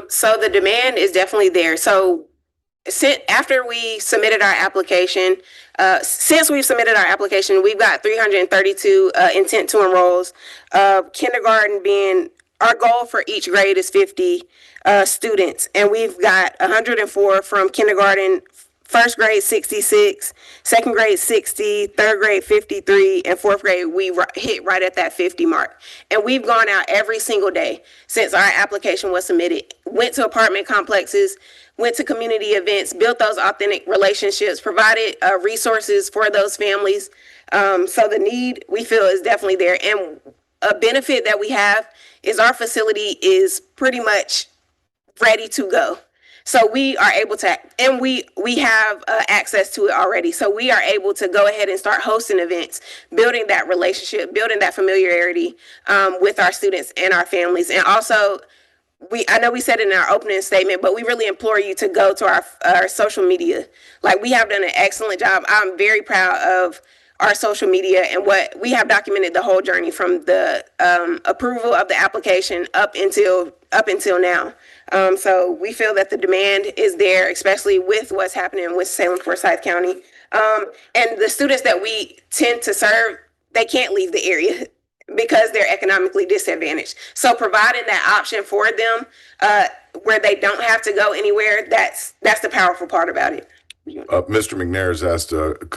So the demand is definitely there. So after we submitted our application, since we've submitted our application, we've got 332 intent to enrolls. Kindergarten being, our goal for each grade is 50 students, and we've got 104 from kindergarten first grade 66, second grade 60, third grade 53, and fourth grade we hit right at that 50 mark. And we've gone out every single day since our application was submitted, went to apartment complexes, went to community events, built those authentic relationships, provided resources for those families. So the need we feel is definitely there. And a benefit that we have is our facility is pretty much ready to go. So we are able to, and we have access to it already. So we are able to go ahead and start hosting events, building that relationship, building that familiarity with our students and our families. And also, I know we said it in our opening statement, but we really implore you to go to our social media. Like, we have done an excellent job. I'm very proud of our social media and what we have documented the whole journey from the approval of the application up until now. So we feel that the demand is there, especially with what's happening with Salem Forsyth County. And the students that we tend to serve, they can't leave the area because they're economically disadvantaged. So providing that option for them where they don't have to go anywhere, that's the powerful part about it. Mr. McNair has asked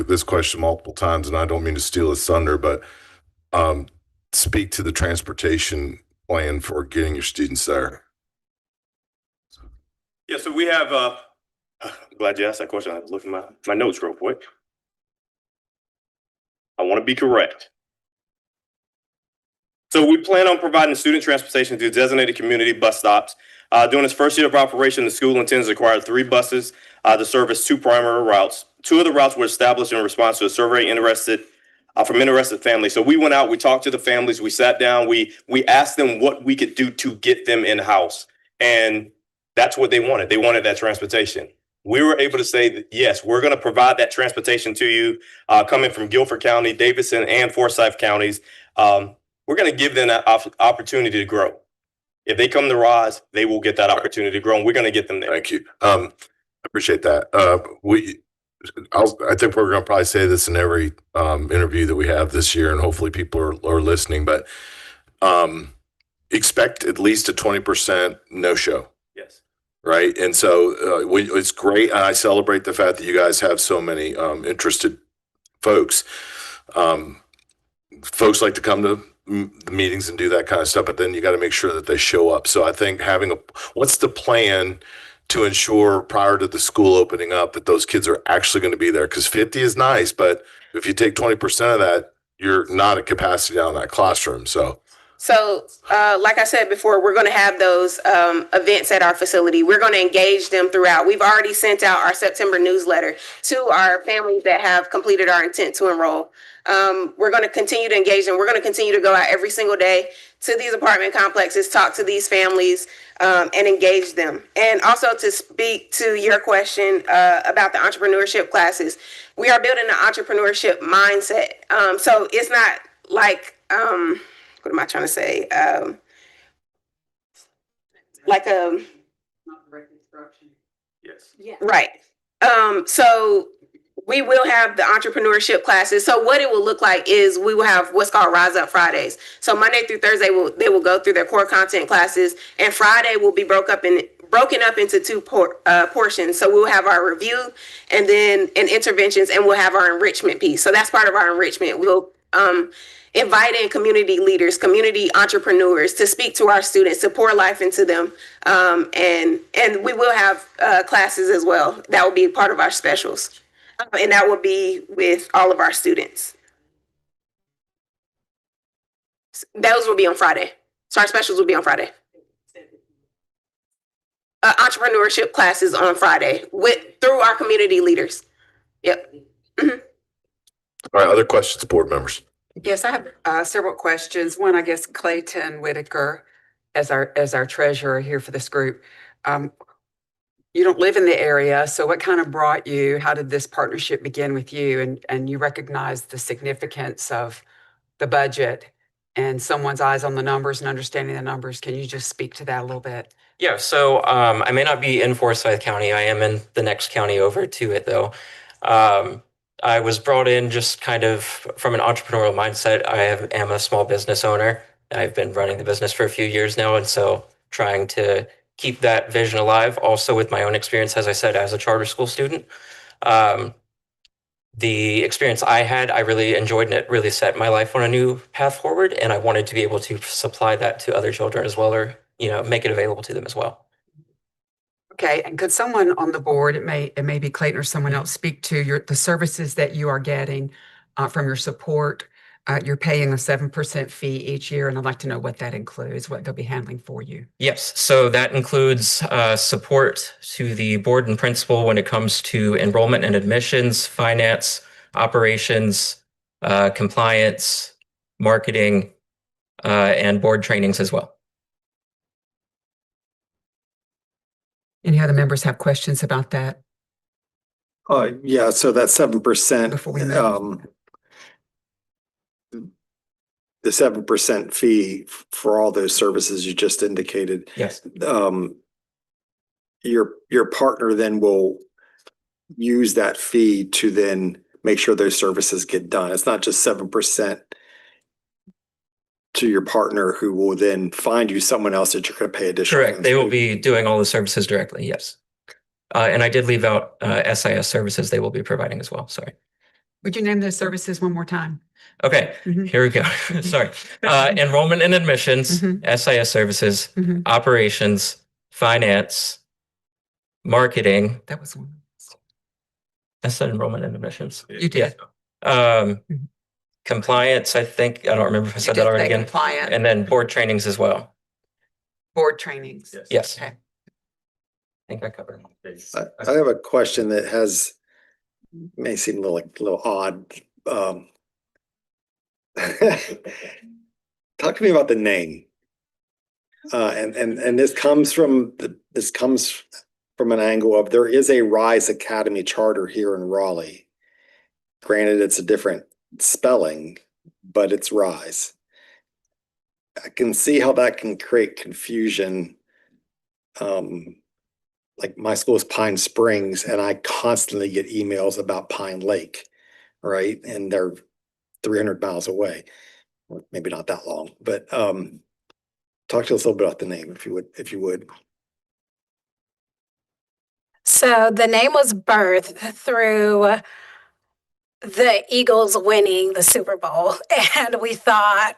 this question multiple times, and I don't mean to steal his thunder, but speak to the transportation plan for getting your students there. Yeah, so we have, I'm glad you asked that question. I have to look at my notes real quick. I want to be correct. So we plan on providing student transportation to designated community bus stops. During its first year of operation, the school intends to acquire 3 buses to service 2 primary routes. 2 of the routes were established in response to a survey from interested families. So we went out, we talked to the families, we sat down, we asked them what we could do to get them in-house. And that's what they wanted. They wanted that transportation. We were able to say that, yes, we're going to provide that transportation to you, coming from Guilford County, Davidson, and Forsyth counties. We're going to give them that opportunity to grow. If they come to Roz, they will get that opportunity to grow, and we're going to get them there. Thank you. I appreciate that. I think we're going to probably say this in every interview that we have this year, and hopefully people are listening, but expect at least a 20% no-show. Yes. Right. And so it's great. And I celebrate the fact that you guys have so many interested folks. Folks like to come to the meetings and do that kind of stuff, but then you got to make sure that they show up. So I think what's the plan to ensure prior to the school opening up that those kids are actually going to be there? Because 50 is nice, but if you take 20% of that, you're not at capacity down in that classroom. So like I said before, we're going to have those events at our facility. We're going to engage them throughout. We've already sent out our September newsletter to our families that have completed our intent to enroll. We're going to continue to engage them. We're going to continue to go out every single day to these apartment complexes, talk to these families, and engage them. And also, to speak to your question about the entrepreneurship classes, we are building an entrepreneurship mindset. So it's not like, what am I trying to say? Yes. Yeah. Right. So we will have the entrepreneurship classes. So what it will look like is we will have what's called Rise Up Fridays. So Monday through Thursday, they will go through their core content classes, and Friday will be broken up into 2 portions. So we'll have our review and interventions, and we'll have our enrichment piece. So that's part of our enrichment. We'll invite in community leaders, community entrepreneurs to speak to our students, to pour life into them. And we will have classes as well. That will be part of our specials. And that will be with all of our students. Those will be on Friday. So our specials will be on Friday. Entrepreneurship classes on Friday through our community leaders. Yep. All right, other questions, board members? Yes, I have several questions. One, I guess Clayton Whitaker, as our treasurer here for this group. You don't live in the area, so what kind of brought you? How did this partnership begin with you? And you recognize the significance of the budget and someone's eyes on the numbers and understanding the numbers. Can you just speak to that a little bit? Yeah, so I may not be in Forsyth County. I am in the next county over to it, though. I was brought in just kind of from an entrepreneurial mindset. I am a small business owner. I've been running the business for a few years now, and so trying to keep that vision alive. Also with my own experience, as I said, as a charter school student. The experience I had, I really enjoyed, and it really set my life on a new path forward. And I wanted to be able to supply that to other children as well, or, make it available to them as well. Okay, and could someone on the board, it may be Clayton or someone else, speak to the services that you are getting from your support? You're paying a 7% fee each year, and I'd like to know what that includes, what they'll be handling for you. Yes, so that includes support to the board and principal when it comes to enrollment and admissions, finance, operations, compliance, marketing, and board trainings as well. Any other members have questions about that? Yeah, so that 7%, Before we move. the 7% fee for all those services you just indicated. Yes. Your partner then will use that fee to then make sure those services get done. It's not just 7% to your partner who will then find you someone else that you're going to pay additional. Correct. They will be doing all the services directly. Yes. And I did leave out SIS services they will be providing as well. Sorry. Would you name those services one more time? Okay, here we go. Sorry. Enrollment and admissions, SIS services, operations, finance, marketing. That was one. I said enrollment and admissions. You did. Compliance, I think. I don't remember if I said that already again. Compliant. And then board trainings as well. Board trainings. Yes. Okay. I think I covered it. I have a question that may seem a little odd. Talk to me about the name. And this comes from an angle of there is a Rise Academy charter here in Raleigh. Granted, it's a different spelling, but it's Rise. I can see how that can create confusion. Like my school is Pine Springs, and I constantly get emails about Pine Lake, right? And they're 300 miles away, or maybe not that long. But talk to us a little bit about the name, if you would. So the name was birthed through the Eagles winning the Super Bowl, and we thought,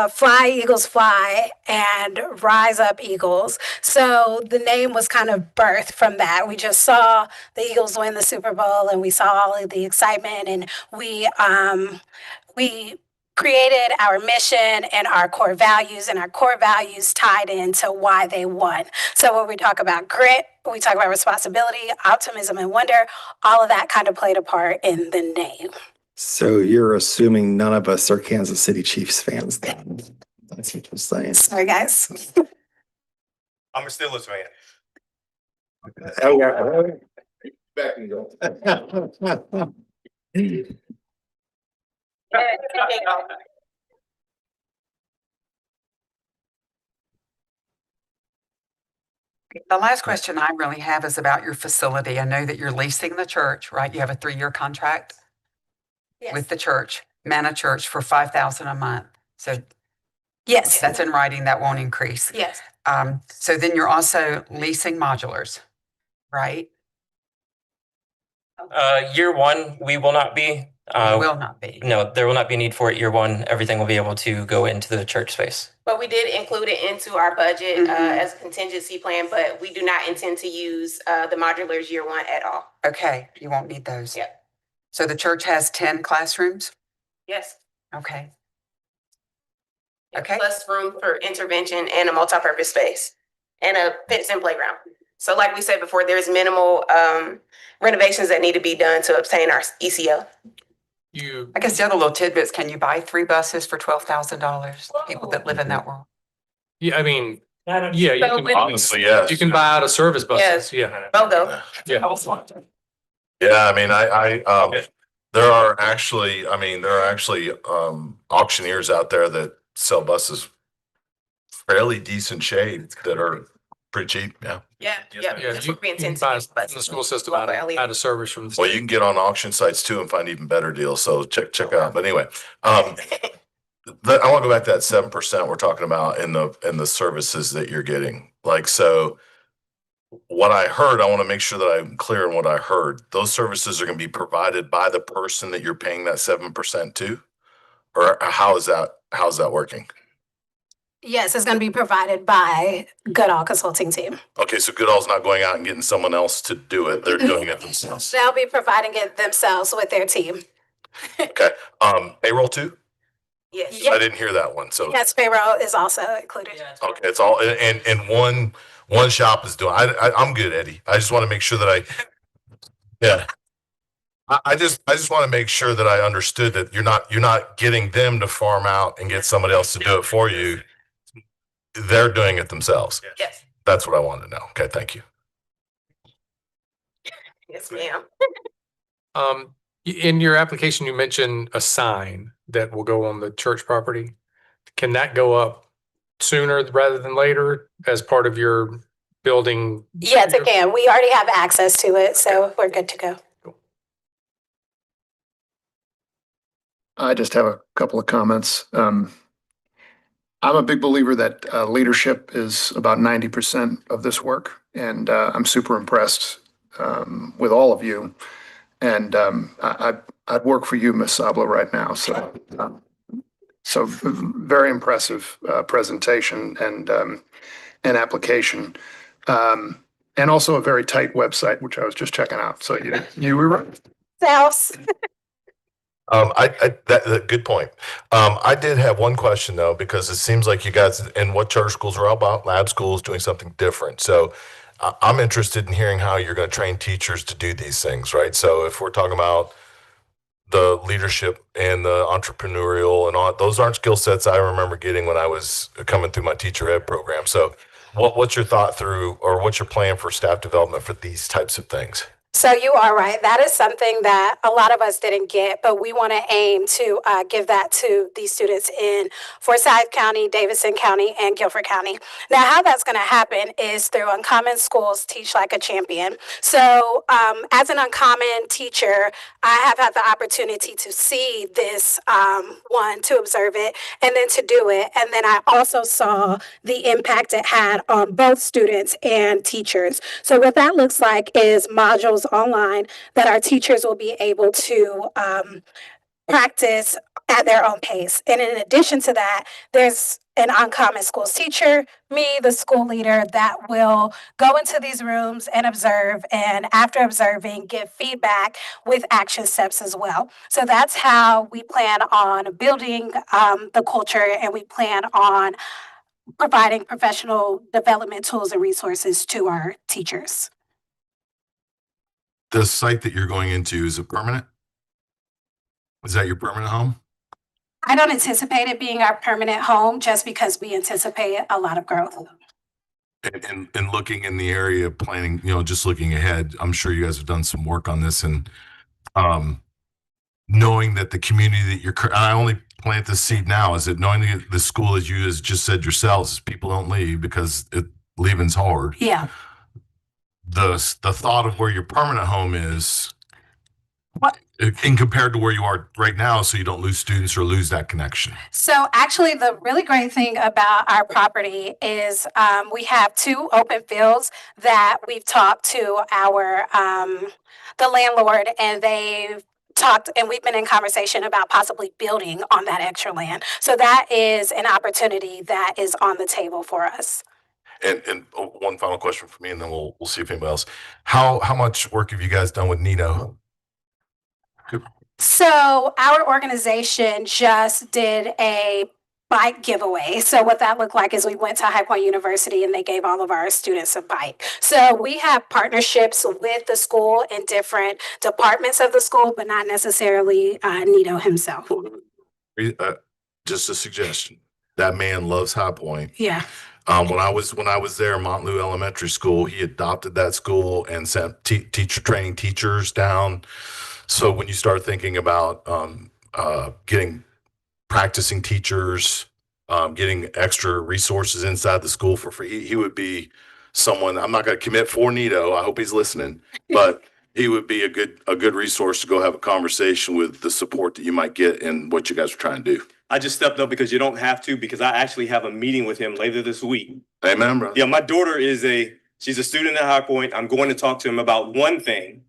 fly Eagles fly and rise up Eagles. So the name was kind of birthed from that. We just saw the Eagles win the Super Bowl, and we saw all of the excitement, and we created our mission and our core values, and our core values tied into why they won. So when we talk about grit, we talk about responsibility, optimism, and wonder, all of that kind of played a part in the name. So you're assuming none of us are Kansas City Chiefs fans then? That's what you're saying. Sorry, guys. I'm a Steelers fan. Oh, yeah. Back and go. The last question I really have is about your facility. I know that you're leasing the church, right? You have a 3-year contract with the church, Manna Church, for $5,000 a month. So yes, that's in writing. That won't increase. Yes. So then you're also leasing modulars, right? Year one, we will not be. Will not be. No, there will not be a need for it year one. Everything will be able to go into the church space. But we did include it into our budget as a contingency plan, but we do not intend to use the modulars year one at all. Okay, you won't need those. Yeah. So the church has 10 classrooms? Yes. Okay. Okay. Plus room for intervention and a multi-purpose space and a fitness and playground. So like we said before, there's minimal renovations that need to be done to obtain our ECO. I guess the other little tidbits, can you buy 3 buses for $12,000? People that live in that world. Yeah, I mean, yeah, you So can with- Honestly, yes. you can buy out of service buses. Yes. Yeah. Bogo. Yeah. Yeah, I mean, there are actually auctioneers out there that sell buses fairly decent shape that are pretty cheap. Yeah. Yeah. Yeah. That's You what we can intend buy to do. the school system out of service from the Well, you can get on auction sites too and find even better deals. So check out. But anyway, I want to go back to that 7% we're talking about in the services that you're getting. Like, so what I heard, I want to make sure that I'm clear on what I heard. Those services are going to be provided by the person that you're paying that 7% to, or how's that working? Yes, it's going to be provided by Goodall Consulting Team. Okay, so Goodall's not going out and getting someone else to do it. They're doing it themselves. They'll be providing it themselves with their team. Okay. Payroll too? Yes. I didn't hear that one. So Yes, payroll is also included. okay, it's all and one shop is doing. I'm good, Eddie. I just want to make sure that I just want to make sure that I understood that you're not getting them to farm out and get somebody else to do it for you. They're doing it themselves. Yes. That's what I wanted to know. Okay, thank you. Yes, ma'am. In your application, you mentioned a sign that will go on the church property. Can that go up sooner rather than later as part of your building? Yes, it can. We already have access to it, so we're good to go. I just have a couple of comments. I'm a big believer that leadership is about 90% of this work, and I'm super impressed with all of you. And I'd work for you, Ms. Sabla, right now. So very impressive presentation and application, and also a very tight website, which I was just checking out. So you were right. House. Good point. I did have one question though, because it seems like you guys and what charter schools are all about, lab schools doing something different. So I'm interested in hearing how you're going to train teachers to do these things, right? So if we're talking about the leadership and the entrepreneurial and all, those aren't skill sets I remember getting when I was coming through my teacher ed program. So what's your thought through, or what's your plan for staff development for these types of things? So you are right. That is something that a lot of us didn't get, but we want to aim to give that to these students in Forsyth County, Davidson County, and Guilford County. Now, how that's going to happen is through Uncommon Schools Teach Like a Champion. So as an Uncommon teacher, I have had the opportunity to see this one, to observe it, and then to do it. And then I also saw the impact it had on both students and teachers. So what that looks like is modules online that our teachers will be able to practice at their own pace. And in addition to that, there's an Uncommon Schools teacher, me, the school leader, that will go into these rooms and observe, and after observing, give feedback with action steps as well. So that's how we plan on building the culture, and we plan on providing professional development tools and resources to our teachers. The site that you're going into, is it permanent? Is that your permanent home? I don't anticipate it being our permanent home, just because we anticipate a lot of growth. And looking in the area, planning, just looking ahead, I'm sure you guys have done some work on this, and knowing that the community that you're, I only plant this seed now, is it knowing that the school, as you just said yourselves, people don't leave because leaving's hard. Yeah. The thought of where your permanent home is in compared to where you are right now, so you don't lose students or lose that connection. So actually, the really great thing about our property is we have 2 open fields that we've talked to our the landlord, and they've talked, and we've been in conversation about possibly building on that extra land. So that is an opportunity that is on the table for us. And one final question for me, and then we'll see if anybody else. How much work have you guys done with Nito? So our organization just did a bike giveaway. So what that looked like is we went to High Point University, and they gave all of our students a bike. So we have partnerships with the school in different departments of the school, but not necessarily Nito himself. Just a suggestion. That man loves High Point. Yeah. When I was there, Montlou Elementary School, he adopted that school and sent teacher training teachers down. So when you start thinking about getting practicing teachers, getting extra resources inside the school for free, he would be someone. I'm not going to commit for Nito. I hope he's listening, but he would be a good resource to go have a conversation with the support that you might get in what you guys are trying to do. I just stepped up because you don't have to, because I actually have a meeting with him later this week. Amen, bro. Yeah, my daughter is a She's a student at High Point. I'm going to talk to him about one thing.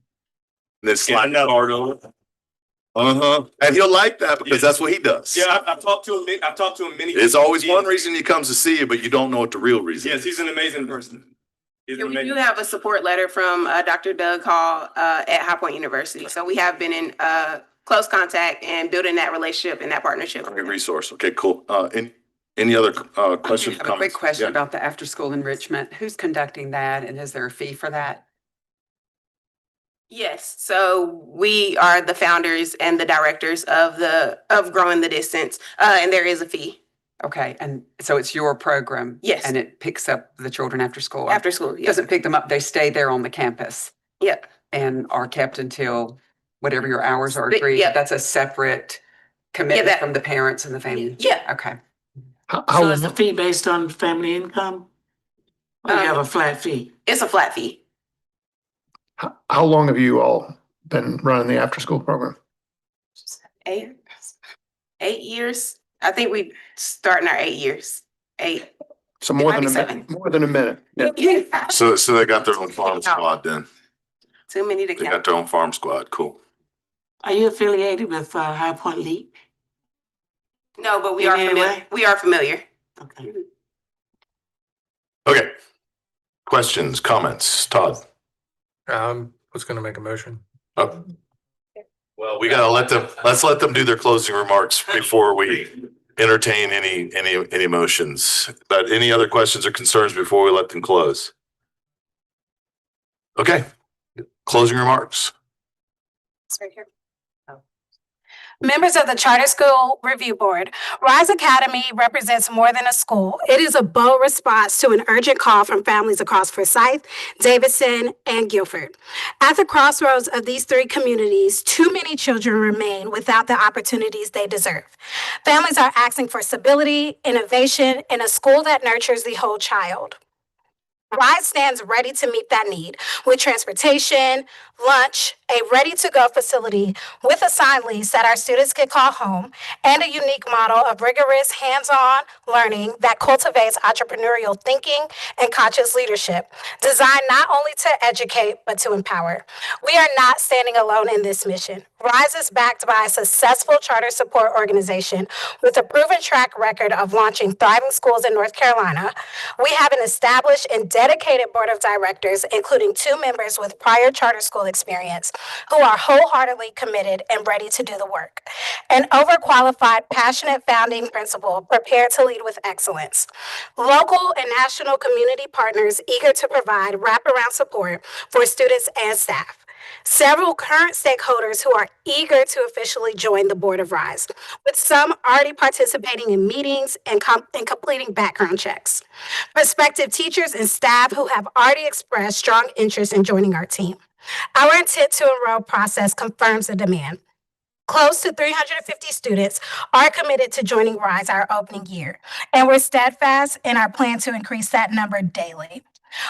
Then slide the card over. And he'll like that because that's what he does. Yeah, I've talked to him. I've talked to him many times. There's always one reason he comes to see you, but you don't know what the real reason Yes, is. he's an amazing person. Yeah, we do have a support letter from Dr. Doug Hall at High Point University. So we have been in close contact and building that relationship and that partnership. Great resource. Okay, cool. Any other questions? I have a quick comments? question Yeah. about the after-school enrichment. Who's conducting that, and is there a fee for that? Yes, so we are the founders and the directors of Growing the Distance, and there is a fee. Okay, and so it's your program? Yes. And it picks up the children after school? After school, It yes. doesn't pick them up, they stay there on the campus? Yep. And are kept until whatever your hours are But- agreed? yep. That's a separate commitment that- from the parents and the family? Yeah. Okay. So is the fee based on family income? Or you have a flat fee? It's a flat fee. How long have you all been running the after-school program? 8 years. I think we starting our 8 years. 8. So more It might than be a seven. minute, more than a minute. Yeah. So they got their own farm squad then. Too many to They got count. their own farm squad. Cool. Are you affiliated with High Point Leap? No, but we In are any familiar. way? We are familiar. Okay. Okay. Questions, comments? Todd? Was going to make a motion. Oh. Well, we gotta let's let them do their closing remarks before we entertain any motions. But any other questions or concerns before we let them close? Okay. Closing remarks. It's right here. Members of the Charter School Review Board, Rise Academy represents more than a school. It is a bold response to an urgent call from families across Forsyth, Davidson, and Guilford. At the crossroads of these three communities, too many children remain without the opportunities they deserve. Families are asking for stability, innovation, and a school that nurtures the whole child. Rise stands ready to meet that need with transportation, lunch, a ready-to-go facility with a signed lease that our students can call home, and a unique model of rigorous hands-on learning that cultivates entrepreneurial thinking and conscious leadership, designed not only to educate, but to empower. We are not standing alone in this mission. Rise is backed by a successful charter support organization with a proven track record of launching thriving schools in North Carolina. We have an established and dedicated board of directors, including 2 members with prior charter school experience, who are wholeheartedly committed and ready to do the work. An overqualified, passionate founding principal prepared to lead with excellence. Local and national community partners eager to provide wraparound support for students and staff. Several current stakeholders who are eager to officially join the Board of Rise, with some already participating in meetings and completing background checks. Prospective teachers and staff who have already expressed strong interest in joining our team. Our intent to enroll process confirms the demand. Close to 350 students are committed to joining Rise our opening year, and we're steadfast in our plan to increase that number daily.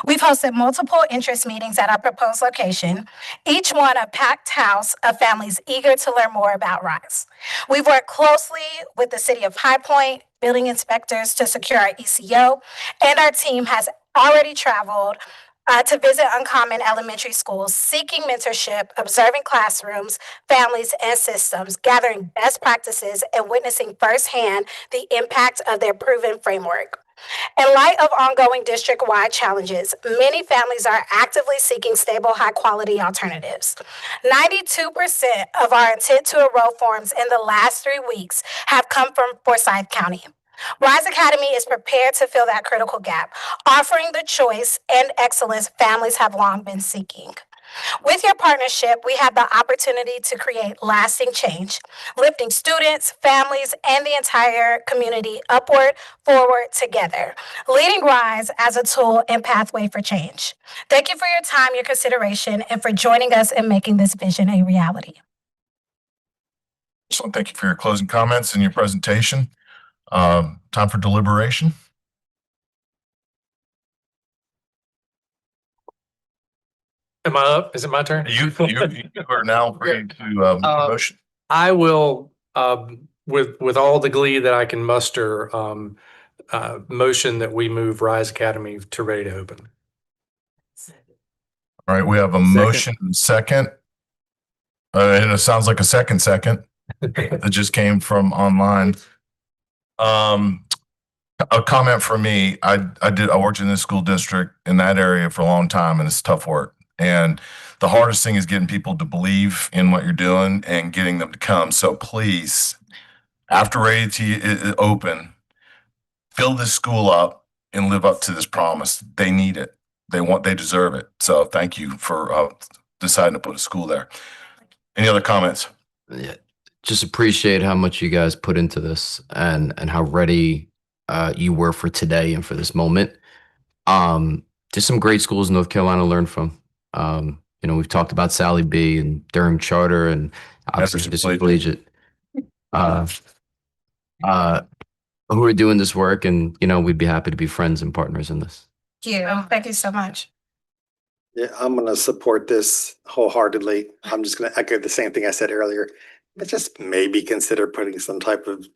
We've hosted multiple interest meetings at our proposed location, each one a packed house of families eager to learn more about Rise. We've worked closely with the City of High Point, building inspectors to secure our ECO, and our team has already traveled to visit Uncommon Elementary Schools, seeking mentorship, observing classrooms, families, and systems, gathering best practices, and witnessing firsthand the impact of their proven framework. In light of ongoing district-wide challenges, many families are actively seeking stable, high-quality alternatives. 92% of our intent to enroll forms in the last 3 weeks have come from Forsyth County. Rise Academy is prepared to fill that critical gap, offering the choice and excellence families have long been seeking. With your partnership, we have the opportunity to create lasting change, lifting students, families, and the entire community upward, forward, together, leading Rise as a tool and pathway for change. Thank you for your time, your consideration, and for joining us in making this vision a reality. Excellent. Thank you for your closing comments and your presentation. Time for deliberation. Am I up? Is it my turn? You are now ready to motion. I will, with all the glee that I can muster, motion that we move Rise Academy to ready to open. All right, we have a motion and second. And it sounds like a second that just came from online. A comment from me. I worked in this school district in that area for a long time, and it's tough work. And the hardest thing is getting people to believe in what you're doing and getting them to come. So please, after Ready to open, fill this school up and live up to this promise. They need it. They deserve it. So thank you for deciding to put a school there. Any other comments? Yeah, just appreciate how much you guys put into this and how ready you were for today and for this moment. There's some great schools in North Carolina to learn from. We've talked about Sally B and Durham Charter and obviously just collegiate. Who are doing this work, and we'd be happy to be friends and partners in this. Thank you. Thank you so much. Yeah, I'm going to support this wholeheartedly. I'm just going to echo the same thing I said earlier, but just maybe consider putting some type of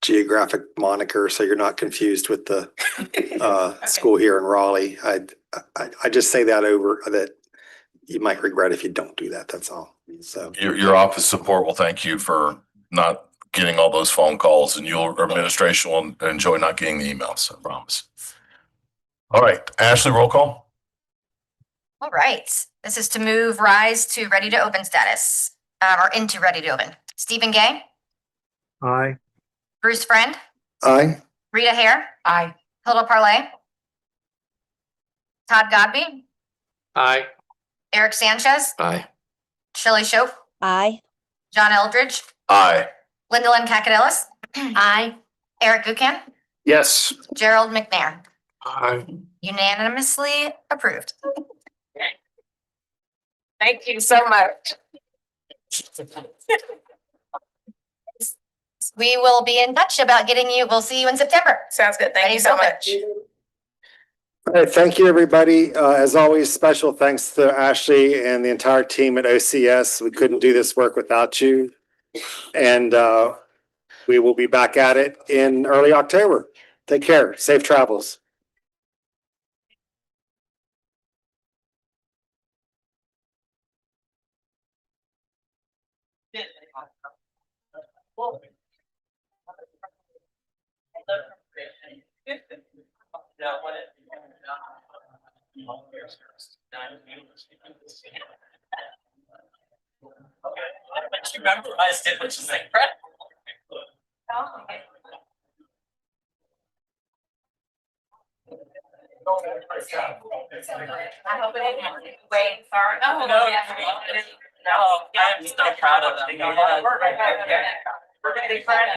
geographic moniker so you're not confused with the school here in Raleigh. I just say that over that you might regret if you don't do that. That's all. So Your office support will thank you for not getting all those phone calls, and your administration will enjoy not getting the emails. I promise. All right, Ashley, roll call. All right. This is to move Rise to ready to open status, or into ready to open. Stephen Gay, Aye. Bruce Friend, aye. Rita Hare, Aye. Hilda Parlay, Todd Godby, Aye. Eric Sanchez, Aye. Shelley Shope, Aye. John Eldridge, Aye. Linda Lynn Kakadillis, aye. Eric Buchan, Yes. Gerald McNair. Aye. Unanimously approved. Thank you so much. We will be in touch about getting you. We'll see you in September. Sounds good. Thank you so much. All right, thank you, everybody. As always, special thanks to Ashley and the entire team at OCS. We couldn't do this work without you. And we will be back at it in early October. Take care. Safe travels. You memorized it, which is incredible. I hope it didn't wait. Sorry. No, I'm so proud of them.